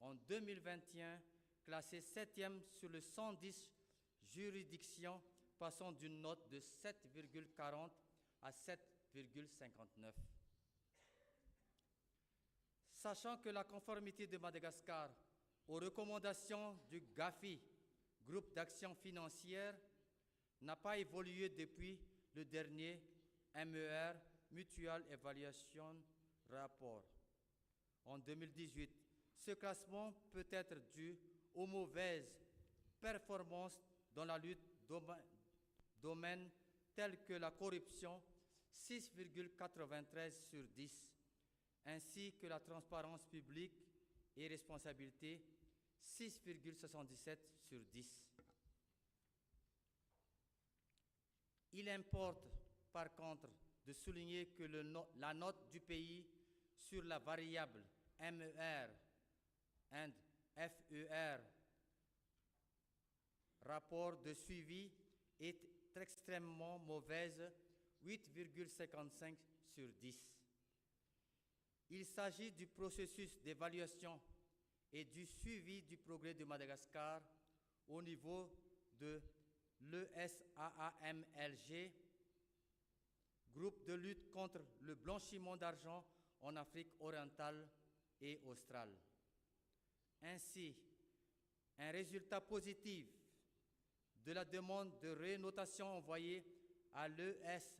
en 2021, classé 7e sur le 110 juridictions, passant d'une note de 7,40 à 7,59. Sachant que la conformité de Madagascar aux recommandations du GAFI, Groupe d'action financière, n'a pas évolué depuis le dernier MER, Mutual Evaluation Report, en 2018. Ce classement peut être dû aux mauvaises performances dans la lutte domaines tels que la corruption, 6,93 sur 10, ainsi que la transparence publique et responsabilité, 6,77 sur 10. Il importe, par contre, de souligner que la note du pays sur la variable MER and FER, rapport de suivi, est extrêmement mauvaise, 8,55 sur 10. Il s'agit du processus d'évaluation et du suivi du progrès de Madagascar au niveau de le SAAMLG, groupe de lutte contre le blanchiment d'argent en Afrique orientale et australe. Ainsi, un résultat positif de la demande de rénotation envoyée à l'ESAAMLG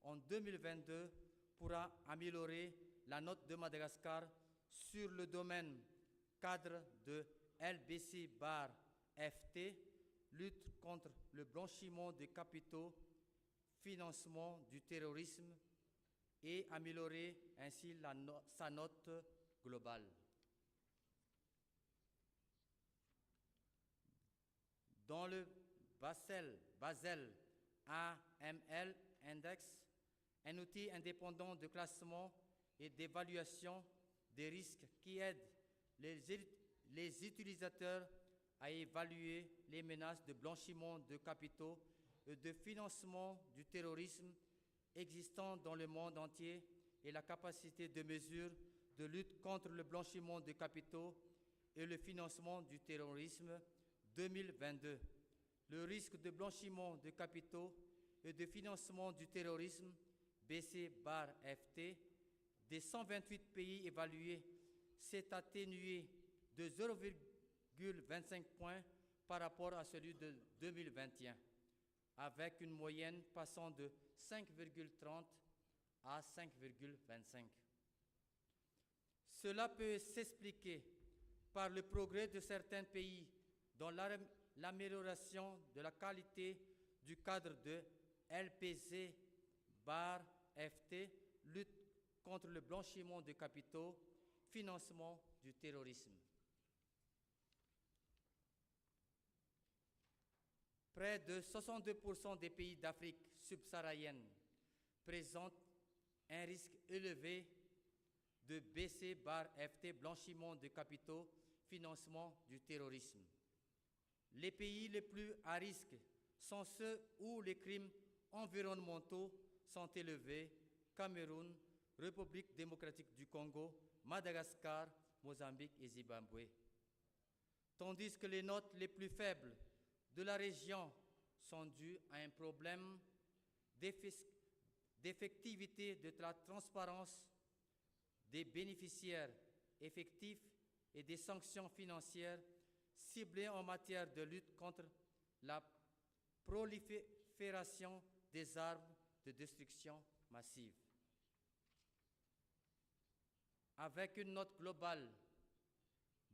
en 2022 pourra améliorer la note de Madagascar sur le domaine cadre de LBC-FT, lutte contre le blanchiment des capitaux, financement du terrorisme, et améliorer ainsi sa note globale. Dans le Basel AML Index, un outil indépendant de classement et d'évaluation des risques qui aide les utilisateurs à évaluer les menaces de blanchiment de capitaux et de financement du terrorisme existant dans le monde entier et la capacité de mesure de lutte contre le blanchiment de capitaux et le financement du terrorisme 2022. Le risque de blanchiment de capitaux et de financement du terrorisme, BC-FT, des 128 pays évalués s'est atténué de 0,25 points par rapport à celui de 2021, avec une moyenne passant de 5,30 à 5,25. Cela peut s'expliquer par le progrès de certains pays dans l'amélioration de la qualité du cadre de LPZ-FT, lutte contre le blanchiment de capitaux, financement du terrorisme. Près de 62% des pays d'Afrique subsaharienne présentent un risque élevé de BC-FT, blanchiment de capitaux, financement du terrorisme. Les pays les plus à risque sont ceux où les crimes environnementaux sont élevés: Cameroun, République démocratique du Congo, Madagascar, Mozambique et Zimbabwe. Tandis que les notes les plus faibles de la région sont dues à un problème d'effectivité de la transparence des bénéficiaires effectifs et des sanctions financières ciblées en matière de lutte contre la prolifération des armes de destruction massive. Avec une note globale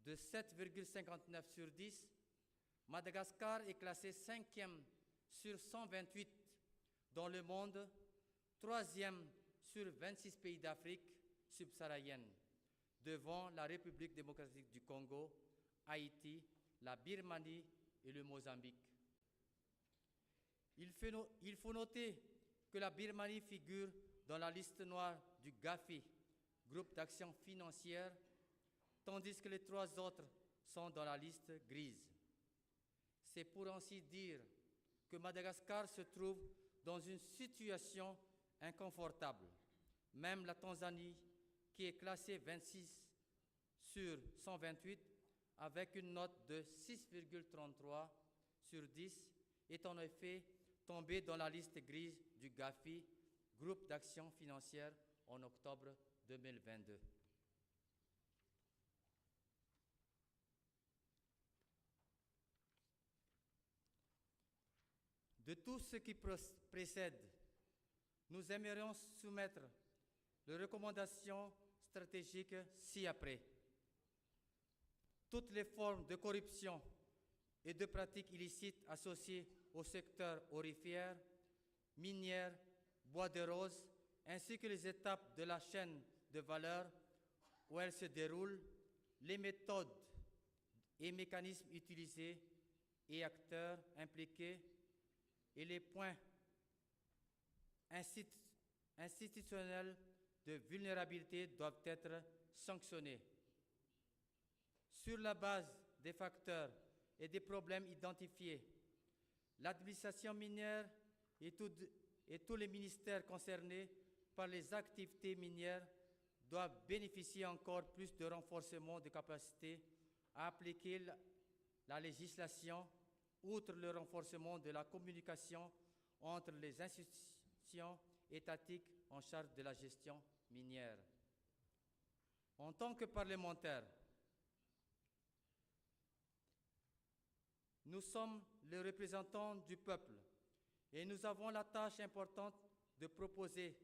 de 7,59 sur 10, Madagascar est classé 5e sur 128 dans le monde, 3e sur 26 pays d'Afrique subsaharienne, devant la République démocratique du Congo, Haïti, la Birmanie et le Mozambique. Il faut noter que la Birmanie figure dans la liste noire du GAFI, Groupe d'action financière, tandis que les 3 autres sont dans la liste grise. C'est pour ainsi dire que Madagascar se trouve dans une situation inconfortable. Même la Tanzanie, qui est classée 26 sur 128 avec une note de 6,33 sur 10, est en effet tombée dans la liste grise du GAFI, Groupe d'action financière, en octobre 2022. De tout ce qui précède, nous aimerions soumettre les recommandations stratégiques ci-après. Toutes les formes de corruption et de pratiques illicites associées au secteur aurifère, minière, bois de rose, ainsi que les étapes de la chaîne de valeur où elles se déroulent, les méthodes et mécanismes utilisés et acteurs impliqués, et les points institutionnels de vulnérabilité doivent être sanctionnés. Sur la base des facteurs et des problèmes identifiés, l'administration minière et tous les ministères concernés par les activités minières doivent bénéficier encore plus de renforcement de capacités à appliquer la législation outre le renforcement de la communication entre les institutions étatiques en charge de la gestion minière. En tant que parlementaires, nous sommes les représentants du peuple et nous avons la tâche importante de proposer,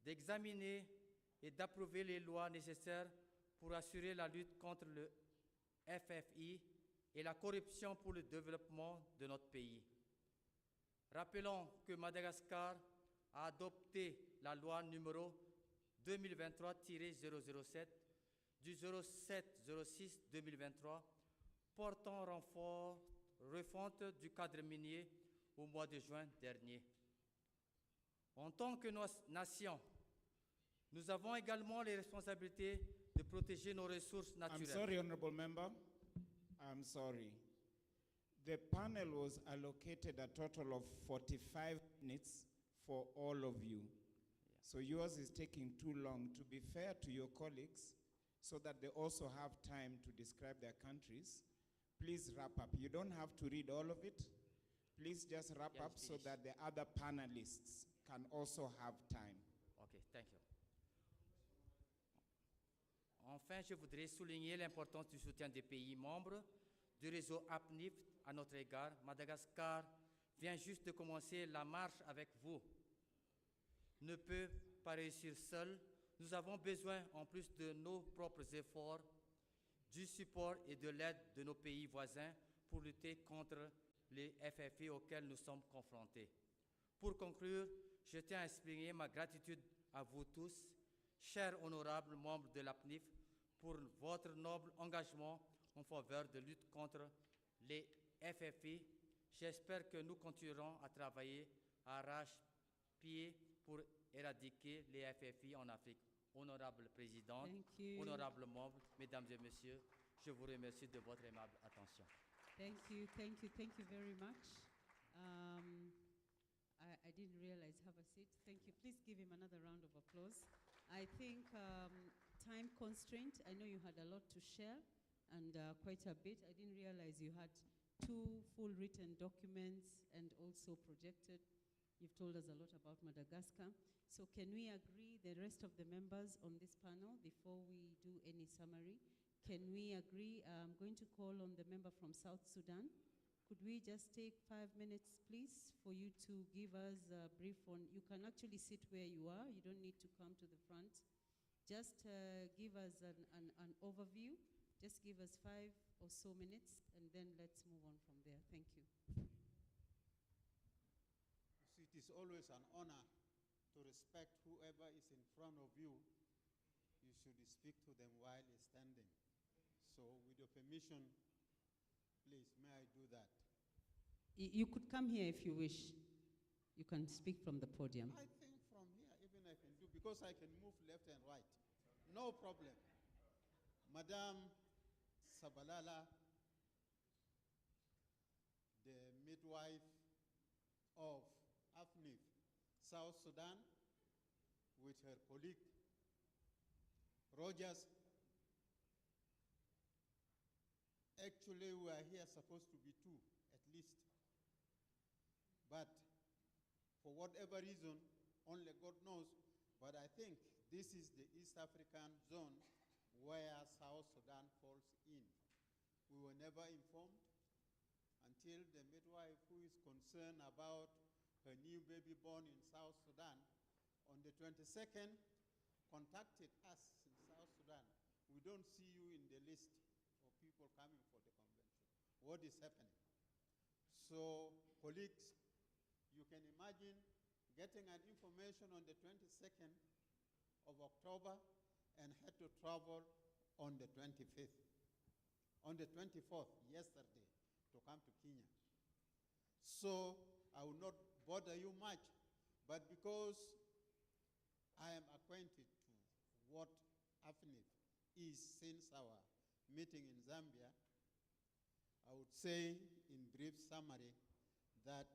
d'examiner et d'approuver les lois nécessaires pour assurer la lutte contre le FFI et la corruption pour le développement de notre pays. Rappelons que Madagascar a adopté la loi numéro 2023-007 du 07-06-2023 portant refonte du cadre minier au mois de juin dernier. En tant que nation, nous avons également les responsabilités de protéger nos ressources naturelles. I'm sorry, Honorable Member. I'm sorry. The panel was allocated a total of 45 minutes for all of you. So yours is taking too long. To be fair to your colleagues, so that they also have time to describe their countries, please wrap up. You don't have to read all of it. Please just wrap up so that the other panelists can also have time. Okay, thank you. Enfin, je voudrais souligner l'importance du soutien des pays membres du réseau APNIF à notre égard. Madagascar vient juste de commencer la marche avec vous. Ne peut pas réussir seul. Nous avons besoin, en plus de nos propres efforts, du support et de l'aide de nos pays voisins pour lutter contre les FFI auxquels nous sommes confrontés. Pour conclure, je tiens à exprimer ma gratitude à vous tous, chers honorables membres de l'APNIF, pour votre noble engagement en faveur de lutte contre les FFI. J'espère que nous continuerons à travailler à arrache-pied pour éradiquer les FFI en Afrique. Honorable Présidente, honorables membres, Mesdames et Messieurs, je vous remercie de votre aimable attention. Thank you very much. I didn't realize, have a seat. Thank you. Please give him another round of applause. I think time constraint, I know you had a lot to share and quite a bit. I didn't realize you had 2 full written documents and also projected. You've told us a lot about Madagascar. So can we agree, the rest of the members on this panel, before we do any summary, can we agree? I'm going to call on the member from South Sudan. Could we just take 5 minutes, please, for you to give us a brief on, you can actually sit where you are, you don't need to come to the front. Just give us an overview, just give us 5 or so minutes, and then let's move on from there. Thank you. It is always an honor to respect whoever is in front of you. You should speak to them while standing. So with your permission, please, may I do that? You could come here if you wish. You can speak from the podium. I think from here, even I can do, because I can move left and right. No problem. Madame Sabalala, the midwife of AFNIF, South Sudan, with her colleague, Rogers. Actually, we are here supposed to be 2, at least. But for whatever reason, only God knows, but I think this is the East African zone where South Sudan falls in. We were never informed until the midwife who is concerned about her new baby born in South Sudan on the 22nd contacted us in South Sudan. We don't see you in the list of people coming for the convention. What is happening? So, colleagues, you can imagine getting an information on the 22nd of October and had to travel on the 25th. On the 24th, yesterday, to come to Kenya. So I will not bother you much, but because I am acquainted to what AFNIF is since our meeting in Zambia, I would say in brief summary that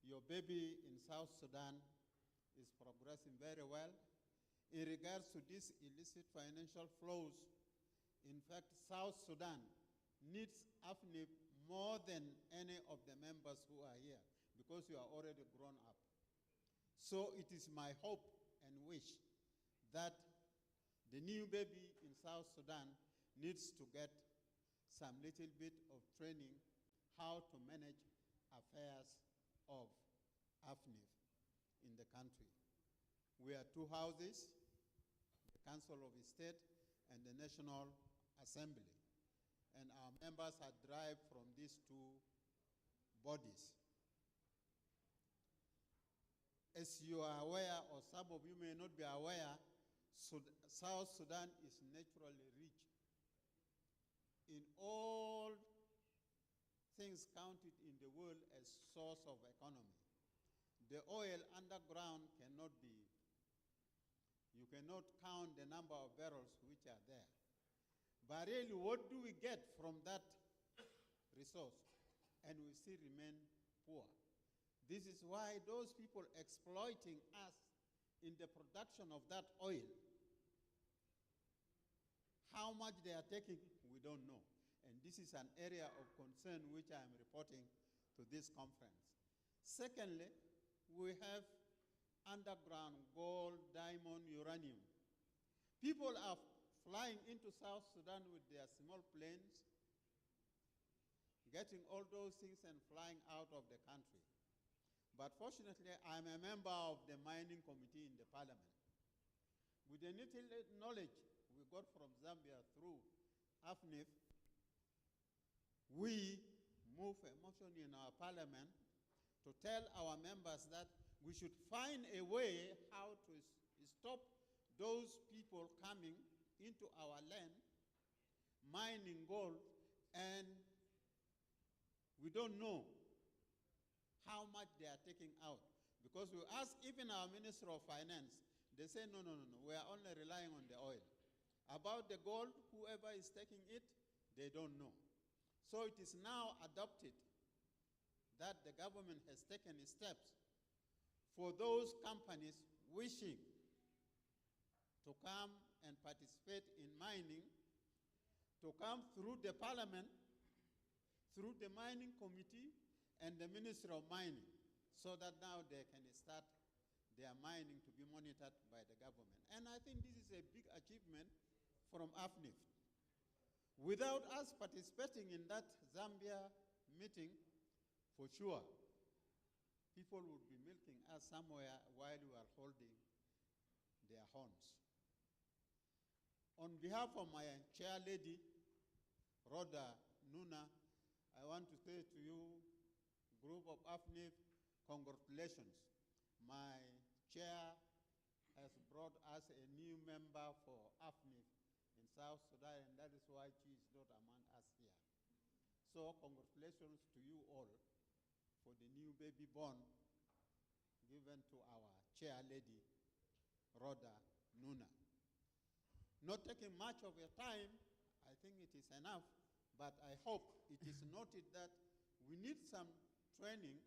your baby in South Sudan is progressing very well. In regards to these illicit financial flows, in fact, South Sudan needs AFNIF more than any of the members who are here because you are already grown up. So it is my hope and wish that the new baby in South Sudan needs to get some little bit of training how to manage affairs of AFNIF in the country. We are two houses, the Council of State and the National Assembly. And our members are derived from these two bodies. As you are aware, or some of you may not be aware, South Sudan is naturally rich in all things counted in the world as source of economy. The oil underground cannot be, you cannot count the number of barrels which are there. But really, what do we get from that resource? And we still remain poor. This is why those people exploiting us in the production of that oil, how much they are taking, we don't know. And this is an area of concern which I am reporting to this conference. Secondly, we have underground gold, diamond, uranium. People are flying into South Sudan with their small planes, getting all those things and flying out of the country. But fortunately, I'm a member of the mining committee in the parliament. With the little knowledge we got from Zambia through AFNIF, we move a motion in our parliament to tell our members that we should find a way how to stop those people coming into our land, mining gold, and we don't know how much they are taking out. Because we ask even our Minister of Finance, they say, no, we are only relying on the oil. About the gold, whoever is taking it, they don't know. So it is now adopted that the government has taken steps for those companies wishing to come and participate in mining, to come through the parliament, through the mining committee, and the Ministry of Mining, so that now they can start their mining to be monitored by the government. And I think this is a big achievement from AFNIF. Without us participating in that Zambia meeting, for sure, people would be milking us somewhere while we are holding their horns. On behalf of my chair lady, Rhoda Nuna, I want to say to you, group of AFNIF, congratulations. My chair has brought us a new member for AFNIF in South Sudan, and that is why she is not among us here. So congratulations to you all for the new baby born given to our chair lady, Rhoda Nuna. Not taking much of your time, I think it is enough, but I hope it is noted that we need some training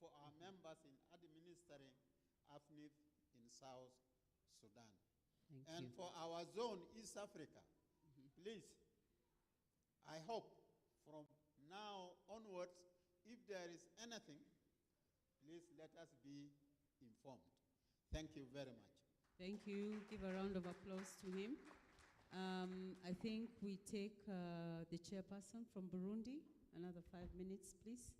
for our members in administering AFNIF in South Sudan. Thank you. For our zone, East Africa, please, I hope from now onwards, if there is anything, please let us be informed. Thank you very much. Thank you. Give a round of applause to him. I think we take the chairperson from Burundi. Another 5 minutes, please.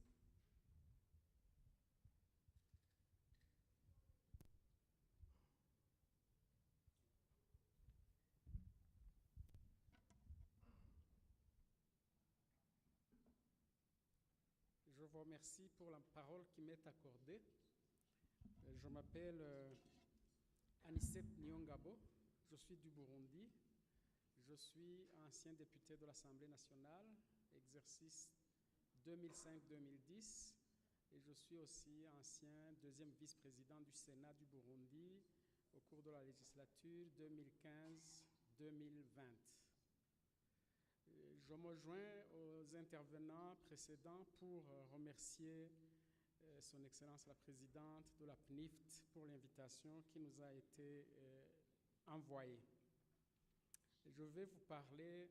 Je vous remercie pour la parole qui m'est accordée. Je m'appelle Anicet Nyongabo, je suis du Burundi. Je suis ancien député de l'Assemblée nationale, exercice 2005-2010, et je suis aussi ancien deuxième vice-président du Sénat du Burundi au cours de la législature 2015-2020. Je me joins aux intervenants précédents pour remercier Son Excellence la Présidente de la PNIFT pour l'invitation qui nous a été envoyée. Je vais vous parler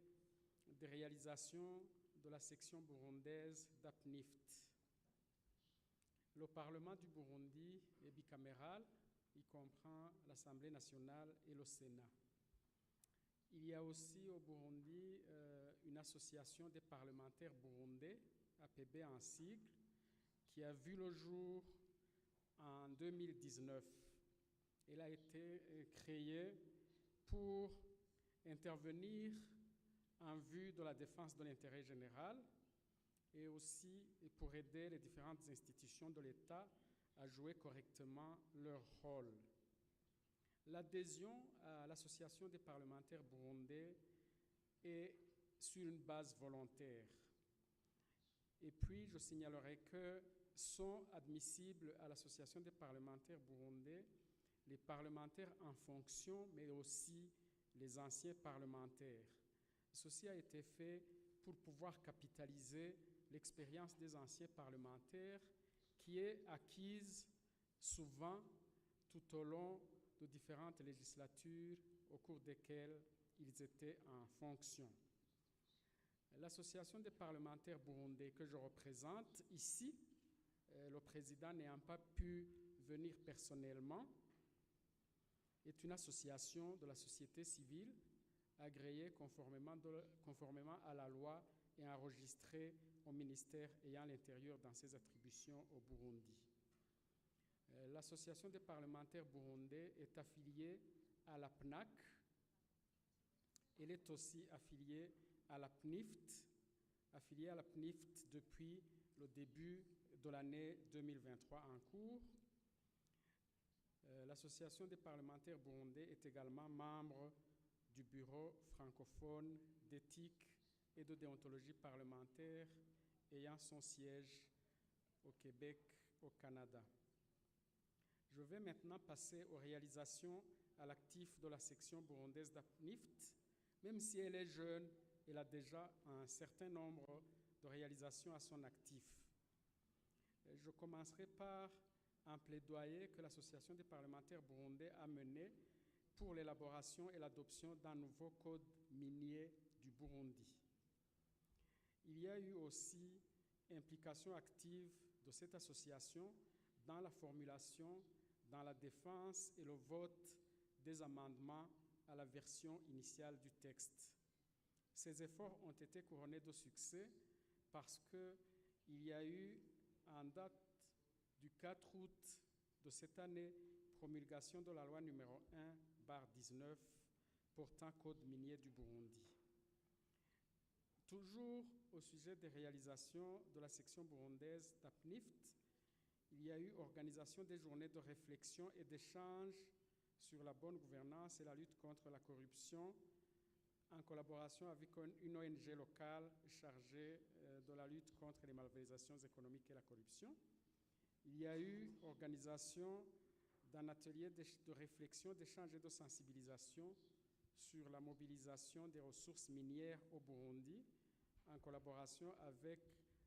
des réalisations de de la section burundaise d'APNIFT. Le Parlement du Burundi est bicaméral, il comprend l'Assemblée nationale et le Sénat. Il y a aussi au Burundi une association des parlementaires burundais, APB en sigle, qui a vu le jour en 2019. Elle a été créée pour intervenir en vue de la défense de l'intérêt général et aussi pour aider les différentes institutions de l'État à jouer correctement leur rôle. L'adhésion à l'association des parlementaires burundais est sur une base volontaire. Et puis, je signalerai que sont admissibles à l'association des parlementaires burundais les parlementaires en fonction, mais aussi les anciens parlementaires. Ceci a été fait pour pouvoir capitaliser l'expérience des anciens parlementaires qui est acquise souvent tout au long de différentes législatures au cours desquelles ils étaient en fonction. L'association des parlementaires burundais que je représente ici, le président n'ayant pas pu venir personnellement, est une association de la société civile agréée conformément à la loi et enregistrée au ministère ayant l'intérieur dans ses attributions au Burundi. L'association des parlementaires burundais est affiliée à la PNAC. Elle est aussi affiliée à la PNIFT, depuis le début de l'année 2023 en cours. L'association des parlementaires burundais est également membre du bureau francophone d'éthique et de déontologie parlementaire ayant son siège au Québec, au Canada. Je vais maintenant passer aux réalisations à l'actif de la section burundaise d'APNIFT. Même si elle est jeune, elle a déjà un certain nombre de réalisations à son actif. Je commencerai par un plaidoyer que l'Association des parlementaires burundais a mené pour l'élaboration et l'adoption d'un nouveau code minier du Burundi. Il y a eu aussi implication active de cette association dans la formulation, dans la défense et le vote des amendements à la version initiale du texte. Ces efforts ont été couronnés de succès parce qu'il y a eu, en date du 4 août de cette année, promulgation de la loi numéro 1/19 portant code minier du Burundi. Toujours au sujet des réalisations de la section burundaise d'APNIFT, il y a eu organisation des journées de réflexion et d'échange sur la bonne gouvernance et la lutte contre la corruption en collaboration avec une ONG locale chargée de la lutte contre les malversations économiques et la corruption. Il y a eu organisation d'un atelier de réflexion, d'échange et de sensibilisation sur la mobilisation des ressources minières au Burundi en collaboration avec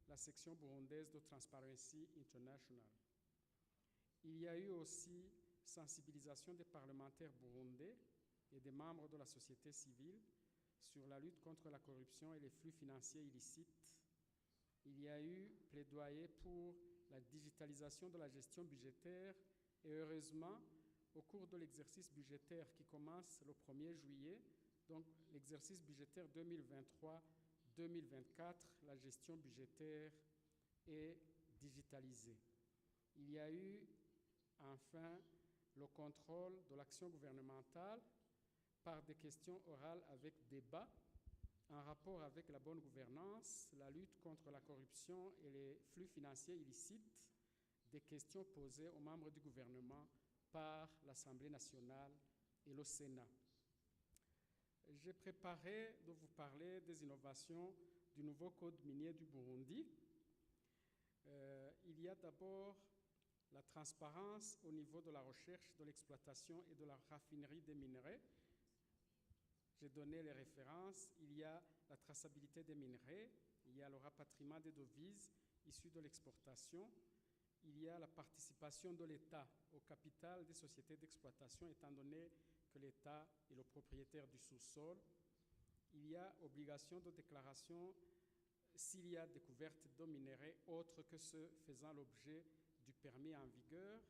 la section burundaise de Transparency International. Il y a eu aussi sensibilisation des parlementaires burundais et des membres de la société civile sur la lutte contre la corruption et les flux financiers illicites. Il y a eu plaidoyer pour la digitalisation de la gestion budgétaire et heureusement, au cours de l'exercice budgétaire qui commence le 1er juillet, donc l'exercice budgétaire 2023-2024, la gestion budgétaire est digitalisée. Il y a eu enfin le contrôle de l'action gouvernementale par des questions orales avec débat en rapport avec la bonne gouvernance, la lutte contre la corruption et les flux financiers illicites, des questions posées aux membres du gouvernement par l'Assemblée nationale et le Sénat. J'ai préparé de vous parler des innovations du nouveau code minier du Burundi. Il y a d'abord la transparence au niveau de la recherche, de l'exploitation et de la raffinerie des minerais. J'ai donné les références. Il y a la traçabilité des minerais, il y a le rapatriement des devises issues de l'exportation, il y a la participation de l'État au capital des sociétés d'exploitation, étant donné que l'État est le propriétaire du sous-sol. Il y a obligation de déclaration s'il y a découverte de minerais autres que ceux faisant l'objet du permis en vigueur.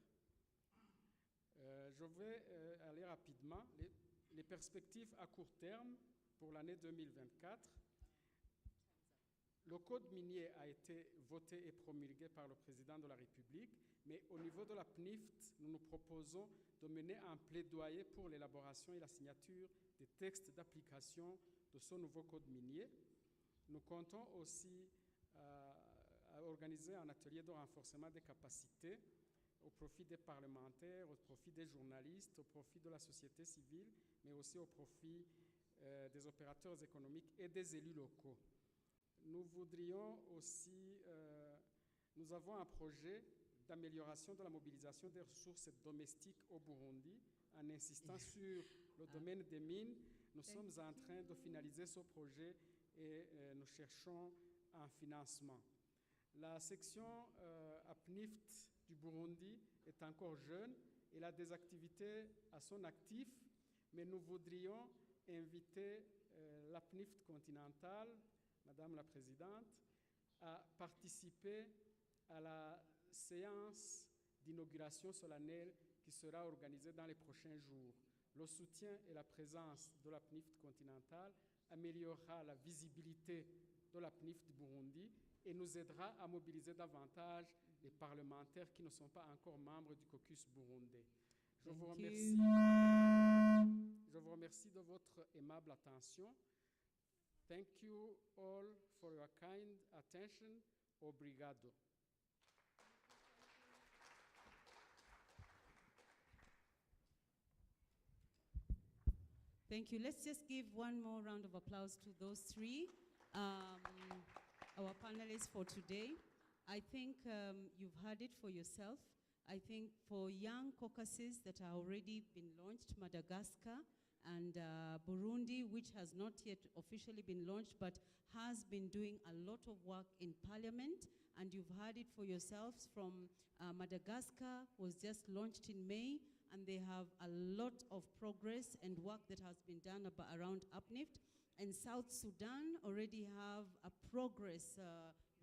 Je vais aller rapidement. Les perspectives à court terme pour l'année 2024. Le code minier a été voté et promulgué par le président de la République, mais au niveau de la PNIFT, nous nous proposons de mener un plaidoyer pour l'élaboration et la signature des textes d'application de ce nouveau code minier. Nous comptons aussi à organiser un atelier de renforcement des capacités au profit des parlementaires, au profit des journalistes, au profit de la société civile, mais aussi au profit des opérateurs économiques et des élus locaux. Nous voudrions aussi, nous avons un projet d'amélioration de la mobilisation des ressources domestiques au Burundi en insistant sur le domaine des mines. Nous sommes en train de finaliser ce projet et nous cherchons un financement. La section APNIFT du Burundi est encore jeune. Elle a des activités à son actif, mais nous voudrions inviter l'APNIFT continentale, Madame la Présidente, à participer à la séance d'inauguration solennelle qui sera organisée dans les prochains jours. Le soutien et la présence de la PNIFT continentale améliorera la visibilité de la PNIFT du Burundi et nous aidera à mobiliser davantage les parlementaires qui ne sont pas encore membres du caucus burundais. Je vous remercie de votre aimable attention. Thank you all for your kind attention. Obrigado. Thank you. Let's just give one more round of applause to those three, our panelists for today. I think you've heard it for yourself. I think for young caucuses that are already been launched, Madagascar and Burundi, which has not yet officially been launched, but has been doing a lot of work in parliament, and you've heard it for yourselves from Madagascar was just launched in May, and they have a lot of progress and work that has been done around UPNIFT. And South Sudan already have a progress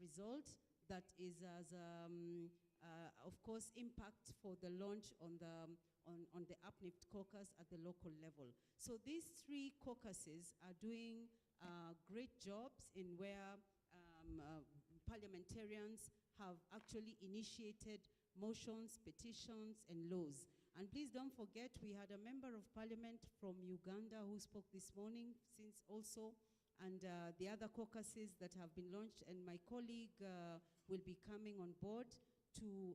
result that is as, of course, impact for the launch on the UPNIFT caucus at the local level. So these three caucuses are doing great jobs in where parliamentarians have actually initiated motions, petitions, and laws. And please don't forget, we had a member of parliament from Uganda who spoke this morning, since also, and the other caucuses that have been launched, and my colleague will be coming on board to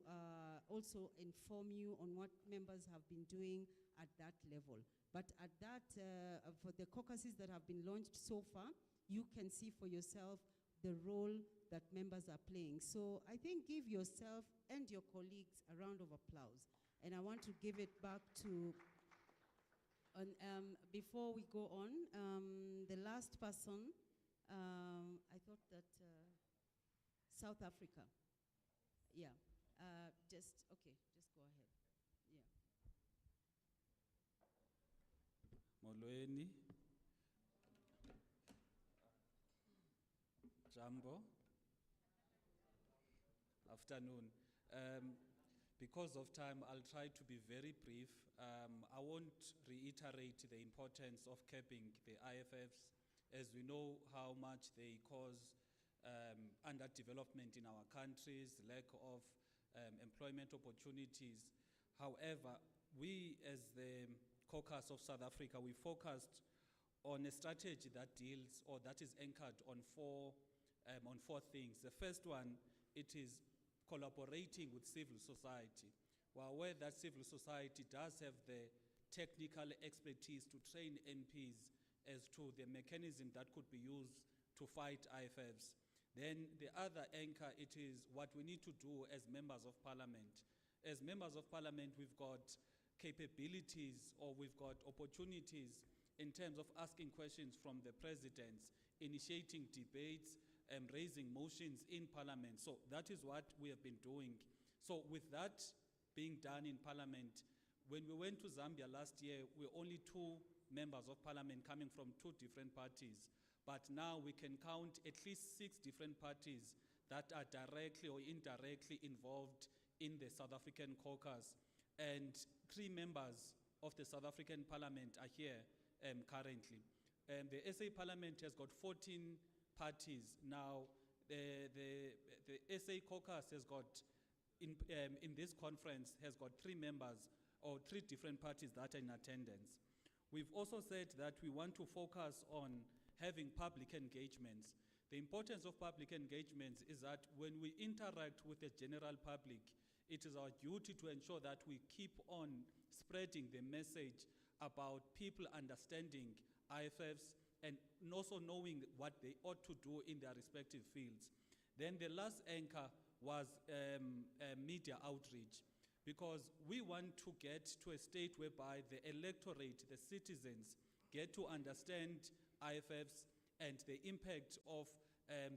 also inform you on what members have been doing at that level. But at that, for the caucuses that have been launched so far, you can see for yourself the role that members are playing. So I think give yourself and your colleagues a round of applause. And I want to give it back to, before we go on, the last person, I thought that South Africa. Yeah, okay, just go ahead. Yeah. Molweni. Jambo. Afternoon. Because of time, I'll try to be very brief. I won't reiterate the importance of capping the IFFs, as we know how much they cause underdevelopment in our countries, lack of employment opportunities. However, we as the caucus of South Africa, we focused on a strategy that deals, or that is anchored on four things. The first one, it is collaborating with civil society. We're aware that civil society does have the technical expertise to train MPs as to the mechanism that could be used to fight IFFs. Then the other anchor, it is what we need to do as members of parliament. As members of parliament, we've got capabilities, or we've got opportunities in terms of asking questions from the presidents, initiating debates, and raising motions in parliament. So that is what we have been doing. So with that being done in parliament, when we went to Zambia last year, we were only 2 members of parliament coming from 2 different parties. but now we can count at least 6 different parties that are directly or indirectly involved in the South African caucus. And 3 members of the South African Parliament are here currently. The SA Parliament has got 14 parties. Now, the SA caucus has got, in this conference, has got 3 members or 3 different parties that are in attendance. We've also said that we want to focus on having public engagements. The importance of public engagements is that when we interact with the general public, it is our duty to ensure that we keep on spreading the message about people understanding IFFs and also knowing what they ought to do in their respective fields. Then the last anchor was media outreach, because we want to get to a state whereby the electorate, the citizens, get to understand IFFs and the impact of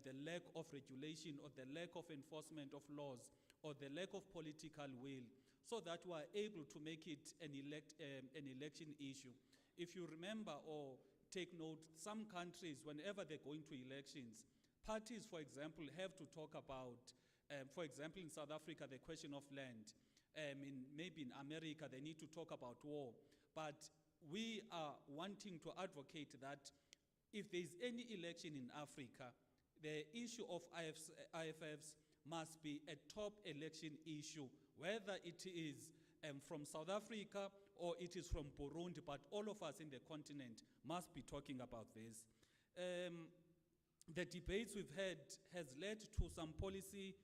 the lack of regulation or the lack of enforcement of laws or the lack of political will, so that we are able to make it an election issue. If you remember or take note, some countries, whenever they're going to elections, parties, for example, have to talk about, for example, in South Africa, the question of land. Maybe in America, they need to talk about war. But we are wanting to advocate that if there's any election in Africa, the issue of IFFs must be a top election issue, whether it is from South Africa or it is from Burundi, but all of us in the continent must be talking about this. The debates we've had has led to some policy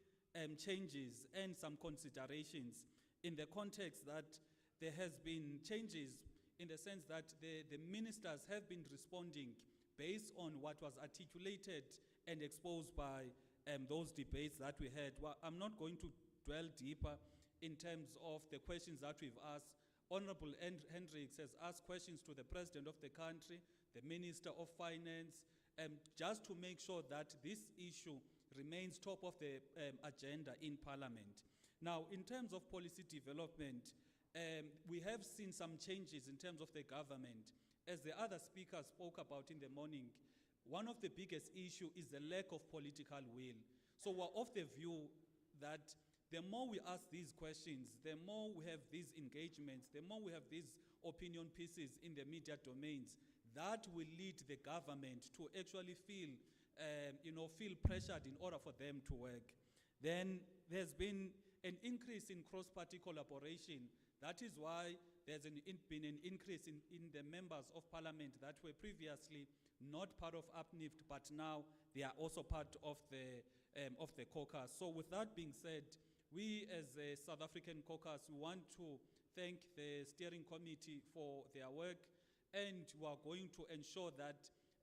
changes and some considerations in the context that there has been changes in the sense that the ministers have been responding based on what was articulated and exposed by those debates that we had. Well, I'm not going to dwell deeper in terms of the questions that we've asked. Honorable Hendricks has asked questions to the President of the country, the Minister of Finance, just to make sure that this issue remains top of the agenda in Parliament. Now, in terms of policy development, we have seen some changes in terms of the government. As the other speakers spoke about in the morning, one of the biggest issues is the lack of political will. So we're of the view that the more we ask these questions, the more we have these engagements, the more we have these opinion pieces in the media domains, that will lead the government to actually feel pressured in order for them to work. Then there's been an increase in cross-party collaboration. That is why there's been an increase in the members of parliament that were previously not part of UPNIFT, but now they are also part of the caucus. So with that being said, we as a South African caucus want to thank the steering committee for their work, and we are going to ensure that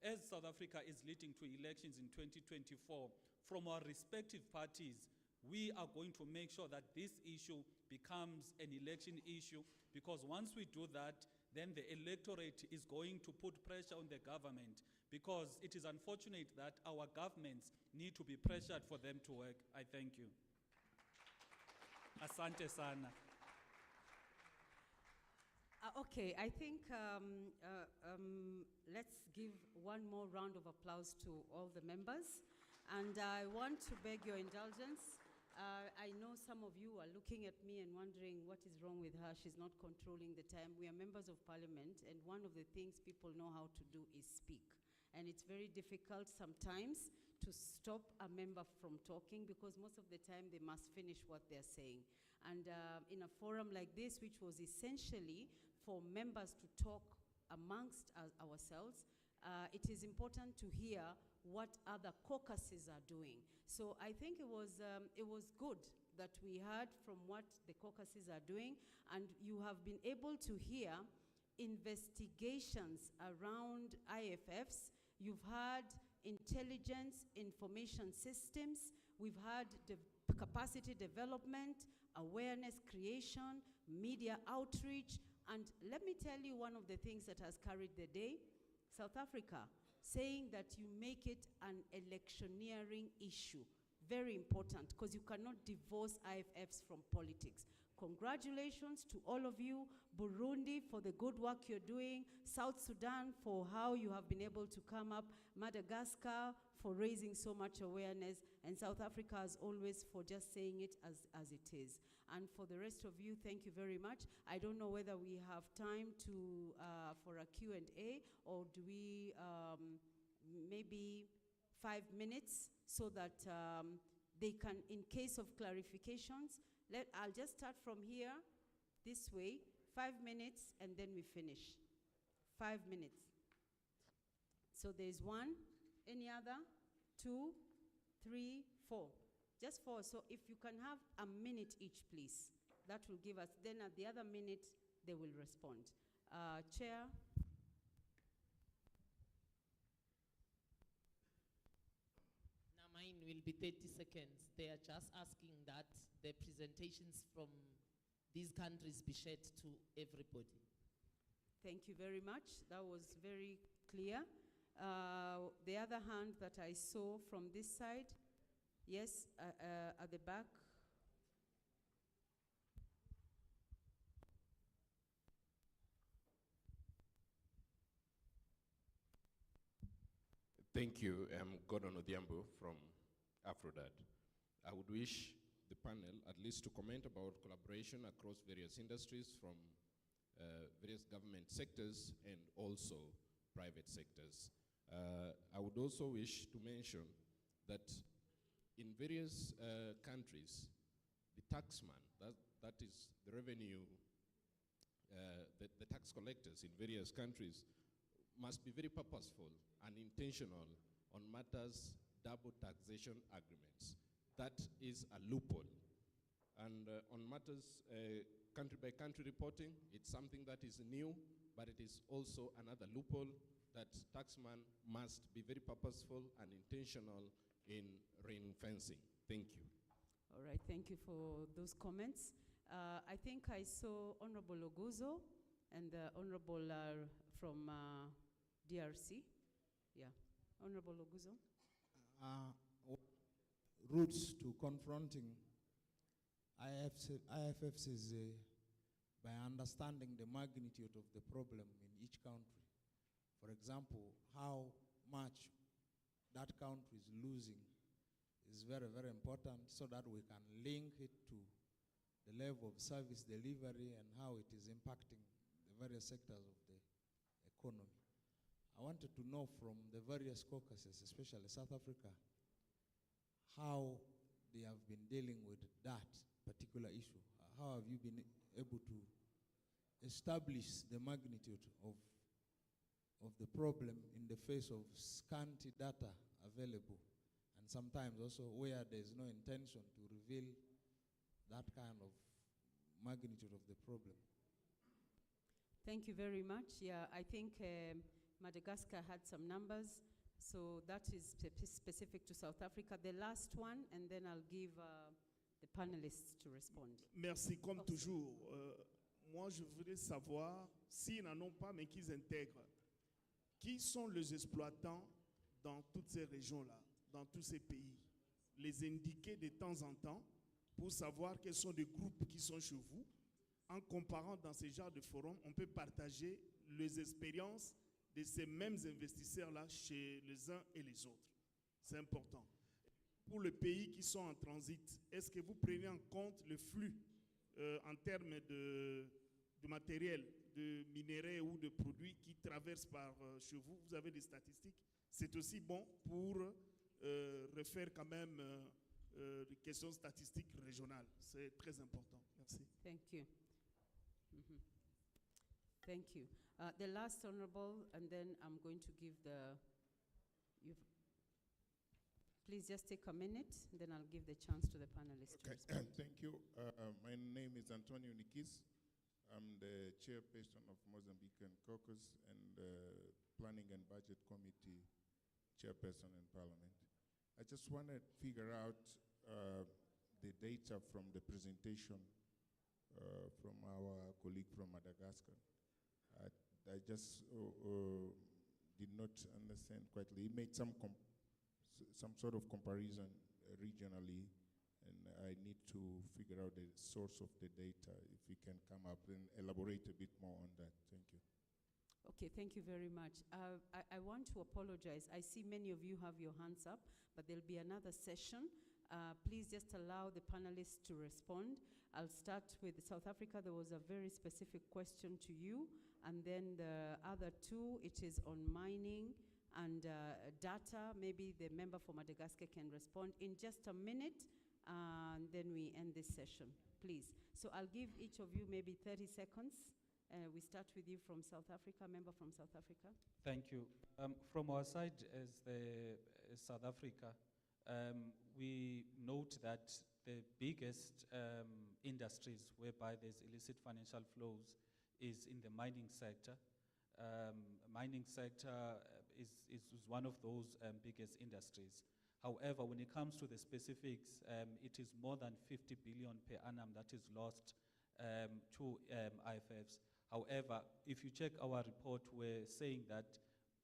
as South Africa is leading to elections in 2024, from our respective parties, we are going to make sure that this issue becomes an election issue, because once we do that, then the electorate is going to put pressure on the government, because it is unfortunate that our governments need to be pressured for them to work. I thank you. Asante sana. Okay, I think let's give one more round of applause to all the members. And I want to beg your indulgence. I know some of you are looking at me and wondering what is wrong with her. She's not controlling the time. We are members of parliament, and one of the things people know how to do is speak. And it's very difficult sometimes to stop a member from talking, because most of the time they must finish what they're saying. And in a forum like this, which was essentially for members to talk amongst ourselves, it is important to hear what other caucuses are doing. So I think it was good that we heard from what the caucuses are doing, and you have been able to hear investigations around IFFs. You've heard intelligence, information systems. We've heard capacity development, awareness creation, media outreach, and let me tell you one of the things that has carried the day, South Africa, saying that you make it an electioneering issue. Very important, because you cannot divorce IFFs from politics. Congratulations to all of you, Burundi for the good work you're doing, South Sudan for how you have been able to come up, Madagascar for raising so much awareness, and South Africa as always for just saying it as it is. And for the rest of you, thank you very much. I don't know whether we have time to for a Q&A, or do we maybe 5 minutes so that they can, in case of clarifications, I'll just start from here, this way, 5 minutes, and then we finish. 5 minutes. So there's one, any other? 2, 3, 4. Just 4. So if you can have a minute each, please. That will give us, then at the other minute, they will respond. Chair. Now mine will be 30 seconds. They are just asking that the presentations from these countries be shared to everybody. Thank you very much. That was very clear. The other hand that I saw from this side, yes, at the back. Thank you. I'm Gordon Odhiambo from Aphrodite. I would wish the panel at least to comment about collaboration across various industries from various government sectors and also private sectors. I would also wish to mention that in various countries, the taxman, that is the revenue, the tax collectors in various countries must be very purposeful and intentional on matters double taxation agreements. That is a loophole. And on matters country by country reporting, it's something that is new, but it is also another loophole that taxman must be very purposeful and intentional in ring-fencing. Thank you. All right, thank you for those comments. I think I saw Honorable Oguzo and Honorable from DRC. Yeah, Honorable Oguzo. Routes to confronting IFFs by understanding the magnitude of the problem in each country. For example, how much that country is losing is very, very important so that we can link it to the level of service delivery and how it is impacting the various sectors of the economy. I wanted to know from the various caucuses, especially South Africa, how they have been dealing with that particular issue. How have you been able to establish the magnitude of the problem in the face of scanty data available, and sometimes also where there's no intention to reveal that kind of magnitude of the problem? Thank you very much. Yeah, I think Madagascar had some numbers, so that is specific to South Africa. The last one, and then I'll give the panelists to respond. Merci, comme toujours. Moi, je voudrais savoir, s'ils n'en ont pas, mais qu'ils intègrent, qui sont les exploitants dans toutes ces régions-là, dans tous ces pays? Les indiquer de temps en temps pour savoir quels sont les groupes qui sont chez vous. En comparant dans ce genre de forum, on peut partager les expériences de ces mêmes investisseurs-là chez les uns et les autres. C'est important. Pour les pays qui sont en transit, est-ce que vous prenez en compte le flux en termes de matériel, de minerais ou de produits qui traversent par chez vous? Vous avez des statistiques? C'est aussi bon pour refaire quand même des questions statistiques régionales. C'est très important. Merci. Thank you. Thank you. The last honorable, and then I'm going to give please just take a minute, then I'll give the chance to the panelists. Okay. Thank you. My name is Antonio Nikis. I'm the chairperson of Mozambican Caucus and Planning and Budget Committee chairperson in Parliament. I just want to figure out the data from the presentation from our colleague from Madagascar. I just did not understand quietly. He made some sort of comparison regionally and I need to figure out the source of the data. If we can come up and elaborate a bit more on that. Thank you. Okay, thank you very much. I want to apologize. I see many of you have your hands up, but there'll be another session. Please just allow the panelists to respond. I'll start with South Africa. There was a very specific question to you. And then the other two, it is on mining and data. Maybe the member for Madagascar can respond in just a minute, and then we end this session, please. So I'll give each of you maybe 30 seconds. We start with you from South Africa, member from South Africa. Thank you. From our side as South Africa, we note that the biggest industries whereby there's illicit financial flows is in the mining sector. Mining sector is one of those biggest industries. However, when it comes to the specifics, it is more than 50 billion per annum that is lost to IFFs. However, if you check our report, we're saying that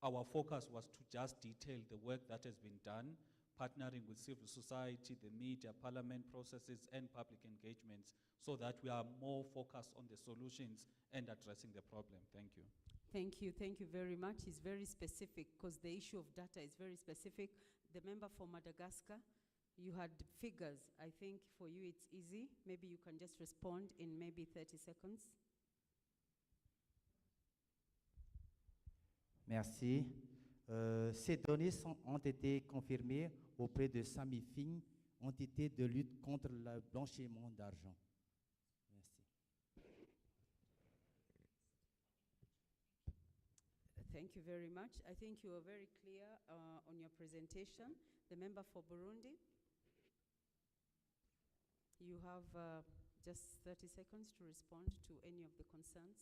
our focus was to just detail the work that has been done, partnering with civil society, the media, parliament processes, and public engagements, so that we are more focused on the solutions and addressing the problem. Thank you. Thank you very much. It's very specific because the issue of data is very specific. The member for Madagascar, you had figures. I think for you it's easy. Maybe you can just respond in maybe 30 seconds. Merci. Ces données ont été confirmées auprès de Samifin, entité de lutte contre le blanchiment d'argent. Thank you very much. I think you were very clear on your presentation. The member for Burundi, you have just 30 seconds to respond to any of the concerns.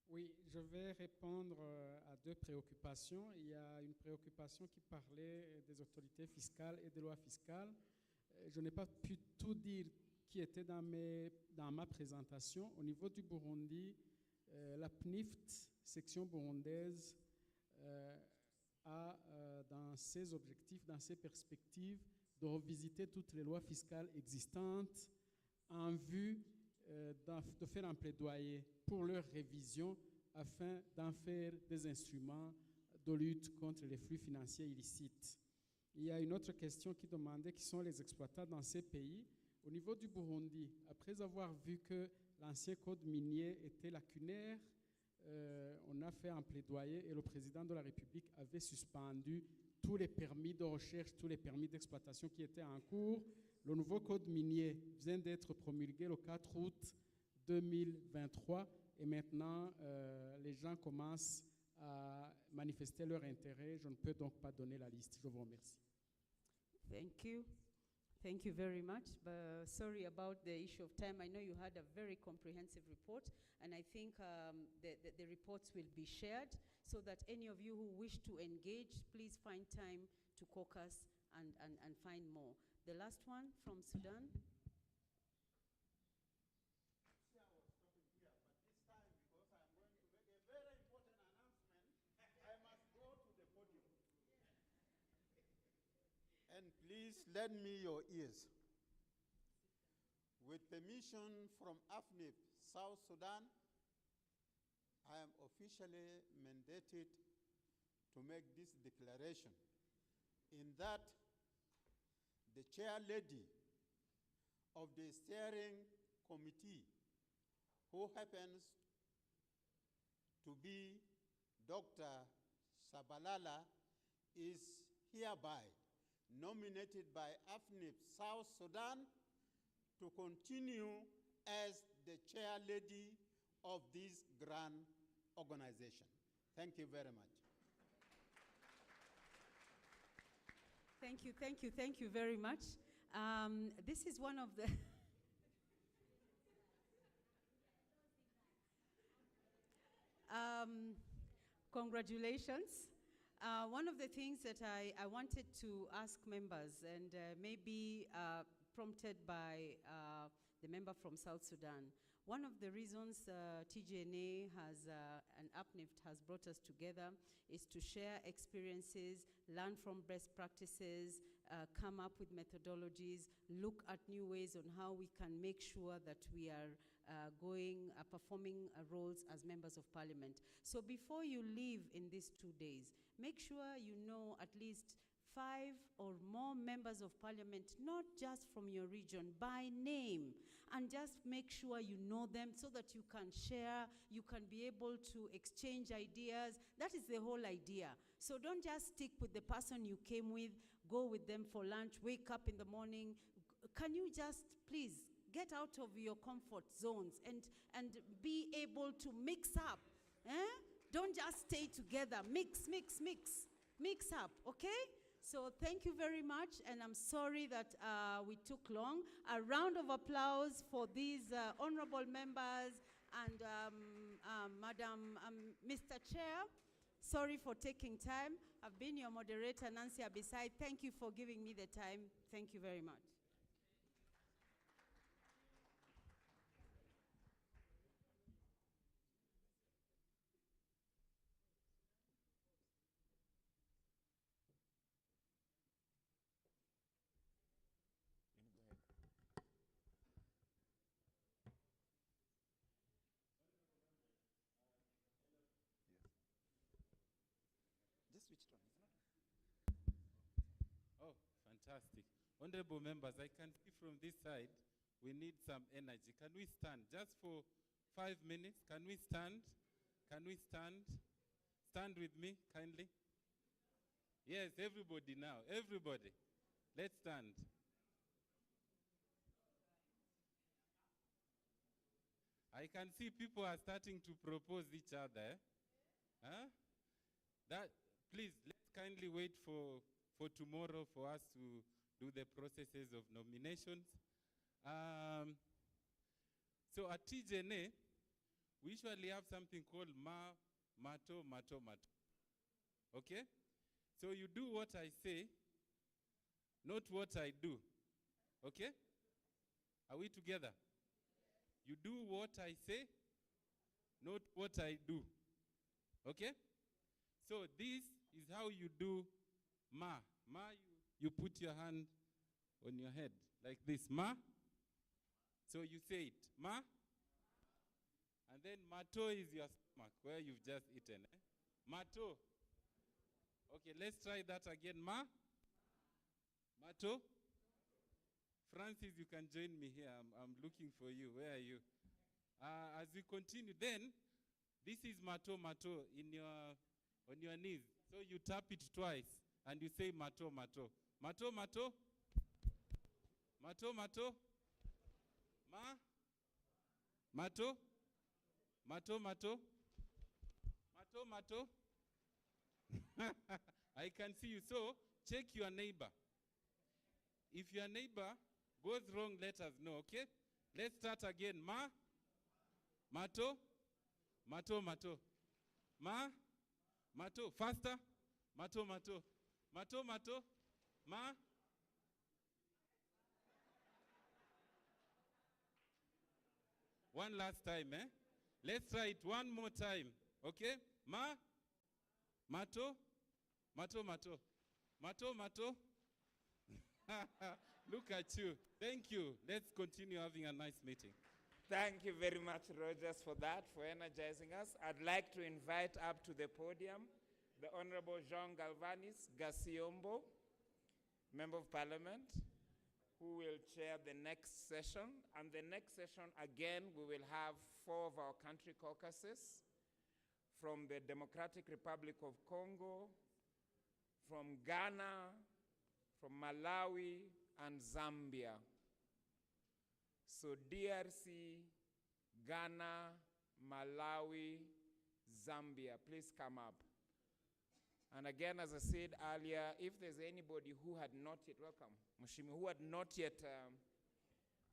Oui, je vais répondre à deux préoccupations. Il y a une préoccupation qui parlait des autorités fiscales et des lois fiscales. Je n'ai pas pu tout dire qui était dans ma présentation. Au niveau du Burundi, la PNIFT, section burundaise, a dans ses objectifs, dans ses perspectives, de revisiter toutes les lois fiscales existantes en vue de faire un plaidoyer pour leur révision afin d'en faire des instruments de lutte contre les flux financiers illicites. Il y a une autre question qui demandait qui sont les exploitants dans ces pays. Au niveau du Burundi, après avoir vu que l'ancien code minier était lacunaire, on a fait un plaidoyer et le président de la République avait suspendu tous les permis de recherche, tous les permis d'exploitation qui étaient en cours. Le nouveau code minier vient d'être promulgué le 4 août 2023 et maintenant les gens commencent à manifester leur intérêt. Je ne peux donc pas donner la liste. Je vous remercie. Thank you. Thank you very much. But sorry about the issue of time. I know you had a very comprehensive report, and I think the reports will be shared so that any of you who wish to engage, please find time to caucus and find more. The last one from Sudan. And please lend me your ears. With permission from AFNIP, South Sudan, I am officially mandated to make this declaration in that the chair lady of the steering committee, who happens to be Dr. Shabalala, is hereby nominated by AFNIP South Sudan to continue as the chair lady of this grand organization. Thank you very much. Thank you very much. This is one of the congratulations. One of the things that I wanted to ask members, and maybe prompted by the member from South Sudan, One of the reasons TGNA and UPNIFT has brought us together is to share experiences, learn from best practices, come up with methodologies, look at new ways on how we can make sure that we are performing roles as members of parliament. So before you leave in these 2 days, make sure you know at least 5 or more members of parliament, not just from your region, by name, and just make sure you know them so that you can share, you can be able to exchange ideas. That is the whole idea. So don't just stick with the person you came with, go with them for lunch, wake up in the morning. Can you just please get out of your comfort zones and be able to mix up? Don't just stay together. Mix up, okay? So thank you very much, and I'm sorry that we took long. A round of applause for these honorable members and Mr. Chair. Sorry for taking time. I've been your moderator, Nancy Abisai. Thank you for giving me the time. Thank you very much. Just switch it on, isn't it? Oh, fantastic. Honorable members, I can see from this side, we need some energy. Can we stand just for 5 minutes? Can we stand? Can we stand? Stand with me, kindly. Yes, everybody now. Everybody. Let's stand. I can see people are starting to propose each other. Huh? Please, let's kindly wait for tomorrow for us to do the processes of nominations. So at TGNA, we usually have something called Mato. Okay? So you do what I say, not what I do. Okay? Are we together? You do what I say, not what I do. Okay? So this is how you do ma. Ma, you put your hand on your head like this. Ma. So you say it. Ma. And then mato is your stomach where you've just eaten. Mato. Okay, let's try that again. Ma. Mato. Francis, you can join me here. I'm looking for you. Where are you? As we continue, then this is mato on your knees. So you tap it twice and you say mato. Mato. Ma. Mato. I can see you. So check your neighbor. If your neighbor goes wrong, let us know, okay? Let's start again. Ma. Mato. Ma. Mato. Faster. Mato. Ma. One last time, eh? Let's try it one more time, okay? Ma. Mato. Look at you. Thank you. Let's continue having a nice meeting. Thank you very much, Rogers, for that, for energizing us. I'd like to invite up to the podium the Honorable Jean Galvanis Gasiombo, Member of Parliament, who will chair the next session. And the next session, again, we will have 4 of our country caucuses from the Democratic Republic of Congo, from Ghana, from Malawi, and Zambia. So DRC, Ghana, Malawi, Zambia, please come up. And again, as I said earlier, if there's anybody who had not yet, welcome, Mushimi, who had not yet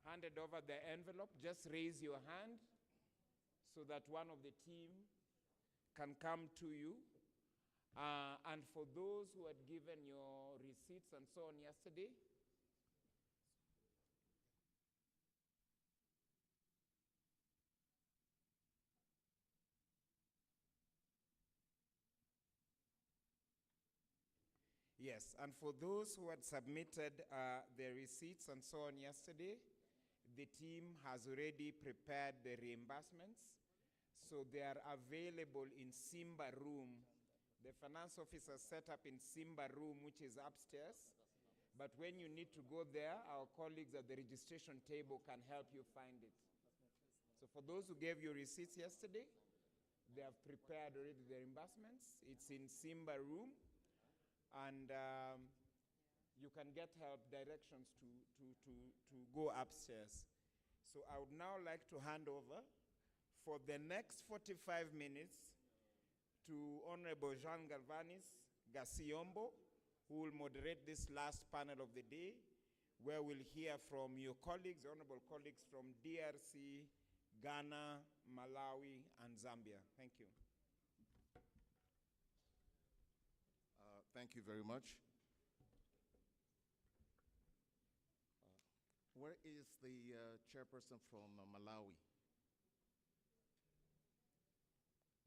handed over the envelope, just raise your hand so that one of the team can come to you. And for those who had given your receipts and so on yesterday, Yes, and for those who had submitted their receipts and so on yesterday, the team has already prepared the reimbursements. So they are available in Simba Room. The finance officer set up in Simba Room, which is upstairs. But when you need to go there, our colleagues at the registration table can help you find it. So for those who gave you receipts yesterday, they have prepared already the reimbursements. It's in Simba Room. And you can get help, directions to go upstairs. So I would now like to hand over for the next 45 minutes to Honorable Jean Galvanis Gasiombo, who will moderate this last panel of the day, where we'll hear from your colleagues, honorable colleagues from DRC, Ghana, Malawi, and Zambia. Thank you. Thank you very much. Where is the chairperson from Malawi?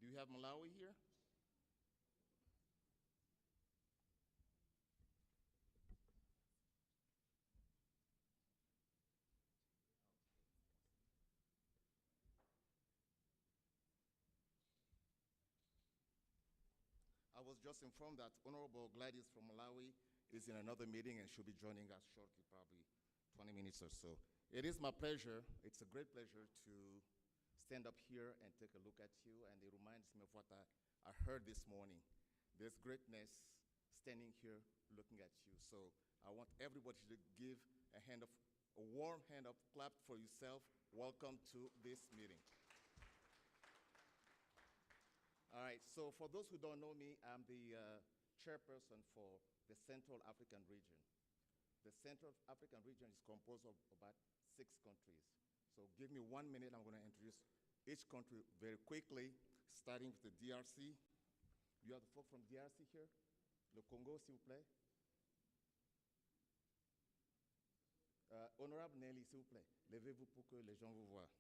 Do you have Malawi here? I was just informed that Honorable Gladys from Malawi is in another meeting and she'll be joining us shortly, probably 20 minutes or so. It is my pleasure, it's a great pleasure to stand up here and take a look at you, and it reminds me of what I heard this morning. There's greatness standing here looking at you. So I want everybody to give a warm hand of clap for yourself. Welcome to this meeting. All right, so for those who don't know me, I'm the chairperson for the Central African region. The Central African region is composed of about 6 countries. So give me 1 minute, I'm going to introduce each country very quickly, starting with the DRC. You have the folk from DRC here? Le Congo, s'il vous plaît. Honorable Nelly, s'il vous plaît, levez-vous pour que les gens vous voient.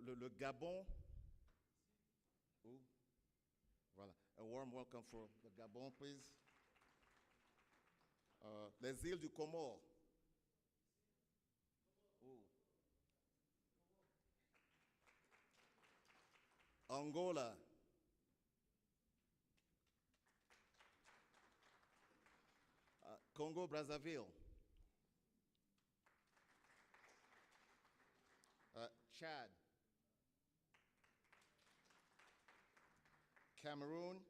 Le Gabon. Ooh. Voilà. A warm welcome for the Gabon, please. Les îles du Comore. Ooh. Angola. Congo Brazzaville. Chad. Cameroon.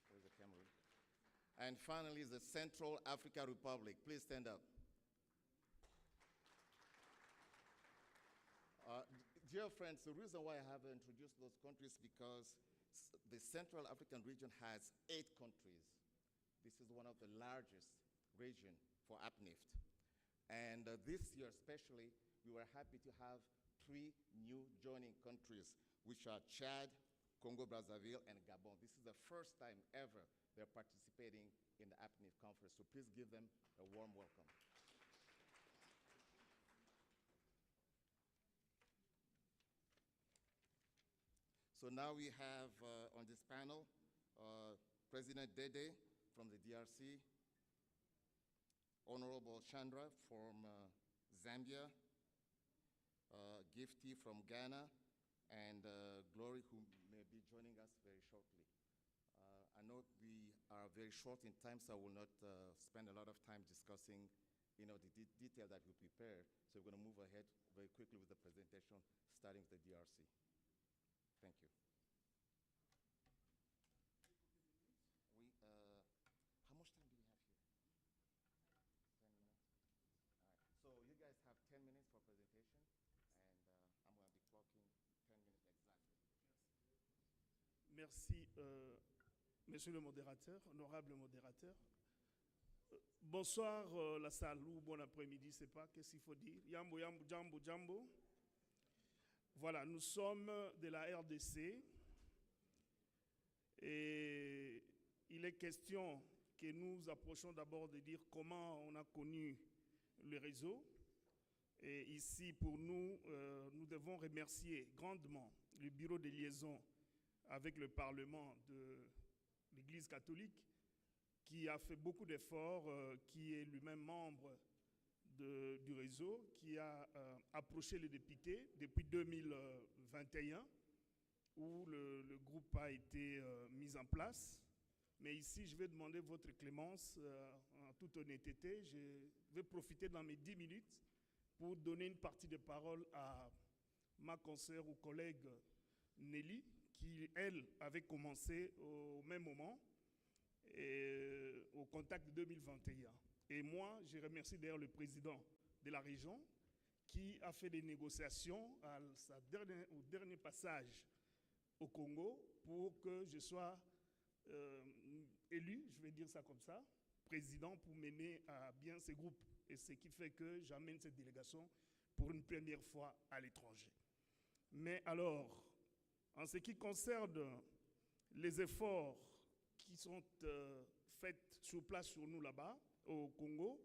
Where's the Cameroon? And finally, the Central African Republic. Please stand up. Dear friends, the reason why I have introduced those countries is because the Central African region has 8 countries. This is one of the largest regions for UPNIFT. And this year especially, we were happy to have 3 new joining countries, which are Chad, Congo Brazzaville, and Gabon. This is the first time ever they're participating in the UPNIFT conference, so please give them a warm welcome. So now we have on this panel President Dede from the DRC, Honorable Chandra from Zambia, Gifty from Ghana, and Glory, who may be joining us very shortly. I know we are very short in time, so I will not spend a lot of time discussing the detail that we prepared. So we're going to move ahead very quickly with the presentation, starting with the DRC. Thank you. How much time do we have here? 10 minutes? All right. So you guys have 10 minutes for presentation, and I'm going to be clocking 10 minutes exactly. Merci, monsieur le modérateur, honorable modérateur. Bonsoir la salle, ou bon après-midi, je ne sais pas qu'est-ce qu'il faut dire. Yambo, yambo, jambo, jambo. Voilà, nous sommes de la RDC et il est question que nous approchons d'abord de dire comment on a connu le réseau Et ici, pour nous, nous devons remercier grandement le bureau de liaison avec le Parlement de l'Église catholique, qui a fait beaucoup d'efforts, qui est lui-même membre du réseau, qui a approché les députés depuis 2021, où le groupe a été mis en place. Mais ici, je vais demander votre clémence en toute honnêteté. Je vais profiter dans mes 10 minutes pour donner une partie de parole à ma consoeur ou collègue Nelly, qui, elle, avait commencé au même moment, et, au contact de 2021. Et moi, je remercie d'ailleurs le président de la région qui a fait des négociations au dernier passage au Congo pour que je sois élu, je vais dire ça comme ça, président pour mener à bien ces groupes. Et ce qui fait que j'amène cette délégation pour une première fois à l'étranger. Mais alors, en ce qui concerne les efforts qui sont faits sur place sur nous là-bas, au Congo,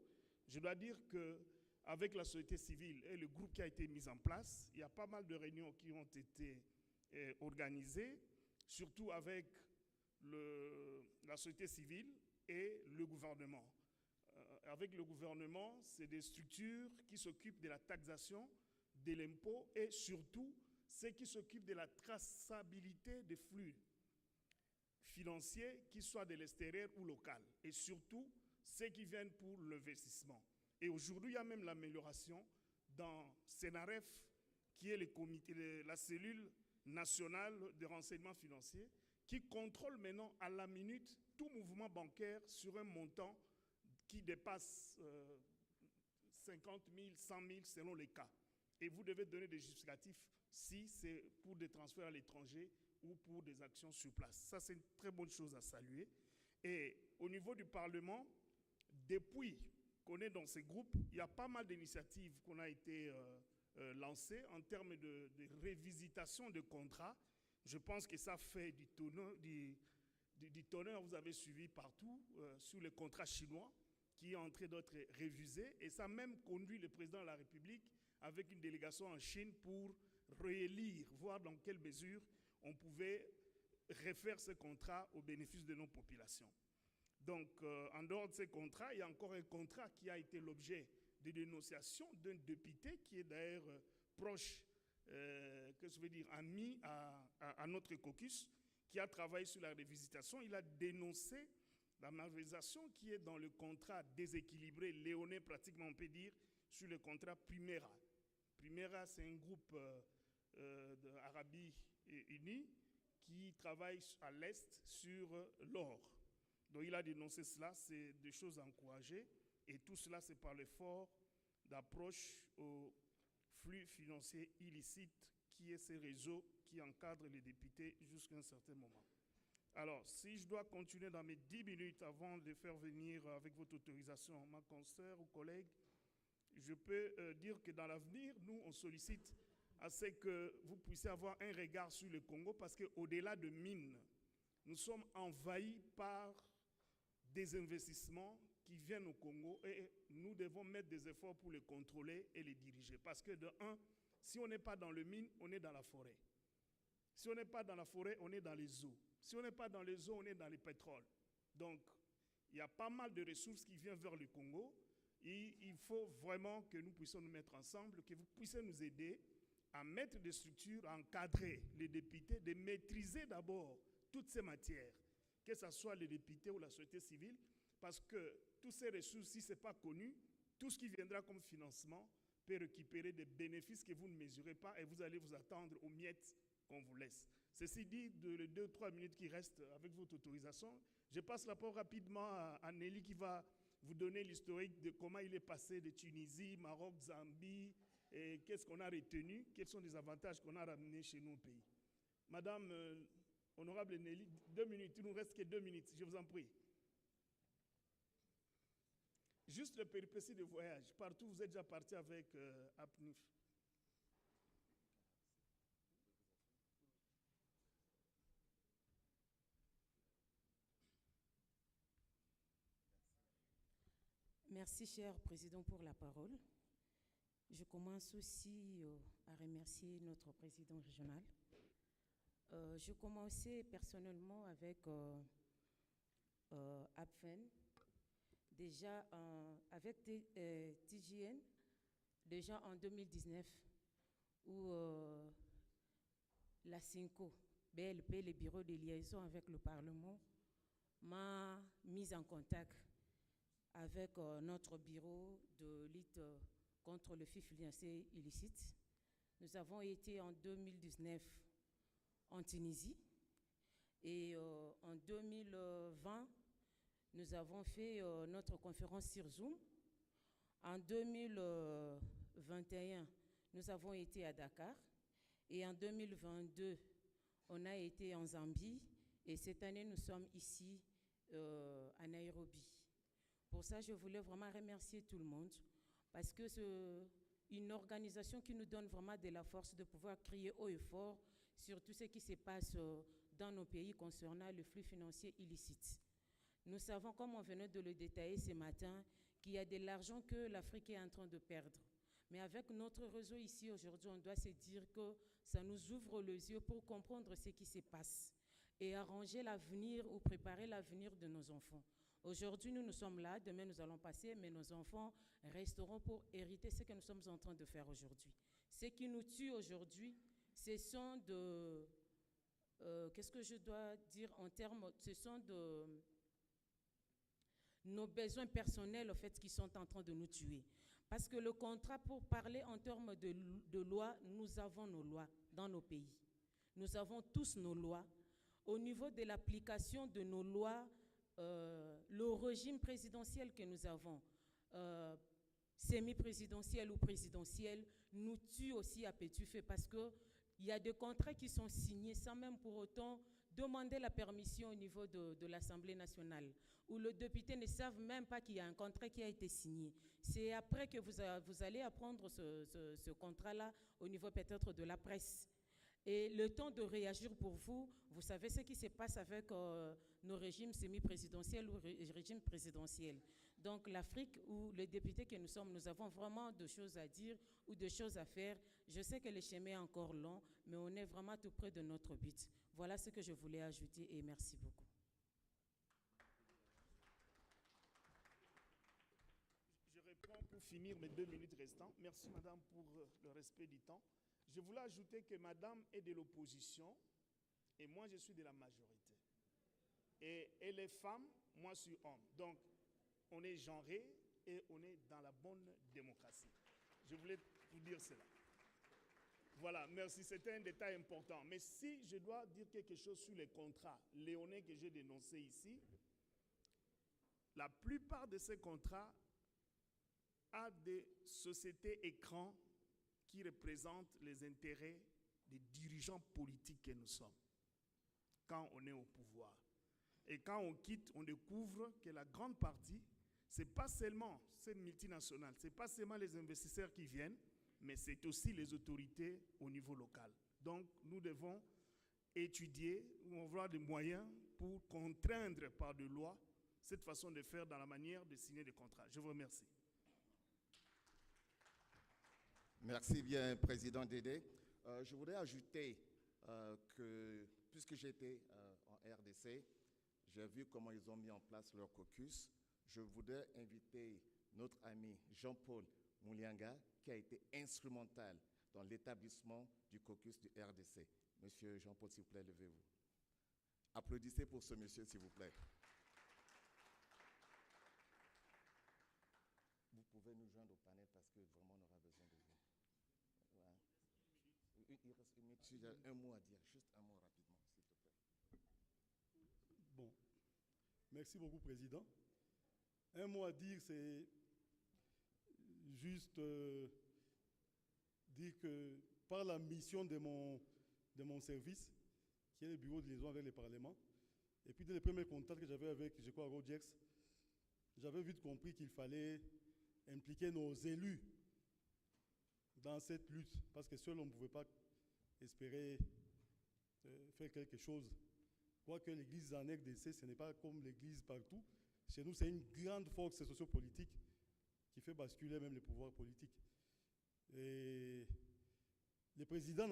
je dois dire qu'avec la société civile et le groupe qui a été mis en place, il y a pas mal de réunions qui ont été organisées, surtout avec la société civile et le gouvernement. Avec le gouvernement, c'est des structures qui s'occupent de la taxation, de l'impôt et surtout ceux qui s'occupent de la traçabilité des flux financiers, qu'ils soient de l'extérieur ou local, et surtout ceux qui viennent pour l'investissement. Et aujourd'hui, il y a même l'amélioration dans Sénaref, qui est la cellule nationale de renseignement financier, qui contrôle maintenant à la minute tout mouvement bancaire sur un montant qui dépasse 50 000, 100 000 selon les cas. Et vous devez donner des justificatifs si c'est pour des transferts à l'étranger ou pour des actions sur place. Ça, c'est une très bonne chose à saluer. Et au niveau du Parlement, depuis qu'on est dans ces groupes, il y a pas mal d'initiatives qu'on a été lancées en termes de révisitation de contrats. Je pense que ça fait du tonnerre, vous avez suivi partout, sur les contrats chinois, qui est en train d'être révisé. Et ça a même conduit le président de la République avec une délégation en Chine pour réélire, voir dans quelle mesure on pouvait refaire ce contrat au bénéfice de nos populations. Donc, en dehors de ces contrats, il y a encore un contrat qui a été l'objet de dénonciation d'un député qui est d'ailleurs proche, que je veux dire, ami à notre caucus, qui a travaillé sur la révisitation. Il a dénoncé la malversation qui est dans le contrat déséquilibré, léonin pratiquement, on peut dire, sur le contrat Primera. Primera, c'est un groupe d'Arabie Unie qui travaille à l'Est sur l'or. Donc il a dénoncé cela, c'est des choses à encourager. Et tout cela, c'est par l'effort d'approche au flux financier illicite qui est ce réseau qui encadre les députés jusqu'à un certain moment. Alors, si je dois continuer dans mes 10 minutes avant de faire venir, avec votre autorisation, ma consoeur ou collègue, je peux dire que dans l'avenir, nous, on sollicite à ce que vous puissiez avoir un regard sur le Congo, parce qu'au-delà de mines, nous sommes envahis par des investissements qui viennent au Congo et nous devons mettre des efforts pour les contrôler et les diriger. Parce que de un, si on n'est pas dans le mine, on est dans la forêt. Si on n'est pas dans la forêt, on est dans les eaux. Si on n'est pas dans les eaux, on est dans le pétrole. Donc, il y a pas mal de ressources qui viennent vers le Congo. Et il faut vraiment que nous puissions nous mettre ensemble, que vous puissiez nous aider à mettre des structures, à encadrer les députés, de maîtriser d'abord toutes ces matières, que ce soit les députés ou la société civile, parce que toutes ces ressources, si ce n'est pas connu, tout ce qui viendra comme financement peut récupérer des bénéfices que vous ne mesurez pas et vous allez vous attendre aux miettes qu'on vous laisse. Ceci dit, de les 2-3 minutes qui restent, avec votre autorisation, je passe la parole rapidement à Nelly qui va vous donner l'historique de comment il est passé de Tunisie, Maroc, Zambie, et qu'est-ce qu'on a retenu, quels sont les avantages qu'on a ramenés chez nous au pays. Madame Honorable Nelly, 2 minutes, il ne nous reste que 2 minutes, je vous en prie. Juste le péripéties de voyage, partout vous êtes déjà parti avec APNIF. Merci, cher Président, pour la parole. Je commence aussi à remercier notre président régional. Je commençais personnellement avec APFEN, déjà avec TGN, déjà en 2019, où la CINCO, BLP, le bureau de liaison avec le Parlement, m'a mise en contact avec notre bureau de lutte contre le flux financier illicite. Nous avons été en 2019 en Tunisie et en 2020, nous avons fait notre conférence sur Zoom. En 2021, nous avons été à Dakar et en 2022, on a été en Zambie et cette année, nous sommes ici à Nairobi. Pour ça, je voulais vraiment remercier tout le monde parce que c'est une organisation qui nous donne vraiment de la force de pouvoir crier haut et fort sur tout ce qui se passe dans nos pays concernant le flux financier illicite. Nous savons, comme on venait de le détailler ce matin, qu'il y a de l'argent que l'Afrique est en train de perdre. Mais avec notre réseau ici aujourd'hui, on doit se dire que ça nous ouvre les yeux pour comprendre ce qui se passe et arranger l'avenir ou préparer l'avenir de nos enfants. Aujourd'hui, nous sommes là, demain nous allons passer, mais nos enfants resteront pour hériter ce que nous sommes en train de faire aujourd'hui. Ce qui nous tue aujourd'hui, ce sont de... qu'est-ce que je dois dire en termes... Ce sont de... nos besoins personnels, en fait, qui sont en train de nous tuer. Parce que le contrat, pour parler en termes de loi, nous avons nos lois dans nos pays. Nous avons tous nos lois. Au niveau de l'application de nos lois, le régime présidentiel que nous avons, semi-présidentiel ou présidentiel, nous tue aussi à petit feu parce qu'il y a des contrats qui sont signés sans même pour autant demander la permission au niveau de l'Assemblée nationale, où les députés ne savent même pas qu'il y a un contrat qui a été signé. C'est après que vous allez apprendre ce contrat-là au niveau peut-être de la presse. Et le temps de réagir pour vous, vous savez ce qui se passe avec nos régimes semi-présidentiels ou régimes présidentiels. Donc l'Afrique ou les députés que nous sommes, nous avons vraiment de choses à dire ou de choses à faire. Je sais que le chemin est encore long, mais on est vraiment tout près de notre but. Voilà ce que je voulais ajouter et merci beaucoup. Je réponds pour finir mes 2 minutes restantes. Merci madame pour le respect du temps. Je voulais ajouter que madame est de l'opposition et moi je suis de la majorité. Et elle est femme, moi je suis homme. Donc on est genré et on est dans la bonne démocratie. Je voulais vous dire cela. Voilà, merci, c'était un détail important. Mais si je dois dire quelque chose sur les contrats léonais que j'ai dénoncés ici, la plupart de ces contrats ont des sociétés écrans qui représentent les intérêts des dirigeants politiques que nous sommes quand on est au pouvoir. Et quand on quitte, on découvre que la grande partie, ce n'est pas seulement ces multinationales, ce n'est pas seulement les investisseurs qui viennent, mais c'est aussi les autorités au niveau local. Donc, nous devons étudier, on va avoir des moyens pour contraindre par de loi cette façon de faire dans la manière de signer des contrats. Je vous remercie. Merci bien, Président Dédé. Je voudrais ajouter que, puisque j'étais en RDC, j'ai vu comment ils ont mis en place leur caucus. Je voudrais inviter notre ami Jean-Paul Moulianga, qui a été instrumental dans l'établissement du caucus du RDC. Monsieur Jean-Paul, s'il vous plaît, levez-vous. Applaudissez pour ce monsieur, s'il vous plaît. Vous pouvez nous joindre au panel parce que vraiment on aura besoin de vous. Voilà. Il reste une minute. J'ai un mot à dire, juste un mot rapidement, s'il te plaît. Bon, merci beaucoup, Président. Un mot à dire, c'est juste dire que par la mission de mon service, qui est le bureau de liaison avec les parlements, et puis dès les premiers contacts que j'avais avec, je crois, Rogex, j'avais vite compris qu'il fallait impliquer nos élus dans cette lutte, parce que seul on ne pouvait pas espérer faire quelque chose. Quoique l'église en RDC, ce n'est pas comme l'église partout. Chez nous, c'est une grande force sociopolitique qui fait basculer même les pouvoirs politiques. Et le président,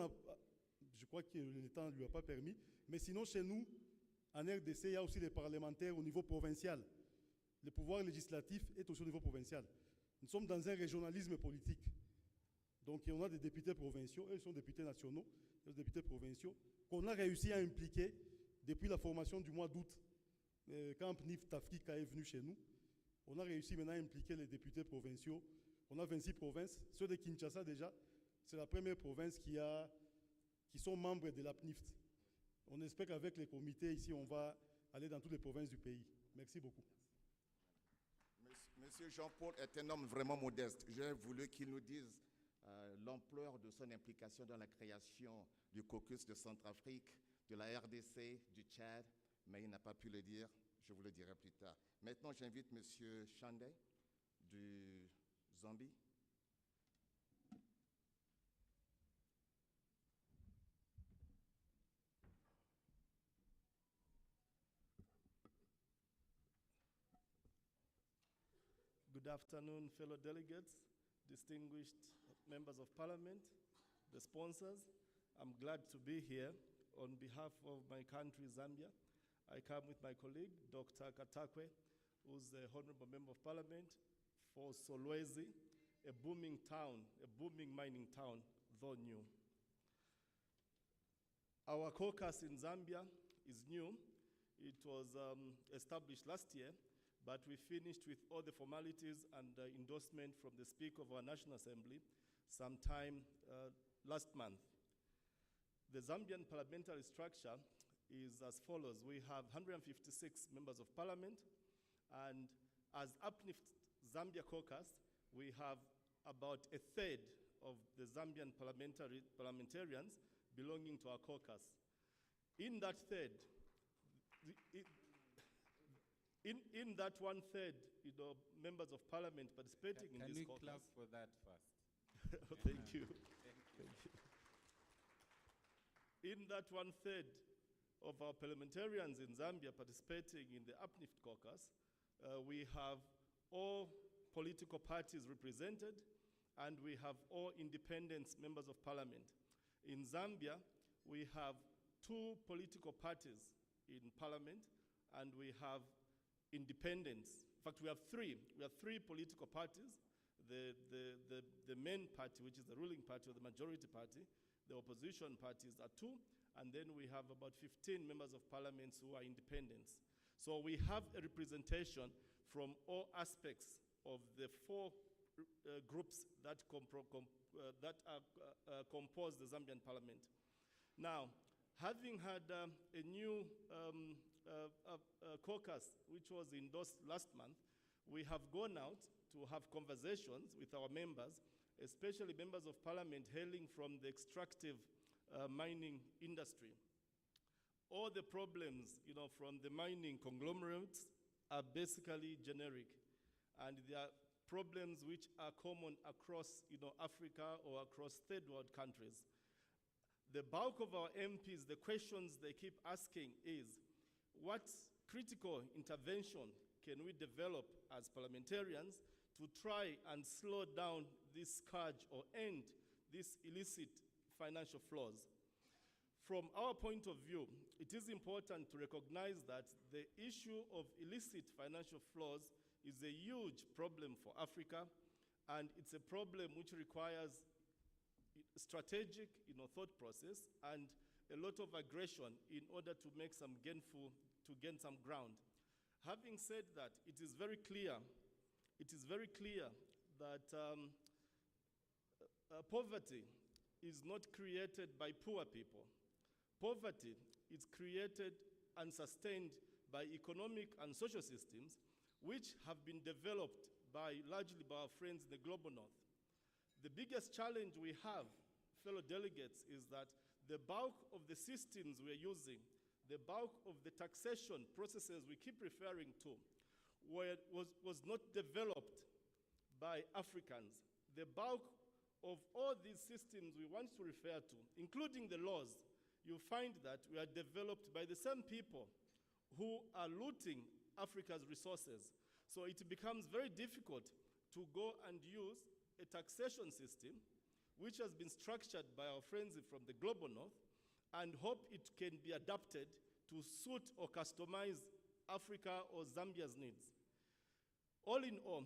je crois que le temps ne lui a pas permis, mais sinon chez nous, en RDC, il y a aussi des parlementaires au niveau provincial. Le pouvoir législatif est aussi au niveau provincial. Nous sommes dans un régionalisme politique. Donc on a des députés provinciaux, eux sont députés nationaux, des députés provinciaux, qu'on a réussi à impliquer depuis la formation du mois d'août, quand PNIF Tafrika est venu chez nous. On a réussi maintenant à impliquer les députés provinciaux. On a 26 provinces. Ceux de Kinshasa déjà, c'est la première province qui sont membres de la PNIFT. On espère qu'avec les comités ici, on va aller dans toutes les provinces du pays. Merci beaucoup. Monsieur Jean-Paul est un homme vraiment modeste. J'ai voulu qu'il nous dise l'ampleur de son implication dans la création du caucus de Centrafrique, de la RDC, du Tchad, mais il n'a pas pu le dire. Je vous le dirai plus tard. Maintenant, j'invite Monsieur Chandé du Zambie. Good afternoon, fellow delegates, distinguished members of parliament, the sponsors. I'm glad to be here on behalf of my country, Zambia. I come with my colleague, Dr. Katakwe, who's the honorable member of parliament for Solwezi, a booming town, a booming mining town, though new. Our caucus in Zambia is new. It was established last year, but we finished with all the formalities and endorsement from the Speaker of our National Assembly sometime last month. The Zambian parliamentary structure is as follows. We have 156 members of parliament, and as UPNIFT Zambia caucus, we have about a third of the Zambian parliamentarians belonging to our caucus. In that third, in that one-third, members of parliament participating in this caucus. Can we clap for that first? Thank you. Thank you. In that one-third of our parliamentarians in Zambia participating in the UPNIFT caucus, we have all political parties represented, and we have all independent members of parliament. In Zambia, we have 2 political parties in parliament, and we have independents. In fact, we have 3. We have 3 political parties. The main party, which is the ruling party or the majority party. The opposition parties are 2. And then we have about 15 members of parliament who are independents. So we have a representation from all aspects of the 4 groups that compose the Zambian parliament. Now, having had a new caucus, which was endorsed last month, we have gone out to have conversations with our members, especially members of parliament hailing from the extractive mining industry. All the problems, from the mining conglomerates are basically generic, and they are problems which are common across, Africa or across third world countries. The bulk of our MPs, the questions they keep asking is, what critical intervention can we develop as parliamentarians to try and slow down this scourge or end these illicit financial flows? From our point of view, it is important to recognize that the issue of illicit financial flows is a huge problem for Africa, and it's a problem which requires strategic, thought process and a lot of aggression in order to make some gain some ground. Having said that, it is very clear that poverty is not created by poor people. Poverty is created and sustained by economic and social systems which have been developed largely by our friends in the global north. The biggest challenge we have, fellow delegates, is that the bulk of the systems we're using, the bulk of the taxation processes we keep referring to, was not developed by Africans. The bulk of all these systems we want to refer to, including the laws, you find that we are developed by the same people who are looting Africa's resources. So it becomes very difficult to go and use a taxation system which has been structured by our friends from the Global North, and hope it can be adapted to suit or customize Africa or Zambia's needs. All in all,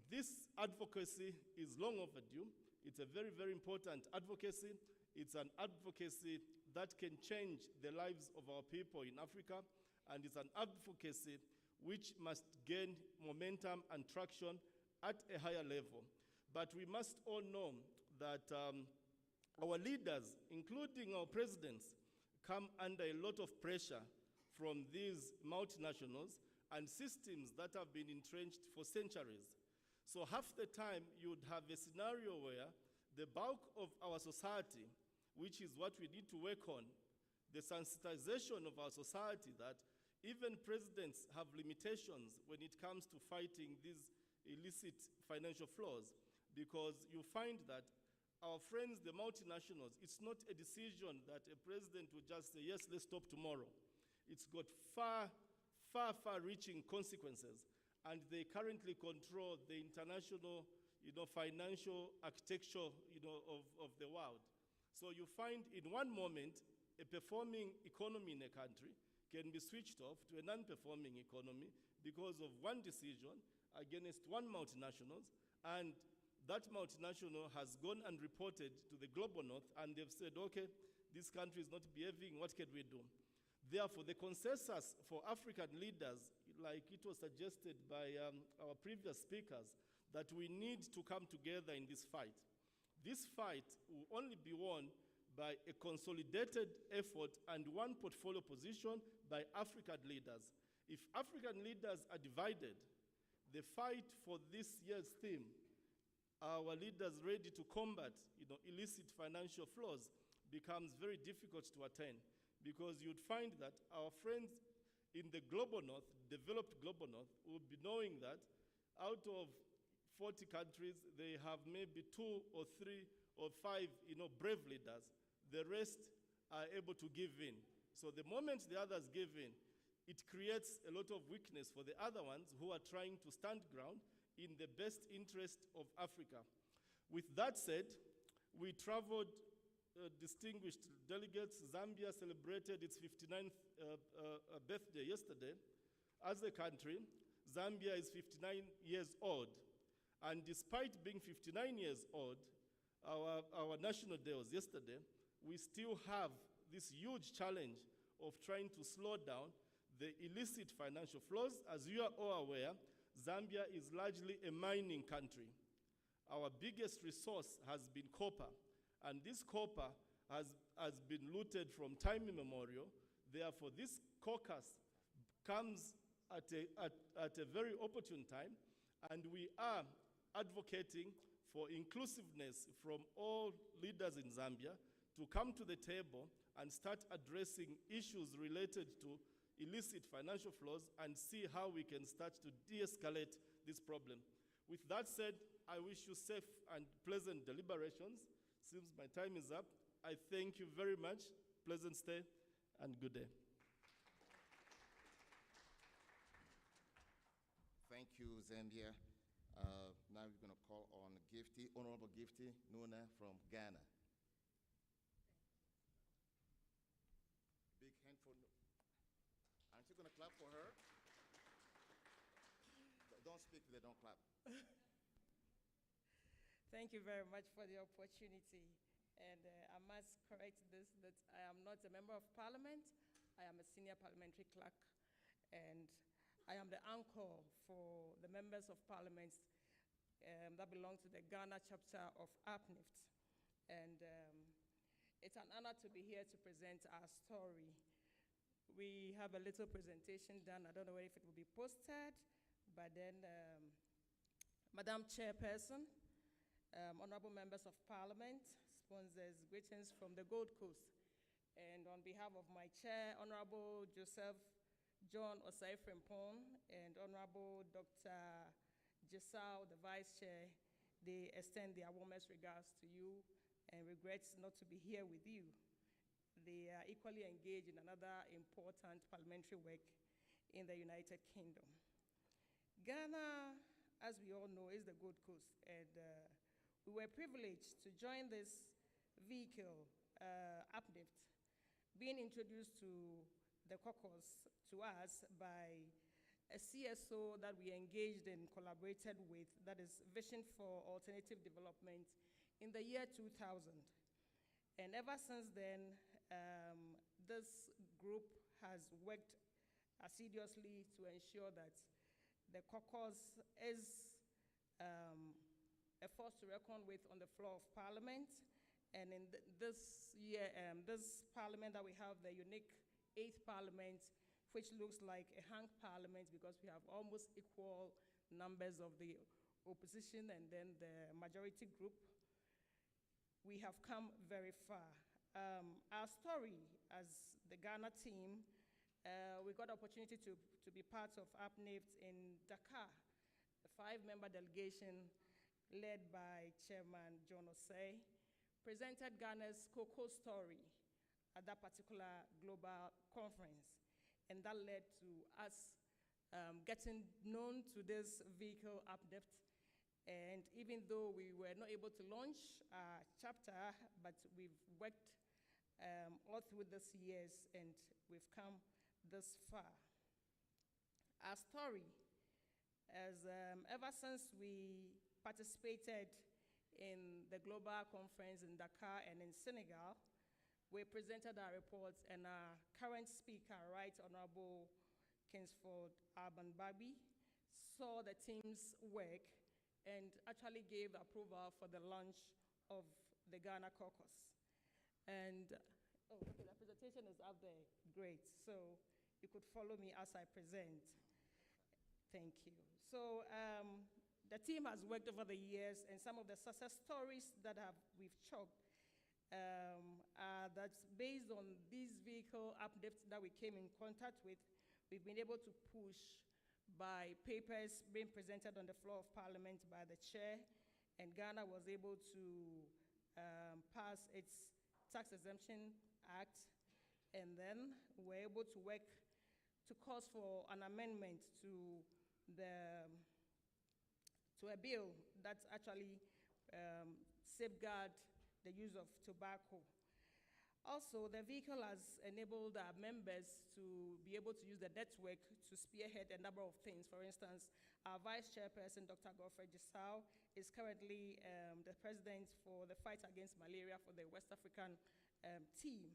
this advocacy is long overdue. It's a very, very important advocacy. It's an advocacy that can change the lives of our people in Africa, and it's an advocacy which must gain momentum and traction at a higher level. But we must all know that our leaders, including our presidents, come under a lot of pressure from these multinationals and systems that have been entrenched for centuries. So half the time you would have a scenario where the bulk of our society, which is what we need to work on, the sensitization of our society that even presidents have limitations when it comes to fighting these illicit financial flows, because you find that our friends, the multinationals, it's not a decision that a president will just say, yes, let's stop tomorrow. It's got far-reaching consequences, and they currently control the international, financial architecture, of the world. So you find in one moment, a performing economy in a country can be switched off to a non-performing economy because of one decision against one multinational, and that multinational has gone and reported to the Global North, and they've said, okay, this country is not behaving, what can we do? Therefore, the consensus for African leaders, like it was suggested by our previous speakers, that we need to come together in this fight. This fight will only be won by a consolidated effort and one portfolio position by African leaders. If African leaders are divided, the fight for this year's theme, our leaders ready to combat illicit financial flows, becomes very difficult to attain, because you'd find that our friends in the Global North, developed Global North, will be knowing that out of 40 countries, they have maybe 2 or 3 or 5 brave leaders. The rest are able to give in. So the moment the others give in, it creates a lot of weakness for the other ones who are trying to stand ground in the best interest of Africa. With that said, we traveled, distinguished delegates. Zambia celebrated its 59th birthday yesterday. As a country, Zambia is 59 years old. And despite being 59 years old, our national day was yesterday, we still have this huge challenge of trying to slow down the illicit financial flows. As you are all aware, Zambia is largely a mining country. Our biggest resource has been copper, and this copper has been looted from time immemorial. Therefore, this caucus comes at a very opportune time, and we are advocating for inclusiveness from all leaders in Zambia to come to the table and start addressing issues related to illicit financial flows and see how we can start to de-escalate this problem. With that said, I wish you safe and pleasant deliberations. Since my time is up, I thank you very much. Pleasant stay and good day. Thank you, Zambia. Now we're going to call on Gifty, Honorable Gifty Nuna from Ghana. Big hand for. Aren't you going to clap for her? Don't speak, they don't clap. Thank you very much for the opportunity. And I must correct this, that I am not a member of parliament. I am a senior parliamentary clerk. And I am the anchor for the members of parliament that belong to the Ghana chapter of APNIFT. And it's an honor to be here to present our story. We have a little presentation done. I don't know if it will be posted, but then Madam Chairperson, honorable members of parliament, sponsors, greetings from the Gold Coast. And on behalf of my chair, Honorable Joseph John Osei Frimpong, and Honorable Dr. Giselle, the Vice Chair, they extend their warmest regards to you and regrets not to be here with you. They are equally engaged in another important parliamentary work in the United Kingdom. Ghana, as we all know, is the Gold Coast, and we were privileged to join this vehicle, UPNIFT, being introduced to the caucus to us by a CSO that we engaged and collaborated with, that is Vision for Alternative Development, in the year 2000. And ever since then, this group has worked assiduously to ensure that the caucus is a force to reckon with on the floor of Parliament. And in this year, this Parliament that we have, the unique 8th Parliament, which looks like a hung Parliament because we have almost equal numbers of the opposition and then the majority group, we have come very far. Our story as the Ghana team, we got the opportunity to be part of UPNIFT in Dakar, a 5-member delegation led by Chairman John Osei, presented Ghana's cocoa story at that particular global conference. And that led to us getting known to this vehicle, UPNIFT. And even though we were not able to launch our chapter, but we've worked all through these years and we've come this far. Our story, as ever since we participated in the global conference in Dakar and in Senegal, we presented our reports, and our current speaker, Right Honorable Kingsford Alban Babi, saw the team's work and actually gave approval for the launch of the Ghana caucus. And, oh, okay, the presentation is up there. Great. So you could follow me as I present. Thank you. So the team has worked over the years, and some of the success stories that we've chalked that's based on these vehicle UPNIFT that we came in contact with. We've been able to push by papers being presented on the floor of Parliament by the chair, and Ghana was able to pass its Tax Exemption Act, and then we were able to work to call for an amendment to a bill that actually safeguard the use of tobacco. Also, the vehicle has enabled our members to be able to use the network to spearhead a number of things. For instance, our Vice Chairperson, Dr. Godfrey Gisau, is currently the president for the fight against malaria for the West African team.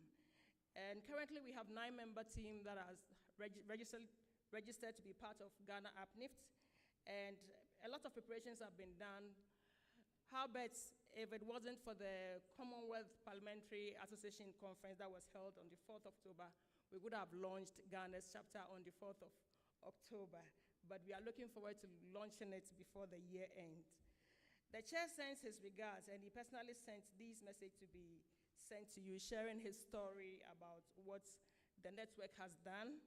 And currently, we have 9-member team that has registered to be part of Ghana UPNIFT. And a lot of preparations have been done. How about if it wasn't for the Commonwealth Parliamentary Association Conference that was held on the 4th of October, we would have launched Ghana's chapter on the 4th of October. But we are looking forward to launching it before the year ends. The chair sends his regards, and he personally sent this message to be sent to you, sharing his story about what the network has done.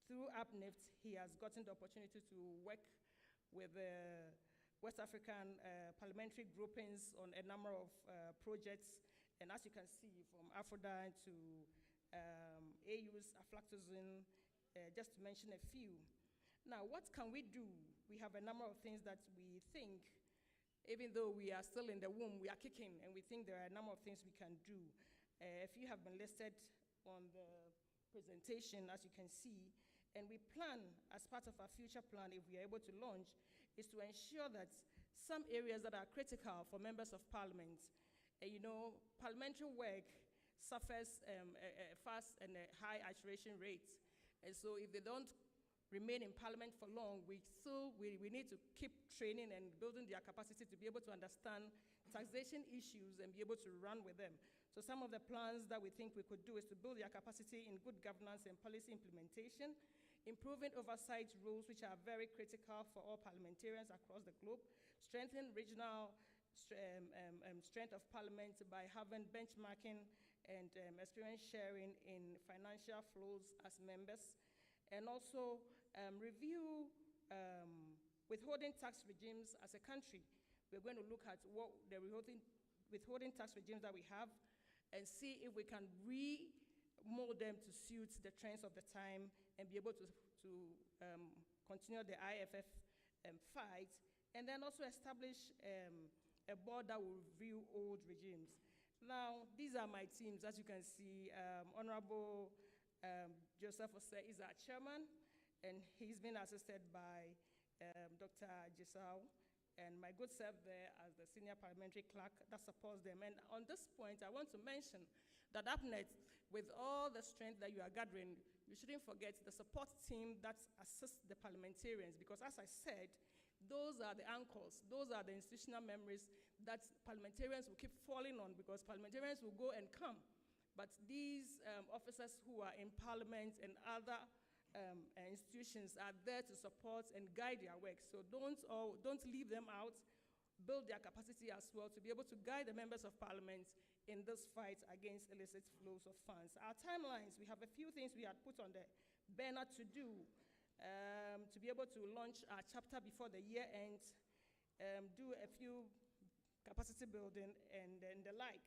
Through UPNIFT, he has gotten the opportunity to work with the West African parliamentary groupings on a number of projects. And as you can see, from Afrodyne to AU's aflatoxin, just to mention a few. Now, what can we do? We have a number of things that we think, even though we are still in the womb, we are kicking, and we think there are a number of things we can do. A few have been listed on the presentation, as you can see, and we plan, as part of our future plan, if we are able to launch, is to ensure that some areas that are critical for members of parliament, parliamentary work suffers a fast and a high iteration rate. And so if they don't remain in parliament for long, we need to keep training and building their capacity to be able to understand taxation issues and be able to run with them. So some of the plans that we think we could do is to build their capacity in good governance and policy implementation, improving oversight rules, which are very critical for all parliamentarians across the globe, strengthen regional strength of parliament by having benchmarking and experience sharing in financial flows as members, and also review withholding tax regimes as a country. We're going to look at what the withholding tax regimes that we have and see if we can remold them to suit the trends of the time and be able to continue the IFF fight, and then also establish a board that will review old regimes. Now, these are my teams. As you can see, Honorable Joseph Osei is our chairman, and he's been assisted by Dr. Gisao, and my good self there as the senior parliamentary clerk that supports them. And on this point, I want to mention that APNET, with all the strength that you are gathering, you shouldn't forget the support team that assists the parliamentarians, because as I said, those are the anchors, those are the institutional memories that parliamentarians will keep falling on, because parliamentarians will go and come. But these officers who are in parliament and other institutions are there to support and guide their work. So don't leave them out. Build their capacity as well to be able to guide the members of parliament in this fight against illicit flows of funds. Our timelines, we have a few things we had put on the banner to do, to be able to launch our chapter before the year ends, do a few capacity building and the like.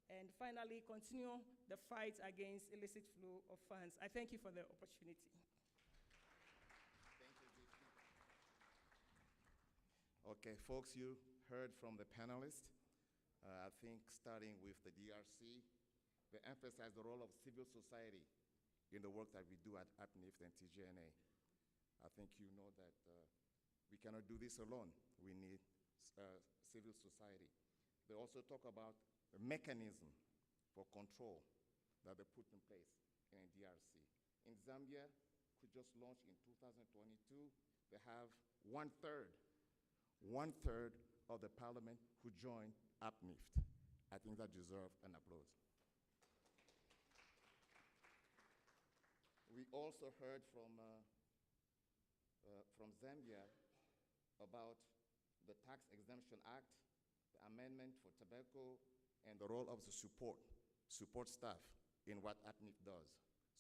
And finally, continue the fight against illicit flow of funds. I thank you for the opportunity. Okay, folks, you heard from the panelists. I think starting with the DRC, they emphasize the role of civil society in the work that we do at APNIFT and TGNA. I think you know that we cannot do this alone. We need civil society. They also talk about the mechanism for control that they put in place in DRC. In Zambia, who just launched in 2022, they have one-third of the parliament who joined APNIFT. I think that deserves an applause. We also heard from Zambia about the Tax Exemption Act, the amendment for tobacco, and the role of the support staff in what APNIFT does.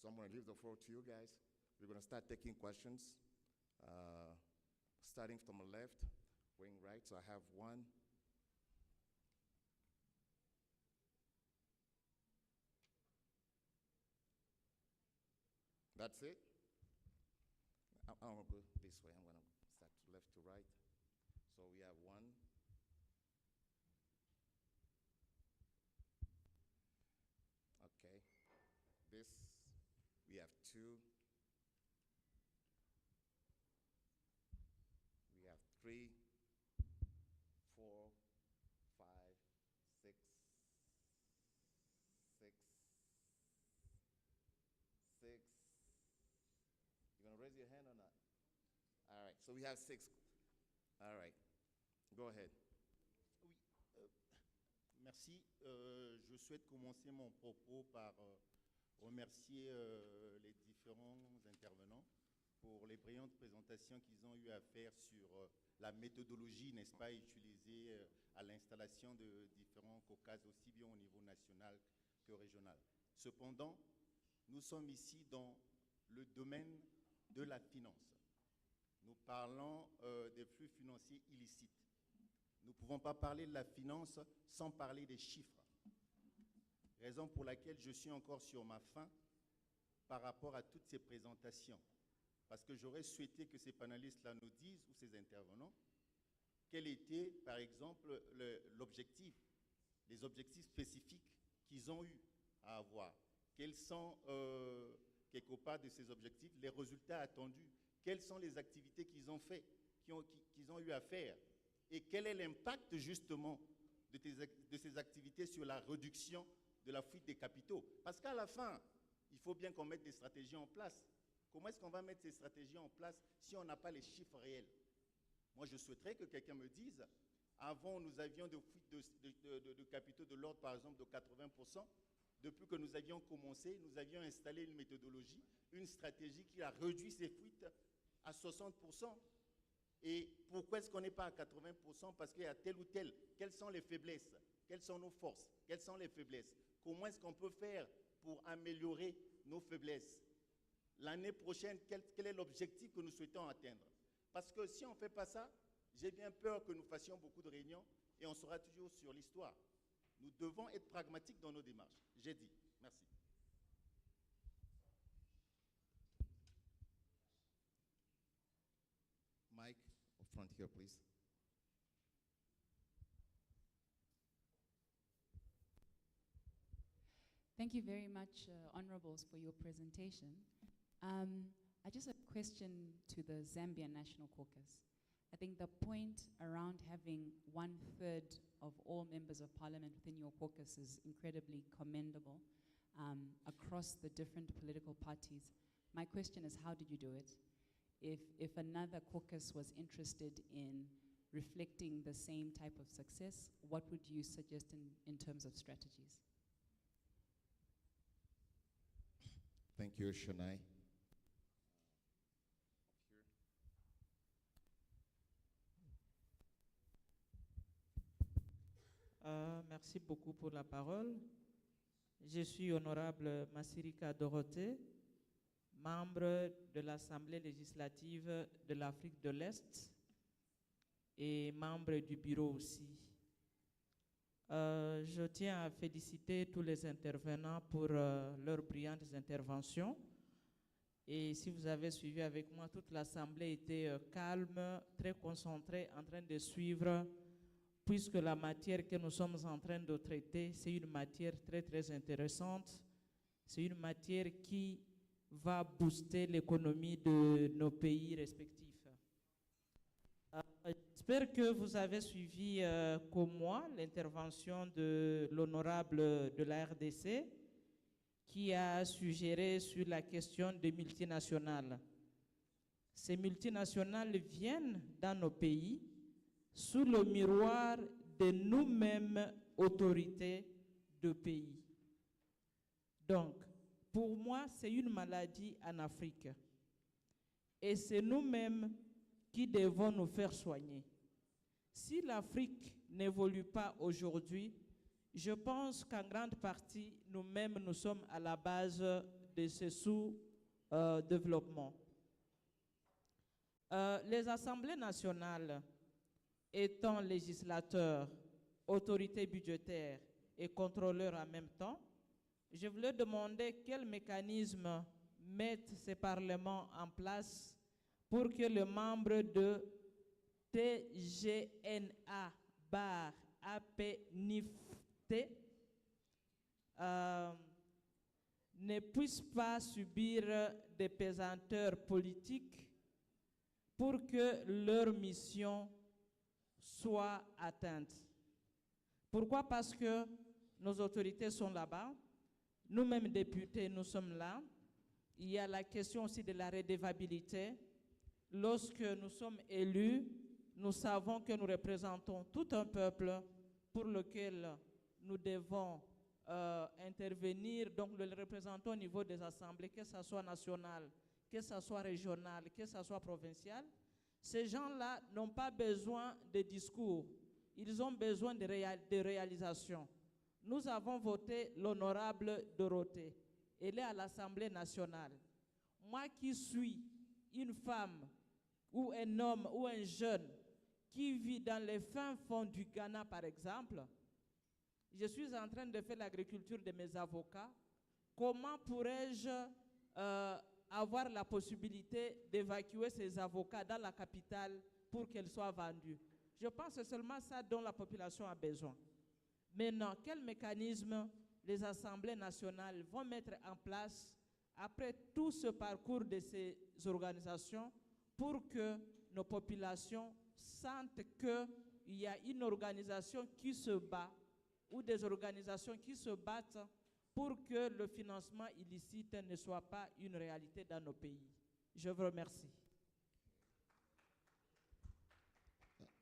So I'm going to leave the floor to you guys. We're going to start taking questions, starting from the left, going right. So I have one. That's it? I'm going to go this way. I'm going to start left to right. So we have one. Okay. This, we have two. We have 3, 4, 5, 6, 6, 6. You gonna raise your hand or not? All right, so we have 6. All right, go ahead. Oui, merci. Je souhaite commencer mon propos par remercier les différents intervenants pour les brillantes présentations qu'ils ont eu à faire sur la méthodologie, n'est-ce pas, utilisée à l'installation de différents caucases, aussi bien au niveau national que régional. Cependant, nous sommes ici dans le domaine de la finance. Nous parlons des flux financiers illicites. Nous ne pouvons pas parler de la finance sans parler des chiffres. Raison pour laquelle je suis encore sur ma faim par rapport à toutes ces présentations. Parce que j'aurais souhaité que ces panélistes-là nous disent, ou ces intervenants, quel était, par exemple, l'objectif, les objectifs spécifiques qu'ils ont eu à avoir. Quels sont, quelque part de ces objectifs, les résultats attendus. Quelles sont les activités qu'ils ont fait, qu'ils ont eu à faire. Et quel est l'impact, justement, de ces activités sur la réduction de la fuite des capitaux. Parce qu'à la fin, il faut bien qu'on mette des stratégies en place. Comment est-ce qu'on va mettre ces stratégies en place si on n'a pas les chiffres réels? Moi, je souhaiterais que quelqu'un me dise, avant, nous avions des fuites de capitaux de l'ordre, par exemple, de 80%. Depuis que nous avions commencé, nous avions installé une méthodologie, une stratégie qui a réduit ces fuites à 60%. Et pourquoi est-ce qu'on n'est pas à 80%? Parce qu'il y a tel ou tel. Quelles sont les faiblesses? Quelles sont nos forces? Quelles sont les faiblesses? Comment est-ce qu'on peut faire pour améliorer nos faiblesses? L'année prochaine, quel est l'objectif que nous souhaitons atteindre? Parce que si on ne fait pas ça, j'ai bien peur que nous fassions beaucoup de réunions et on sera toujours sur l'histoire. Nous devons être pragmatiques dans nos démarches. J'ai dit. Merci. Mike, up front here, please. Thank you very much, Honorables, for your presentation. I just have a question to the Zambian National Caucus. I think the point around having 1/3 of all members of parliament within your caucus is incredibly commendable across the different political parties. My question is, how did you do it? If another caucus was interested in reflecting the same type of success, what would you suggest in terms of strategies? Thank you, Shonai. Merci beaucoup pour la parole. Je suis honorable Masirika Dorothée, membre de l'Assemblée législative de l'Afrique de l'Est et membre du bureau aussi. Je tiens à féliciter tous les intervenants pour leurs brillantes interventions. Et si vous avez suivi avec moi, toute l'Assemblée était calme, très concentrée, en train de suivre, puisque la matière que nous sommes en train de traiter, c'est une matière très, très intéressante. C'est une matière qui va booster l'économie de nos pays respectifs. J'espère que vous avez suivi, comme moi, l'intervention de l'honorable de la RDC qui a suggéré sur la question des multinationales. Ces multinationales viennent dans nos pays sous le miroir de nous-mêmes, autorités de pays. Donc, pour moi, c'est une maladie en Afrique. Et c'est nous-mêmes qui devons nous faire soigner. Si l'Afrique n'évolue pas aujourd'hui, je pense qu'en grande partie, nous-mêmes, nous sommes à la base de ce sous-développement. Les assemblées nationales, étant législateurs, autorités budgétaires et contrôleurs en même temps, je voulais demander quel mécanisme mettent ces parlements en place pour que le membre de TGNA/AP-NIFT ne puisse pas subir des pesanteurs politiques pour que leur mission soit atteinte. Pourquoi? Parce que nos autorités sont là-bas, nous-mêmes députés, nous sommes là. Il y a la question aussi de la redevabilité. Lorsque nous sommes élus, nous savons que nous représentons tout un peuple pour lequel nous devons intervenir. Donc, nous le représentons au niveau des assemblées, que ce soit national, que ce soit régional, que ce soit provincial. Ces gens-là n'ont pas besoin de discours. Ils ont besoin de réalisations. Nous avons voté l'honorable Dorothée. Elle est à l'Assemblée nationale. Moi qui suis une femme ou un homme ou un jeune qui vit dans les fins fonds du Ghana, par exemple, je suis en train de faire l'agriculture de mes avocats. Comment pourrais-je avoir la possibilité d'évacuer ces avocats dans la capitale pour qu'elles soient vendues? Je pense que c'est seulement ça dont la population a besoin. Maintenant, quel mécanisme les assemblées nationales vont mettre en place après tout ce parcours de ces organisations pour que nos populations sentent qu'il y a une organisation qui se bat ou des organisations qui se battent pour que le financement illicite ne soit pas une réalité dans nos pays. Je vous remercie.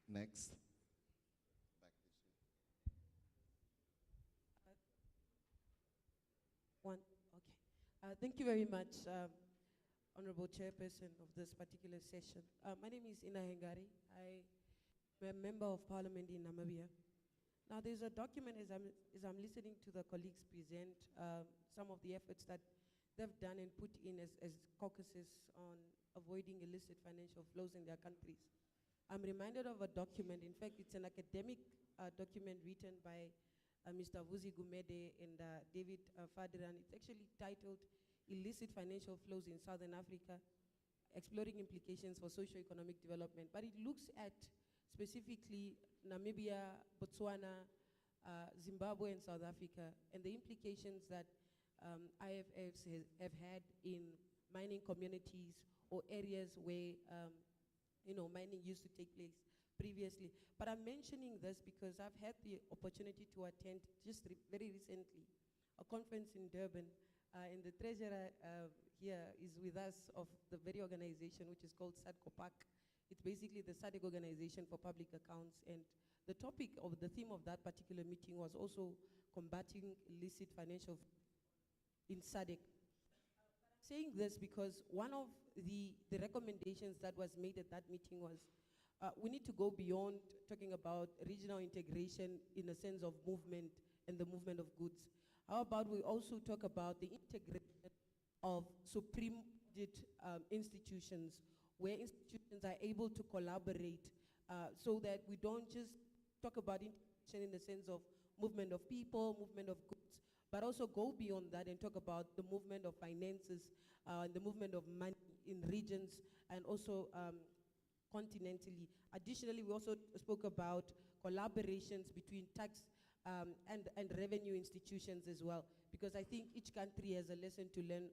Next. Thank you very much, Honorable Chairperson of this particular session. My name is Ina Hengari. I am a member of Parliament in Namibia. Now, there's a document as I'm listening to the colleagues present some of the efforts that they've done and put in as caucuses on avoiding illicit financial flows in their countries. I'm reminded of a document. In fact, it's an academic document written by Mr. Vusi Gumede and David Fadiran. It's actually titled Illicit Financial Flows in Southern Africa, Exploring Implications for Socio-Economic Development. But it looks at specifically Namibia, Botswana, Zimbabwe, and South Africa, and the implications that IFFs have had in mining communities or areas where mining used to take place previously. But I'm mentioning this because I've had the opportunity to attend just very recently a conference in Durban, and the treasurer here is with us of the very organization which is called SADCOPAC. It's basically the SADC Organization for Public Accounts, and the topic of the theme of that particular meeting was also combating illicit financial in SADC. Saying this because one of the recommendations that was made at that meeting was we need to go beyond talking about regional integration in the sense of movement and the movement of goods. How about we also talk about the integration of supreme institutions, where institutions are able to collaborate so that we don't just talk about integration in the sense of movement of people, movement of goods, but also go beyond that and talk about the movement of finances, the movement of money in regions, and also continentally. Additionally, we also spoke about collaborations between tax and revenue institutions as well, because I think each country has a lesson to learn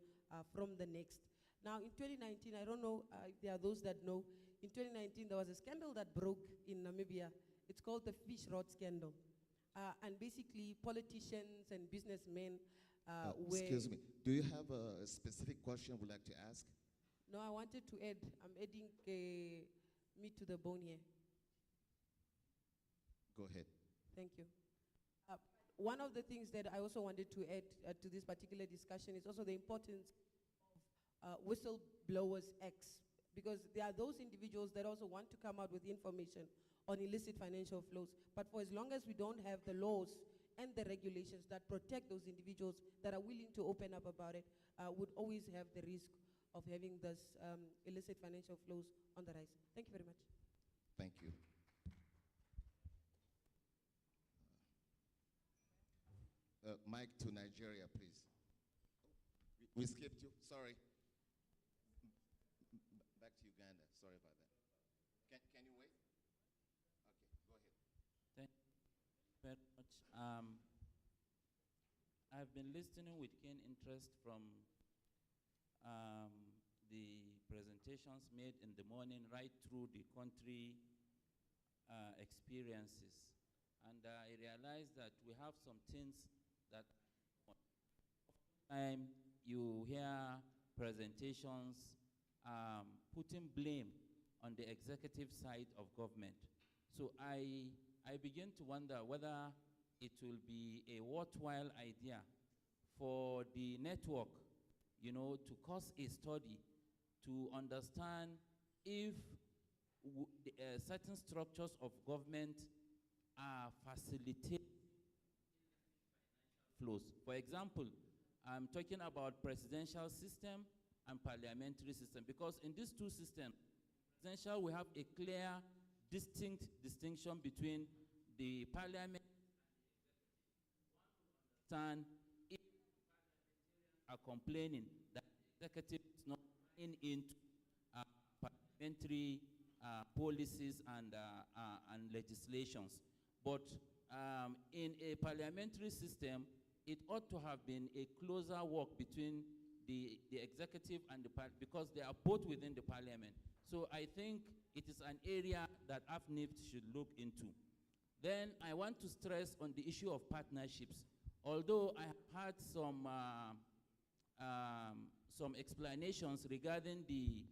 from the next. Now, in 2019, I don't know if there are those that know, in 2019 there was a scandal that broke in Namibia. It's called the fish rot scandal. And basically, politicians and businessmen were... Excuse me, do you have a specific question you'd like to ask? No, I wanted to add, I'm adding meat to the bone here. Go ahead. Thank you. One of the things that I also wanted to add to this particular discussion is also the importance of whistleblowers acts, because there are those individuals that also want to come out with information on illicit financial flows. But for as long as we don't have the laws and the regulations that protect those individuals that are willing to open up about it, would always have the risk of having this illicit financial flows on the rise. Thank you very much. Thank you. Mike to Nigeria, please. We skipped you, sorry. Back to Uganda, sorry about that. Can you wait? Okay, go ahead. Thank you very much. I've been listening with keen interest from the presentations made in the morning right through the country experiences. And I realized that we have some things that time you hear presentations putting blame on the executive side of government. So I begin to wonder whether it will be a worthwhile idea for the network, to cost a study to understand if certain structures of government are facilitating flows. For example, I'm talking about presidential system and parliamentary system, because in these two systems, presidential, we have a clear, distinct distinction between the parliament and if are complaining that the executive is not into parliamentary policies and legislations. But in a parliamentary system, it ought to have been a closer work between the executive and the parliament, because they are both within the parliament. So I think it is an area that AFNIFT should look into. Then I want to stress on the issue of partnerships. Although I have had some explanations regarding the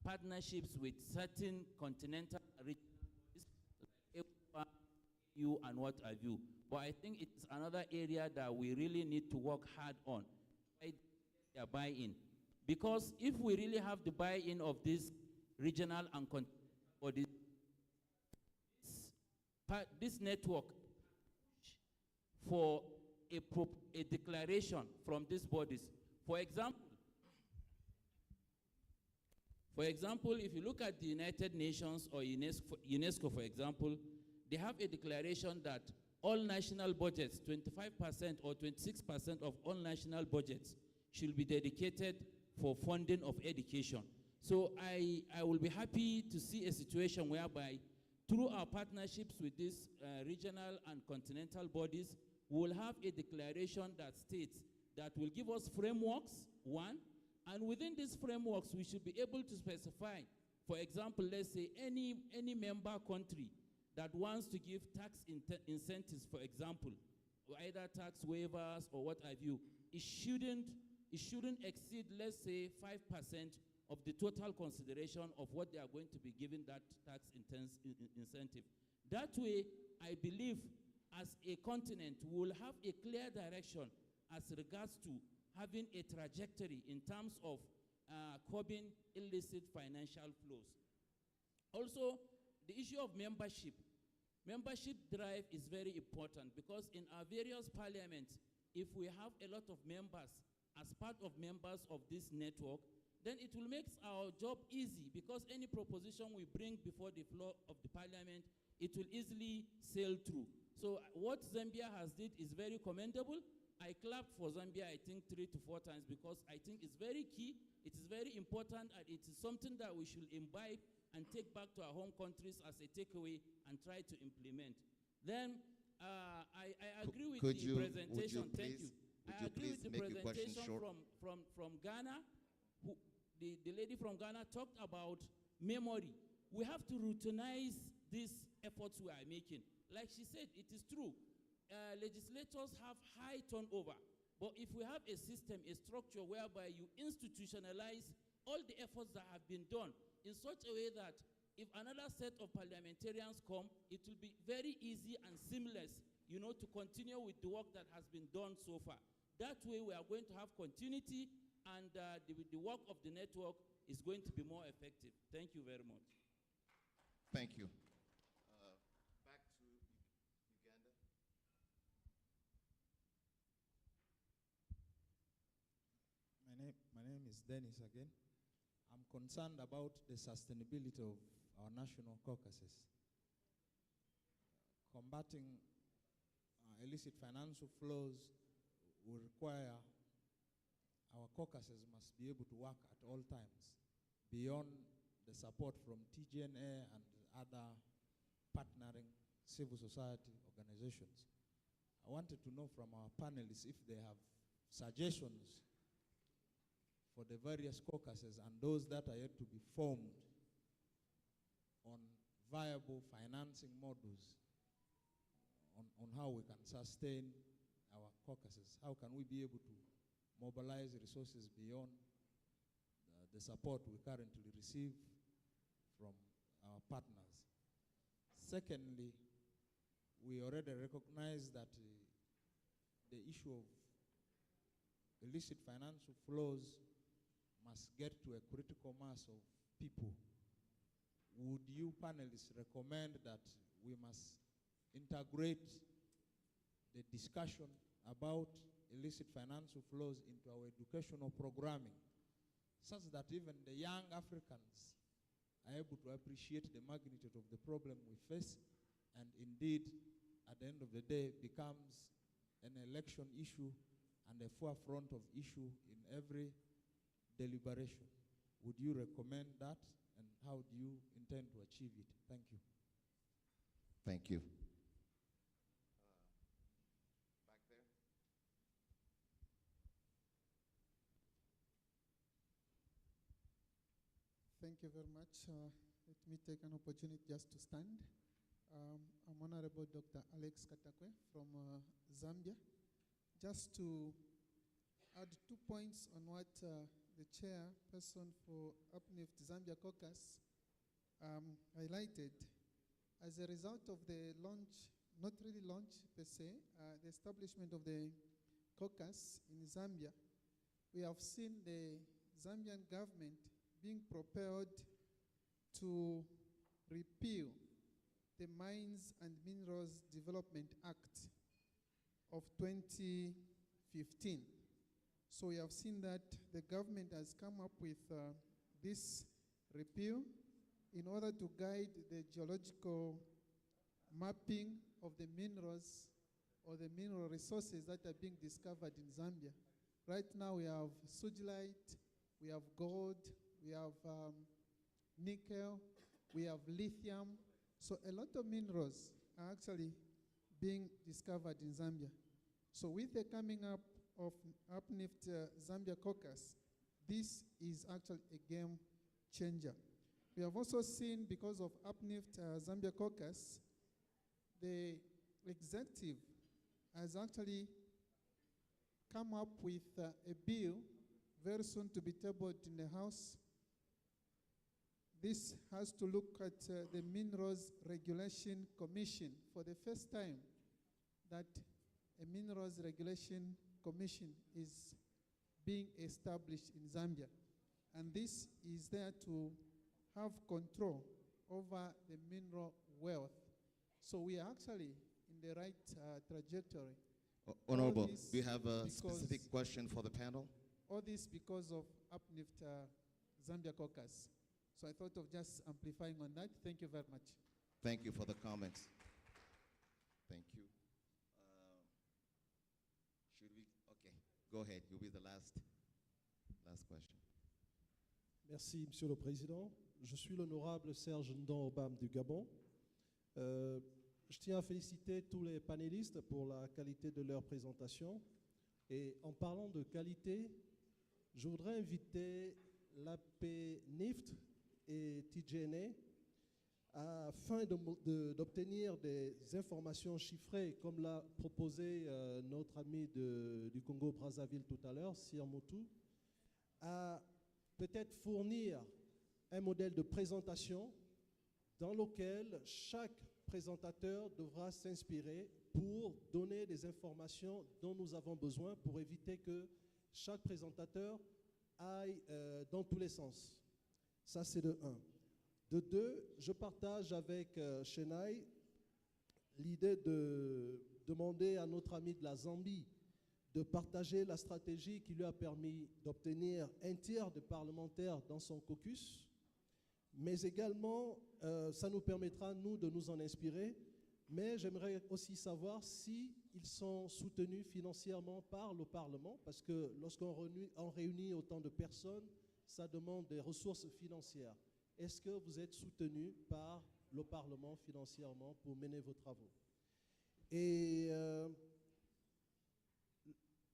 partnerships with certain continental regions, like EU and what have you. But I think it's another area that we really need to work hard on, their buy-in. Because if we really have the buy-in of this regional and or this network for a declaration from these bodies. For example, if you look at the United Nations or UNESCO, for example, they have a declaration that all national budgets, 25% or 26% of all national budgets should be dedicated for funding of education. So I will be happy to see a situation whereby through our partnerships with these regional and continental bodies, we will have a declaration that states that will give us frameworks, one, and within these frameworks, we should be able to specify, for example, let's say any member country that wants to give tax incentives, for example, either tax waivers or what have you, it shouldn't exceed, let's say, 5% of the total consideration of what they are going to be given that tax incentive. That way, I believe, as a continent, we will have a clear direction as regards to having a trajectory in terms of curbing illicit financial flows. Also, the issue of membership. Membership drive is very important because in our various parliaments, if we have a lot of members as part of members of this network, then it will make our job easy because any proposition we bring before the floor of the parliament, it will easily sail through. So what Zambia has did is very commendable. I clapped for Zambia, I think, 3 to 4 times because I think it's very key, it is very important, and it is something that we should imbibe and take back to our home countries as a takeaway and try to implement. Then I agree with the presentation. Thank you. I agree with the presentation from Ghana. The lady from Ghana talked about memory. We have to routinize these efforts we are making. Like she said, it is true. Legislators have high turnover. But if we have a system, a structure whereby you institutionalize all the efforts that have been done in such a way that if another set of parliamentarians come, it will be very easy and seamless, to continue with the work that has been done so far. That way, we are going to have continuity, and the work of the network is going to be more effective. Thank you very much. Thank you. Back to Uganda. My name is Dennis again. I'm concerned about the sustainability of our national caucuses. Combating illicit financial flows will require our caucuses must be able to work at all times beyond the support from TGNA and other partnering civil society organizations. I wanted to know from our panelists if they have suggestions for the various caucuses and those that are yet to be formed on viable financing models on how we can sustain our caucuses. How can we be able to mobilize resources beyond the support we currently receive from our partners? Secondly, we already recognize that the issue of illicit financial flows must get to a critical mass of people. Would you panelists recommend that we must integrate the discussion about illicit financial flows into our educational programming, such that even the young Africans are able to appreciate the magnitude of the problem we face, and indeed, at the end of the day, becomes an election issue and a forefront of issue in every deliberation? Would you recommend that, and how do you intend to achieve it? Thank you. Thank you. Thank you very much. Let me take an opportunity just to stand. I'm Honorable Dr. Alex Katakwe from Zambia. Just to add 2 points on what the chairperson for Uplift Zambia Caucus highlighted. As a result of the launch, not really launch per se, the establishment of the caucus in Zambia, we have seen the Zambian government being propelled to repeal the Mines and Minerals Development Act of 2015. So we have seen that the government has come up with this repeal in order to guide the geological mapping of the minerals or the mineral resources that are being discovered in Zambia. Right now we have sugilite, we have gold, we have nickel, we have lithium. So a lot of minerals are actually being discovered in Zambia. So with the coming up of Uplift Zambia Caucus, this is actually a game changer. We have also seen, because of Uplift Zambia Caucus, the executive has actually come up with a bill very soon to be tabled in the House. This has to look at the Minerals Regulation Commission. For the first time that a Minerals Regulation Commission is being established in Zambia. And this is there to have control over the mineral wealth. So we are actually in the right trajectory. Honorable, All this do you have a because- specific question for the panel? All this because of Uplift Zambia Caucus. So I thought of just amplifying on that. Thank you very much. Thank you for the comments. Thank you. Should we? Okay, go ahead. You'll be the last question. Merci, Monsieur le Président. Je suis l'honorable Serge Ndon Obam du Gabon. Je tiens à féliciter tous les panélistes pour la qualité de leur présentation. Et en parlant de qualité, je voudrais inviter l'APNIFT et TJNA afin d'obtenir des informations chiffrées, comme l'a proposé notre ami du Congo-Brazzaville tout à l'heure, Sir Moutou, à peut-être fournir un modèle de présentation dans lequel chaque présentateur devra s'inspirer pour donner des informations dont nous avons besoin pour éviter que chaque présentateur aille dans tous les sens. Ça, c'est de 1. De 2, je partage avec Chennai l'idée de demander à notre ami de la Zambie de partager la stratégie qui lui a permis d'obtenir un tiers de parlementaires dans son caucus, mais également, ça nous permettra, nous, de nous en inspirer. Mais j'aimerais aussi savoir s'ils sont soutenus financièrement par le Parlement, parce que lorsqu'on réunit autant de personnes, ça demande des ressources financières. Est-ce que vous êtes soutenu par le Parlement financièrement pour mener vos travaux? Et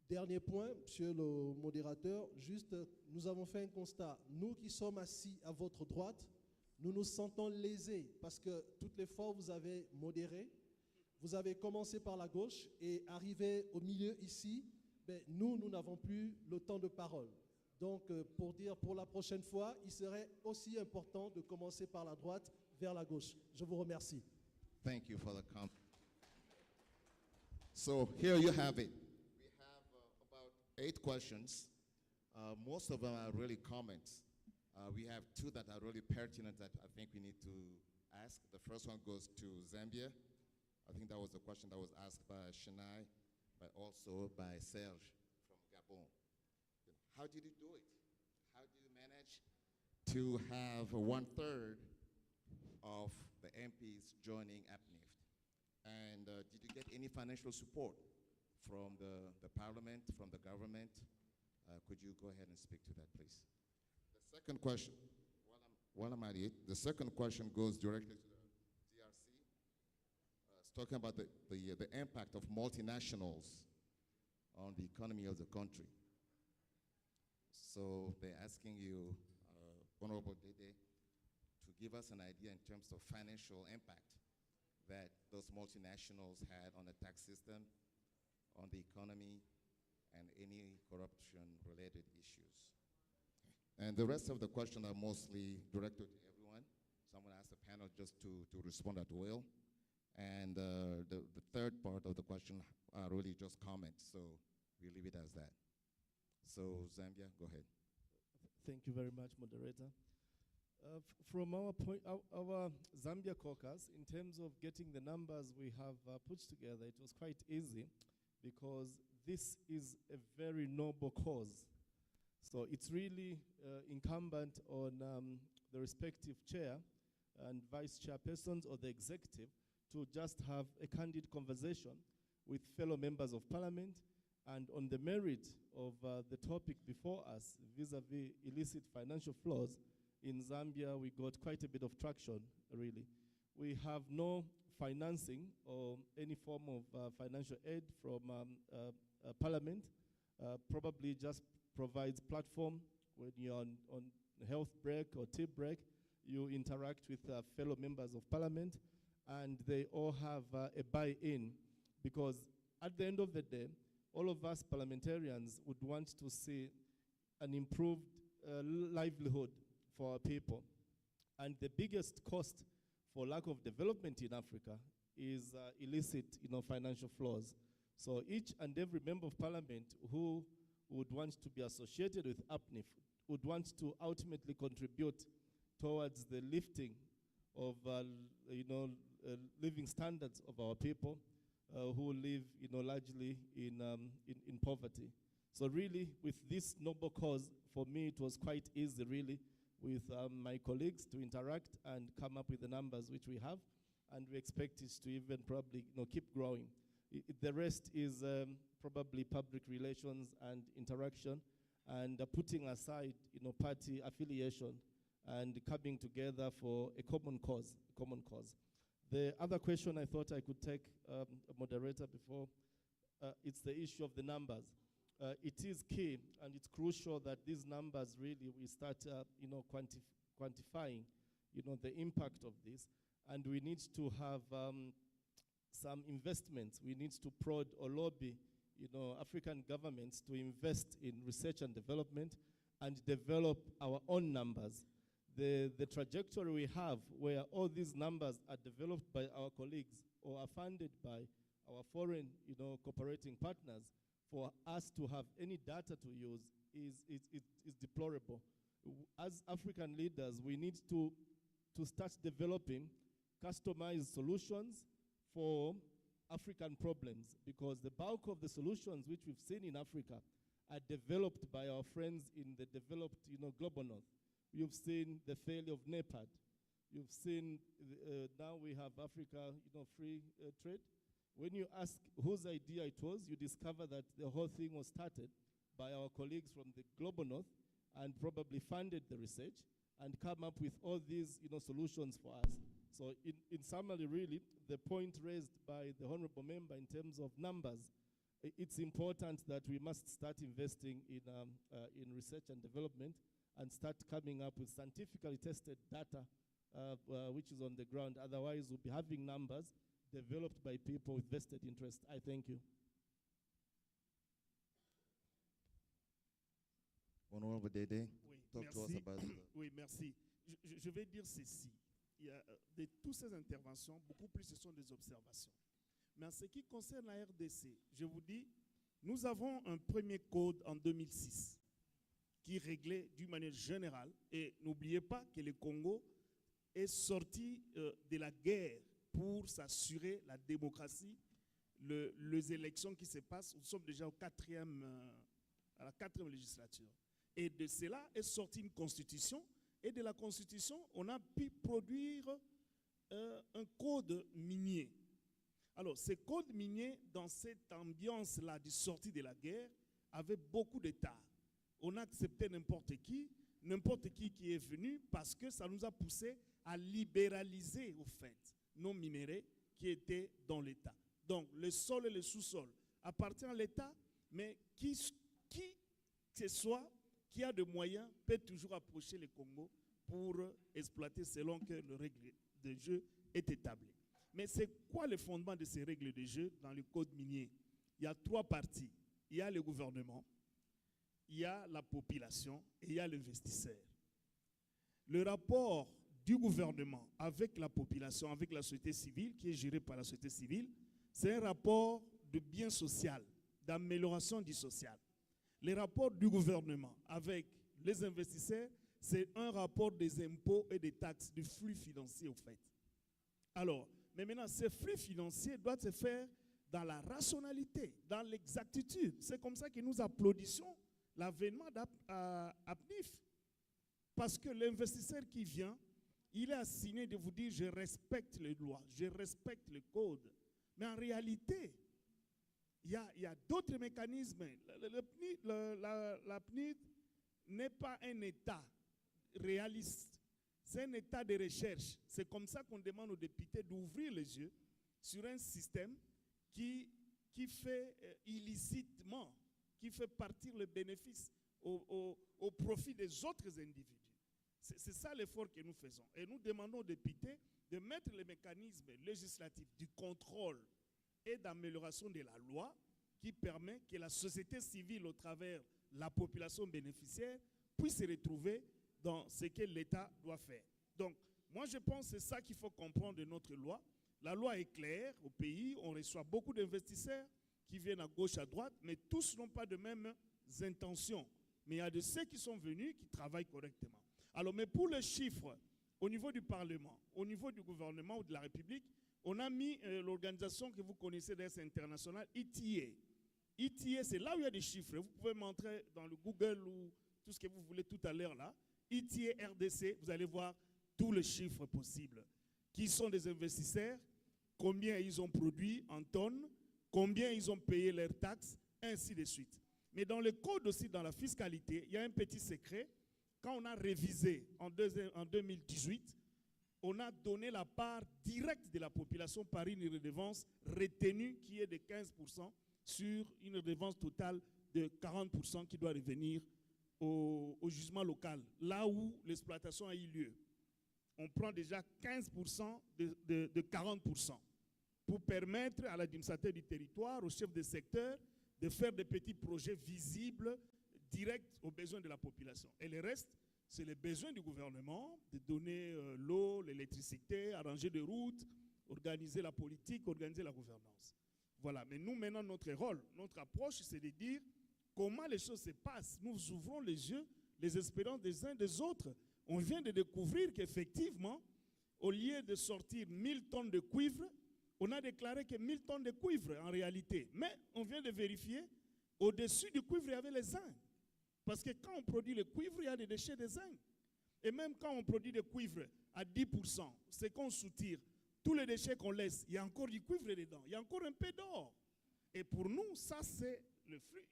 dernier point, monsieur le modérateur, juste, nous avons fait un constat. Nous qui sommes assis à votre droite, nous nous sentons lésés parce que toutes les fois vous avez modéré, vous avez commencé par la gauche et arrivé au milieu ici, ben, nous n'avons plus le temps de parole. Donc, pour dire pour la prochaine fois, il serait aussi important de commencer par la droite vers la gauche. Je vous remercie. Thank you for the comment. So here you have it. We have about 8 questions. Most of them are really comments. We have 2 that are really pertinent that I think we need to ask. The first one goes to Zambia. I think that was a question that was asked by Chennai, but also by Serge from Gabon. How did you do it? How did you manage to have 1/3 of the MPs joining APNIFT? And did you get any financial support from the parliament, from the government? Could you go ahead and speak to that, please? The second question, while I'm at it, the second question goes directly to the DRC. It's talking about the impact of multinationals on the economy of the country. So they're asking you, Honorable Dede, to give us an idea in terms of financial impact that those multinationals had on the tax system, on the economy, and any corruption-related issues. And the rest of the questions are mostly directed to everyone. So I'm going to ask the panel just to respond at will. And the third part of the question are really just comments, so we leave it as that. So Zambia, go ahead. Thank you very much, moderator. From our point, our Zambia caucus, in terms of getting the numbers we have put together, it was quite easy because this is a very noble cause. So it's really incumbent on the respective chair and vice chairpersons or the executive to just have a candid conversation with fellow members of parliament and on the merit of the topic before us vis-a-vis illicit financial flows. In Zambia, we got quite a bit of traction, really. We have no financing or any form of financial aid from Parliament, probably just provides platform when you're on health break or tea break. You interact with fellow members of parliament, and they all have a buy-in, because at the end of the day, all of us parliamentarians would want to see an improved livelihood for our people. And the biggest cost for lack of development in Africa is illicit, financial flows. So each and every member of parliament who would want to be associated with APNIF would want to ultimately contribute towards the lifting of, living standards of our people who live, largely in poverty. So really, with this noble cause, for me, it was quite easy, really, with my colleagues to interact and come up with the numbers which we have, and we expect it to even probably, keep growing. The rest is probably public relations and interaction, and putting aside, party affiliation and coming together for a common cause. The other question I thought I could take, a moderator, before, it's the issue of the numbers. It is key and it's crucial that these numbers really we start, quantifying, the impact of this, and we need to have some investments. We need to prod or lobby, African governments to invest in research and development and develop our own numbers. The trajectory we have, where all these numbers are developed by our colleagues or are funded by our foreign, cooperating partners, for us to have any data to use is deplorable. As African leaders, we need to start developing customized solutions for African problems, because the bulk of the solutions which we've seen in Africa are developed by our friends in the developed, global north. You've seen the failure of NEPAD. You've seen, now we have Africa, free trade. When you ask whose idea it was, you discover that the whole thing was started by our colleagues from the global north, and probably funded the research and come up with all these, solutions for us. So in summary, really, the point raised by the honorable member in terms of numbers, it's important that we must start investing in research and development and start coming up with scientifically tested data which is on the ground. Otherwise, we'll be having numbers developed by people with vested interest. I thank you. Honorable Dede, Oui, talk to us merci. about Oui, merci. Je vais dire ceci. Il y a, de toutes ces interventions, beaucoup plus ce sont des observations. Mais en ce qui concerne la RDC, je vous dis, nous avons un premier code en 2006 qui réglait d'une manière générale, et n'oubliez pas que le Congo est sorti de la guerre pour s'assurer la démocratie, les élections qui se passent. Nous sommes déjà à la quatrième législature. Et de cela est sortie une constitution, et de la constitution, on a pu produire un code minier. Alors, ce code minier, dans cette ambiance-là de sortie de la guerre, avait beaucoup d'États. On a accepté n'importe qui est venu, parce que ça nous a poussé à libéraliser, au fait, nos minéraux qui étaient dans l'État. Donc, le sol et le sous-sol appartiennent à l'État, mais qui que ce soit qui a de moyens peut toujours approcher le Congo pour exploiter selon que le règle de jeu est établie. Mais c'est quoi le fondement de ces règles de jeu dans le code minier? Il y a trois parties. Il y a le gouvernement, il y a la population et il y a l'investisseur. Le rapport du gouvernement avec la population, avec la société civile, qui est géré par la société civile, c'est un rapport de bien social, d'amélioration du social. Le rapport du gouvernement avec les investisseurs, c'est un rapport des impôts et des taxes, du flux financier au fait. Alors, mais maintenant, ces flux financiers doivent se faire dans la rationalité, dans l'exactitude. C'est comme ça que nous applaudissons l'avènement d'APNIF. Parce que l'investisseur qui vient, il est assigné de vous dire « je respecte les lois, je respecte le code ». Mais en réalité, il y a d'autres mécanismes. La PNID n'est pas un État réaliste. C'est un État de recherche. C'est comme ça qu'on demande aux députés d'ouvrir les yeux sur un système qui fait illicitement qui fait partir le bénéfice au profit des autres individus. C'est ça l'effort que nous faisons. Et nous demandons aux députés de mettre les mécanismes législatifs du contrôle et d'amélioration de la loi qui permet que la société civile, au travers de la population bénéficiaire, puisse se retrouver dans ce que l'État doit faire. Donc, moi, je pense que c'est ça qu'il faut comprendre de notre loi. La loi est claire au pays, on reçoit beaucoup d'investisseurs qui viennent à gauche, à droite, mais tous n'ont pas de mêmes intentions. Mais il y a de ceux qui sont venus, qui travaillent correctement. Alors, mais pour les chiffres, au niveau du Parlement, au niveau du gouvernement ou de la République, on a mis l'organisation que vous connaissez d'être internationale, ETA. ETA, c'est là où il y a des chiffres. Vous pouvez montrer dans le Google ou tout ce que vous voulez tout à l'heure là. ETA RDC, vous allez voir tous les chiffres possibles. Qui sont des investisseurs, combien ils ont produit en tonnes, combien ils ont payé leurs taxes, ainsi de suite. Mais dans le code aussi, dans la fiscalité, il y a un petit secret. Quand on a révisé en 2018, on a donné la part directe de la population par une redevance retenue qui est de 15% sur une redevance totale de 40% qui doit revenir au jugement local, là où l'exploitation a eu lieu. On prend déjà 15% de 40% pour permettre à l'administrateur du territoire, au chef de secteur, de faire des petits projets visibles, directs aux besoins de la population. Et le reste, c'est les besoins du gouvernement, de donner l'eau, l'électricité, arranger des routes, organiser la politique, organiser la gouvernance. Voilà, mais nous, maintenant, notre rôle, notre approche, c'est de dire comment les choses se passent. Nous ouvrons les yeux, les espérances des uns des autres. On vient de découvrir qu'effectivement, au lieu de sortir 1000 tonnes de cuivre, on a déclaré que 1000 tonnes de cuivre en réalité. Mais on vient de vérifier, au-dessus du cuivre, il y avait les zinc. Parce que quand on produit le cuivre, il y a des déchets de zinc. Et même quand on produit le cuivre à 10%, c'est qu'on soutire tous les déchets qu'on laisse, il y a encore du cuivre dedans, il y a encore un peu d'or. Et pour nous, ça, c'est le flux,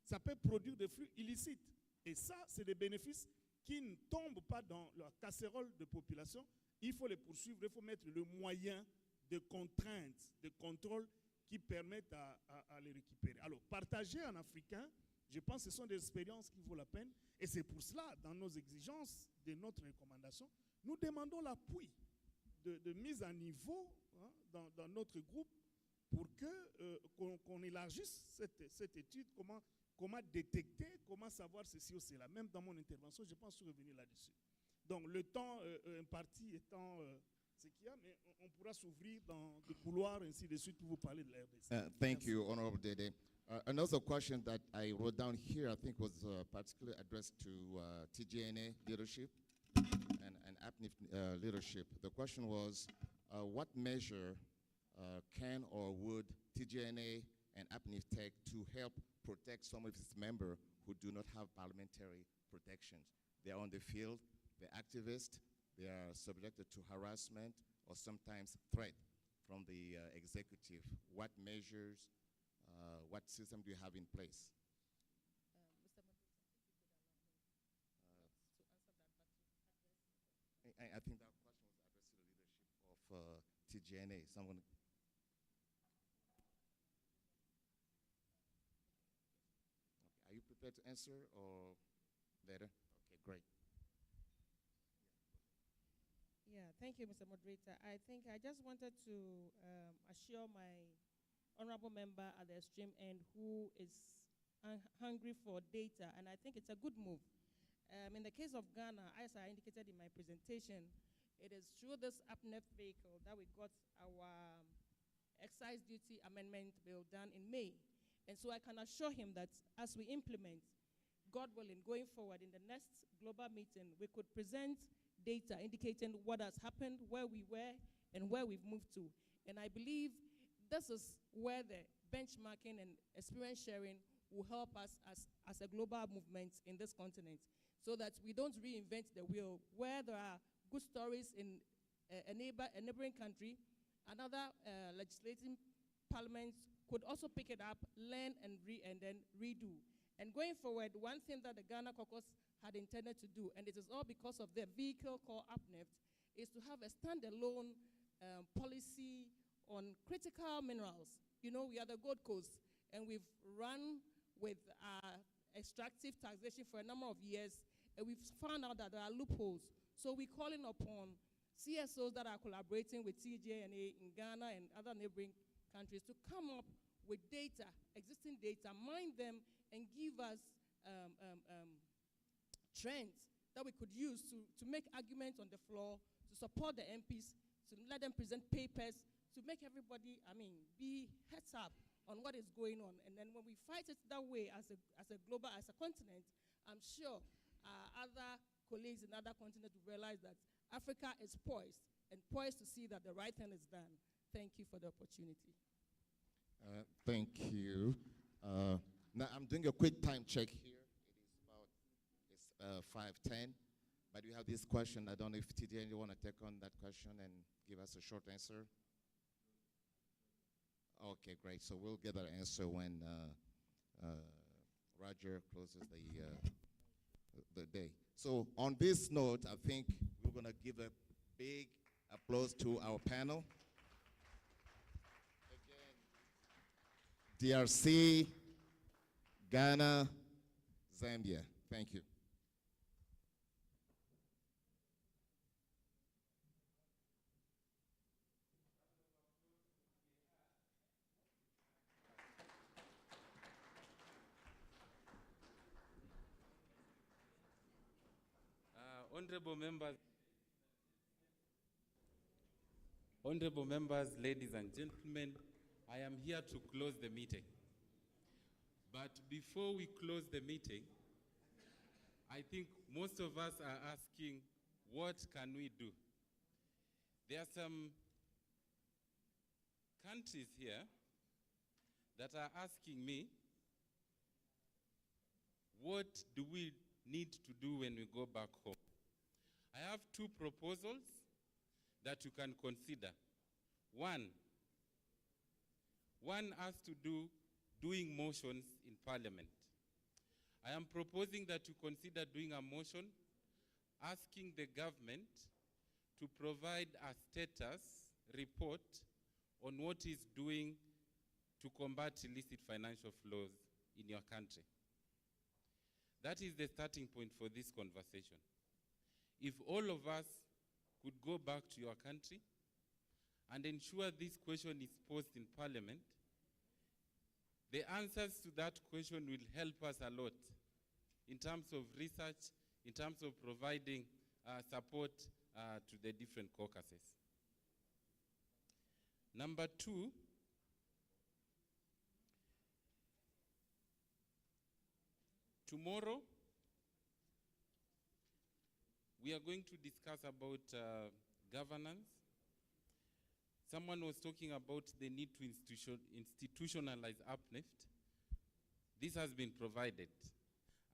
ça peut produire des flux illicites. Et ça, c'est des bénéfices qui ne tombent pas dans la casserole de population. Il faut les poursuivre, il faut mettre le moyen de contraintes, de contrôle qui permettent à les récupérer. Alors, partager en africain, je pense que ce sont des expériences qui vaut la peine. Et c'est pour cela, dans nos exigences, de notre recommandation, nous demandons l'appui de mise à niveau dans notre groupe pour qu'on élargisse cette étude, comment détecter, comment savoir ceci ou cela. Même dans mon intervention, je pense revenir là-dessus. Donc le temps imparti étant ce qu'il y a, mais on pourra s'ouvrir dans des couloirs, ainsi de suite, pour vous parler de la RDC. Thank you, Honorable Dede. Another question that I wrote down here, I think was particularly addressed to TGNA leadership and APNIF leadership. The question was, what measure can or would TGNA and APNIF take to help protect some of its members who do not have parliamentary protections? They are on the field, they're activists, they are subjected to harassment or sometimes threat from the executive. What measures, what system do you have in place? I think that question was addressed to the leadership of TGNA. So I'm going to. Okay. Are you prepared to answer or later? Okay, great. Yeah, thank you, Mr. Moderator. I think I just wanted to assure my honorable member at the extreme end who is hungry for data, and I think it's a good move. In the case of Ghana, as I indicated in my presentation, it is through this APNEF vehicle that we got our excise duty amendment bill done in May. And so I can assure him that as we implement, God willing, going forward in the next global meeting, we could present data indicating what has happened, where we were, and where we've moved to. And I believe this is where the benchmarking and experience sharing will help us as a global movement in this continent, so that we don't reinvent the wheel. Where there are good stories in a neighboring country, another legislating parliament could also pick it up, learn, and then redo. And going forward, one thing that the Ghana Caucus had intended to do, and it is all because of the vehicle called APNEF, is to have a standalone policy on critical minerals. You know, we are the Gold Coast, and we've run with extractive taxation for a number of years, and we've found out that there are loopholes. So we're calling upon CSOs that are collaborating with TJNA in Ghana and other neighboring countries to come up with data, existing data, mine them, and give us trends that we could use to make arguments on the floor, to support the MPs, to let them present papers, to make everybody, be heads up on what is going on. And then when we fight it that way as a global, as a continent, I'm sure other colleagues in other continents will realize that Africa is poised to see that the right thing is done. Thank you for the opportunity. Thank you. Now I'm doing a quick time check here. It is about 5:10, but we have this question. I don't know if TDN, you want to take on that question and give us a short answer? Okay, great. So we'll get that answer when Roger closes the day. So on this note, I think we're going to give a big applause to our panel. Again, DRC, Ghana, Zambia. Thank you. Honorable members, ladies and gentlemen, I am here to close the meeting. But before we close the meeting, I think most of us are asking, what can we do? There are some countries here that are asking me, what do we need to do when we go back home? I have two proposals that you can consider. One has to do doing motions in Parliament. I am proposing that you consider doing a motion asking the government to provide a status report on what it's doing to combat illicit financial flows in your country. That is the starting point for this conversation. If all of us could go back to your country and ensure this question is posed in Parliament, the answers to that question will help us a lot in terms of research, in terms of providing support to the different caucuses. Number two, tomorrow, we are going to discuss about governance. Someone was talking about the need to institutionalize Uplift. This has been provided.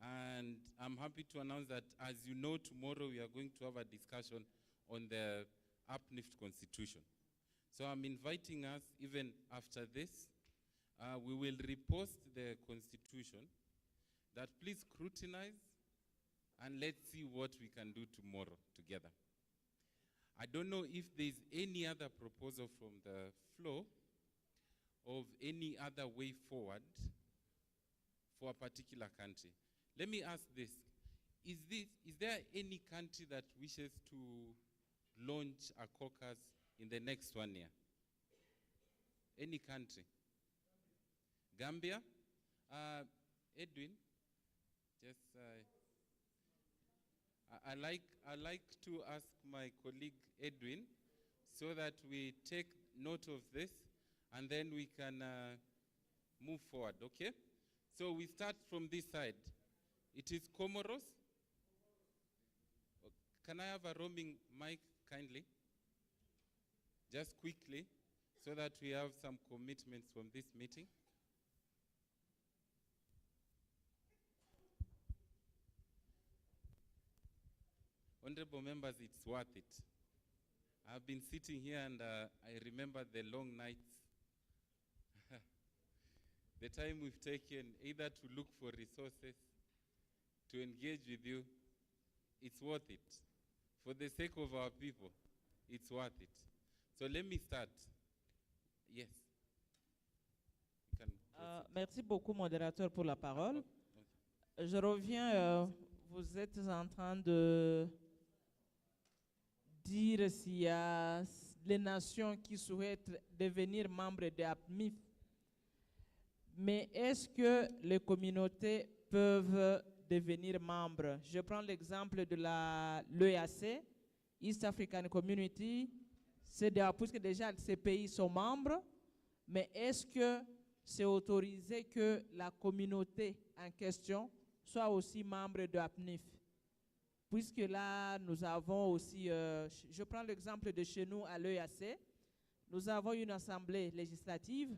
And I'm happy to announce that, as you know, tomorrow we are going to have a discussion on the Uplift Constitution. So I'm inviting us, even after this, we will repost the Constitution, that please scrutinize and let's see what we can do tomorrow together. I don't know if there's any other proposal from the floor of any other way forward for a particular country. Let me ask this. Is there any country that wishes to launch a caucus in the next 1 year? Any country? Gambia? Edwin? Just, I like to ask my colleague Edwin so that we take note of this and then we can move forward, okay? So we start from this side. It is Comoros. Can I have a roaming mic kindly? Just quickly, so that we have some commitments from this meeting. Honorable members, it's worth it. I've been sitting here and I remember the long nights. The time we've taken either to look for resources, to engage with you, it's worth it. For the sake of our people, it's worth it. So let me start. Yes. You can. Merci beaucoup, modérateur, pour la parole. Je reviens, vous êtes en train de dire s'il y a les nations qui souhaitent devenir membres de l'APMIF. Mais est-ce que les communautés peuvent devenir membres? Je prends l'exemple de l'EAC, East African Community, puisque déjà ces pays sont membres, mais est-ce que c'est autorisé que la communauté en question soit aussi membre de l'APNIF? Puisque là, nous avons aussi, je prends l'exemple de chez nous à l'EAC, nous avons une assemblée législative,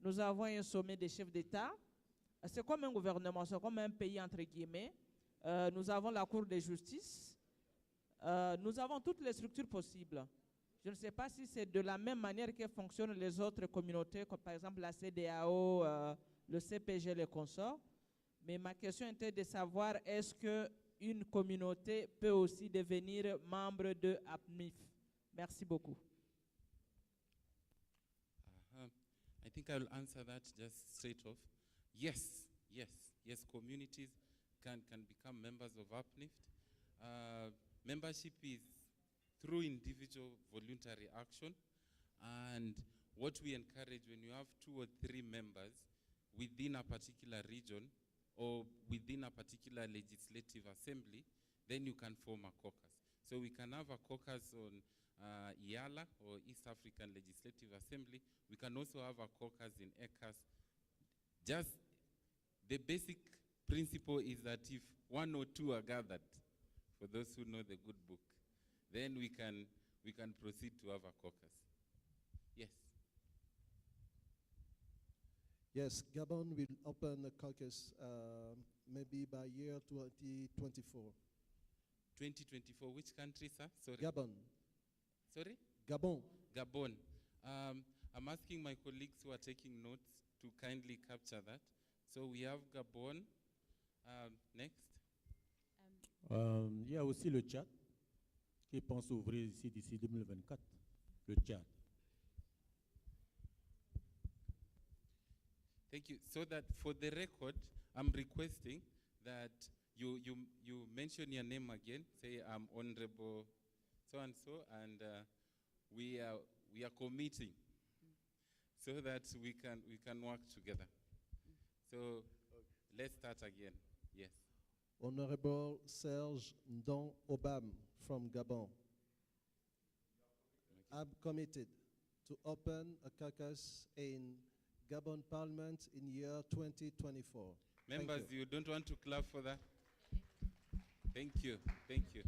nous avons un sommet des chefs d'État, c'est comme un gouvernement, c'est comme un pays entre guillemets, nous avons la Cour de justice, nous avons toutes les structures possibles. Je ne sais pas si c'est de la même manière que fonctionnent les autres communautés, comme par exemple la CEDEAO, le CPG, les consorts. Mais ma question était de savoir, est-ce qu'une communauté peut aussi devenir membre de APMIF? Merci beaucoup. I think I'll answer that just straight off. Yes, communities can become members of UPLIFT. Membership is through individual voluntary action, and what we encourage when you have 2 or 3 members within a particular region or within a particular legislative assembly, then you can form a caucus. So we can have a caucus on IALA or East African Legislative Assembly. We can also have a caucus in ECAS. Just the basic principle is that if 1 or 2 are gathered, for those who know the good book, then we can proceed to have a caucus. Yes. Yes, Gabon will open a caucus maybe by year 2024. 2024, which country, sir? Sorry. Gabon. Sorry? Gabon. Gabon. I'm asking my colleagues who are taking notes to kindly capture that. So we have Gabon. Next. Il y a aussi le Tchad qui pense ouvrir ici d'ici 2024. Le Tchad. Thank you. So that for the record, I'm requesting that you mention your name again. Say I'm Honorable so and so, and we are committing so that we can work together. So let's start again. Yes. Honorable Serge Ndong Obam from Gabon. I'm committed to open a caucus in Gabon Parliament in year 2024. Members, you don't want to clap for that? Thank you. Thank you.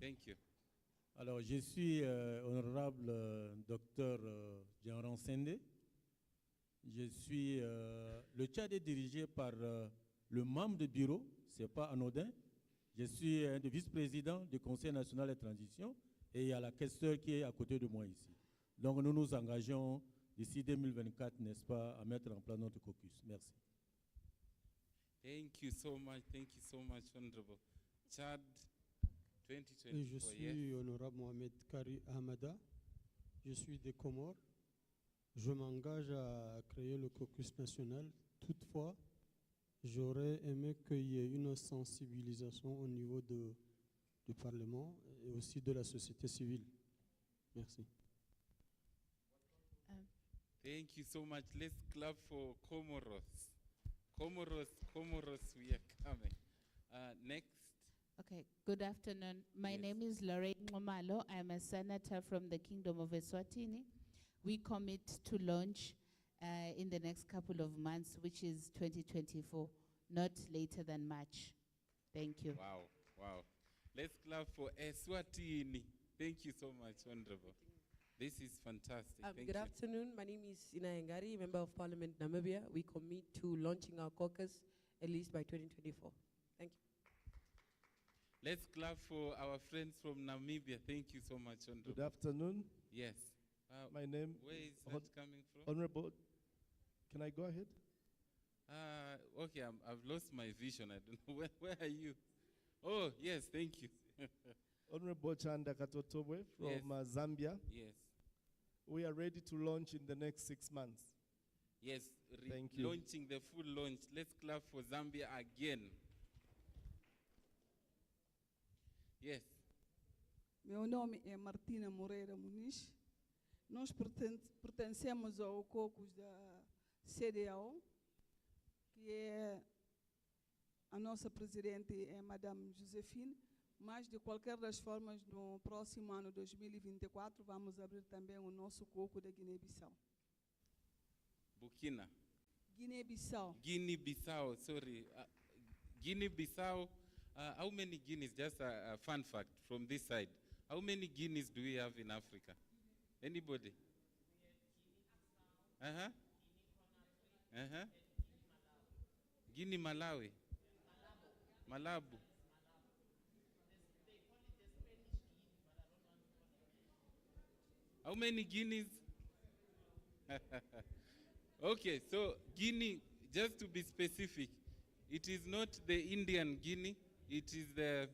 Thank you. Alors, je suis honorable docteur Jean Sende. Je suis, le Tchad est dirigé par le membre du bureau, ce n'est pas anodin. Je suis un des vice-présidents du Conseil national de transition et il y a la questeur qui est à côté de moi ici. Donc, nous nous engageons d'ici 2024, n'est-ce pas, à mettre en place notre caucus. Merci. Thank you so much, Honorable. Chad, 2024. Et je suis honorable Mohamed Kari Ahmada. Je suis des Comores. Je m'engage à créer le caucus national. Toutefois, j'aurais aimé qu'il y ait une sensibilisation au niveau du Parlement et aussi de la société civile. Merci. Thank you so much. Let's clap for Comoros. Comoros, we are coming. Next. Okay, good afternoon. My name is Lorraine Momalo. I'm a senator from the Kingdom of Eswatini. We commit to launch in the next couple of months, which is 2024, not later than March. Thank you. Wow. Let's clap for Eswatini. Thank you so much, Honorable. This is fantastic. Thank Good you. afternoon. My name is Ina Engari, Member of Parliament, Namibia. We commit to launching our caucus at least by 2024. Thank you. Let's clap for our friends from Namibia. Thank you so much, Honorable. Good afternoon. Yes. My name Where is that coming from? Honorable. Can I go ahead? Okay, I've lost my vision. I don't know. Where are you? Oh, yes, thank you. Honorable Chanda Katotobwe from Zambia. Yes. We are ready to launch in the next 6 months. Yes, Thank you. launching the full launch. Let's clap for Zambia again. Yes. Meu nome é Martina Moreira Muniz. Nós pertencemos ao caucus da CDAO, que é a nossa presidente é Madame Josefine, mas de qualquer das formas, no próximo ano 2024, vamos abrir também o nosso caucus da Guiné-Bissau. Burkina. Guiné-Bissau. Guinea-Bissau, sorry. Guinea-Bissau, how many Guineas? Just a fun fact from this side. How many Guineas do we have in Africa? Anybody? Uh-huh. Uh-huh. Guinea, Malawi. Malabo. How many Guineas? Okay, so Guinea, just to be specific, it is not the Indian Guinea, it is the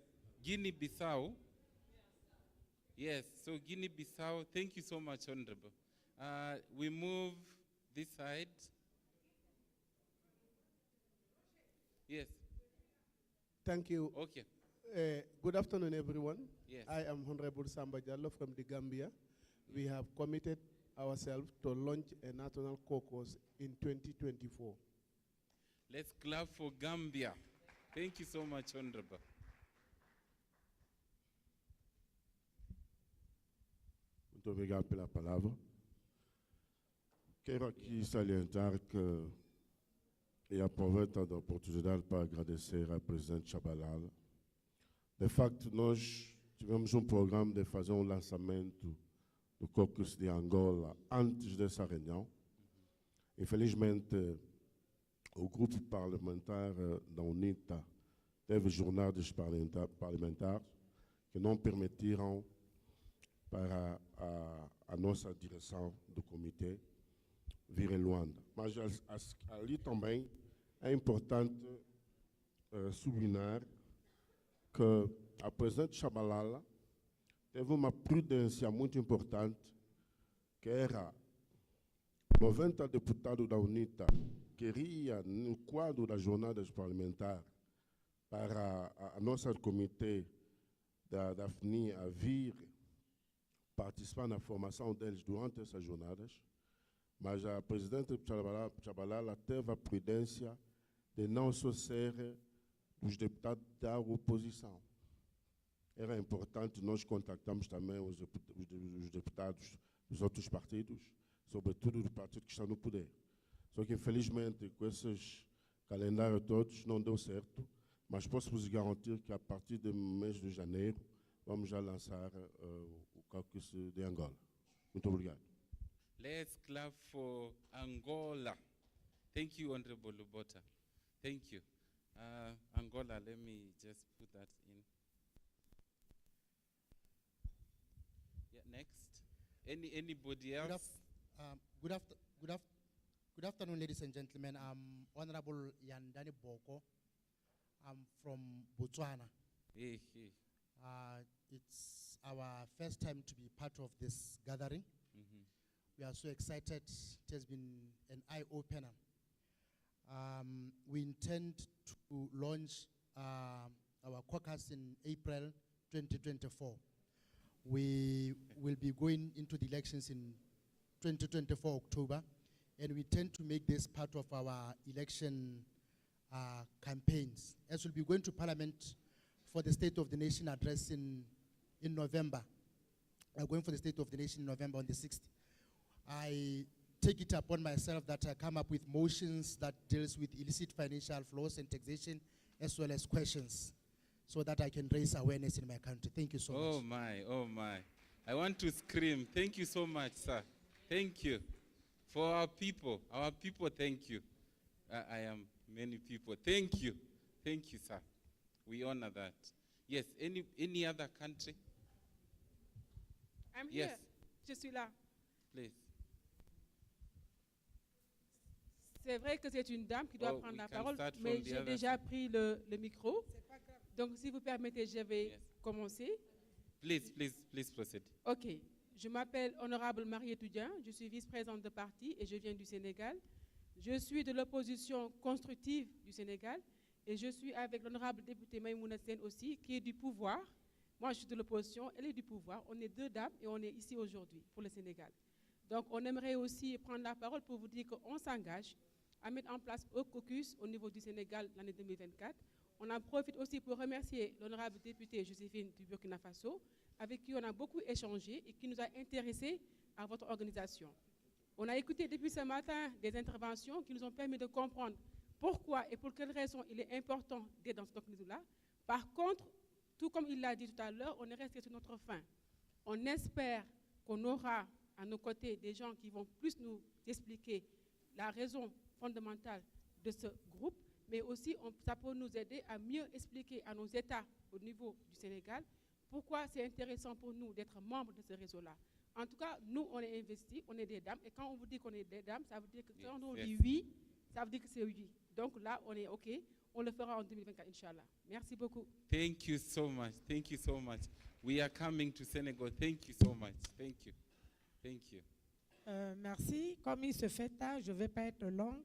Guinea-Bissau. Yes, so Guinea-Bissau, thank you so much, Honorable. We move this side. Yes. Thank you. Okay. Good afternoon, everyone. Yes. I am Honorable Samba Diallo from the Gambia. We have committed ourselves to launch a national caucus in 2024. Let's clap for Gambia. Thank you so much, Honorable. Muito obrigado pela palavra. Quero aqui salientar que e aproveito a oportunidade para agradecer ao presidente Chabalala. De facto, nós tivemos programa de fazer lançamento do caucus de Angola antes dessa reunião. Infelizmente, o grupo parlamentar da UNITA teve jornadas parlamentares que não permitiram para a nossa direção do comitê vir em Luanda. Mas ali também é importante sublinhar que a presidente Chabalala teve uma prudência muito importante, que era 90 deputados da UNITA queria, no quadro das jornadas parlamentares, para a nossa comitê da FNI a vir participar na formação deles durante essas jornadas, mas a presidente Chabalala teve a prudência de não só ser os deputados da oposição. Era importante nós contactarmos também os deputados dos outros partidos, sobretudo do partido que está no poder. Só que, infelizmente, com esses calendários todos, não deu certo, mas posso vos garantir que a partir do mês de janeiro, vamos já lançar o caucus de Angola. Muito obrigado. Let's clap for Angola. Thank you, Honorable Lubota. Thank you. Angola, let me just put that in. Yeah, next. Anybody else? Good afternoon, ladies and gentlemen. I'm Honorable Yandani Boko. I'm from Botswana. Hey. It's our first time to be part of this gathering. We are so excited. It has been an eye-opener. We intend to launch our caucus in April 2024. We will be going into the elections in 2024 October, and we tend to make this part of our election campaigns. As we'll be going to Parliament for the State of the Nation address in November. We're going for the State of the Nation in November on the 6th. I take it upon myself that I come up with motions that deals with illicit financial flows and taxation, as well as questions, so that I can raise awareness in my country. Thank you so much. Oh my. I want to scream. Thank you so much, sir. Thank you. For our people, thank you. I am many people. Thank you. Thank you, sir. We honor that. Yes, any other country? I'm yes. here. Je suis là. Please. C'est vrai que c'est une dame qui doit prendre la parole, start mais from the j'ai other déjà pris le micro. Donc, si vous permettez, je vais commencer. Please proceed. OK. Je m'appelle Honorable Marie Étudiant. Je suis vice-présidente de parti et je viens du Sénégal. Je suis de l'opposition constructive du Sénégal et je suis avec l'honorable député Maïmouna Sène aussi, qui est du pouvoir. Moi, je suis de l'opposition, elle est du pouvoir. On est deux dames et on est ici aujourd'hui pour le Sénégal. Donc, on aimerait aussi prendre la parole pour vous dire qu'on s'engage à mettre en place un caucus au niveau du Sénégal l'année 2024. On en profite aussi pour remercier l'honorable députée Joséphine du Burkina Faso, avec qui on a beaucoup échangé et qui nous a intéressés à votre organisation. On a écouté depuis ce matin des interventions qui nous ont permis de comprendre pourquoi et pour quelles raisons il est important d'être dans cette organisation-là. Par contre, tout comme il l'a dit tout à l'heure, on est resté sur notre faim. On espère qu'on aura à nos côtés des gens qui vont plus nous expliquer la raison fondamentale de ce groupe, mais aussi ça peut nous aider à mieux expliquer à nos États au niveau du Sénégal pourquoi c'est intéressant pour nous d'être membres de ce réseau-là. En tout cas, nous, on est investis, on est des dames, et quand on vous dit qu'on est des dames, ça veut dire que quand on dit oui, ça veut dire que c'est oui. Donc là, on est OK, on le fera en 2024, Inch'Allah. Merci beaucoup. Thank you so much. Thank you so much. We are coming to Senegal. Thank you so much. Thank you. Thank you. Merci. Comme il se fait tard, je ne vais pas être longue.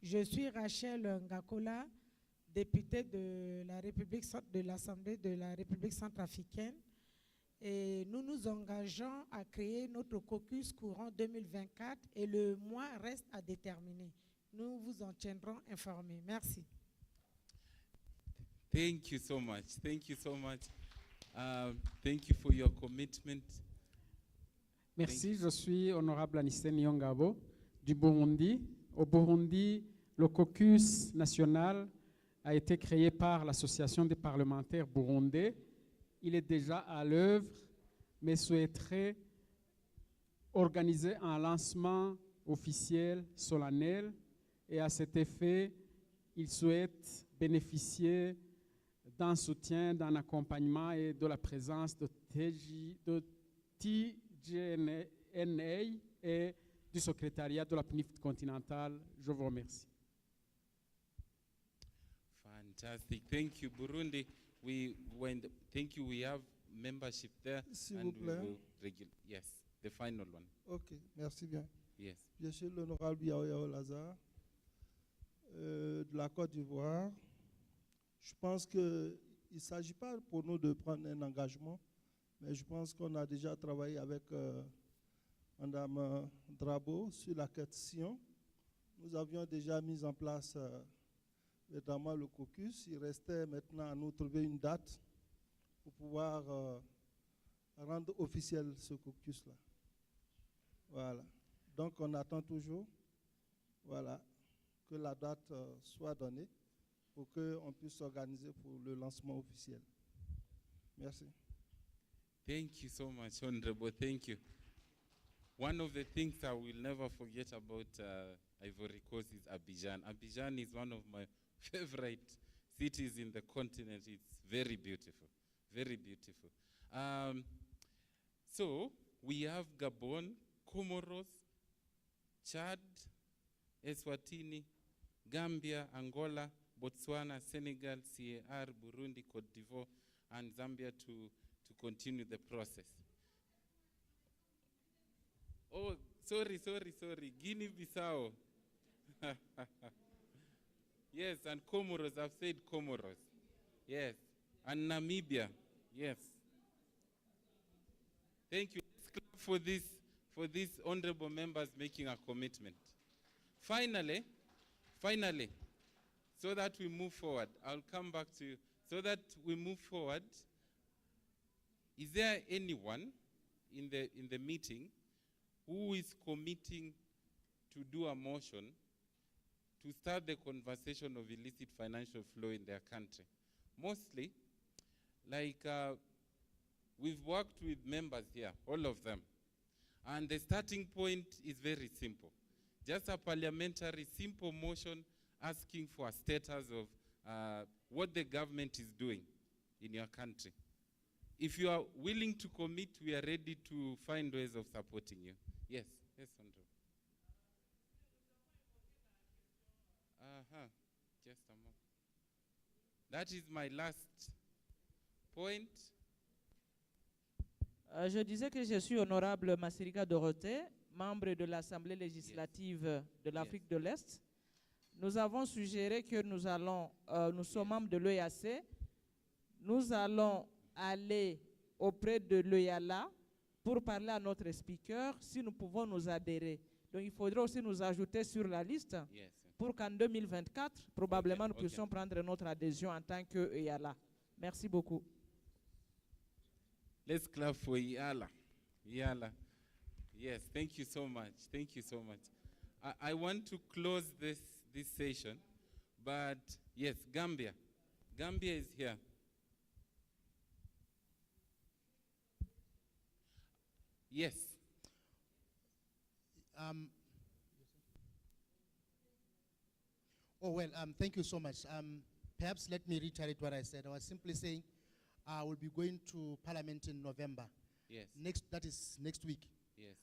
Je suis Rachel Ngakola, députée de la République de l'Assemblée de la République centrafricaine. Et nous nous engageons à créer notre caucus courant 2024 et le mois reste à déterminer. Nous vous en tiendrons informés. Merci. Thank you so much. Thank you so much. Thank you for your commitment. Merci, je suis honorable Anissé Nyongabo du Burundi. Au Burundi, le caucus national a été créé par l'Association des parlementaires burundais. Il est déjà à l'œuvre, mais souhaiterait organiser un lancement officiel, solennel, et à cet effet, il souhaite bénéficier d'un soutien, d'un accompagnement et de la présence de TGNA et du secrétariat de la PNIF continentale. Je vous remercie. Fantastic. Thank you, Burundi. Thank you. We have membership there. S'il vous plaît. Yes, the final one. Ok, merci bien. Yes. Je suis l'honorable Yao Lazare de la Côte d'Ivoire. Je pense qu'il ne s'agit pas pour nous de prendre un engagement, mais je pense qu'on a déjà travaillé avec Mme Drabo sur la question. Nous avions déjà mis en place notamment le caucus. Il restait maintenant à nous trouver une date pour pouvoir rendre officiel ce caucus-là. Voilà. Donc on attend toujours que la date soit donnée pour qu'on puisse s'organiser pour le lancement officiel. Merci. Thank you so much, Honorable. Thank you. One of the things I will never forget about Ivory Coast is Abidjan. Abidjan is one of my favorite cities in the continent. It's very beautiful, very beautiful. So we have Gabon, Comoros, Chad, Eswatini, Gambia, Angola, Botswana, Senegal, CAR, Burundi, Cote d'Ivoire, and Zambia to continue the process. Oh, sorry. Guinea-Bissau. Yes, and Comoros. I've said Comoros. Yes, and Namibia. Yes. Thank you. Let's clap for these honorable members making a commitment. Finally, so that we move forward, I'll come back to you. So that we move forward, is there anyone in the meeting who is committing to do a motion to start the conversation of illicit financial flow in their country? Mostly, like we've worked with members here, all of them, and the starting point is very simple. Just a parliamentary simple motion asking for a status of what the government is doing in your country. If you are willing to commit, we are ready to find ways of supporting you. Yes, Sandro. Just a moment. That is my last point. Je disais que je suis honorable Masirika Dorothée, membre de l'Assemblée législative de l'Afrique de l'Est. Nous avons suggéré que nous sommes membres de l'EAC, nous allons aller auprès de l'EALA pour parler à notre speaker si nous pouvons nous adhérer. Donc il faudra aussi nous ajouter sur la liste pour qu'en 2024, probablement, nous puissions prendre notre adhésion en tant que EALA. Merci beaucoup. Let's clap for Yala. Yala. Yes, thank you so much. Thank you so much. I want to close this session, but yes, Gambia. Gambia is here. Yes. Thank you so much. Perhaps let me reiterate what I said. I was simply saying I will be going to Parliament in November. Yes. That is next week. Yes.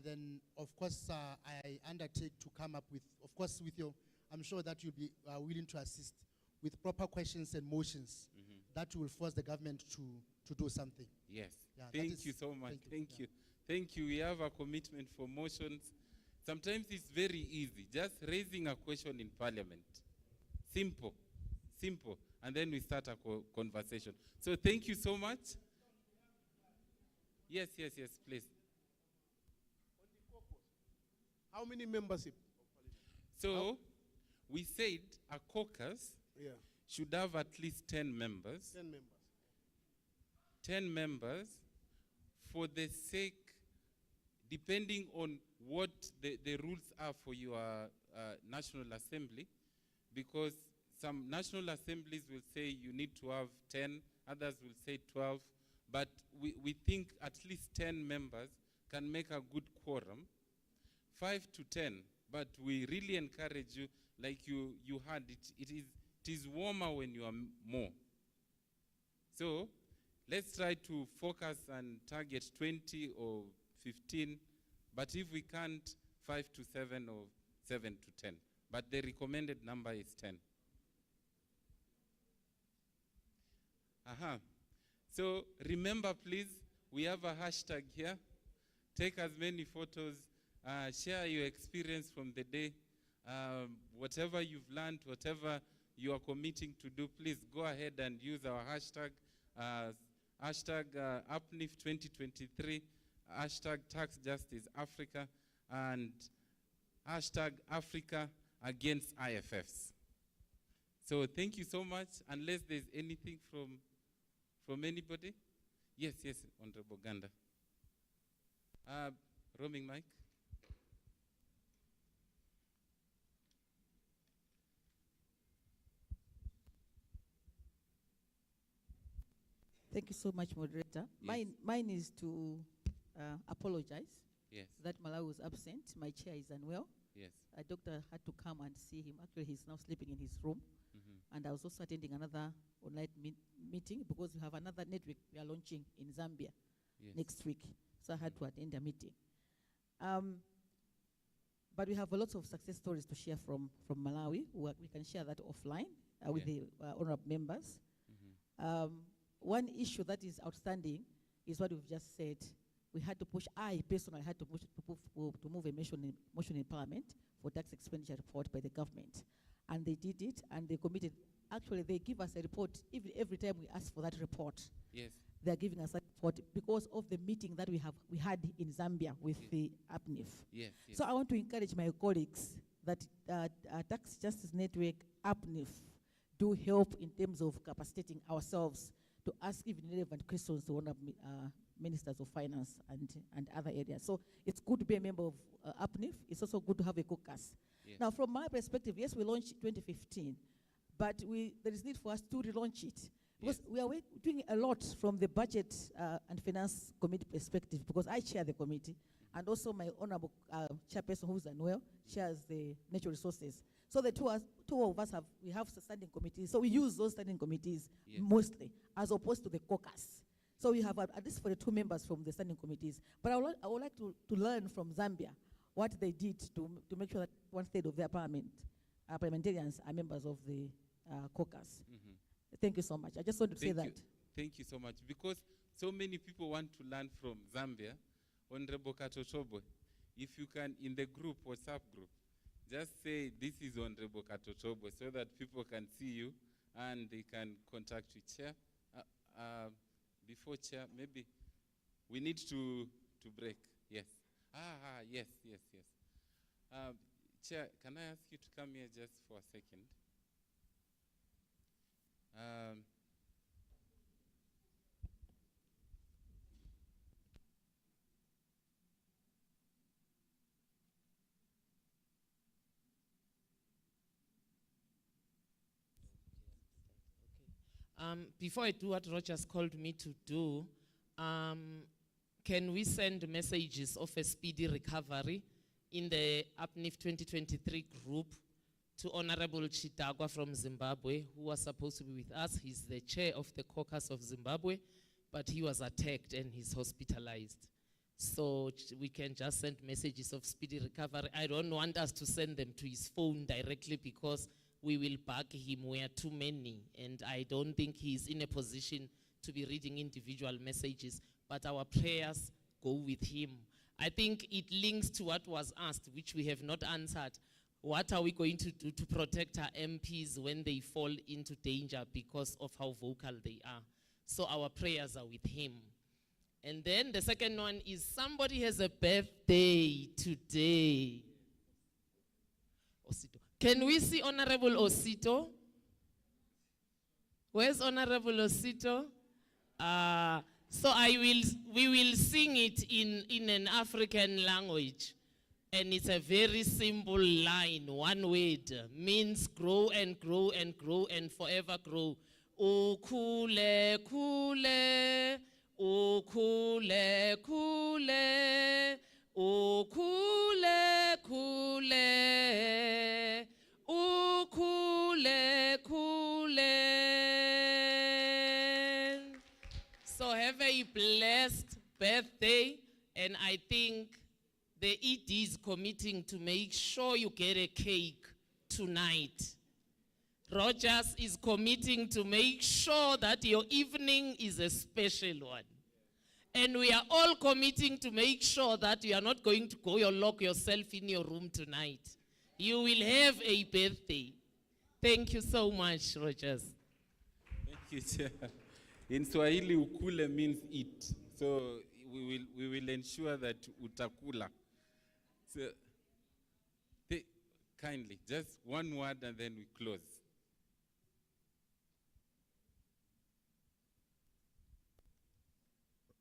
Then, of course, I undertake to come up with, of course, I'm sure that you'll be willing to assist with proper questions and motions that will force the government to do something. Yes. Yeah, thank you so much. Thank you. Thank you. We have a commitment for motions. Sometimes it's very easy, just raising a question in Parliament. Simple. Simple. And then we start a conversation. So thank you so much. Yes, please. How many membership? So we said a caucus should have at least 10 members. 10 members. 10 members for the sake, depending on what the rules are for your National Assembly, because some National Assemblies will say you need to have 10, others will say 12, but we think at least 10 members can make a good quorum, 5 to 10, but we really encourage you, like you had, it is warmer when you are more. So let's try to focus and target 20 or 15, but if we can't, 5 to 7 or 7 to 10. But the recommended number is 10. So remember, please, we have a hashtag here. Take as many photos. Share your experience from the day. Whatever you've learned, whatever you are committing to do, please go ahead and use our hashtag. Hashtag Uplift 2023, hashtag Tax Justice Africa, and hashtag Africa Against IFFs. So thank you so much. Unless there's anything from anybody. Yes, Honorable Ganda. Roaming mic. Thank you so much, moderator. Yes. Mine is to apologize Yes. that Malawi was absent. My chair is unwell. Yes. A doctor had to come and see him. Actually, he's now sleeping in his room. And I was also attending another online meeting because we have another network we are launching in Zambia next week. So I had to attend a meeting. But we have a lot of success stories to share from Malawi. We can share that offline with the honorable members. One issue that is outstanding is what we've just said. We had to push, I personally had to push to move a motion in Parliament for tax expenditure report by the government. And they did it, and they committed. Actually, they give us a report every time we ask for that report. Yes. They're giving us that report because of the meeting that we had in Zambia with the APNIF. Yes. So I want to encourage my colleagues that Tax Justice Network, APNIF, do help in terms of capacitating ourselves to ask even relevant questions to one of ministers of finance and other areas. So it's good to be a member of APNIF. It's also good to have a caucus. Yes. Now, from my perspective, yes, we launched 2015, but there is need for us to relaunch it. Because we are doing a lot from the budget and finance committee perspective, because I chair the committee, and also my honorable chairperson, who's unwell, chairs the natural resources. So the two of us we have standing committees, so we use those standing committees mostly, as opposed to the caucus. So we have at least 42 members from the standing committees. But I would like to learn from Zambia what they did to make sure that 1/3 of their parliamentarians are members of the caucus. Thank you so much. I just want to say that. Thank you so much. Because so many people want to learn from Zambia, Honorable Katotobwe, if you can, in the group, WhatsApp group, just say this is Honorable Katotobo so that people can see you and they can contact you. Chair, before Chair, maybe we need to break. Yes. Yes. Chair, can I ask you to come here just for a second? Before I do what Rogers called me to do, can we send messages of a speedy recovery in the UPNIF 2023 group to Honorable Chitagwa from Zimbabwe, who was supposed to be with us? He's the chair of the caucus of Zimbabwe, but he was attacked and he's hospitalized. So we can just send messages of speedy recovery. I don't want us to send them to his phone directly because we will bug him. We are too many, and I don't think he's in a position to be reading individual messages, but our prayers go with him. I think it links to what was asked, which we have not answered. What are we going to do to protect our MPs when they fall into danger because of how vocal they are? So our prayers are with him. And then the second one is somebody has a birthday today. Osito. Can we see Honorable Osito? Where's Honorable Osito? So we will sing it in an African language. And it's a very simple line, one word, means grow and grow and grow and forever grow. Ukhule khule, ukhule khule, ukhule khule, ukhule khule. So have a blessed birthday, and I think the ED is committing to make sure you get a cake tonight. Rogers is committing to make sure that your evening is a special one. And we are all committing to make sure that you are not going to go lock yourself in your room tonight. You will have a birthday. Thank you so much, Rogers. Thank you, Chair. In Swahili, ukule means eat. So we will ensure that utakula. So, kindly, just one word and then we close.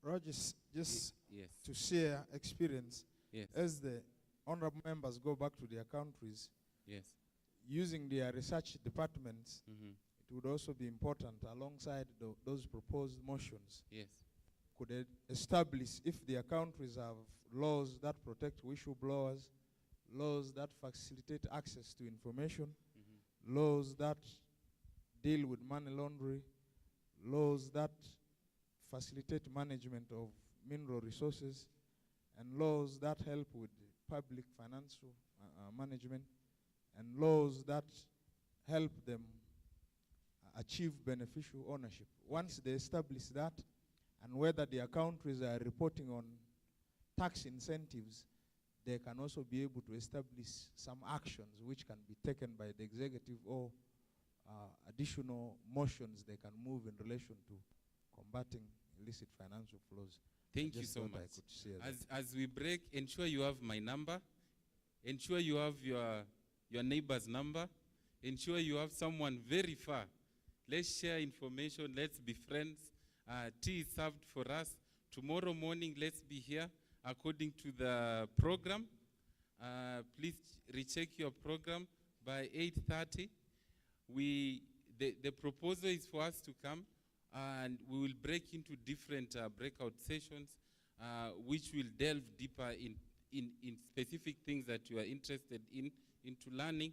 Rogers, just yes. to share experience, yes. As the honorable members go back to their countries, yes. Using their research departments, it would also be important alongside those proposed motions. Yes. Could they establish, if their countries have laws that protect whistleblowers, laws that facilitate access to information, laws that deal with money laundering, laws that facilitate management of mineral resources, and laws that help with public financial management, and laws that help them achieve beneficial ownership. Once they establish that, and whether their countries are reporting on tax incentives, they can also be able to establish some actions which can be taken by the executive or additional motions they can move in relation to combating illicit financial flows. Thank you so much. As we break, ensure you have my number. Ensure you have your neighbor's number. Ensure you have someone very far. Let's share information. Let's be friends. Tea is served for us. Tomorrow morning, let's be here according to the program. Please recheck your program by 8:30. The proposal is for us to come, and we will break into different breakout sessions, which will delve deeper in specific things that you are interested into learning.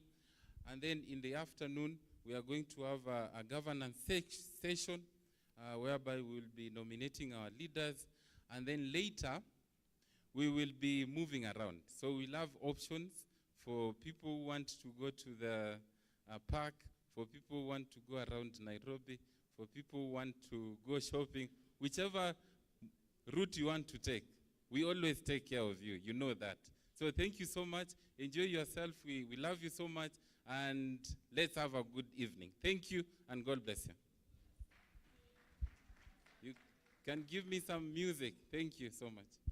And then in the afternoon, we are going to have a governance session whereby we will be nominating our leaders. And then later, we will be moving around. So we'll have options for people who want to go to the park, for people who want to go around Nairobi, for people who want to go shopping, whichever route you want to take. We always take care of you. You know that. So thank you so much. Enjoy yourself. We love you so much. And let's have a good evening. Thank you, and God bless you. You can give me some music. Thank you so much.